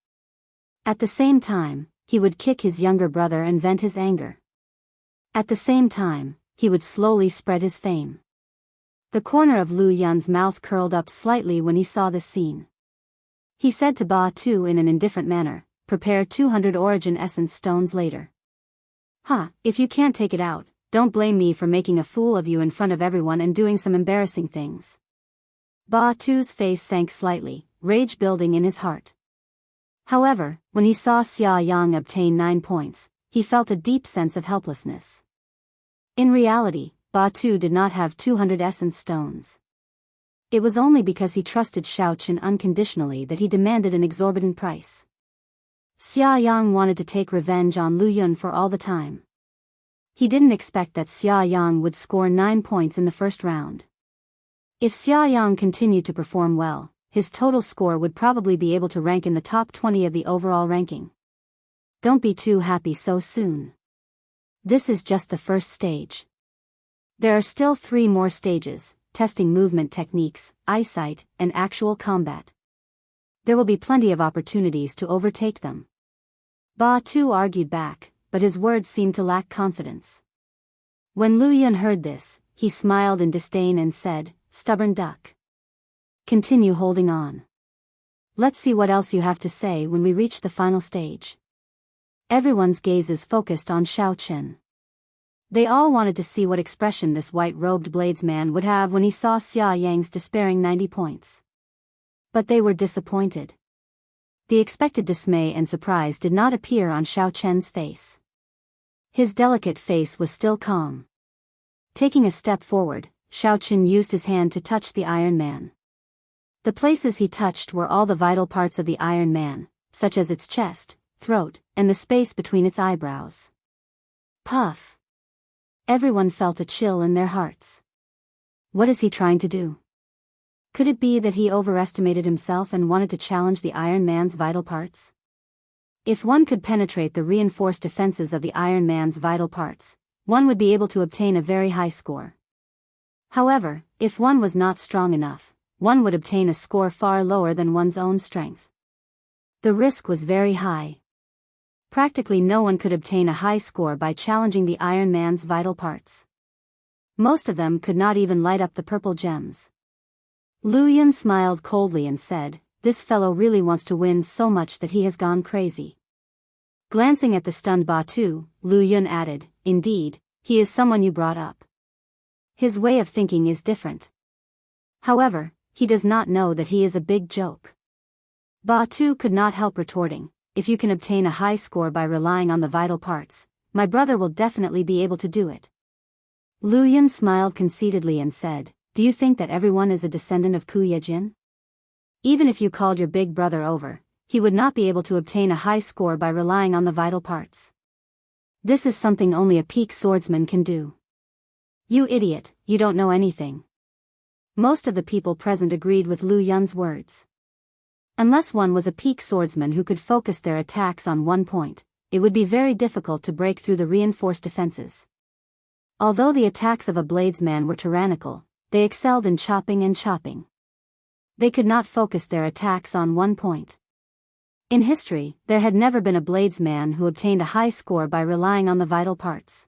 At the same time, he would kick his younger brother and vent his anger. At the same time, he would slowly spread his fame. The corner of Lu Yun's mouth curled up slightly when he saw this scene. He said to Ba Tu in an indifferent manner, "Prepare 200 origin essence stones later." If you can't take it out, don't blame me for making a fool of you in front of everyone and doing some embarrassing things. Ba Tu's face sank slightly, rage building in his heart. However, when he saw Xia Yang obtain 9 points, he felt a deep sense of helplessness. In reality, Ba Tu did not have 200 essence stones. It was only because he trusted Xiaochen unconditionally that he demanded an exorbitant price. Xia Yang wanted to take revenge on Lu Yun for all the time. He didn't expect that Xia Yang would score 9 points in the first round. If Xia Yang continued to perform well, his total score would probably be able to rank in the top 20 of the overall ranking. Don't be too happy so soon. This is just the first stage. There are still 3 more stages, testing movement techniques, eyesight, and actual combat. There will be plenty of opportunities to overtake them. Ba Tu argued back, but his words seemed to lack confidence. When Lu Yun heard this, he smiled in disdain and said, "Stubborn duck. Continue holding on. Let's see what else you have to say when we reach the final stage." Everyone's gazes focused on Xiaochen. They all wanted to see what expression this white-robed bladesman would have when he saw Xia Yang's despairing 90 points. But they were disappointed. The expected dismay and surprise did not appear on Xiaochen's face. His delicate face was still calm. Taking a step forward, Xiaochen used his hand to touch the Iron Man. The places he touched were all the vital parts of the Iron Man, such as its chest, throat, and the space between its eyebrows. Puff! Everyone felt a chill in their hearts. What is he trying to do? Could it be that he overestimated himself and wanted to challenge the Iron Man's vital parts? If one could penetrate the reinforced defenses of the Iron Man's vital parts, one would be able to obtain a very high score. However, if one was not strong enough, one would obtain a score far lower than one's own strength. The risk was very high. Practically no one could obtain a high score by challenging the Iron Man's vital parts. Most of them could not even light up the purple gems. Lu Yun smiled coldly and said, "This fellow really wants to win so much that he has gone crazy." Glancing at the stunned Ba Tu, Lu Yun added, "Indeed, he is someone you brought up. His way of thinking is different. However, he does not know that he is a big joke. Ba Tu could not help retorting, if you can obtain a high score by relying on the vital parts, my brother will definitely be able to do it. Lu Yun smiled conceitedly and said, do you think that everyone is a descendant of Ku Yejin? Even if you called your big brother over, he would not be able to obtain a high score by relying on the vital parts. This is something only a peak swordsman can do. You idiot, you don't know anything. Most of the people present agreed with Lu Yun's words. Unless one was a peak swordsman who could focus their attacks on one point, it would be very difficult to break through the reinforced defenses. Although the attacks of a bladesman were tyrannical, they excelled in chopping and chopping. They could not focus their attacks on one point. In history, there had never been a bladesman who obtained a high score by relying on the vital parts.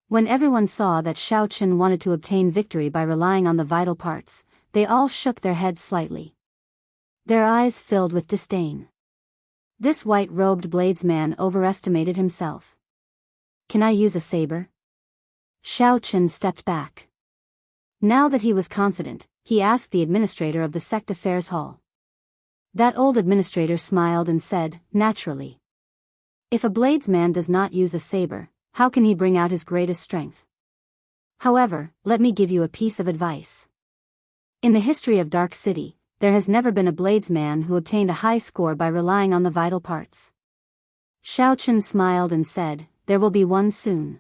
When everyone saw that Xiao Chen wanted to obtain victory by relying on the vital parts, they all shook their heads slightly. Their eyes filled with disdain. This white-robed bladesman overestimated himself. Can I use a saber? Xiao Chen stepped back. Now that he was confident, he asked the administrator of the sect affairs hall. That old administrator smiled and said, naturally. If a bladesman does not use a saber, how can he bring out his greatest strength? However, let me give you a piece of advice. In the history of Dark City, there has never been a bladesman who obtained a high score by relying on the vital parts. Xiao Chen smiled and said, there will be one soon.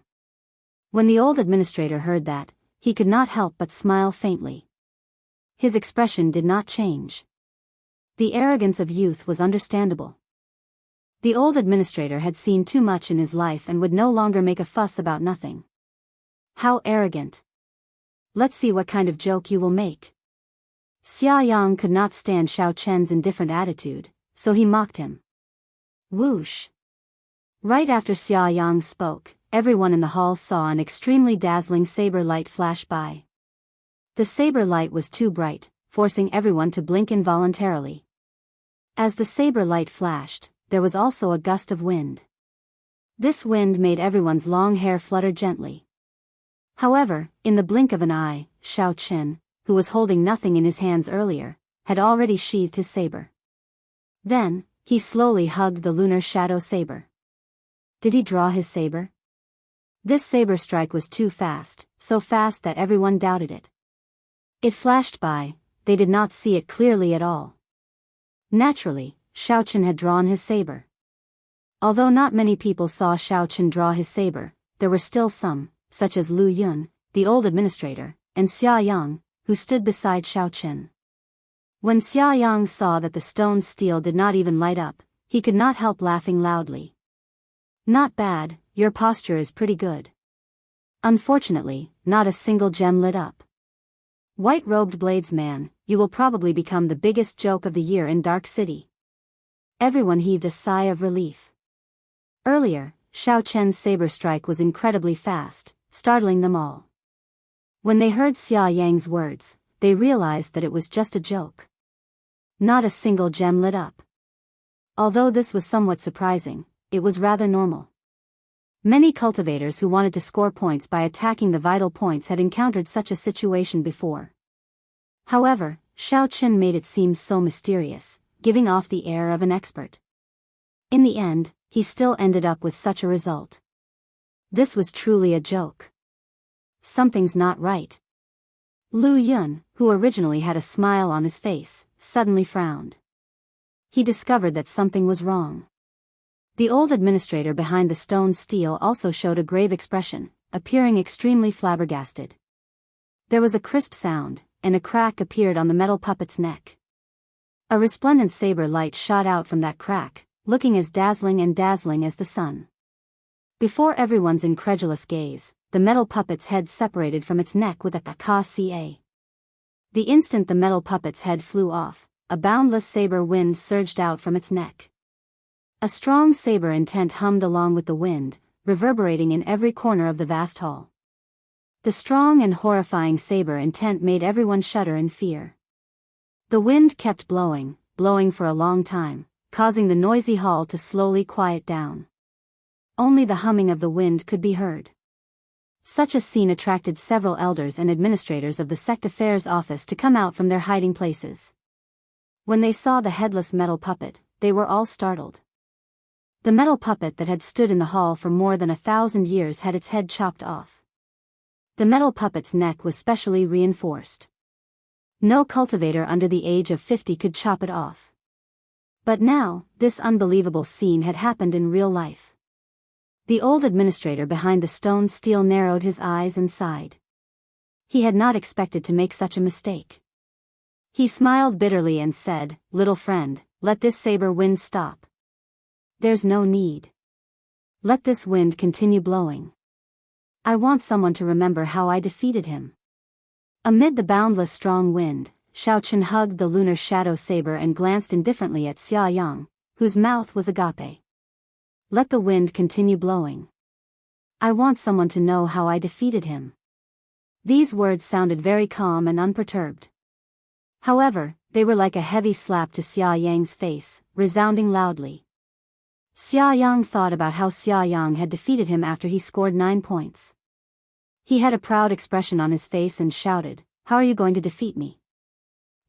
When the old administrator heard that, he could not help but smile faintly. His expression did not change. The arrogance of youth was understandable. The old administrator had seen too much in his life and would no longer make a fuss about nothing. How arrogant. Let's see what kind of joke you will make. Xia Yang could not stand Xiao Chen's indifferent attitude, so he mocked him. Whoosh. Right after Xia Yang spoke, everyone in the hall saw an extremely dazzling saber light flash by. The saber light was too bright, forcing everyone to blink involuntarily. As the saber light flashed, there was also a gust of wind. This wind made everyone's long hair flutter gently. However, in the blink of an eye, Xiao Chen, who was holding nothing in his hands earlier, had already sheathed his saber. Then, he slowly hugged the lunar shadow saber. Did he draw his saber? This saber strike was too fast, so fast that everyone doubted it. It flashed by, they did not see it clearly at all. Naturally, Xiao Chen had drawn his saber. Although not many people saw Xiao Chen draw his saber, there were still some, such as Lu Yun, the old administrator, and Xia Yang, who stood beside Xiao Chen. When Xia Yang saw that the stone steel did not even light up, he could not help laughing loudly. Not bad, your posture is pretty good. Unfortunately, not a single gem lit up. White-robed bladesman, you will probably become the biggest joke of the year in Dark City. Everyone heaved a sigh of relief. Earlier, Xiao Chen's saber strike was incredibly fast, startling them all. When they heard Xia Yang's words, they realized that it was just a joke. Not a single gem lit up. Although this was somewhat surprising, it was rather normal. Many cultivators who wanted to score points by attacking the vital points had encountered such a situation before. However, Xiao Chen made it seem so mysterious, giving off the air of an expert. In the end, he still ended up with such a result. This was truly a joke. Something's not right. Lu Yun, who originally had a smile on his face, suddenly frowned. He discovered that something was wrong. The old administrator behind the stone steel also showed a grave expression, appearing extremely flabbergasted. There was a crisp sound, and a crack appeared on the metal puppet's neck. A resplendent saber light shot out from that crack, looking as dazzling as the sun. Before everyone's incredulous gaze, the metal puppet's head separated from its neck with a ka-ka-ca. The instant the metal puppet's head flew off, a boundless saber wind surged out from its neck. A strong saber intent hummed along with the wind, reverberating in every corner of the vast hall. The strong and horrifying saber intent made everyone shudder in fear. The wind kept blowing for a long time, causing the noisy hall to slowly quiet down. Only the humming of the wind could be heard. Such a scene attracted several elders and administrators of the sect affairs office to come out from their hiding places. When they saw the headless metal puppet, they were all startled. The metal puppet that had stood in the hall for more than 1,000 years had its head chopped off. The metal puppet's neck was specially reinforced. No cultivator under the age of 50 could chop it off. But now, this unbelievable scene had happened in real life. The old administrator behind the stone steel narrowed his eyes and sighed. He had not expected to make such a mistake. He smiled bitterly and said, "Little friend, let this saber wind stop. There's no need. Let this wind continue blowing. I want someone to remember how I defeated him." Amid the boundless strong wind, Xiaochen hugged the lunar shadow saber and glanced indifferently at Xia Yang, whose mouth was agape. "Let the wind continue blowing. I want someone to know how I defeated him." These words sounded very calm and unperturbed. However, they were like a heavy slap to Xia Yang's face, resounding loudly. Xia Yang thought about how Xia Yang had defeated him after he scored 9 points. He had a proud expression on his face and shouted, "How are you going to defeat me?"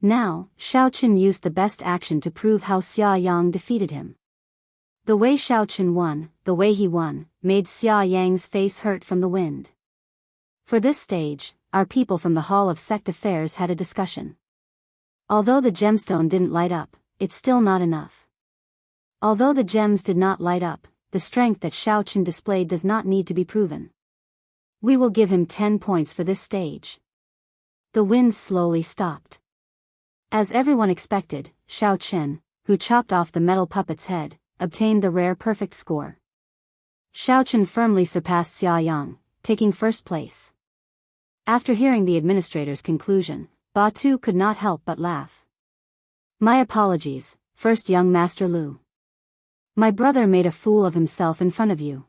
Now, Xiaochen used the best action to prove how Xia Yang defeated him. The way Xiaochen won, the way he won, made Xia Yang's face hurt from the wind. For this stage, our people from the Hall of Sect Affairs had a discussion. Although the gemstone didn't light up, it's still not enough. Although the gems did not light up, the strength that Xiaochen displayed does not need to be proven. We will give him 10 points for this stage. The wind slowly stopped. As everyone expected, Xiaochen, who chopped off the metal puppet's head, obtained the rare perfect score. Xiaochen firmly surpassed Xia Yang, taking first place. After hearing the administrator's conclusion, Batu could not help but laugh. "My apologies, first young Master Lu. My brother made a fool of himself in front of you.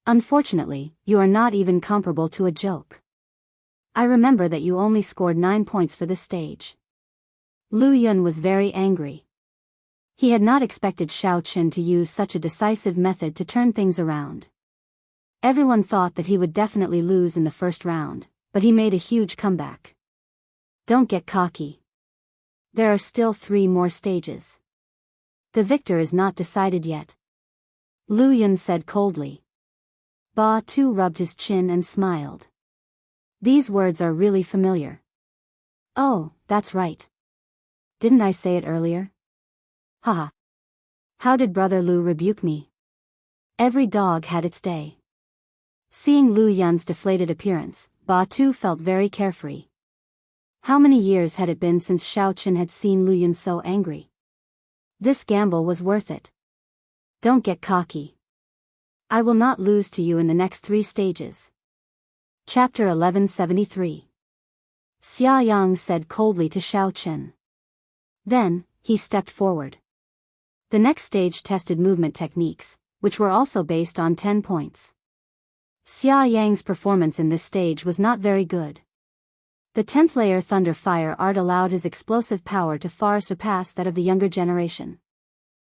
Unfortunately, you are not even comparable to a joke. I remember that you only scored 9 points for this stage." Lu Yun was very angry. He had not expected Xiaochen to use such a decisive method to turn things around. Everyone thought that he would definitely lose in the first round, but he made a huge comeback. Don't get cocky. There are still 3 more stages. The victor is not decided yet. Lu Yun said coldly. Ba Tu rubbed his chin and smiled. These words are really familiar. Oh, that's right. Didn't I say it earlier? Haha. How did Brother Lu rebuke me? Every dog had its day. Seeing Lu Yun's deflated appearance, Ba Tu felt very carefree. How many years had it been since Xiaochen had seen Lu Yun so angry? This gamble was worth it. Don't get cocky. I will not lose to you in the next 3 stages. Chapter 1173. Xia Yang said coldly to Xiaochen. Then, he stepped forward. The next stage tested movement techniques, which were also based on 10 points. Xia Yang's performance in this stage was not very good. The 10th layer Thunder Fire art allowed his explosive power to far surpass that of the younger generation.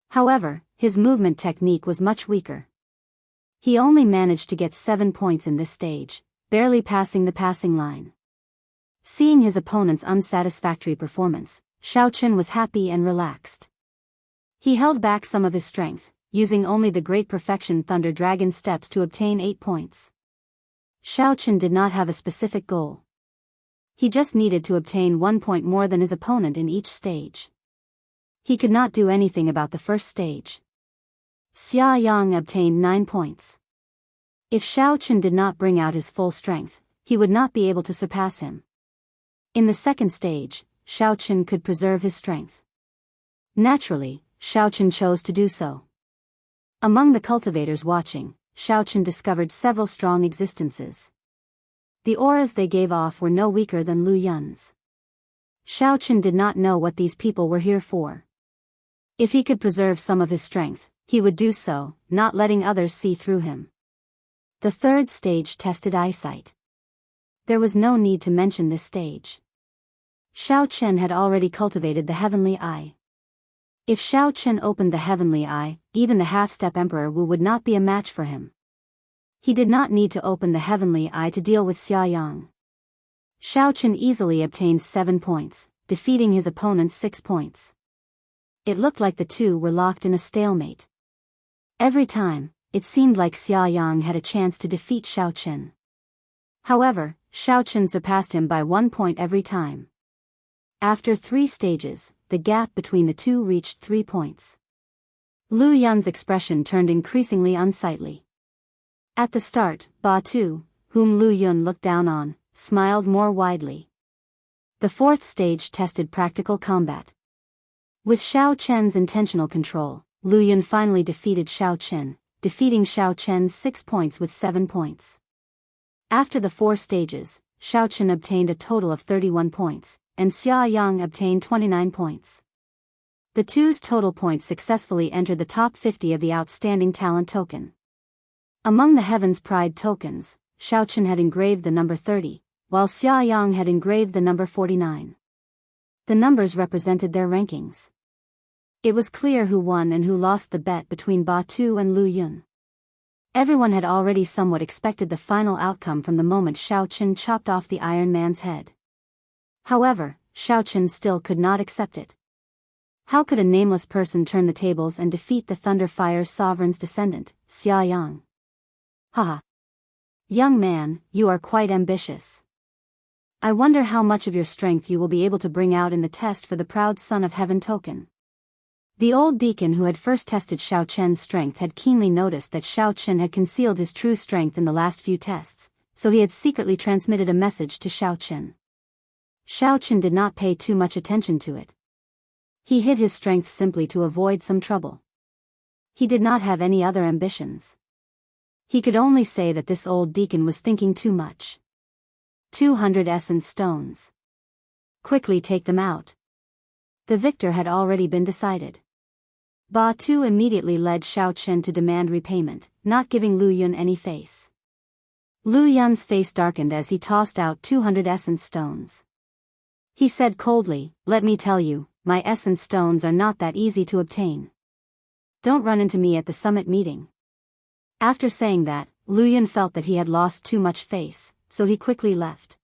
However, his movement technique was much weaker. He only managed to get 7 points in this stage, barely passing the passing line. Seeing his opponent's unsatisfactory performance, Xiaochen was happy and relaxed. He held back some of his strength, using only the Great Perfection Thunder Dragon steps to obtain 8 points. Xiaochen did not have a specific goal. He just needed to obtain 1 point more than his opponent in each stage. He could not do anything about the first stage. Xia Yang obtained 9 points. If Xiaochen did not bring out his full strength, he would not be able to surpass him. In the second stage, Xiaochen could preserve his strength. Naturally, Xiaochen chose to do so. Among the cultivators watching, Xiaochen discovered several strong existences. The auras they gave off were no weaker than Lu Yun's. Xiaochen did not know what these people were here for. If he could preserve some of his strength, he would do so, not letting others see through him. The third stage tested eyesight. There was no need to mention this stage. Xiaochen had already cultivated the heavenly eye. If Xiaochen opened the heavenly eye, even the half-step Emperor Wu would not be a match for him. He did not need to open the heavenly eye to deal with Xia Yang. Xiao Chen easily obtained 7 points, defeating his opponent's 6 points. It looked like the two were locked in a stalemate. Every time, it seemed like Xia Yang had a chance to defeat Xiao Chen. However, Xiao Chen surpassed him by 1 point every time. After 3 stages, the gap between the two reached 3 points. Lu Yun's expression turned increasingly unsightly. At the start, Ba Tu, whom Lu Yun looked down on, smiled more widely. The 4th stage tested practical combat. With Xiao Chen's intentional control, Lu Yun finally defeated Xiao Chen, defeating Xiao Chen's 6 points with 7 points. After the 4 stages, Xiao Chen obtained a total of 31 points, and Xia Yang obtained 29 points. The two's total points successfully entered the top 50 of the Outstanding Talent token. Among the Heaven's Pride tokens, Xiao Chen had engraved the number 30, while Xia Yang had engraved the number 49. The numbers represented their rankings. It was clear who won and who lost the bet between Ba Tu and Lu Yun. Everyone had already somewhat expected the final outcome from the moment Xiao Chen chopped off the Iron Man's head. However, Xiao Chen still could not accept it. How could a nameless person turn the tables and defeat the Thunder Fire Sovereign's descendant, Xia Yang? Haha. Young man, you are quite ambitious. I wonder how much of your strength you will be able to bring out in the test for the Proud Son of Heaven token. The old deacon who had first tested Xiao Chen's strength had keenly noticed that Xiao Chen had concealed his true strength in the last few tests, so he had secretly transmitted a message to Xiao Chen. Xiao Chen did not pay too much attention to it. He hid his strength simply to avoid some trouble. He did not have any other ambitions. He could only say that this old deacon was thinking too much. 200 essence stones. Quickly take them out. The victor had already been decided. Ba Tu immediately led Xiao Chen to demand repayment, not giving Lu Yun any face. Lu Yun's face darkened as he tossed out 200 essence stones. He said coldly, "Let me tell you, my essence stones are not that easy to obtain. Don't run into me at the summit meeting." After saying that, Lu Yun felt that he had lost too much face, so he quickly left.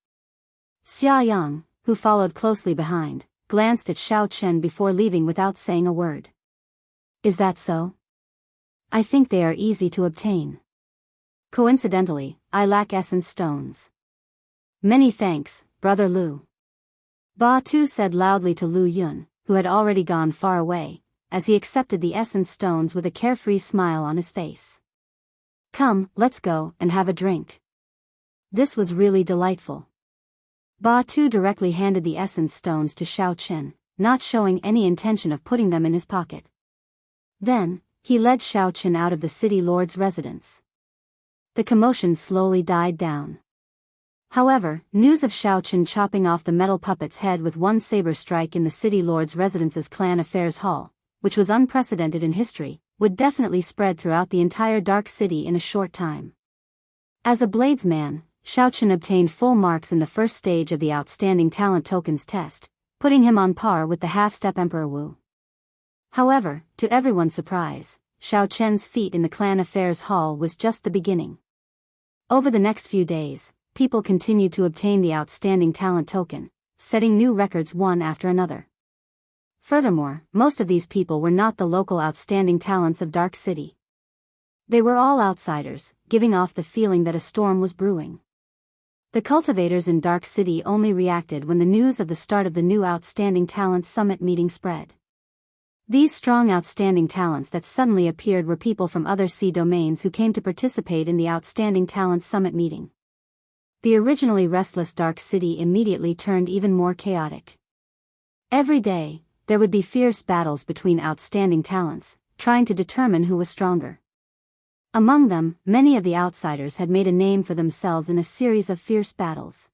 Xia Yang, who followed closely behind, glanced at Xiao Chen before leaving without saying a word. Is that so? I think they are easy to obtain. Coincidentally, I lack essence stones. Many thanks, Brother Lu. Ba Tu said loudly to Lu Yun, who had already gone far away, as he accepted the essence stones with a carefree smile on his face. Come, let's go and have a drink. This was really delightful. Ba Tu directly handed the essence stones to Xiao Chen, not showing any intention of putting them in his pocket. Then, he led Xiao Chen out of the city lord's residence. The commotion slowly died down. However, news of Xiao Chen chopping off the metal puppet's head with one saber strike in the city lord's residence's clan affairs hall, which was unprecedented in history, would definitely spread throughout the entire Dark City in a short time. As a bladesman, Xiao Chen obtained full marks in the first stage of the Outstanding Talent Tokens test, putting him on par with the half-step Emperor Wu. However, to everyone's surprise, Xiao Chen's feat in the clan affairs hall was just the beginning. Over the next few days, people continued to obtain the Outstanding Talent token, setting new records one after another. Furthermore, most of these people were not the local outstanding talents of Dark City. They were all outsiders, giving off the feeling that a storm was brewing. The cultivators in Dark City only reacted when the news of the start of the new Outstanding Talent Summit meeting spread. These strong outstanding talents that suddenly appeared were people from other sea domains who came to participate in the Outstanding Talent Summit meeting. The originally restless Dark City immediately turned even more chaotic. Every day, there would be fierce battles between outstanding talents, trying to determine who was stronger. Among them, many of the outsiders had made a name for themselves in a series of fierce battles.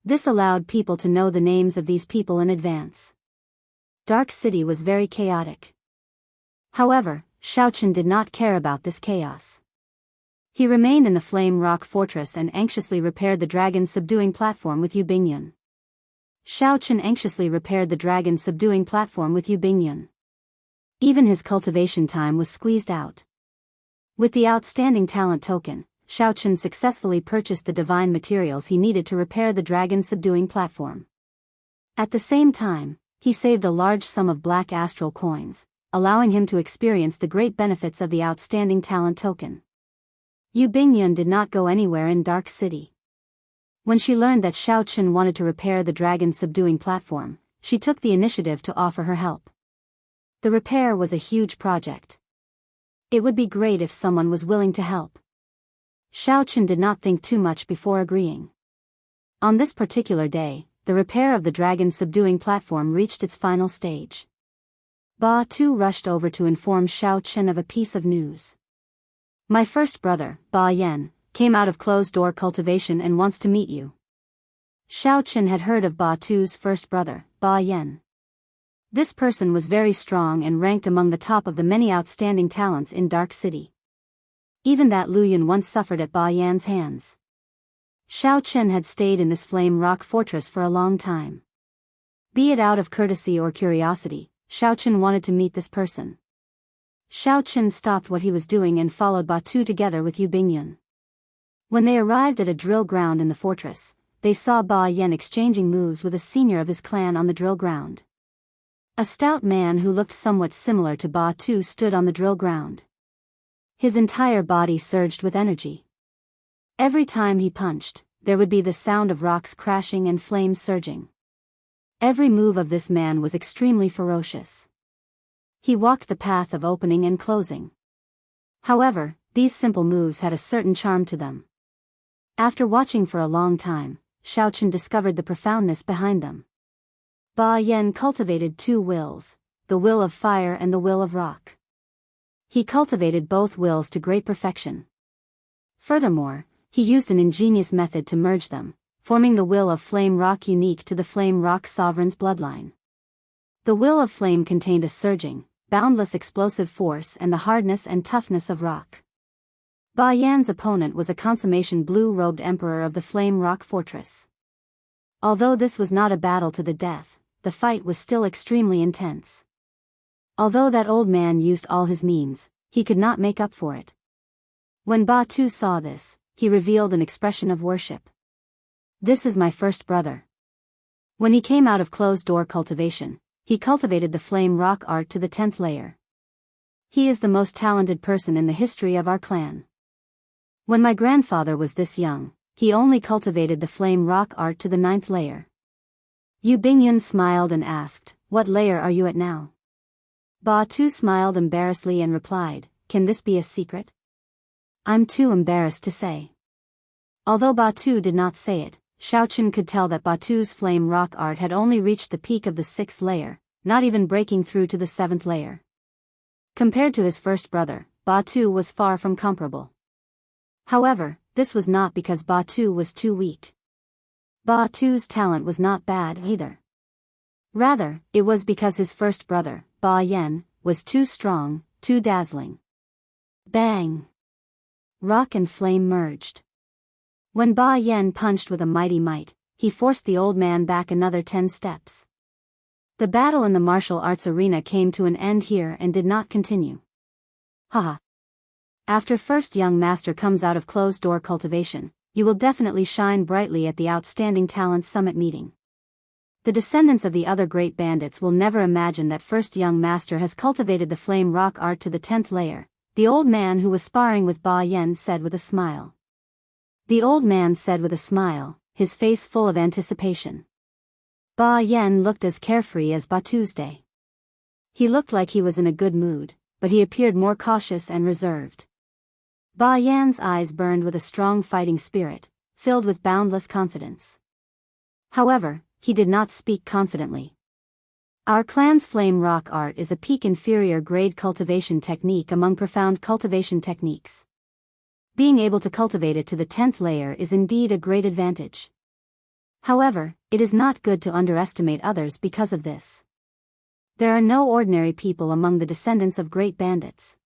This allowed people to know the names of these people in advance. Dark City was very chaotic. However, Xiao Chen did not care about this chaos. He remained in the Flame Rock Fortress and anxiously repaired the dragon subduing platform with Yu Bingyun. Xiao Chen anxiously repaired the dragon subduing platform with Yu Bingyun. Even his cultivation time was squeezed out. With the Outstanding Talent token, Xiaochen successfully purchased the divine materials he needed to repair the dragon-subduing platform. At the same time, he saved a large sum of black astral coins, allowing him to experience the great benefits of the outstanding talent token. Yu Bingyun did not go anywhere in Dark City. When she learned that Xiaochen wanted to repair the dragon-subduing platform, she took the initiative to offer her help. The repair was a huge project. It would be great if someone was willing to help. Xiaochen did not think too much before agreeing. On this particular day, the repair of the dragon-subduing platform reached its final stage. Ba Tu rushed over to inform Xiaochen of a piece of news. My first brother, Ba Yan, came out of closed-door cultivation and wants to meet you. Xiaochen had heard of Ba Tu's first brother, Ba Yan. This person was very strong and ranked among the top of the many outstanding talents in Dark City. Even that Lu Yun once suffered at Ba Yan's hands. Xiaochen had stayed in this flame rock fortress for a long time. Be it out of courtesy or curiosity, Xiaochen wanted to meet this person. Xiaochen stopped what he was doing and followed Ba Tu together with Yu Bingyun. When they arrived at a drill ground in the fortress, they saw Ba Yan exchanging moves with a senior of his clan on the drill ground. A stout man who looked somewhat similar to Ba Tu stood on the drill ground. His entire body surged with energy. Every time he punched, there would be the sound of rocks crashing and flames surging. Every move of this man was extremely ferocious. He walked the path of opening and closing. However, these simple moves had a certain charm to them. After watching for a long time, Xiaochen discovered the profoundness behind them. Ba Yan cultivated two wills, the will of fire and the will of rock. He cultivated both wills to great perfection. Furthermore, he used an ingenious method to merge them, forming the will of flame rock unique to the flame rock sovereign's bloodline. The will of flame contained a surging, boundless explosive force and the hardness and toughness of rock. Ba Yan's opponent was a consummation blue-robed emperor of the flame rock fortress. Although this was not a battle to the death, the fight was still extremely intense. Although that old man used all his means, he could not make up for it. When Ba Tu saw this, he revealed an expression of worship. This is my first brother. When he came out of closed-door cultivation, he cultivated the flame rock art to the 10th layer. He is the most talented person in the history of our clan. When my grandfather was this young, he only cultivated the flame rock art to the 9th layer. Yu Bingyun smiled and asked, what layer are you at now? Ba Tu smiled embarrassedly and replied, can this be a secret? I'm too embarrassed to say. Although Ba Tu did not say it, Xiaochen could tell that Ba Tu's flame rock art had only reached the peak of the 6th layer, not even breaking through to the 7th layer. Compared to his first brother, Ba Tu was far from comparable. However, this was not because Ba Tu was too weak. Ba Tu's talent was not bad either. Rather, it was because his first brother, Ba Yan, was too strong, too dazzling. Bang! Rock and flame merged. When Ba Yan punched with a mighty might, he forced the old man back another 10 steps. The battle in the martial arts arena came to an end here and did not continue. Haha. After first young master comes out of closed-door cultivation, you will definitely shine brightly at the Outstanding Talent Summit meeting. The descendants of the other great bandits will never imagine that first young master has cultivated the flame rock art to the 10th layer, the old man who was sparring with Ba Yan said with a smile. The old man said with a smile, his face full of anticipation. Ba Yan looked as carefree as Ba Tuesday. He looked like he was in a good mood, but he appeared more cautious and reserved. Ba Yan's eyes burned with a strong fighting spirit, filled with boundless confidence. However, he did not speak confidently. Our clan's flame rock art is a peak inferior grade cultivation technique among profound cultivation techniques. Being able to cultivate it to the 10th layer is indeed a great advantage. However, it is not good to underestimate others because of this. There are no ordinary people among the descendants of great bandits.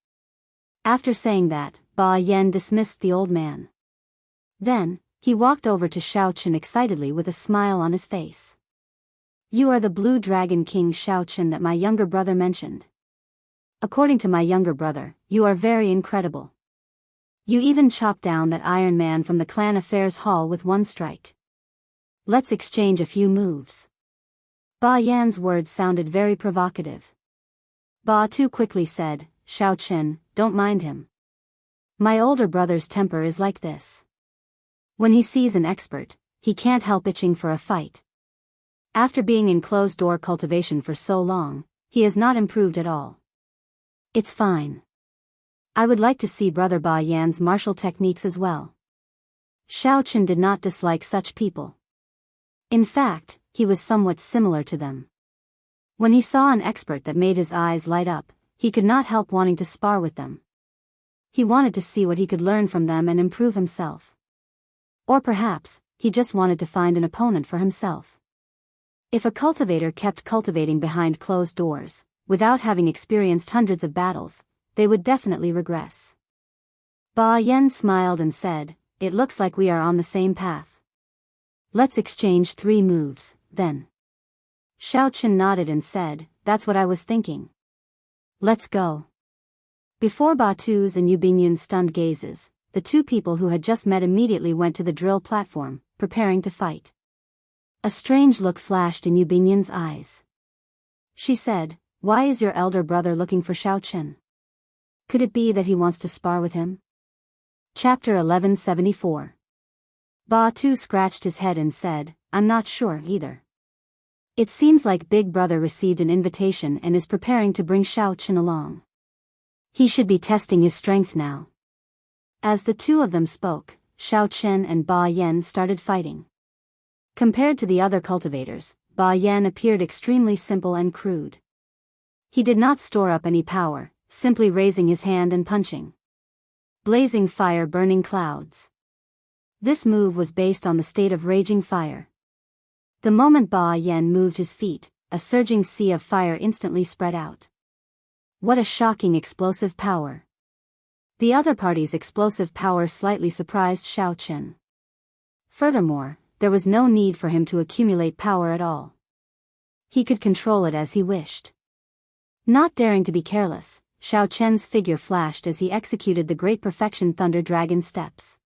After saying that, Ba Yan dismissed the old man. Then, he walked over to Xiaochen excitedly with a smile on his face. You are the Blue Dragon King Xiaochen that my younger brother mentioned. According to my younger brother, you are very incredible. You even chopped down that Iron Man from the clan affairs hall with one strike. Let's exchange a few moves. Ba Yan's words sounded very provocative. Ba Tu quickly said, Shao Qin, don't mind him. My older brother's temper is like this. When he sees an expert, he can't help itching for a fight. After being in closed-door cultivation for so long, he has not improved at all. It's fine. I would like to see Brother Ba Yan's martial techniques as well. Shao Qin did not dislike such people. In fact, he was somewhat similar to them. When he saw an expert that made his eyes light up, he could not help wanting to spar with them. He wanted to see what he could learn from them and improve himself. Or perhaps, he just wanted to find an opponent for himself. If a cultivator kept cultivating behind closed doors, without having experienced hundreds of battles, they would definitely regress. Ba Yan smiled and said, It looks like we are on the same path. Let's exchange 3 moves, then. Shao Qin nodded and said, That's what I was thinking. Let's go. Before Batu's and Yu Bingyun's stunned gazes, the 2 people who had just met immediately went to the drill platform, preparing to fight. A strange look flashed in Yu Bingyun's eyes. She said, Why is your elder brother looking for Shao Qin? Could it be that he wants to spar with him? Chapter 1174. Batu scratched his head and said, I'm not sure either. It seems like Big Brother received an invitation and is preparing to bring Shao Qin along. He should be testing his strength now. As the 2 of them spoke, Shao Qin and Ba Yan started fighting. Compared to the other cultivators, Ba Yan appeared extremely simple and crude. He did not store up any power, simply raising his hand and punching. Blazing fire, burning clouds. This move was based on the state of raging fire. The moment Ba Yan moved his feet, a surging sea of fire instantly spread out. What a shocking explosive power. The other party's explosive power slightly surprised Shao Qin. Furthermore, there was no need for him to accumulate power at all. He could control it as he wished. Not daring to be careless, Shao Qin's figure flashed as he executed the Great Perfection Thunder Dragon steps.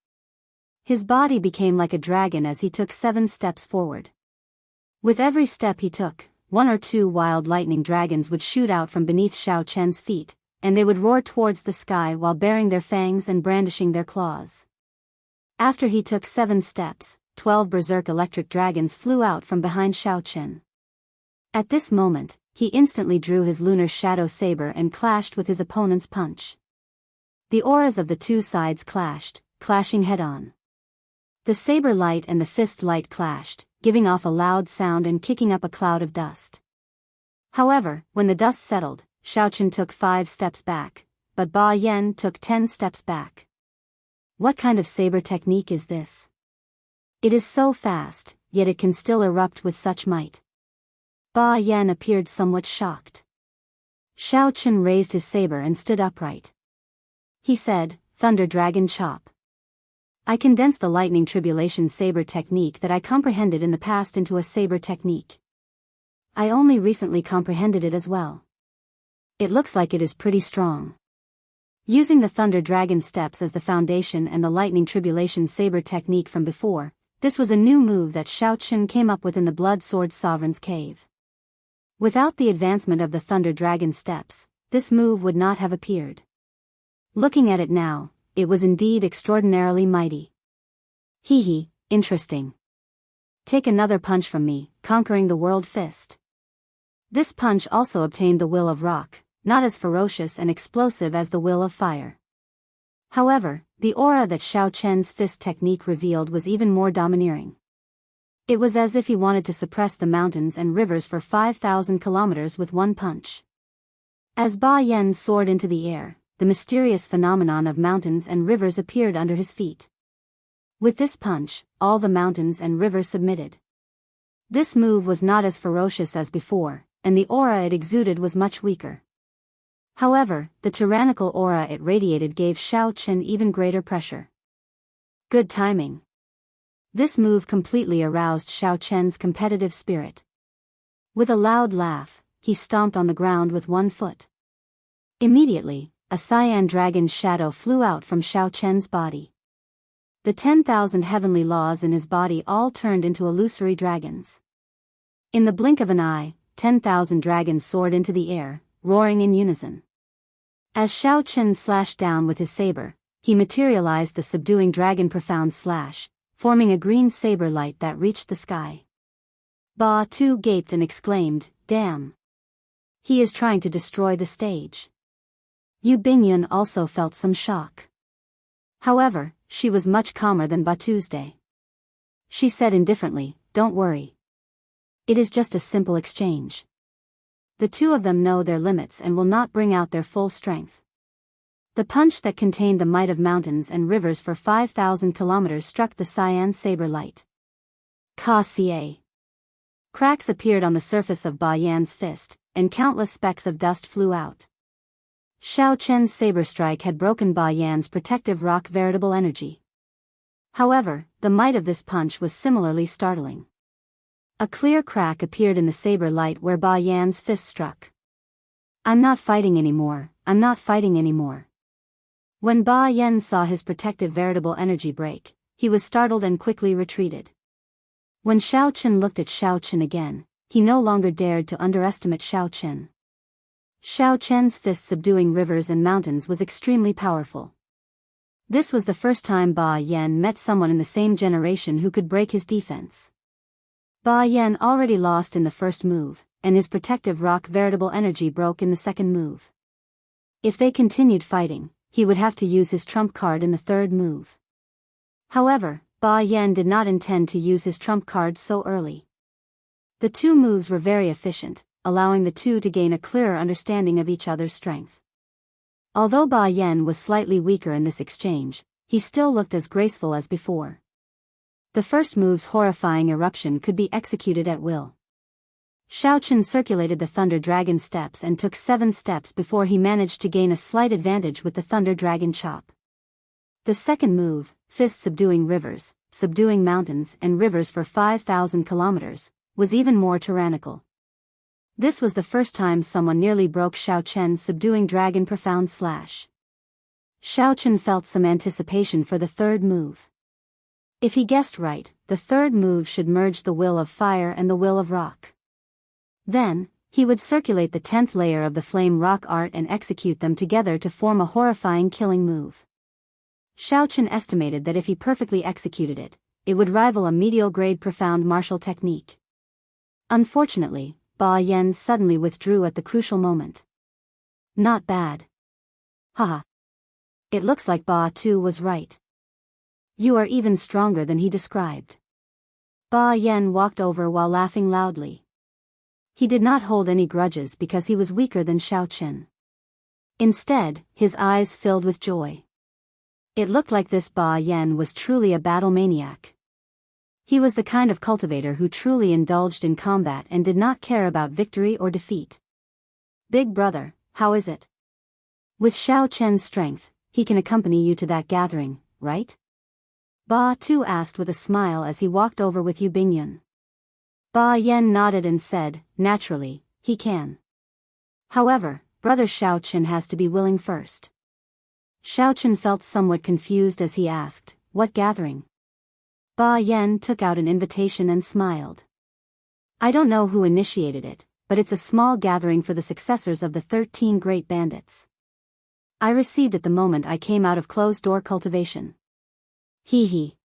His body became like a dragon as he took 7 steps forward. With every step he took, 1 or 2 wild lightning dragons would shoot out from beneath Shao Qin's feet, and they would roar towards the sky while baring their fangs and brandishing their claws. After he took 7 steps, 12 berserk electric dragons flew out from behind Shao Qin. At this moment, he instantly drew his lunar shadow saber and clashed with his opponent's punch. The auras of the 2 sides clashed, clashing head-on. The saber light and the fist light clashed, giving off a loud sound and kicking up a cloud of dust. However, when the dust settled, Shao Qin took 5 steps back, but Ba Yan took 10 steps back. What kind of saber technique is this? It is so fast, yet it can still erupt with such might. Ba Yan appeared somewhat shocked. Shao Qin raised his saber and stood upright. He said, Thunder Dragon Chop. I condensed the lightning tribulation saber technique that I comprehended in the past into a saber technique. I only recently comprehended it as well. It looks like it is pretty strong. Using the Thunder Dragon steps as the foundation and the lightning tribulation saber technique from before, this was a new move that Shao Qin came up with in the Blood Sword Sovereign's cave. Without the advancement of the Thunder Dragon steps, this move would not have appeared. Looking at it now, it was indeed extraordinarily mighty. Hee, interesting. Take another punch from me, conquering the world fist. This punch also obtained the will of rock, not as ferocious and explosive as the will of fire. However, the aura that Shao Qin's fist technique revealed was even more domineering. It was as if he wanted to suppress the mountains and rivers for 5,000 kilometers with one punch. As Ba Yan soared into the air, the mysterious phenomenon of mountains and rivers appeared under his feet. With this punch, all the mountains and rivers submitted. This move was not as ferocious as before, and the aura it exuded was much weaker. However, the tyrannical aura it radiated gave Shao Qin even greater pressure. Good timing. This move completely aroused Shao Qin's competitive spirit. With a loud laugh, he stomped on the ground with one foot. Immediately, a cyan dragon's shadow flew out from Xiao Chen's body. The 10,000 heavenly laws in his body all turned into illusory dragons. In the blink of an eye, 10,000 dragons soared into the air, roaring in unison. As Xiao Chen slashed down with his saber, he materialized the subduing dragon profound slash, forming a green saber light that reached the sky. Ba Tu gaped and exclaimed, "Damn! He is trying to destroy the stage." Yu Bingyun also felt some shock. However, she was much calmer than Ba Tuesday. She said indifferently, "Don't worry. It is just a simple exchange. The two of them know their limits and will not bring out their full strength." The punch that contained the might of mountains and rivers for 5,000 kilometers struck the cyan saber light. Ka-ca. Cracks appeared on the surface of Ba Yan's fist, and countless specks of dust flew out. Xiao Chen's saber strike had broken Ba Yan's protective rock veritable energy. However, the might of this punch was similarly startling. A clear crack appeared in the saber light where Ba Yan's fist struck. "I'm not fighting anymore, I'm not fighting anymore." When Ba Yan saw his protective veritable energy break, he was startled and quickly retreated. When Xiao Chen looked at Xiao Chen again, he no longer dared to underestimate Xiao Chen. Xiao Chen's fist subduing rivers and mountains was extremely powerful. This was the first time Ba Yan met someone in the same generation who could break his defense. Ba Yan already lost in the first move, and his protective rock veritable energy broke in the second move. If they continued fighting, he would have to use his trump card in the third move. However, Ba Yan did not intend to use his trump card so early. The two moves were very efficient, allowing the two to gain a clearer understanding of each other's strength. Although Ba Yan was slightly weaker in this exchange, he still looked as graceful as before. The first move's horrifying eruption could be executed at will. Xiao Chen circulated the Thunder Dragon steps and took 7 steps before he managed to gain a slight advantage with the Thunder Dragon chop. The second move, fist subduing rivers, subduing mountains and rivers for 5,000 kilometers, was even more tyrannical. This was the first time someone nearly broke Xiao Chen's subduing dragon profound slash. Xiao Chen felt some anticipation for the third move. If he guessed right, the third move should merge the will of fire and the will of rock. Then, he would circulate the 10th layer of the flame rock art and execute them together to form a horrifying killing move. Xiao Chen estimated that if he perfectly executed it, it would rival a medial-grade profound martial technique. Unfortunately, Ba Yan suddenly withdrew at the crucial moment. "Not bad. Haha. It looks like Ba Tu was right. You are even stronger than he described." Ba Yan walked over while laughing loudly. He did not hold any grudges because he was weaker than Xiao Chen. Instead, his eyes filled with joy. It looked like this Ba Yan was truly a battle maniac. He was the kind of cultivator who truly indulged in combat and did not care about victory or defeat. "Big brother, how is it? With Xiao Chen's strength, he can accompany you to that gathering, right?" Ba Tu asked with a smile as he walked over with Yu Bingyun. Ba Yan nodded and said, "Naturally, he can. However, brother Xiao Chen has to be willing first." Xiao Chen felt somewhat confused as he asked, "What gathering?" Ba Yan took out an invitation and smiled. "I don't know who initiated it, but it's a small gathering for the successors of the 13 great bandits. I received it the moment I came out of closed-door cultivation. Hee hee.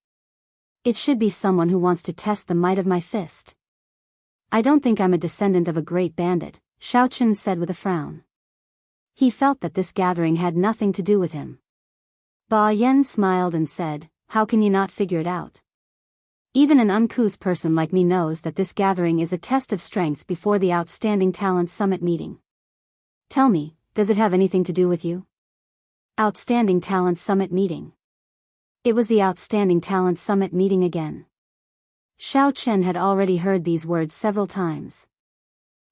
It should be someone who wants to test the might of my fist. I don't think I'm a descendant of a great bandit," Xiao Chen said with a frown. He felt that this gathering had nothing to do with him. Ba Yan smiled and said, "How can you not figure it out? Even an uncouth person like me knows that this gathering is a test of strength before the Outstanding Talent Summit meeting. Tell me, does it have anything to do with you?" Outstanding Talent Summit meeting. It was the Outstanding Talent Summit meeting again. Xiao Chen had already heard these words several times.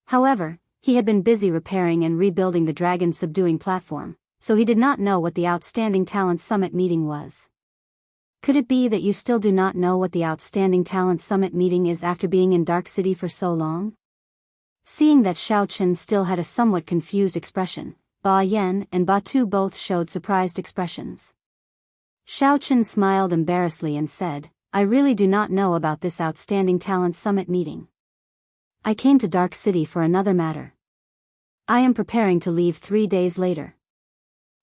However, he had been busy repairing and rebuilding the dragon subduing platform, so he did not know what the Outstanding Talent Summit meeting was. Could it be that you still do not know what the Outstanding Talent Summit meeting is after being in Dark City for so long? Seeing that Xiao Chen still had a somewhat confused expression, Ba Yan and Ba Tu both showed surprised expressions. Xiao Chen smiled embarrassedly and said, I really do not know about this Outstanding Talent Summit meeting. I came to Dark City for another matter. I am preparing to leave 3 days later.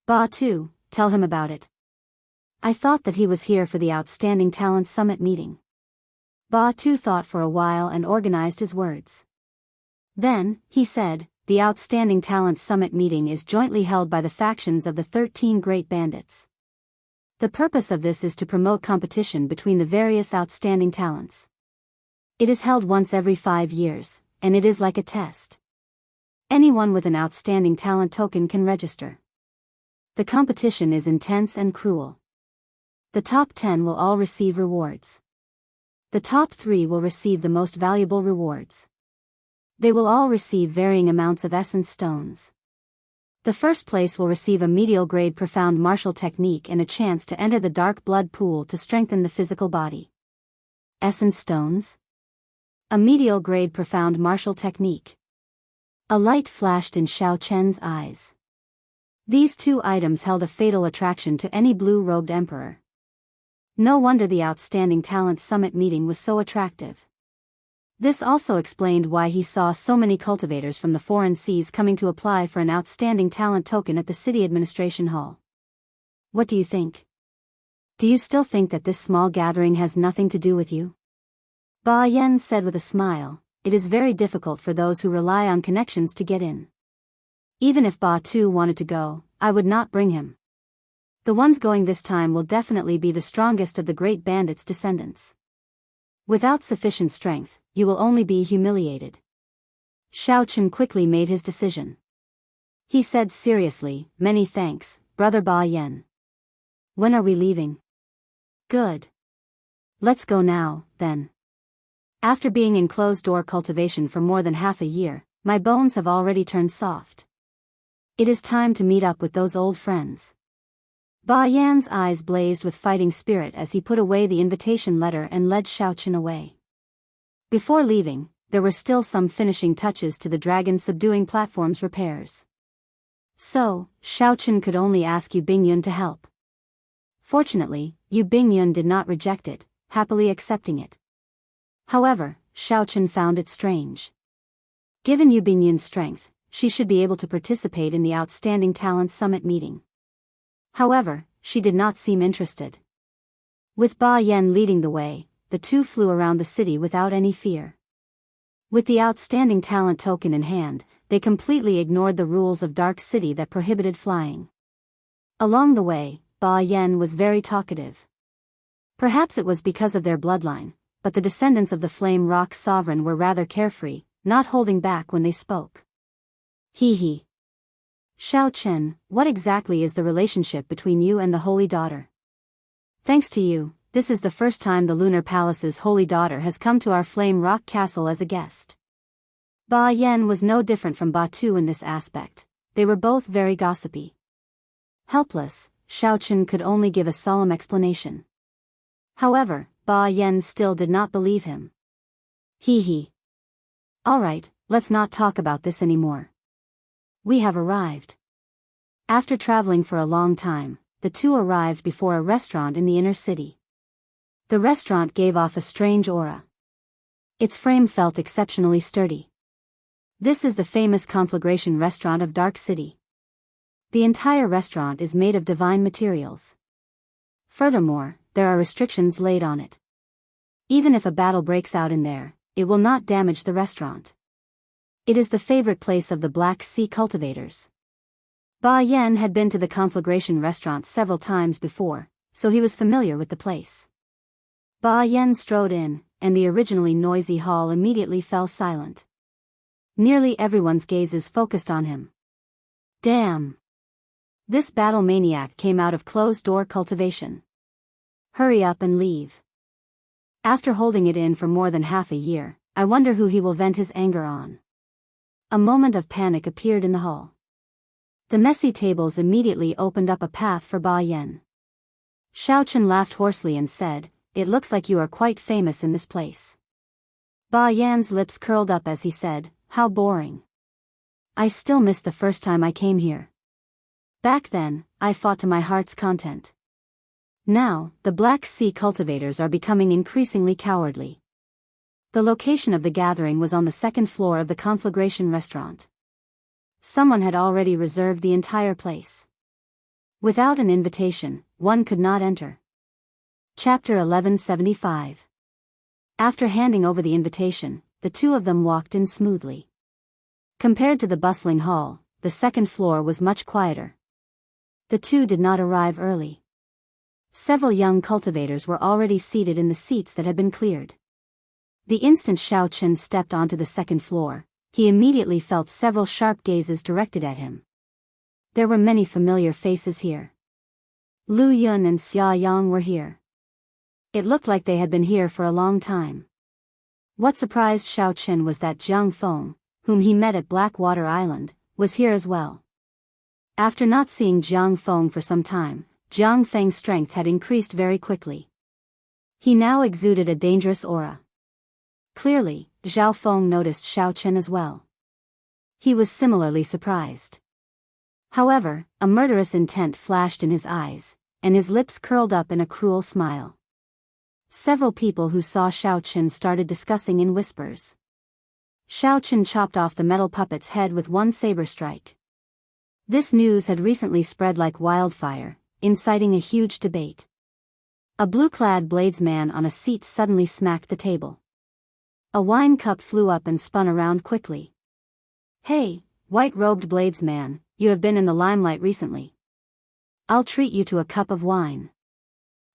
Ba Tu, tell him about it. I thought that he was here for the Outstanding Talent Summit meeting. Ba Tu thought for a while and organized his words. Then, he said, the Outstanding Talent Summit meeting is jointly held by the factions of the 13 Great Bandits. The purpose of this is to promote competition between the various outstanding talents. It is held once every 5 years, and it is like a test. Anyone with an outstanding talent token can register. The competition is intense and cruel. The top 10 will all receive rewards. The top 3 will receive the most valuable rewards. They will all receive varying amounts of essence stones. The first place will receive a medial grade profound martial technique and a chance to enter the dark blood pool to strengthen the physical body. Essence stones? A medial grade profound martial technique. A light flashed in Xiao Chen's eyes. These 2 items held a fatal attraction to any blue-robed emperor. No wonder the Outstanding Talent Summit meeting was so attractive. This also explained why he saw so many cultivators from the foreign seas coming to apply for an outstanding talent token at the city administration hall. What do you think? Do you still think that this small gathering has nothing to do with you? Ba Yan said with a smile, it is very difficult for those who rely on connections to get in. Even if Ba Tu wanted to go, I would not bring him. The ones going this time will definitely be the strongest of the great bandits' descendants. Without sufficient strength, you will only be humiliated. Xiao Chen quickly made his decision. He said seriously, many thanks, Brother Ba Yan. When are we leaving? Good. Let's go now, then. After being in closed-door cultivation for more than half a year, my bones have already turned soft. It is time to meet up with those old friends. Ba Yan's eyes blazed with fighting spirit as he put away the invitation letter and led Xiao Chen away. Before leaving, there were still some finishing touches to the dragon subduing platform's repairs. So, Xiao Chen could only ask Yu Bingyun to help. Fortunately, Yu Bingyun did not reject it, happily accepting it. However, Xiao Chen found it strange. Given Yu Bingyun's strength, she should be able to participate in the Outstanding Talent Summit meeting. However, she did not seem interested. With Ba Yan leading the way, the 2 flew around the city without any fear. With the Outstanding Talent token in hand, they completely ignored the rules of Dark City that prohibited flying. Along the way, Ba Yan was very talkative. Perhaps it was because of their bloodline, but the descendants of the Flame Rock Sovereign were rather carefree, not holding back when they spoke. Hee hee. Xiao Chen, what exactly is the relationship between you and the Holy Daughter? Thanks to you, this is the first time the Lunar Palace's Holy Daughter has come to our Flame Rock Castle as a guest. Ba Yan was no different from Ba Tu in this aspect. They were both very gossipy. Helpless, Xiao Chen could only give a solemn explanation. However, Ba Yan still did not believe him. Hee hee. Alright, let's not talk about this anymore. We have arrived. After traveling for a long time, the 2 arrived before a restaurant in the inner city. The restaurant gave off a strange aura. Its frame felt exceptionally sturdy. This is the famous conflagration restaurant of Dark City. The entire restaurant is made of divine materials. Furthermore, there are restrictions laid on it. Even if a battle breaks out in there, it will not damage the restaurant. It is the favorite place of the Black Sea cultivators. Ba Yan had been to the conflagration restaurant several times before, so he was familiar with the place. Ba Yan strode in, and the originally noisy hall immediately fell silent. Nearly everyone's gazes focused on him. Damn! This battle maniac came out of closed-door cultivation. Hurry up and leave. After holding it in for more than half a year, I wonder who he will vent his anger on. A moment of panic appeared in the hall. The messy tables immediately opened up a path for Ba Yan. Xiao Chen laughed hoarsely and said, "It looks like you are quite famous in this place." Ba Yan's lips curled up as he said, "How boring. I still miss the first time I came here. Back then, I fought to my heart's content. Now, the Black Sea cultivators are becoming increasingly cowardly. The location of the gathering was on the second floor of the Conflagration restaurant. Someone had already reserved the entire place. Without an invitation, one could not enter. Chapter 1175. After handing over the invitation, the two of them walked in smoothly. Compared to the bustling hall, the second floor was much quieter. The two did not arrive early. Several young cultivators were already seated in the seats that had been cleared. The instant Xiao Chen stepped onto the second floor, he immediately felt several sharp gazes directed at him. There were many familiar faces here. Lu Yun and Xia Yang were here. It looked like they had been here for a long time. What surprised Xiao Chen was that Jiang Feng, whom he met at Blackwater Island, was here as well. After not seeing Jiang Feng for some time, Jiang Feng's strength had increased very quickly. He now exuded a dangerous aura. Clearly, Zhao Feng noticed Xiao Chen as well. He was similarly surprised. However, a murderous intent flashed in his eyes, and his lips curled up in a cruel smile. Several people who saw Xiao Chen started discussing in whispers. Xiao Chen chopped off the metal puppet's head with one saber strike. This news had recently spread like wildfire, inciting a huge debate. A blue-clad bladesman on a seat suddenly smacked the table. A wine cup flew up and spun around quickly. "Hey, white-robed bladesman, you have been in the limelight recently. I'll treat you to a cup of wine."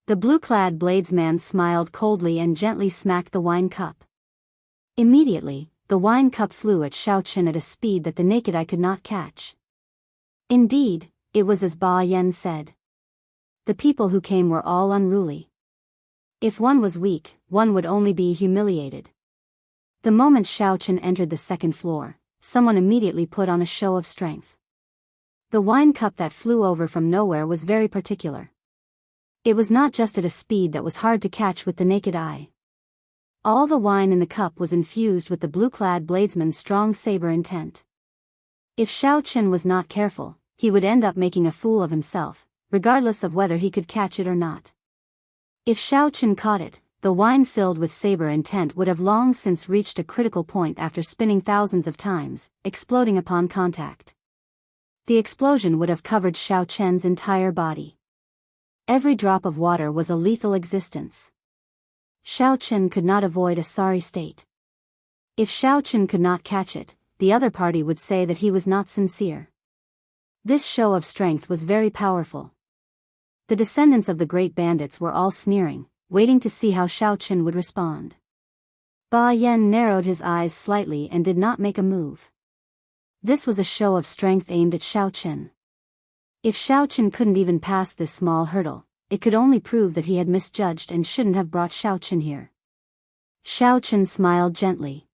The blue-clad bladesman smiled coldly and gently smacked the wine cup. Immediately, the wine cup flew at Xiao Chen at a speed that the naked eye could not catch. Indeed, it was as Ba Yan said. The people who came were all unruly. If one was weak, one would only be humiliated. The moment Xiao Chen entered the second floor, someone immediately put on a show of strength. The wine cup that flew over from nowhere was very particular. It was not just at a speed that was hard to catch with the naked eye. All the wine in the cup was infused with the blue-clad bladesman's strong saber intent. If Xiao Chen was not careful, he would end up making a fool of himself, regardless of whether he could catch it or not. If Xiao Chen caught it, the wine filled with saber intent would have long since reached a critical point after spinning thousands of times, exploding upon contact. The explosion would have covered Xiao Chen's entire body. Every drop of water was a lethal existence. Xiao Chen could not avoid a sorry state. If Xiao Chen could not catch it, the other party would say that he was not sincere. This show of strength was very powerful. The descendants of the great bandits were all sneering, waiting to see how Xiao Chen would respond. Ba Yan narrowed his eyes slightly and did not make a move. This was a show of strength aimed at Xiao Chen. If Xiao Chen couldn't even pass this small hurdle, it could only prove that he had misjudged and shouldn't have brought Xiao Chen here. Xiao Chen smiled gently.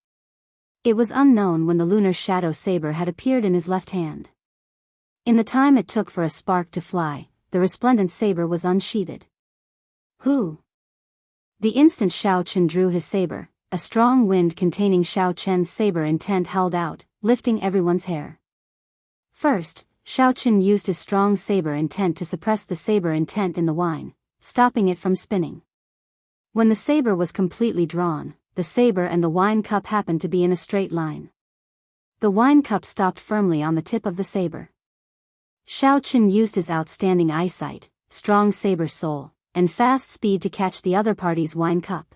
It was unknown when the lunar shadow saber had appeared in his left hand. In the time it took for a spark to fly, the resplendent saber was unsheathed. Who? The instant Xiao Chen drew his saber, a strong wind containing Xiao Chen's saber intent howled out, lifting everyone's hair. First, Xiao Chen used his strong saber intent to suppress the saber intent in the wine, stopping it from spinning. When the saber was completely drawn, the saber and the wine cup happened to be in a straight line. The wine cup stopped firmly on the tip of the saber. Xiao Chen used his outstanding eyesight, strong saber soul, and fast speed to catch the other party's wine cup.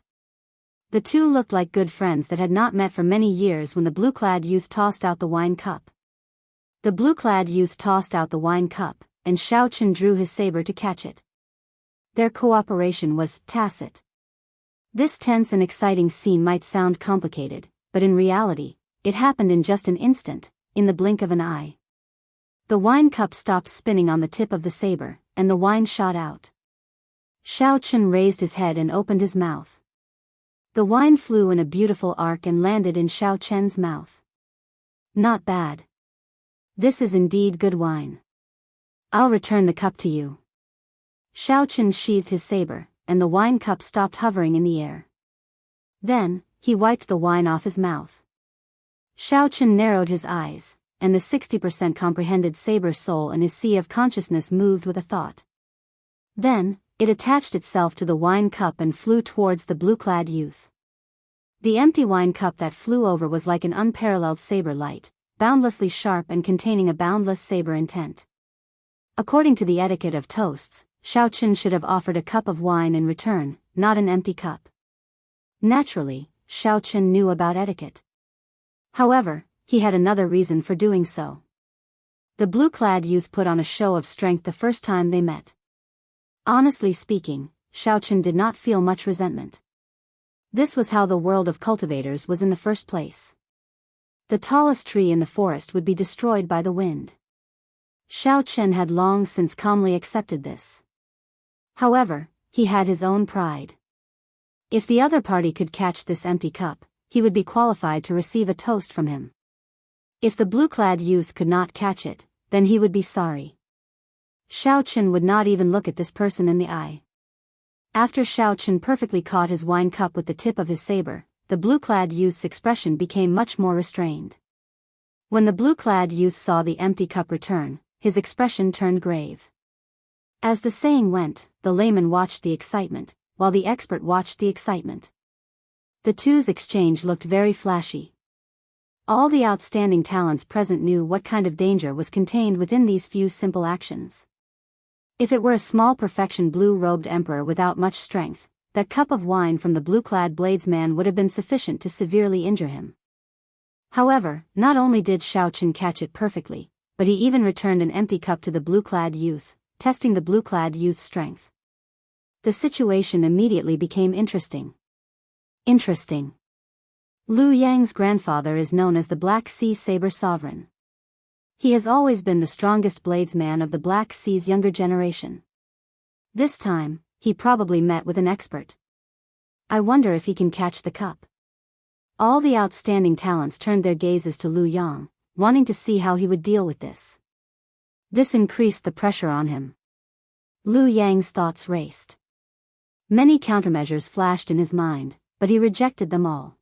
The two looked like good friends that had not met for many years when the blue-clad youth tossed out the wine cup. The blue-clad youth tossed out the wine cup, and Xiao Chen drew his saber to catch it. Their cooperation was tacit. This tense and exciting scene might sound complicated, but in reality, it happened in just an instant, in the blink of an eye. The wine cup stopped spinning on the tip of the saber, and the wine shot out. Xiao Chen raised his head and opened his mouth. The wine flew in a beautiful arc and landed in Xiao Chen's mouth. Not bad. This is indeed good wine. I'll return the cup to you. Xiao Chen sheathed his saber, and the wine cup stopped hovering in the air. Then, he wiped the wine off his mouth. Xiao Chen narrowed his eyes, and the 60% comprehended saber soul in his sea of consciousness moved with a thought. Then, it attached itself to the wine cup and flew towards the blue-clad youth. The empty wine cup that flew over was like an unparalleled saber light, boundlessly sharp and containing a boundless saber intent. According to the etiquette of toasts, Xiaochen should have offered a cup of wine in return, not an empty cup. Naturally, Xiaochen knew about etiquette. However, he had another reason for doing so. The blue-clad youth put on a show of strength the first time they met. Honestly speaking, Xiaochen did not feel much resentment. This was how the world of cultivators was in the first place. The tallest tree in the forest would be destroyed by the wind. Xiaochen had long since calmly accepted this. However, he had his own pride. If the other party could catch this empty cup, he would be qualified to receive a toast from him. If the blue-clad youth could not catch it, then he would be sorry. Xiaochen would not even look at this person in the eye. After Xiaochen perfectly caught his wine cup with the tip of his saber, the blue-clad youth's expression became much more restrained. When the blue-clad youth saw the empty cup return, his expression turned grave. As the saying went, the layman watched the excitement, while the expert watched the excitement. The two's exchange looked very flashy. All the outstanding talents present knew what kind of danger was contained within these few simple actions. If it were a small perfection blue-robed emperor without much strength, that cup of wine from the blue-clad bladesman would have been sufficient to severely injure him. However, not only did Xiaochen catch it perfectly, but he even returned an empty cup to the blue-clad youth, testing the blue-clad youth's strength. The situation immediately became interesting. Lu Yang's grandfather is known as the Black Sea Saber Sovereign. He has always been the strongest bladesman of the Black Sea's younger generation. This time, he probably met with an expert. I wonder if he can catch the cup. All the outstanding talents turned their gazes to Lu Yang, wanting to see how he would deal with this. This increased the pressure on him. Lu Yang's thoughts raced. Many countermeasures flashed in his mind, but he rejected them all.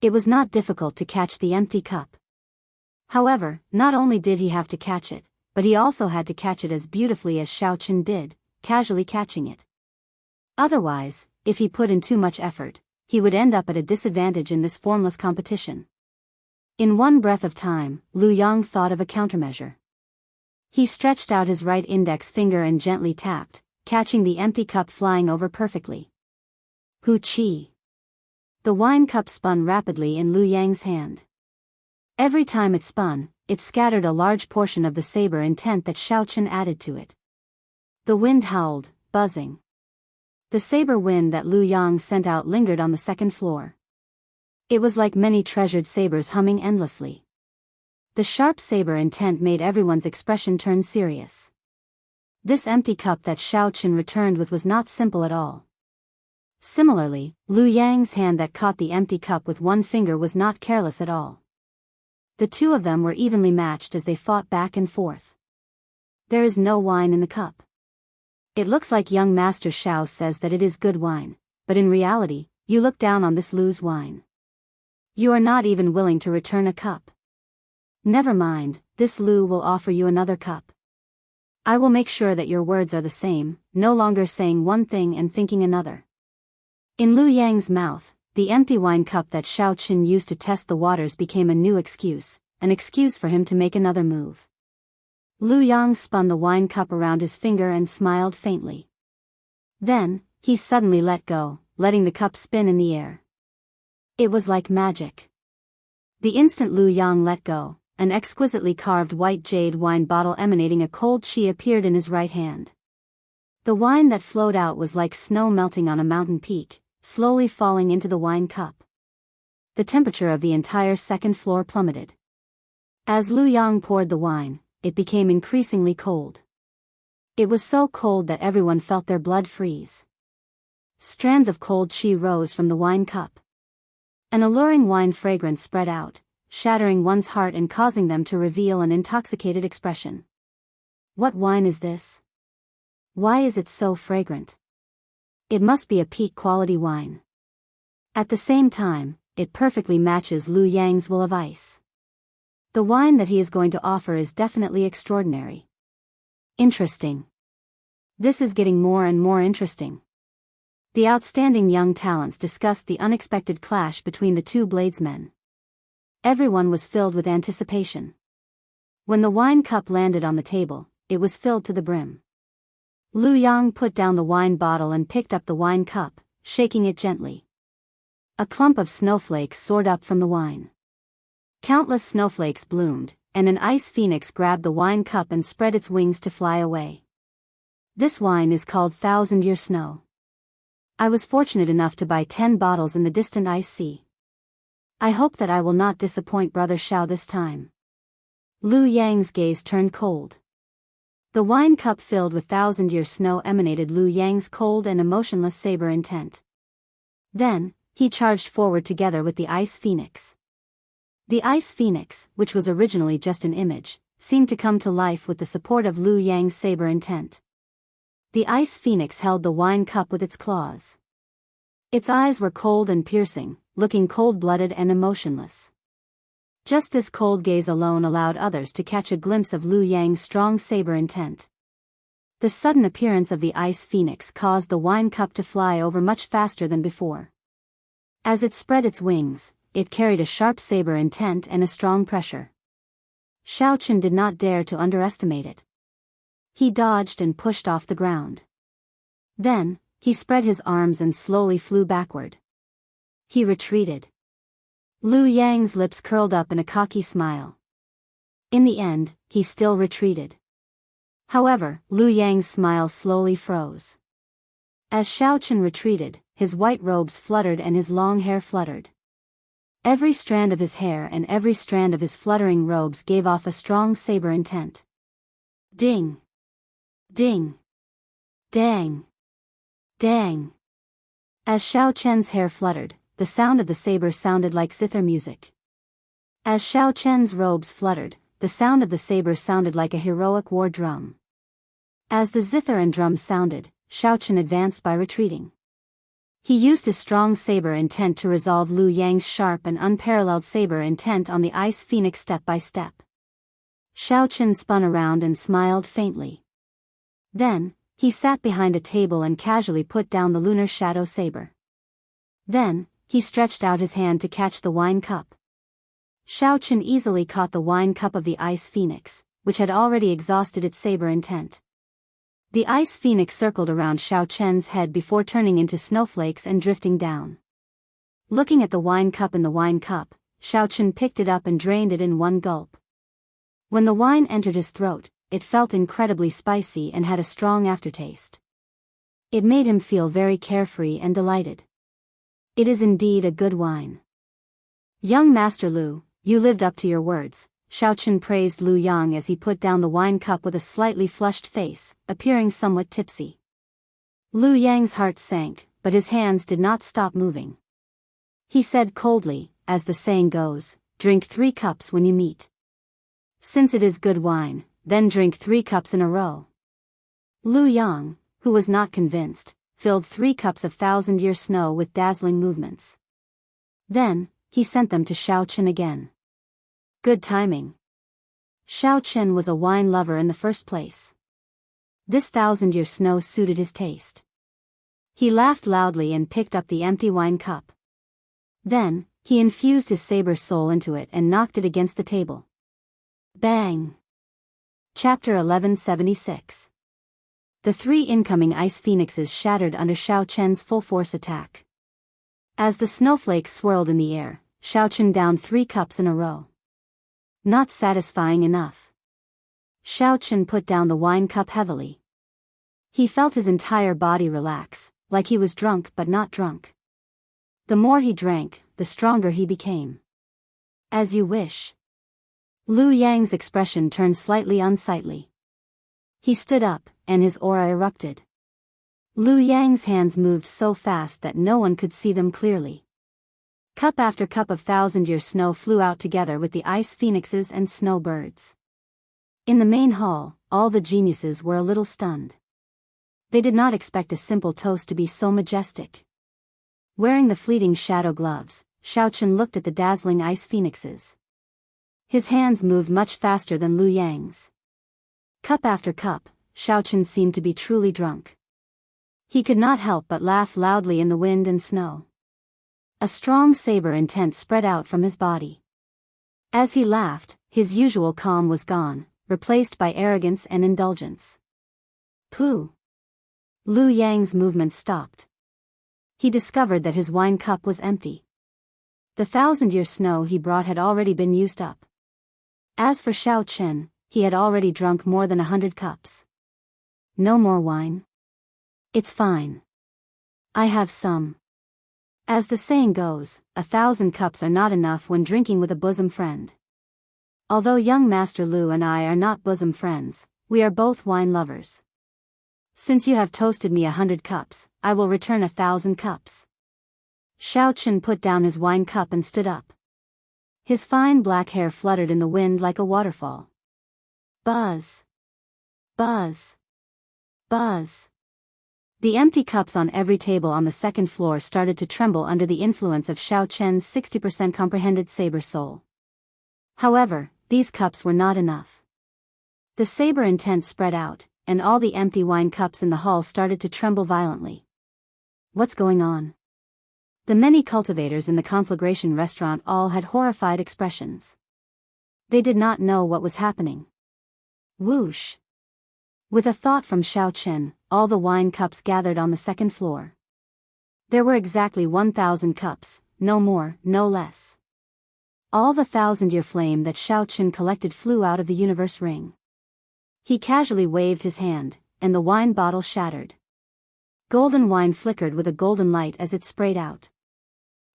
It was not difficult to catch the empty cup. However, not only did he have to catch it, but he also had to catch it as beautifully as Xiaochen did, casually catching it. Otherwise, if he put in too much effort, he would end up at a disadvantage in this formless competition. In one breath of time, Lu Yang thought of a countermeasure. He stretched out his right index finger and gently tapped, catching the empty cup flying over perfectly. Hu Qi. The wine cup spun rapidly in Lu Yang's hand. Every time it spun, it scattered a large portion of the saber intent that Xiaochen added to it. The wind howled, buzzing. The saber wind that Lu Yang sent out lingered on the second floor. It was like many treasured sabers humming endlessly. The sharp saber intent made everyone's expression turn serious. This empty cup that Xiaochen returned with was not simple at all. Similarly, Lu Yang's hand that caught the empty cup with one finger was not careless at all. The two of them were evenly matched as they fought back and forth. There is no wine in the cup. It looks like young Master Xiao says that it is good wine, but in reality, you look down on this Lu's wine. You are not even willing to return a cup. Never mind, this Lu will offer you another cup. I will make sure that your words are the same, no longer saying one thing and thinking another. In Lu Yang's mouth, the empty wine cup that Xiaochen used to test the waters became a new excuse, an excuse for him to make another move. Lu Yang spun the wine cup around his finger and smiled faintly. Then, he suddenly let go, letting the cup spin in the air. It was like magic. The instant Lu Yang let go, an exquisitely carved white jade wine bottle emanating a cold qi appeared in his right hand. The wine that flowed out was like snow melting on a mountain peak, slowly falling into the wine cup. The temperature of the entire second floor plummeted. As Lu Yang poured the wine, it became increasingly cold. It was so cold that everyone felt their blood freeze. Strands of cold qi rose from the wine cup. An alluring wine fragrance spread out, shattering one's heart and causing them to reveal an intoxicated expression. What wine is this? Why is it so fragrant? It must be a peak quality wine. At the same time, it perfectly matches Lu Yang's will of ice. The wine that he is going to offer is definitely extraordinary. Interesting. This is getting more and more interesting. The outstanding young talents discussed the unexpected clash between the two bladesmen. Everyone was filled with anticipation. When the wine cup landed on the table, it was filled to the brim. Lu Yang put down the wine bottle and picked up the wine cup, shaking it gently. A clump of snowflakes soared up from the wine. Countless snowflakes bloomed, and an ice phoenix grabbed the wine cup and spread its wings to fly away. This wine is called Thousand-Year Snow. I was fortunate enough to buy 10 bottles in the distant ice sea. I hope that I will not disappoint Brother Xiao this time. Lu Yang's gaze turned cold. The wine cup filled with thousand-year snow emanated Lu Yang's cold and emotionless saber intent. Then, he charged forward together with the ice phoenix. The ice phoenix, which was originally just an image, seemed to come to life with the support of Lu Yang's saber intent. The ice phoenix held the wine cup with its claws. Its eyes were cold and piercing, looking cold-blooded and emotionless. Just this cold gaze alone allowed others to catch a glimpse of Lu Yang's strong saber intent. The sudden appearance of the ice phoenix caused the wine cup to fly over much faster than before. As it spread its wings, it carried a sharp saber intent and a strong pressure. Xiaochen did not dare to underestimate it. He dodged and pushed off the ground. Then, he spread his arms and slowly flew backward. He retreated. Lu Yang's lips curled up in a cocky smile. In the end, he still retreated. However, Lu Yang's smile slowly froze. As Xiaochen retreated, his white robes fluttered and his long hair fluttered. Every strand of his hair and every strand of his fluttering robes gave off a strong saber intent. Ding! Ding! Dang! Dang! As Xiaochen's hair fluttered, the sound of the saber sounded like zither music. As Xiaochen's robes fluttered, the sound of the saber sounded like a heroic war drum. As the zither and drum sounded, Xiaochen advanced by retreating. He used his strong saber intent to resolve Lu Yang's sharp and unparalleled saber intent on the ice phoenix step by step. Xiaochen spun around and smiled faintly. Then, he sat behind a table and casually put down the lunar shadow saber. Then, he stretched out his hand to catch the wine cup. Xiaochen easily caught the wine cup of the ice phoenix, which had already exhausted its saber intent. The ice phoenix circled around Xiaochen's head before turning into snowflakes and drifting down. Looking at the wine cup in the wine cup, Xiaochen picked it up and drained it in one gulp. When the wine entered his throat, it felt incredibly spicy and had a strong aftertaste. It made him feel very carefree and delighted. It is indeed a good wine. Young Master Lu, you lived up to your words, Xiaochen praised Lu Yang as he put down the wine cup with a slightly flushed face, appearing somewhat tipsy. Lu Yang's heart sank, but his hands did not stop moving. He said coldly, as the saying goes, drink 3 cups when you meet. Since it is good wine, then drink 3 cups in a row. Lu Yang, who was not convinced, filled 3 cups of thousand-year snow with dazzling movements. Then, he sent them to Xiaochen again. Good timing. Xiaochen was a wine lover in the first place. This thousand-year snow suited his taste. He laughed loudly and picked up the empty wine cup. Then, he infused his saber soul into it and knocked it against the table. Bang! Chapter 1176. The 3 incoming ice phoenixes shattered under Xiaochen's full-force attack. As the snowflakes swirled in the air, Xiaochen downed 3 cups in a row. Not satisfying enough. Xiaochen put down the wine cup heavily. He felt his entire body relax, like he was drunk but not drunk. The more he drank, the stronger he became. As you wish. Lu Yang's expression turned slightly unsightly. He stood up, and his aura erupted. Lu Yang's hands moved so fast that no one could see them clearly. Cup after cup of thousand-year snow flew out together with the ice phoenixes and snowbirds. In the main hall, all the geniuses were a little stunned. They did not expect a simple toast to be so majestic. Wearing the fleeting shadow gloves, Xiaochen looked at the dazzling ice phoenixes. His hands moved much faster than Lu Yang's. Cup after cup, Xiaochen seemed to be truly drunk. He could not help but laugh loudly in the wind and snow. A strong saber intent spread out from his body. As he laughed, his usual calm was gone, replaced by arrogance and indulgence. Pooh! Lu Yang's movement stopped. He discovered that his wine cup was empty. The 1,000-year snow he brought had already been used up. As for Xiaochen, he had already drunk more than 100 cups. No more wine? It's fine. I have some. As the saying goes, 1,000 cups are not enough when drinking with a bosom friend. Although young Master Lu and I are not bosom friends, we are both wine lovers. Since you have toasted me 100 cups, I will return 1,000 cups. Xiaochen put down his wine cup and stood up. His fine black hair fluttered in the wind like a waterfall. Buzz! Buzz! Buzz! The empty cups on every table on the second floor started to tremble under the influence of Xiaochen's 60% comprehended saber soul. However, these cups were not enough. The saber intent spread out, and all the empty wine cups in the hall started to tremble violently. What's going on? The many cultivators in the conflagration restaurant all had horrified expressions. They did not know what was happening. Whoosh! With a thought from Xiaochen, all the wine cups gathered on the second floor. There were exactly 1,000 cups, no more, no less. All the 1,000-year flame that Xiaochen collected flew out of the universe ring. He casually waved his hand, and the wine bottle shattered. Golden wine flickered with a golden light as it sprayed out.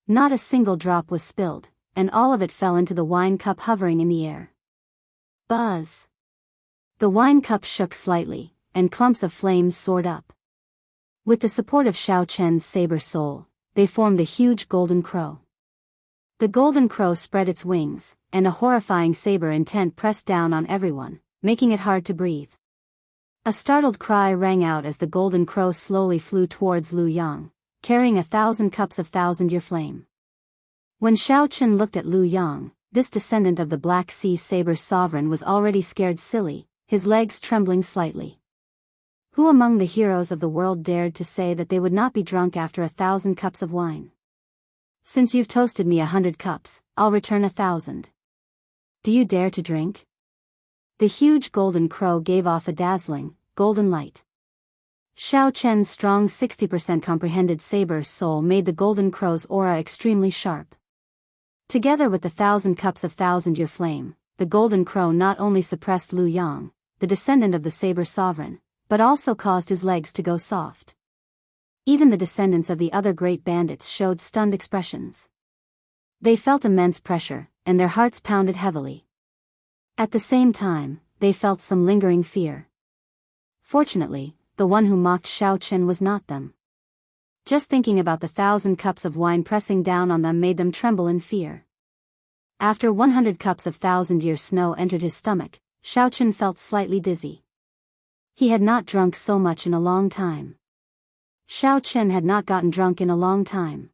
Not a single drop was spilled, and all of it fell into the wine cup hovering in the air. Buzz! The wine cup shook slightly, and clumps of flames soared up. With the support of Xiaochen's saber soul, they formed a huge golden crow. The golden crow spread its wings, and a horrifying saber intent pressed down on everyone, making it hard to breathe. A startled cry rang out as the golden crow slowly flew towards Lu Yang, carrying 1,000 cups of 1,000-year flame. When Xiaochen looked at Lu Yang, this descendant of the Black Sea Saber's sovereign was already scared silly, his legs trembling slightly. Who among the heroes of the world dared to say that they would not be drunk after 1,000 cups of wine? Since you've toasted me 100 cups, I'll return 1,000. Do you dare to drink? The huge golden crow gave off a dazzling, golden light. Xiaochen's strong 60% comprehended saber soul made the golden crow's aura extremely sharp. Together with the 1,000 cups of 1,000-year flame, the golden crow not only suppressed Lu Yang, the descendant of the saber sovereign, but also caused his legs to go soft. Even the descendants of the other great bandits showed stunned expressions. They felt immense pressure, and their hearts pounded heavily. At the same time, they felt some lingering fear. Fortunately, the one who mocked Xiaochen was not them. Just thinking about the 1,000 cups of wine pressing down on them made them tremble in fear. After 100 cups of 1,000-year snow entered his stomach, Xiaochen felt slightly dizzy. He had not drunk so much in a long time. Xiaochen had not gotten drunk in a long time.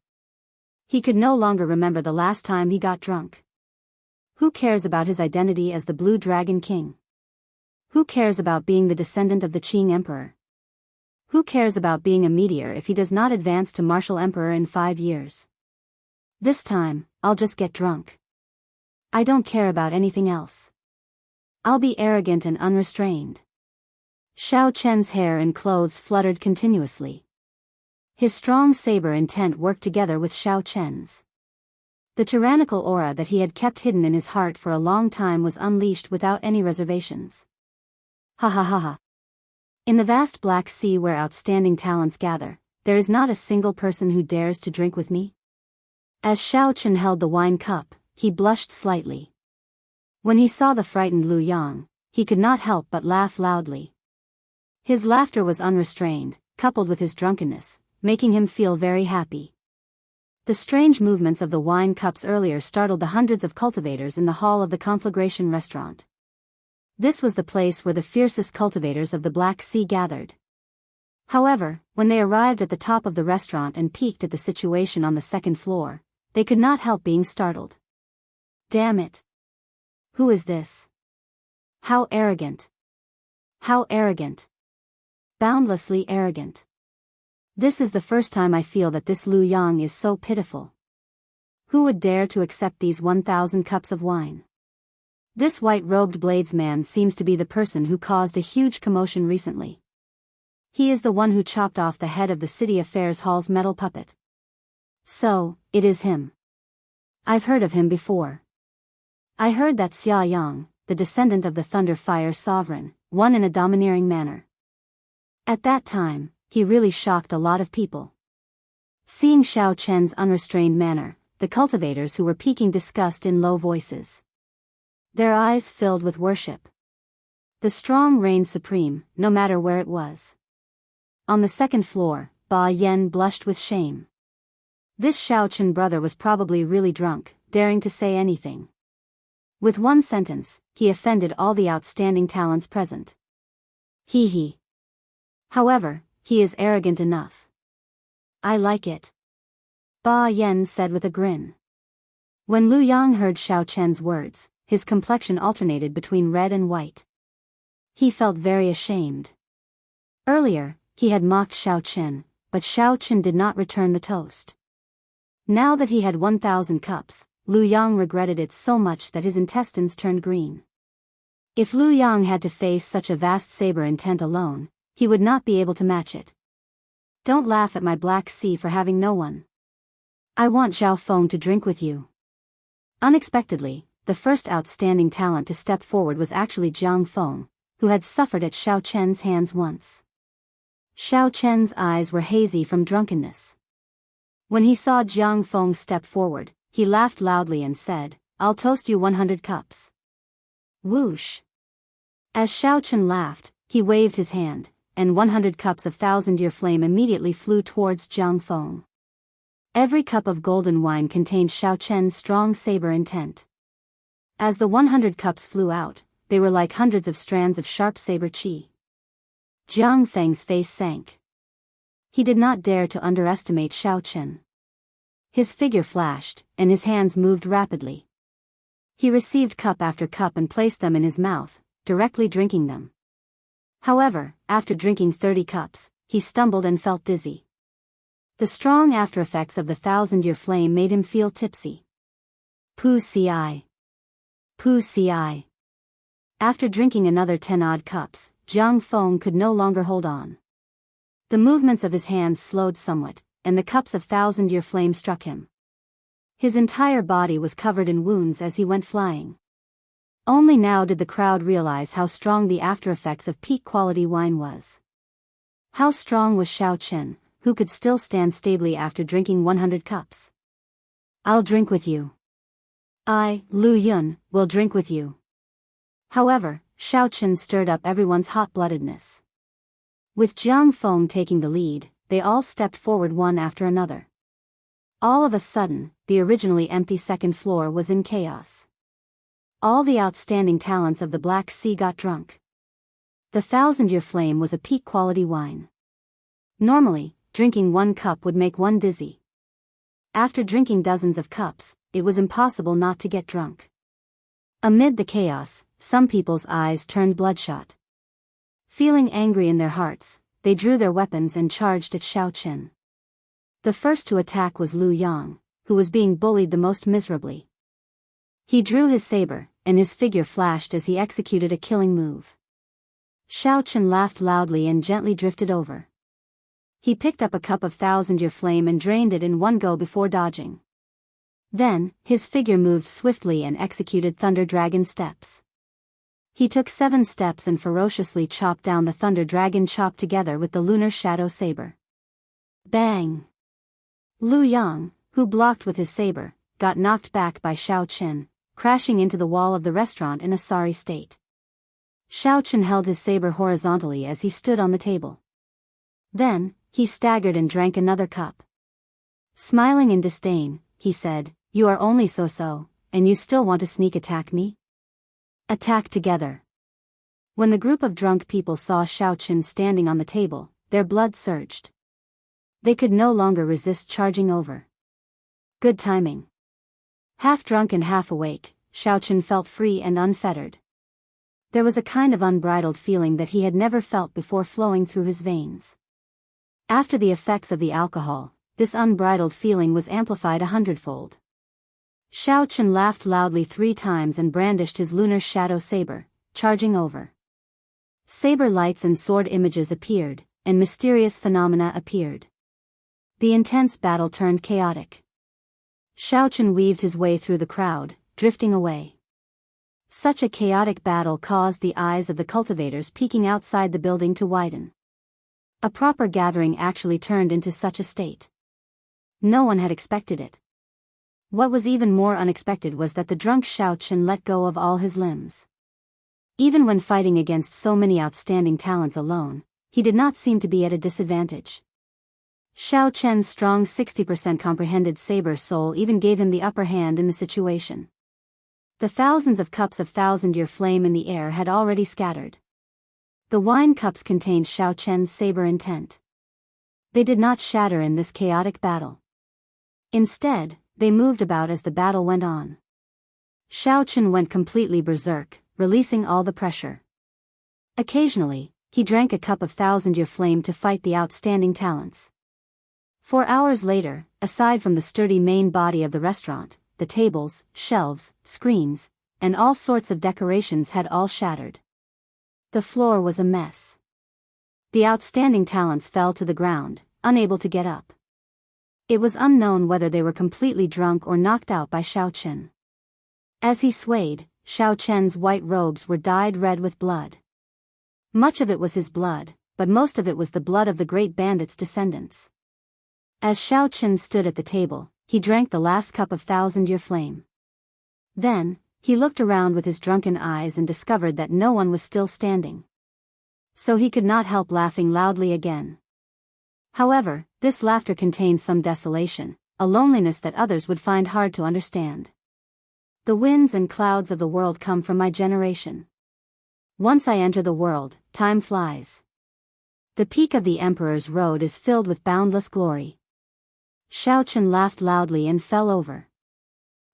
He could no longer remember the last time he got drunk. Who cares about his identity as the Blue Dragon King? Who cares about being the descendant of the Qing Emperor? Who cares about being a meteor if he does not advance to Martial Emperor in 5 years? This time, I'll just get drunk. I don't care about anything else. I'll be arrogant and unrestrained. Xiaochen's hair and clothes fluttered continuously. His strong saber intent worked together with Xiaochen's. The tyrannical aura that he had kept hidden in his heart for a long time was unleashed without any reservations. Ha ha ha ha. In the vast Black Sea where outstanding talents gather, there is not a single person who dares to drink with me? As Xiaochen held the wine cup, he blushed slightly. When he saw the frightened Lu Yang, he could not help but laugh loudly. His laughter was unrestrained, coupled with his drunkenness, making him feel very happy. The strange movements of the wine cups earlier startled the hundreds of cultivators in the hall of the conflagration restaurant. This was the place where the fiercest cultivators of the Black Sea gathered. However, when they arrived at the top of the restaurant and peeked at the situation on the second floor, they could not help being startled. Damn it! Who is this? How arrogant. How arrogant. Boundlessly arrogant. This is the first time I feel that this Lu Yang is so pitiful. Who would dare to accept these 1,000 cups of wine? This white-robed bladesman seems to be the person who caused a huge commotion recently. He is the one who chopped off the head of the City Affairs Hall's metal puppet. So, it is him. I've heard of him before. I heard that Xia Yang, the descendant of the Thunder Fire Sovereign, won in a domineering manner. At that time, he really shocked a lot of people. Seeing Xiao Chen's unrestrained manner, the cultivators who were peeking disgust in low voices. Their eyes filled with worship. The strong reigned supreme, no matter where it was. On the second floor, Ba Yan blushed with shame. This Xiao Chen brother was probably really drunk, daring to say anything. With one sentence, he offended all the outstanding talents present. He. However, he is arrogant enough. I like it. Ba Yan said with a grin. When Lu Yang heard Xiao Chen's words, his complexion alternated between red and white. He felt very ashamed. Earlier, he had mocked Xiao Chen, but Xiao Chen did not return the toast. Now that he had 1,000 cups, Lu Yang regretted it so much that his intestines turned green. If Lu Yang had to face such a vast saber intent alone, he would not be able to match it. Don't laugh at my Black Sea for having no one. I want Zhao Feng to drink with you. Unexpectedly, the first outstanding talent to step forward was actually Jiang Feng, who had suffered at Xiao Chen's hands once. Xiao Chen's eyes were hazy from drunkenness. When he saw Jiang Feng step forward, he laughed loudly and said, I'll toast you 100 cups. Whoosh. As Xiao Chen laughed, he waved his hand, and 100 cups of thousand-year flame immediately flew towards Jiang Feng. Every cup of golden wine contained Xiao Chen's strong saber intent. As the 100 cups flew out, they were like hundreds of strands of sharp saber qi. Jiang Feng's face sank. He did not dare to underestimate Xiao Chen. His figure flashed, and his hands moved rapidly. He received cup after cup and placed them in his mouth, directly drinking them. However, after drinking 30 cups, he stumbled and felt dizzy. The strong aftereffects of the thousand-year flame made him feel tipsy. Pu ci. Pu ci. After drinking another 10-odd cups, Jiang Feng could no longer hold on. The movements of his hands slowed somewhat, and the cups of thousand-year flame struck him. His entire body was covered in wounds as he went flying. Only now did the crowd realize how strong the after-effects of peak-quality wine was. How strong was Xiao Chen, who could still stand stably after drinking 100 cups? I'll drink with you. I, Lu Yun, will drink with you. However, Xiao Chen stirred up everyone's hot-bloodedness. With Jiang Feng taking the lead, they all stepped forward one after another. All of a sudden, the originally empty second floor was in chaos. All the outstanding talents of the Black Sea got drunk. The thousand-year flame was a peak-quality wine. Normally, drinking one cup would make one dizzy. After drinking dozens of cups, it was impossible not to get drunk. Amid the chaos, some people's eyes turned bloodshot. Feeling angry in their hearts, they drew their weapons and charged at Xiao Chen. The first to attack was Lu Yang, who was being bullied the most miserably. He drew his saber, and his figure flashed as he executed a killing move. Xiao Chen laughed loudly and gently drifted over. He picked up a cup of thousand-year flame and drained it in one go before dodging. Then, his figure moved swiftly and executed Thunder Dragon steps. He took 7 steps and ferociously chopped down the Thunder Dragon chopped together with the Lunar Shadow Saber. Bang! Lu Yang, who blocked with his saber, got knocked back by Xiao Chen, crashing into the wall of the restaurant in a sorry state. Xiao Chen held his saber horizontally as he stood on the table. Then, he staggered and drank another cup. Smiling in disdain, he said, "You are only so-so, and you still want to sneak attack me? Attack together." When the group of drunk people saw Xiao Chen standing on the table, their blood surged. They could no longer resist charging over. Good timing. Half drunk and half awake, Xiaochen felt free and unfettered. There was a kind of unbridled feeling that he had never felt before flowing through his veins. After the effects of the alcohol, this unbridled feeling was amplified 100-fold. Xiaochen laughed loudly 3 times and brandished his lunar shadow saber, charging over. Saber lights and sword images appeared, and mysterious phenomena appeared. The intense battle turned chaotic. Xiaochen weaved his way through the crowd, drifting away. Such a chaotic battle caused the eyes of the cultivators peeking outside the building to widen. A proper gathering actually turned into such a state. No one had expected it. What was even more unexpected was that the drunk Xiaochen let go of all his limbs. Even when fighting against so many outstanding talents alone, he did not seem to be at a disadvantage. Xiaochen's strong 60% comprehended saber soul even gave him the upper hand in the situation. The thousands of cups of thousand-year flame in the air had already scattered. The wine cups contained Xiaochen's saber intent. They did not shatter in this chaotic battle. Instead, they moved about as the battle went on. Xiaochen went completely berserk, releasing all the pressure. Occasionally, he drank a cup of thousand-year flame to fight the outstanding talents. 4 hours later, aside from the sturdy main body of the restaurant, the tables, shelves, screens, and all sorts of decorations had all shattered. The floor was a mess. The outstanding talents fell to the ground, unable to get up. It was unknown whether they were completely drunk or knocked out by Xiaochen. As he swayed, Xiaochen's white robes were dyed red with blood. Much of it was his blood, but most of it was the blood of the great bandit's descendants. As Xiaochen stood at the table, he drank the last cup of thousand-year flame. Then, he looked around with his drunken eyes and discovered that no one was still standing. So he could not help laughing loudly again. However, this laughter contained some desolation, a loneliness that others would find hard to understand. The winds and clouds of the world come from my generation. Once I enter the world, time flies. The peak of the Emperor's Road is filled with boundless glory. Xiaochen laughed loudly and fell over.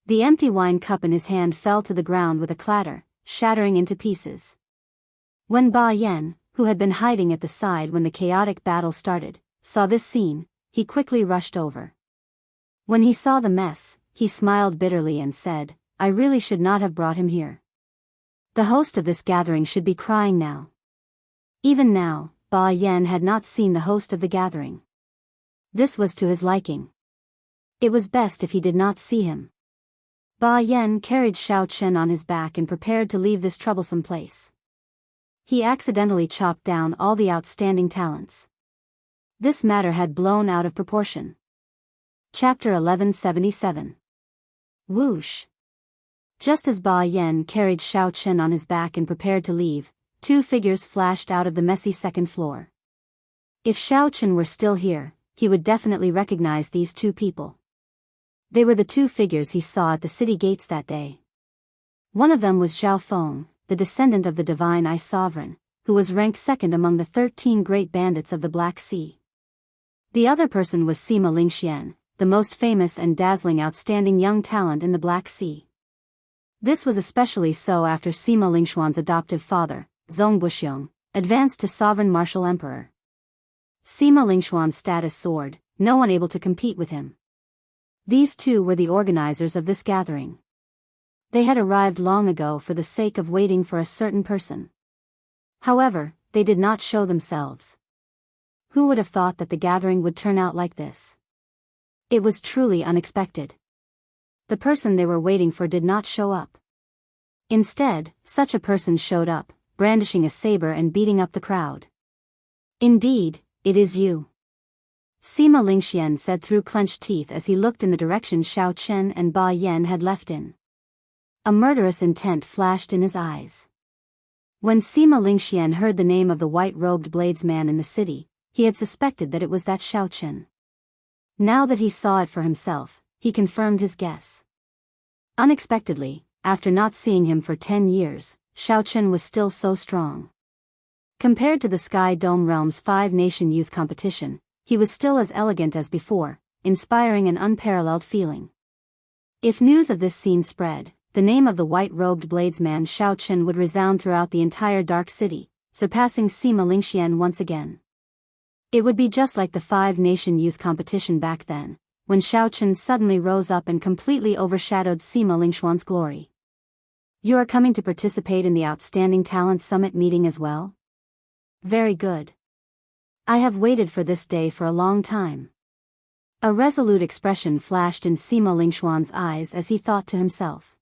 The empty wine cup in his hand fell to the ground with a clatter, shattering into pieces. When Ba Yan, who had been hiding at the side when the chaotic battle started, saw this scene, he quickly rushed over. When he saw the mess, he smiled bitterly and said, "I really should not have brought him here. The host of this gathering should be crying now." Even now, Ba Yan had not seen the host of the gathering. This was to his liking. It was best if he did not see him. Ba Yan carried Xiaochen on his back and prepared to leave this troublesome place. He accidentally chopped down all the outstanding talents. This matter had blown out of proportion. Chapter 1177. Whoosh. Just as Ba Yan carried Xiaochen on his back and prepared to leave, 2 figures flashed out of the messy second floor. If Xiaochen were still here, he would definitely recognize these 2 people. They were the 2 figures he saw at the city gates that day. One of them was Zhao Feng, the descendant of the Divine Eye Sovereign, who was ranked 2nd among the 13 great bandits of the Black Sea. The other person was Sima Lingxian, the most famous and dazzling outstanding young talent in the Black Sea. This was especially so after Sima Lingxuan's adoptive father, Zhong Buxiong, advanced to sovereign martial emperor. Sima Lingxuan's status soared, no one able to compete with him. These 2 were the organizers of this gathering. They had arrived long ago for the sake of waiting for a certain person. However, they did not show themselves. Who would have thought that the gathering would turn out like this? It was truly unexpected. The person they were waiting for did not show up. Instead, such a person showed up, brandishing a saber and beating up the crowd. "Indeed, it is you," Sima Lingxian said through clenched teeth as he looked in the direction Xiaochen and Ba Yan had left in. A murderous intent flashed in his eyes. When Sima Lingxian heard the name of the white-robed bladesman in the city, he had suspected that it was that Xiaochen. Now that he saw it for himself, he confirmed his guess. Unexpectedly, after not seeing him for 10 years, Xiaochen was still so strong. Compared to the Sky Dome Realm's 5-nation youth competition, he was still as elegant as before, inspiring an unparalleled feeling. If news of this scene spread, the name of the white-robed bladesman Shao Chen would resound throughout the entire Dark City, surpassing Sima Lingxian once again. It would be just like the five-nation youth competition back then, when Shao Chen suddenly rose up and completely overshadowed Sima Lingxuan's glory. You are coming to participate in the Outstanding Talent Summit meeting as well? Very good. I have waited for this day for a long time. A resolute expression flashed in Sima Lingxuan's eyes as he thought to himself.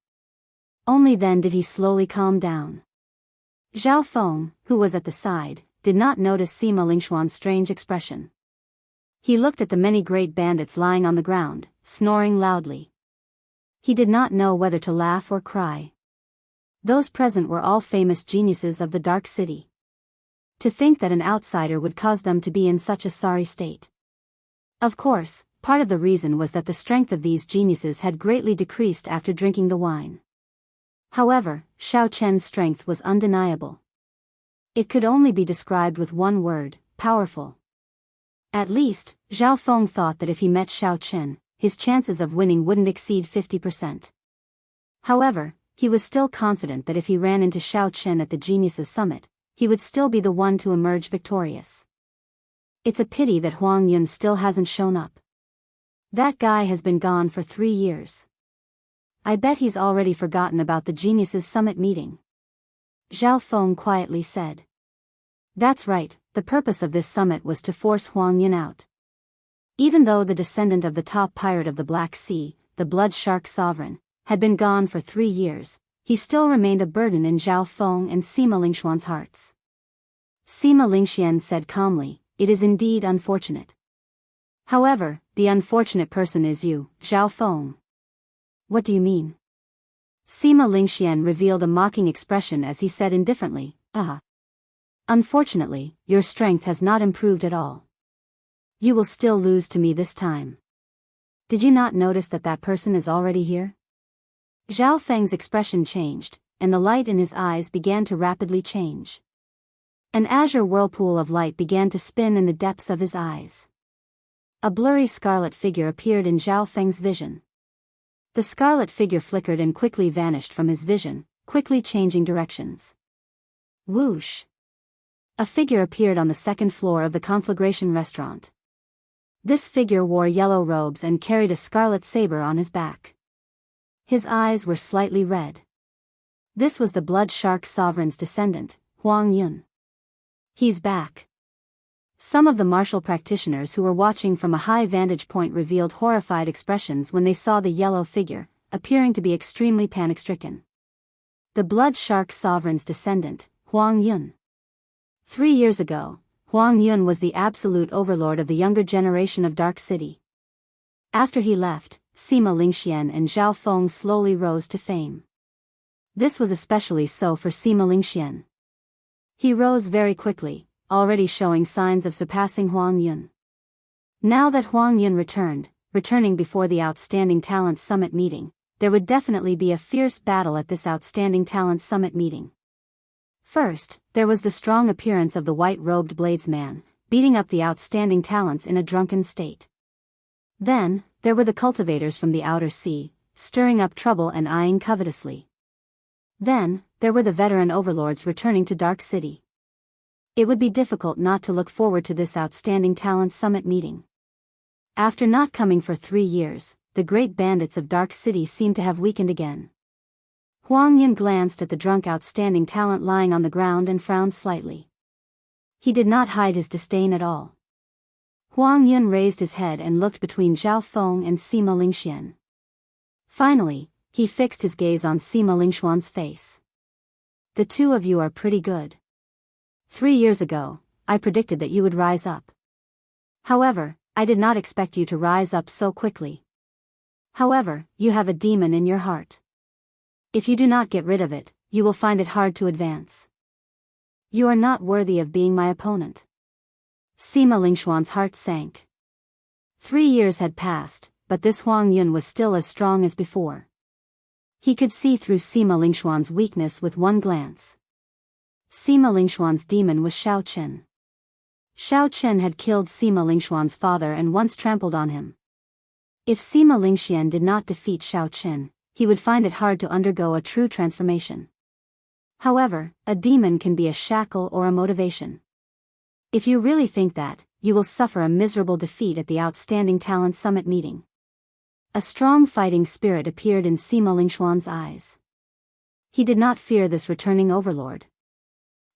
Only then did he slowly calm down. Zhao Feng, who was at the side, did not notice Sima Lingxuan's strange expression. He looked at the many great bandits lying on the ground, snoring loudly. He did not know whether to laugh or cry. Those present were all famous geniuses of the Dark City. To think that an outsider would cause them to be in such a sorry state. Of course, part of the reason was that the strength of these geniuses had greatly decreased after drinking the wine. However, Shao Chen's strength was undeniable. It could only be described with one word: powerful. At least, Zhao Feng thought that if he met Shao Chen, his chances of winning wouldn't exceed 50%. However, he was still confident that if he ran into Shao Chen at the Geniuses Summit, he would still be the one to emerge victorious. It's a pity that Huang Yun still hasn't shown up. That guy has been gone for 3 years. I bet he's already forgotten about the Geniuses Summit meeting. Zhao Feng quietly said. That's right, the purpose of this summit was to force Huang Yun out. Even though the descendant of the top pirate of the Black Sea, the Blood Shark Sovereign, had been gone for 3 years, he still remained a burden in Zhao Feng and Sima Lingxuan's hearts. Sima Lingxian said calmly, "It is indeed unfortunate. However, the unfortunate person is you, Zhao Feng." What do you mean? Sima Lingxian revealed a mocking expression as he said indifferently, "Ah. Unfortunately, your strength has not improved at all. You will still lose to me this time. Did you not notice that that person is already here?" Zhao Feng's expression changed, and the light in his eyes began to rapidly change. An azure whirlpool of light began to spin in the depths of his eyes. A blurry scarlet figure appeared in Zhao Feng's vision. The scarlet figure flickered and quickly vanished from his vision, quickly changing directions. Whoosh! A figure appeared on the second floor of the Conflagration restaurant. This figure wore yellow robes and carried a scarlet saber on his back. His eyes were slightly red. This was the Blood Shark Sovereign's descendant, Huang Yun. He's back. Some of the martial practitioners who were watching from a high vantage point revealed horrified expressions when they saw the yellow figure, appearing to be extremely panic-stricken. The Blood Shark Sovereign's descendant, Huang Yun. 3 years ago, Huang Yun was the absolute overlord of the younger generation of Dark City. After he left, Sima Lingxian and Zhao Feng slowly rose to fame. This was especially so for Sima Lingxian. He rose very quickly, already showing signs of surpassing Huang Yun. Now that Huang Yun returning before the Outstanding Talent Summit meeting, there would definitely be a fierce battle at this Outstanding Talent Summit meeting. First, there was the strong appearance of the white-robed bladesman, beating up the outstanding talents in a drunken state. Then, there were the cultivators from the outer sea, stirring up trouble and eyeing covetously. Then, there were the veteran overlords returning to Dark City. It would be difficult not to look forward to this Outstanding Talent Summit meeting. After not coming for 3 years, the great bandits of Dark City seemed to have weakened again. Huang Yun glanced at the drunk outstanding talent lying on the ground and frowned slightly. He did not hide his disdain at all. Huang Yun raised his head and looked between Zhao Feng and Sima Lingxian. Finally, he fixed his gaze on Sima Lingxuan's face. The two of you are pretty good. 3 years ago, I predicted that you would rise up. However, I did not expect you to rise up so quickly. However, you have a demon in your heart. If you do not get rid of it, you will find it hard to advance. You are not worthy of being my opponent. Sima Lingxuan's heart sank. 3 years had passed, but this Huang Yun was still as strong as before. He could see through Sima Lingxuan's weakness with one glance. Sima Lingxuan's demon was Shao Chen. Shao Chen had killed Sima Lingxuan's father and once trampled on him. If Sima Lingxian did not defeat Shao Chen, he would find it hard to undergo a true transformation. However, a demon can be a shackle or a motivation. If you really think that, you will suffer a miserable defeat at the Outstanding Talent Summit meeting. A strong fighting spirit appeared in Sima Lingxuan's eyes. He did not fear this returning overlord.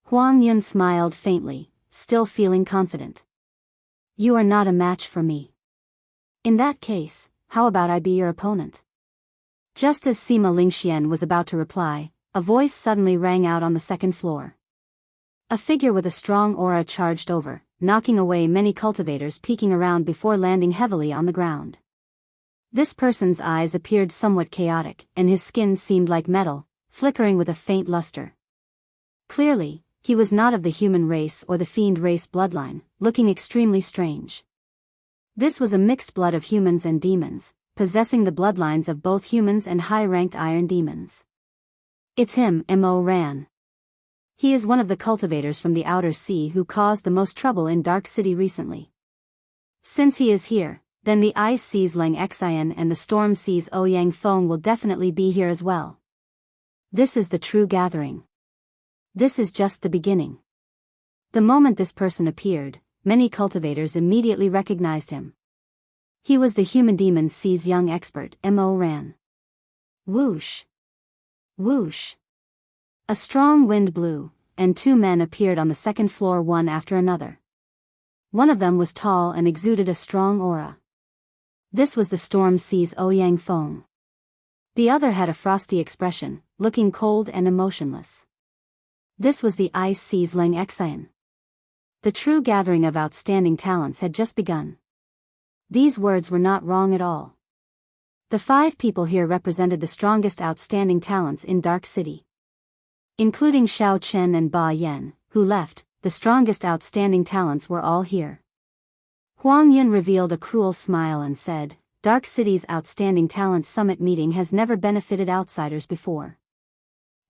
Huang Yun smiled faintly, still feeling confident. You are not a match for me. In that case, how about I be your opponent? Just as Sima Lingxian was about to reply, a voice suddenly rang out on the second floor. A figure with a strong aura charged over, knocking away many cultivators peeking around before landing heavily on the ground. This person's eyes appeared somewhat chaotic, and his skin seemed like metal, flickering with a faint luster. Clearly, he was not of the human race or the fiend race bloodline, looking extremely strange. This was a mixed blood of humans and demons, possessing the bloodlines of both humans and high-ranked iron demons. It's him, Mo Ran. He is one of the cultivators from the Outer Sea who caused the most trouble in Dark City recently. Since he is here, then the Ice Sea's Lang Xian and the Storm Sea's Ouyang Feng will definitely be here as well. This is the true gathering. This is just the beginning. The moment this person appeared, many cultivators immediately recognized him. He was the Human Demon Sea's young expert, Mo Ran. Whoosh! Whoosh! A strong wind blew, and two men appeared on the second floor one after another. One of them was tall and exuded a strong aura. This was the Storm Sea's Ouyang Feng. The other had a frosty expression, looking cold and emotionless. This was the Ice Sea's Lang Xian. The true gathering of outstanding talents had just begun. These words were not wrong at all. The 5 people here represented the strongest outstanding talents in Dark City. Including Xiao Chen and Ba Yan, who left, the strongest outstanding talents were all here. Huang Yun revealed a cruel smile and said, Dark City's Outstanding Talent Summit meeting has never benefited outsiders before.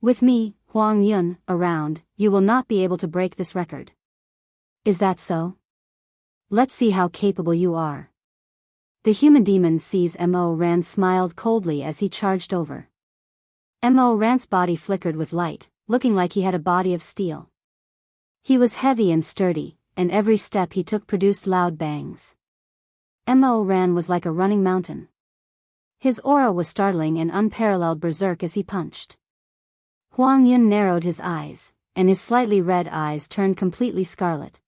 With me, Huang Yun, around, you will not be able to break this record. Is that so? Let's see how capable you are. The Human Demon Sea's Mo Ran smiled coldly as he charged over. Mo Ran's body flickered with light, looking like he had a body of steel. He was heavy and sturdy, and every step he took produced loud bangs. Mo Ran was like a running mountain. His aura was startling and unparalleled berserk as he punched. Huang Yun narrowed his eyes, and his slightly red eyes turned completely scarlet.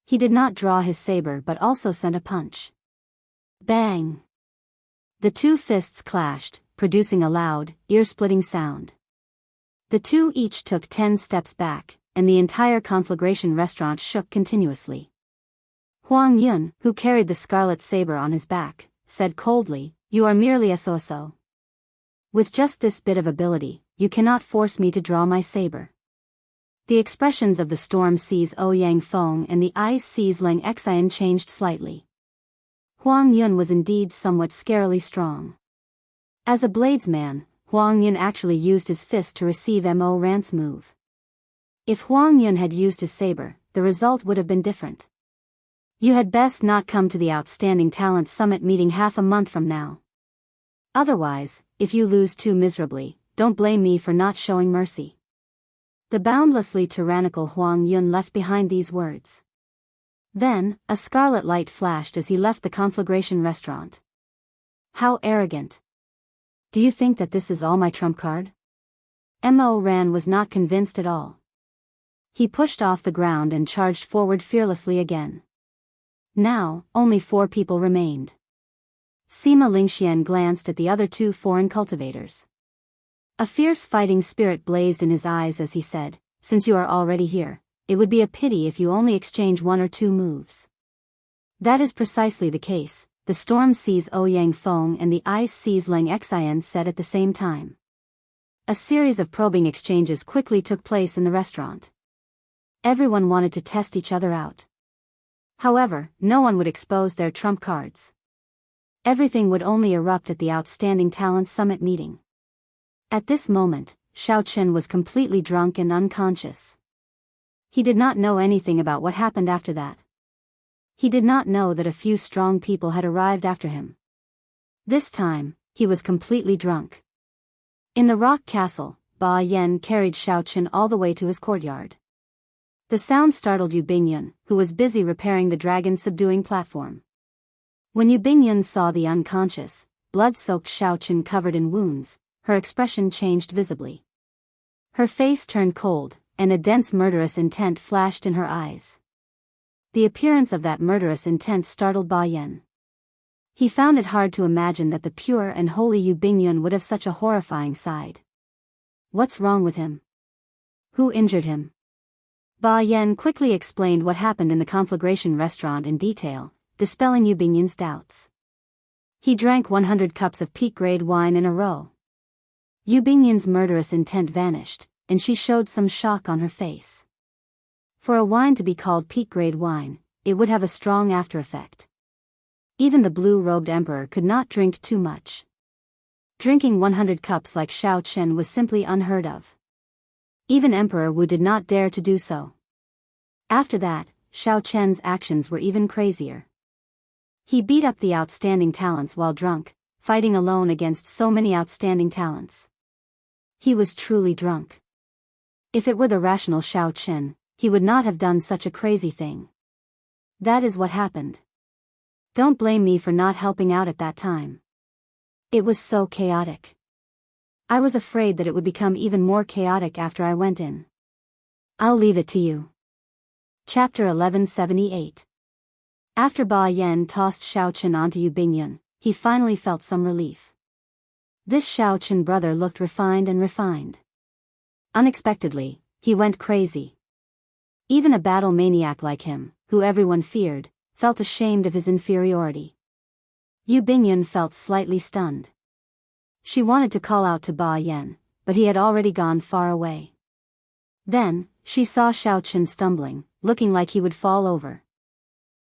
He did not draw his saber but also sent a punch. Bang! The 2 fists clashed, producing a loud, ear-splitting sound. The 2 each took 10 steps back, and the entire conflagration restaurant shook continuously. Huang Yun, who carried the scarlet saber on his back, said coldly, You are merely a so-so. With just this bit of ability, you cannot force me to draw my saber. The expressions of the Storm Sea's Ouyang Feng and the Ice Sea's Lang Xian changed slightly. Huang Yun was indeed somewhat scarily strong. As a bladesman, Huang Yun actually used his fist to receive Mo Ran's move. If Huang Yun had used his saber, the result would have been different. You had best not come to the Outstanding Talent Summit meeting half a month from now. Otherwise, if you lose too miserably, don't blame me for not showing mercy. The boundlessly tyrannical Huang Yun left behind these words. Then, a scarlet light flashed as he left the conflagration restaurant. How arrogant. Do you think that this is all my trump card? Mo Ran was not convinced at all. He pushed off the ground and charged forward fearlessly again. Now, only 4 people remained. Sima Lingxian glanced at the other 2 foreign cultivators. A fierce fighting spirit blazed in his eyes as he said, Since you are already here, it would be a pity if you only exchange 1 or 2 moves. That is precisely the case, the Storm Sea's Ouyang Feng and the Ice Sea's Lang Xian said at the same time. A series of probing exchanges quickly took place in the restaurant. Everyone wanted to test each other out. However, no one would expose their trump cards. Everything would only erupt at the Outstanding Talent Summit meeting. At this moment, Xiao Chen was completely drunk and unconscious. He did not know anything about what happened after that. He did not know that a few strong people had arrived after him. This time, he was completely drunk. In the rock castle, Ba Yan carried Xiao Chen all the way to his courtyard. The sound startled Yu Bingyun, who was busy repairing the dragon-subduing platform. When Yu Bingyun saw the unconscious, blood-soaked Xiao Chen covered in wounds, her expression changed visibly. Her face turned cold, and a dense murderous intent flashed in her eyes. The appearance of that murderous intent startled Ba Yan. He found it hard to imagine that the pure and holy Yu Bingyun would have such a horrifying side. What's wrong with him? Who injured him? Ba Yan quickly explained what happened in the conflagration restaurant in detail, dispelling Yu Bingyun's doubts. He drank 100 cups of peak-grade wine in a row. Yu Bingyun's murderous intent vanished, and she showed some shock on her face. For a wine to be called peak-grade wine, it would have a strong after-effect. Even the blue-robed emperor could not drink too much. Drinking 100 cups like Xiao Chen was simply unheard of. Even Emperor Wu did not dare to do so. After that, Xiao Chen's actions were even crazier. He beat up the outstanding talents while drunk, fighting alone against so many outstanding talents. He was truly drunk. If it were the rational Xiao Chen, he would not have done such a crazy thing. That is what happened. Don't blame me for not helping out at that time. It was so chaotic. I was afraid that it would become even more chaotic after I went in. I'll leave it to you. Chapter 1178. After Ba Yan tossed Xiao Chen onto Yu Bingyun, he finally felt some relief. This Xiao Chen brother looked refined and refined. Unexpectedly, he went crazy. Even a battle maniac like him, who everyone feared, felt ashamed of his inferiority. Yu Bingyun felt slightly stunned. She wanted to call out to Ba Yan, but he had already gone far away. Then, she saw Xiao Chen stumbling, looking like he would fall over.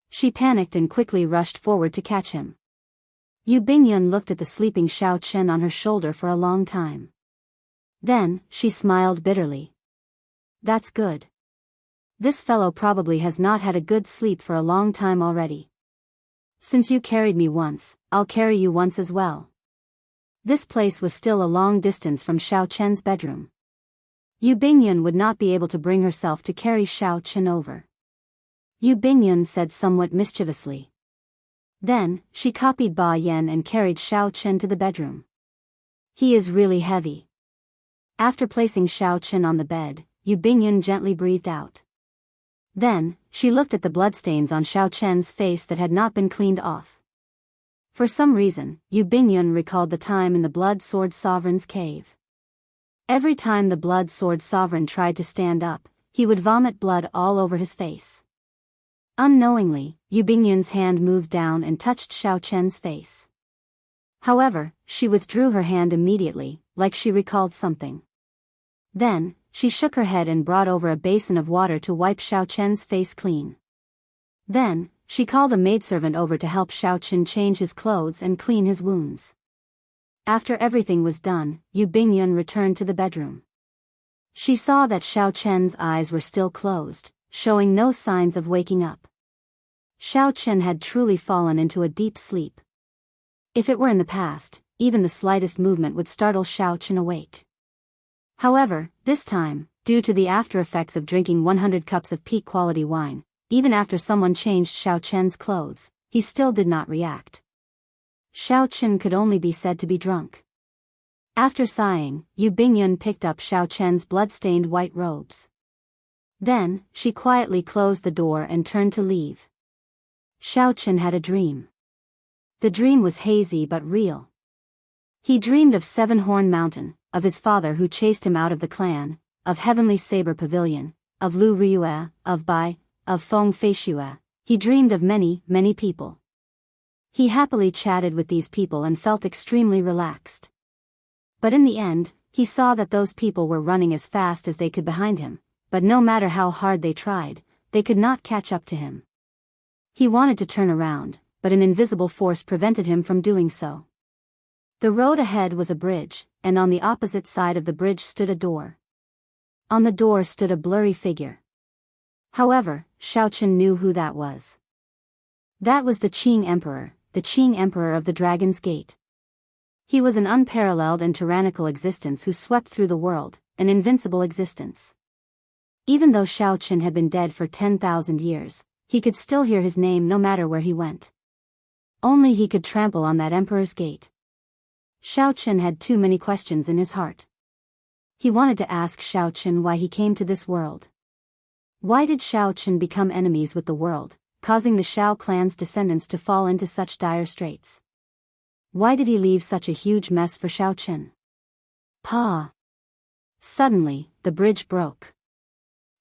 She panicked and quickly rushed forward to catch him. Yu Bingyun looked at the sleeping Xiao Chen on her shoulder for a long time. Then, she smiled bitterly. That's good. This fellow probably has not had a good sleep for a long time already. Since you carried me once, I'll carry you once as well. This place was still a long distance from Xiao Chen's bedroom. Yu Bingyun would not be able to bring herself to carry Xiao Chen over. Yu Bingyun said somewhat mischievously. Then, she copied Ba Yan and carried Xiao Chen to the bedroom. He is really heavy. After placing Xiao Chen on the bed, Yu Bingyun gently breathed out. Then, she looked at the bloodstains on Xiao Chen's face that had not been cleaned off. For some reason, Yu Bingyun recalled the time in the Blood Sword Sovereign's cave. Every time the Blood Sword Sovereign tried to stand up, he would vomit blood all over his face. Unknowingly, Yu Bingyun's hand moved down and touched Xiao Chen's face. However, she withdrew her hand immediately, like she recalled something. Then, she shook her head and brought over a basin of water to wipe Xiao Chen's face clean. Then, she called a maidservant over to help Xiao Chen change his clothes and clean his wounds. After everything was done, Yu Bingyun returned to the bedroom. She saw that Xiao Chen's eyes were still closed, showing no signs of waking up. Xiao Chen had truly fallen into a deep sleep. If it were in the past, even the slightest movement would startle Xiao Chen awake. However, this time, due to the after-effects of drinking 100 cups of peak-quality wine, even after someone changed Xiao Chen's clothes, he still did not react. Xiao Chen could only be said to be drunk. After sighing, Yu Bingyun picked up Xiao Chen's blood-stained white robes. Then, she quietly closed the door and turned to leave. Xiao Chen had a dream. The dream was hazy but real. He dreamed of Seven-Horn Mountain, of his father who chased him out of the clan, of Heavenly Saber Pavilion, of Lu Ryue, of Bai, of Feng Feishue. He dreamed of many, many people. He happily chatted with these people and felt extremely relaxed. But in the end, he saw that those people were running as fast as they could behind him, but no matter how hard they tried, they could not catch up to him. He wanted to turn around, but an invisible force prevented him from doing so. The road ahead was a bridge, and on the opposite side of the bridge stood a door. On the door stood a blurry figure. However, Xiao Chen knew who that was. That was the Qing Emperor of the Dragon's Gate. He was an unparalleled and tyrannical existence who swept through the world, an invincible existence. Even though Xiaochen had been dead for 10,000 years, he could still hear his name no matter where he went. Only he could trample on that emperor's gate. Xiaochen had too many questions in his heart. He wanted to ask Xiaochen why he came to this world. Why did Xiaochen become enemies with the world, causing the Xiao clan's descendants to fall into such dire straits? Why did he leave such a huge mess for Xiaochen? Pa! Suddenly, the bridge broke.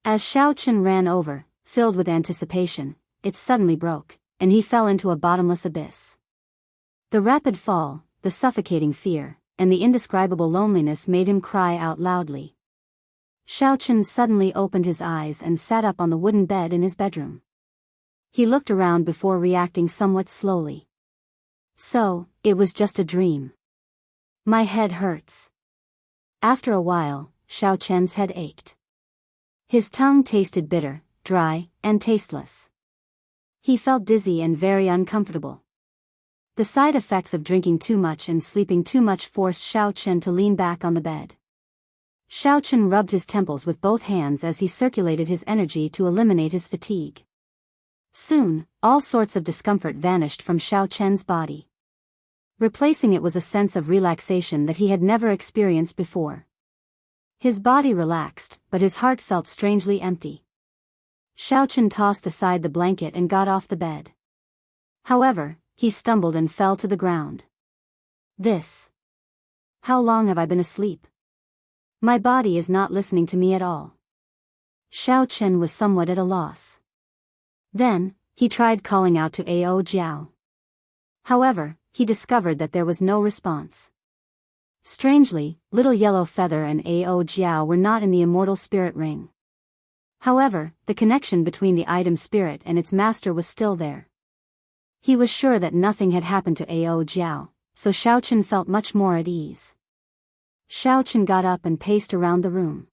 As Xiaochen ran over, filled with anticipation, it suddenly broke, and he fell into a bottomless abyss. The rapid fall, the suffocating fear, and the indescribable loneliness made him cry out loudly. Xiaochen suddenly opened his eyes and sat up on the wooden bed in his bedroom. He looked around before reacting somewhat slowly. So, it was just a dream. My head hurts. After a while, Xiaochen's head ached. His tongue tasted bitter, dry, and tasteless. He felt dizzy and very uncomfortable. The side effects of drinking too much and sleeping too much forced Xiaochen to lean back on the bed. Xiaochen rubbed his temples with both hands as he circulated his energy to eliminate his fatigue. Soon, all sorts of discomfort vanished from Xiaochen's body. Replacing it was a sense of relaxation that he had never experienced before. His body relaxed, but his heart felt strangely empty. Xiaochen tossed aside the blanket and got off the bed. However, he stumbled and fell to the ground. How long have I been asleep? My body is not listening to me at all. Xiaochen was somewhat at a loss. Then, he tried calling out to Ao Jiao. However, he discovered that there was no response. Strangely, Little Yellow Feather and Ao Jiao were not in the immortal spirit ring. However, the connection between the item spirit and its master was still there. He was sure that nothing had happened to Ao Jiao, so Xiaochen felt much more at ease. Xiaochen got up and paced around the room.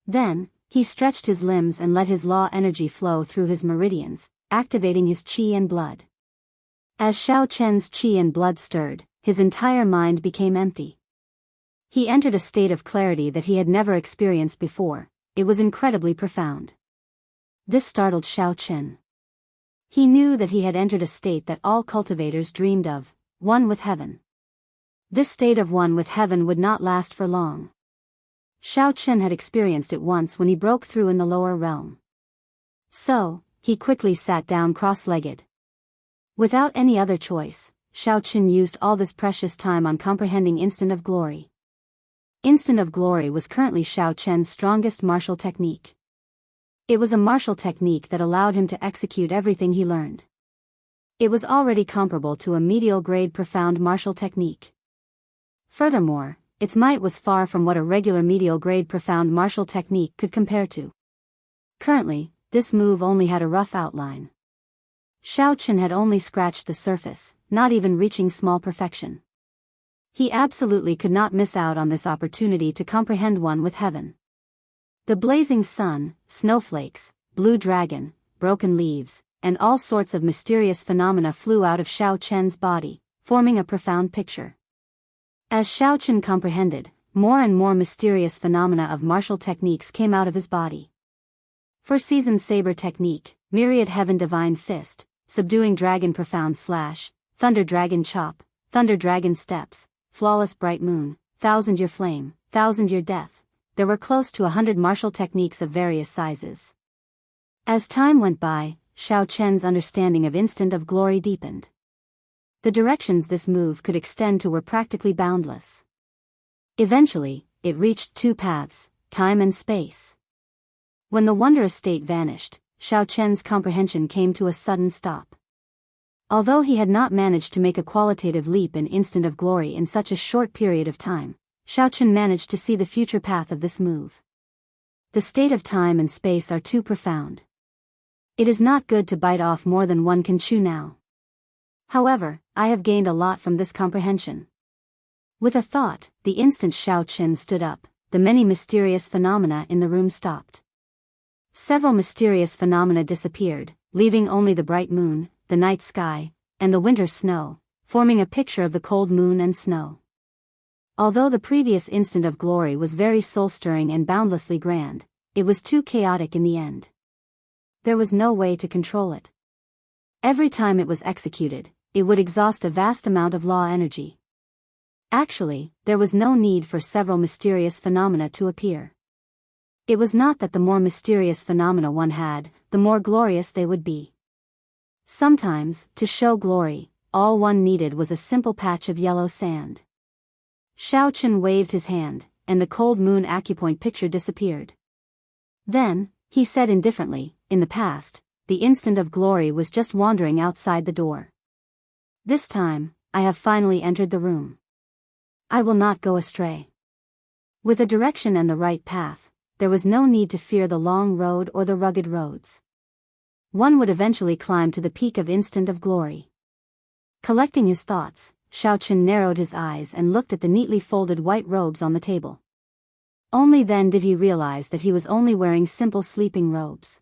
Then, he stretched his limbs and let his law energy flow through his meridians, activating his qi and blood. As Xiaochen's qi and blood stirred, his entire mind became empty. He entered a state of clarity that he had never experienced before. It was incredibly profound. This startled Xiaochen. He knew that he had entered a state that all cultivators dreamed of, one with heaven. This state of one with heaven would not last for long. Xiaochen had experienced it once when he broke through in the lower realm. So, he quickly sat down cross-legged. Without any other choice, Xiaochen used all this precious time on comprehending Instant of Glory. Instant of Glory was currently Xiaochen's strongest martial technique. It was a martial technique that allowed him to execute everything he learned. It was already comparable to a medial grade profound martial technique. Furthermore, its might was far from what a regular medial grade profound martial technique could compare to. Currently, this move only had a rough outline. Xiaochen had only scratched the surface, not even reaching small perfection. He absolutely could not miss out on this opportunity to comprehend one with heaven. The blazing sun, snowflakes, blue dragon, broken leaves, and all sorts of mysterious phenomena flew out of Xiaochen's body, forming a profound picture. As Xiaochen comprehended, more and more mysterious phenomena of martial techniques came out of his body. For Season Saber Technique, Myriad Heaven Divine Fist, Subduing Dragon Profound Slash, Thunder Dragon Chop, Thunder Dragon Steps, Flawless Bright Moon, Thousand Year Flame, Thousand Year Death. There were close to 100 martial techniques of various sizes. As time went by, Xiaochen's understanding of Instant of Glory deepened. The directions this move could extend to were practically boundless. Eventually, it reached two paths, time and space. When the wondrous state vanished, Xiaochen's comprehension came to a sudden stop. Although he had not managed to make a qualitative leap in Instant of Glory in such a short period of time, Xiaochen managed to see the future path of this move. The state of time and space are too profound. It is not good to bite off more than one can chew now. However, I have gained a lot from this comprehension. With a thought, the instant Xiaochen stood up, the many mysterious phenomena in the room stopped. Several mysterious phenomena disappeared, leaving only the bright moon, the night sky, and the winter snow, forming a picture of the cold moon and snow. Although the previous instant of glory was very soul-stirring and boundlessly grand, it was too chaotic in the end. There was no way to control it. Every time it was executed, it would exhaust a vast amount of law energy. Actually, there was no need for several mysterious phenomena to appear. It was not that the more mysterious phenomena one had, the more glorious they would be. Sometimes, to show glory, all one needed was a simple patch of yellow sand. Xiaochen waved his hand, and the cold moon acupoint picture disappeared. Then, he said indifferently, in the past, the instant of glory was just wandering outside the door. This time, I have finally entered the room. I will not go astray. With a direction and the right path, there was no need to fear the long road or the rugged roads. One would eventually climb to the peak of instant of glory. Collecting his thoughts, Xiaochen narrowed his eyes and looked at the neatly folded white robes on the table. Only then did he realize that he was only wearing simple sleeping robes.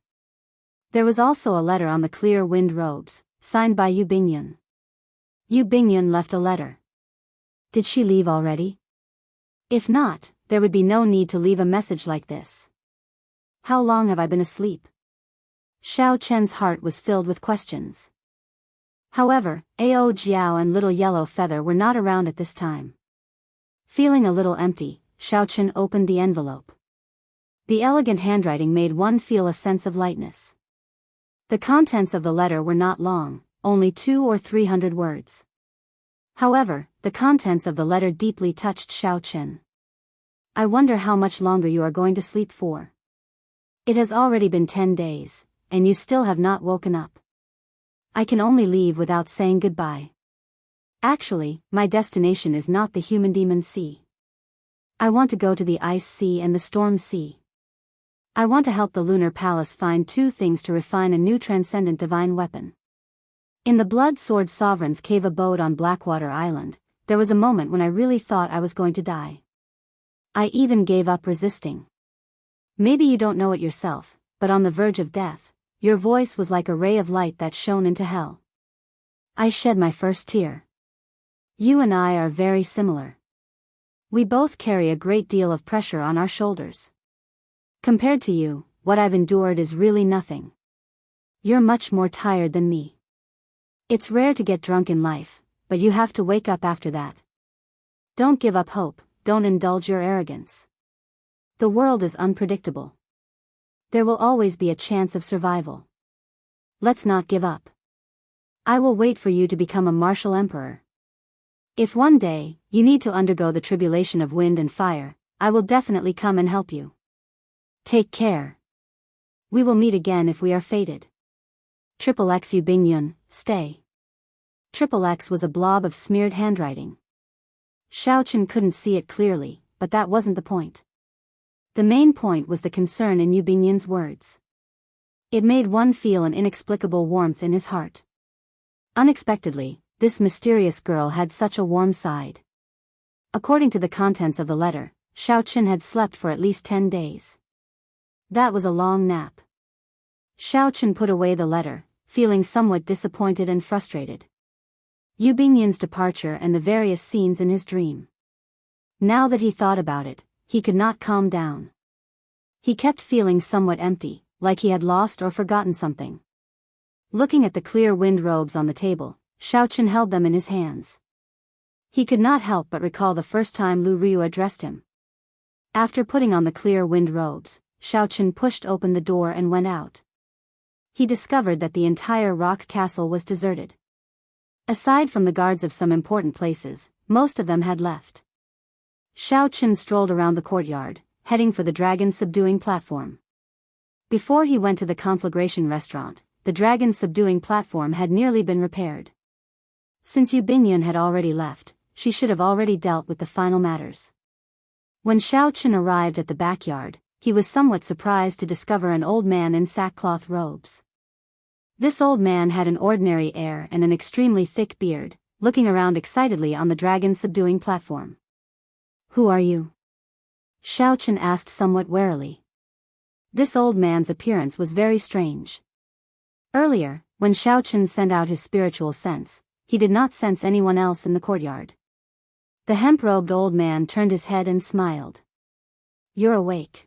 There was also a letter on the clear wind robes, signed by Yu Bingyun. Yu Bingyun left a letter. Did she leave already? If not, there would be no need to leave a message like this. How long have I been asleep? Xiao Chen's heart was filled with questions. However, Ao Jiao and Little Yellow Feather were not around at this time. Feeling a little empty, Xiao Chen opened the envelope. The elegant handwriting made one feel a sense of lightness. The contents of the letter were not long, only 200 or 300 words. However, the contents of the letter deeply touched Xiao Chen. I wonder how much longer you are going to sleep for. It has already been 10 days, and you still have not woken up. I can only leave without saying goodbye. Actually, my destination is not the human demon sea. I want to go to the ice sea and the storm sea. I want to help the lunar palace find 2 things to refine a new transcendent divine weapon. In the Blood Sword Sovereign's cave abode on Blackwater Island, there was a moment when I really thought I was going to die. I even gave up resisting. Maybe you don't know it yourself, but on the verge of death, your voice was like a ray of light that shone into hell. I shed my first tear. You and I are very similar. We both carry a great deal of pressure on our shoulders. Compared to you, what I've endured is really nothing. You're much more tired than me. It's rare to get drunk in life, but you have to wake up after that. Don't give up hope, don't indulge your arrogance. The world is unpredictable. There will always be a chance of survival. Let's not give up. I will wait for you to become a martial emperor. If one day, you need to undergo the tribulation of wind and fire, I will definitely come and help you. Take care. We will meet again if we are fated. XXX Yu Bingyun, stay. XXX was a blob of smeared handwriting. Xiaochen couldn't see it clearly, but that wasn't the point. The main point was the concern in Yu Bingyun's words. It made one feel an inexplicable warmth in his heart. Unexpectedly, this mysterious girl had such a warm side. According to the contents of the letter, Xiaochen had slept for at least 10 days. That was a long nap. Xiaochen put away the letter, feeling somewhat disappointed and frustrated. Yu Bingyun's departure and the various scenes in his dream. Now that he thought about it, he could not calm down. He kept feeling somewhat empty, like he had lost or forgotten something. Looking at the clear wind robes on the table, Xiaochen held them in his hands. He could not help but recall the first time Lu Ryu addressed him. After putting on the clear wind robes, Xiaochen pushed open the door and went out. He discovered that the entire rock castle was deserted. Aside from the guards of some important places, most of them had left. Xiaochen strolled around the courtyard, heading for the dragon-subduing platform. Before he went to the conflagration restaurant, the dragon-subduing platform had nearly been repaired. Since Yu Bingyun had already left, she should have already dealt with the final matters. When Xiaochen arrived at the backyard, he was somewhat surprised to discover an old man in sackcloth robes. This old man had an ordinary air and an extremely thick beard, looking around excitedly on the dragon-subduing platform. Who are you? Xiaochen asked somewhat warily. This old man's appearance was very strange. Earlier, when Xiaochen sent out his spiritual sense, he did not sense anyone else in the courtyard. The hemp-robed old man turned his head and smiled. You're awake.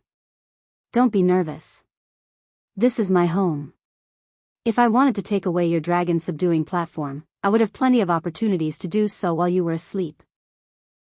Don't be nervous. This is my home. If I wanted to take away your dragon-subduing platform, I would have plenty of opportunities to do so while you were asleep.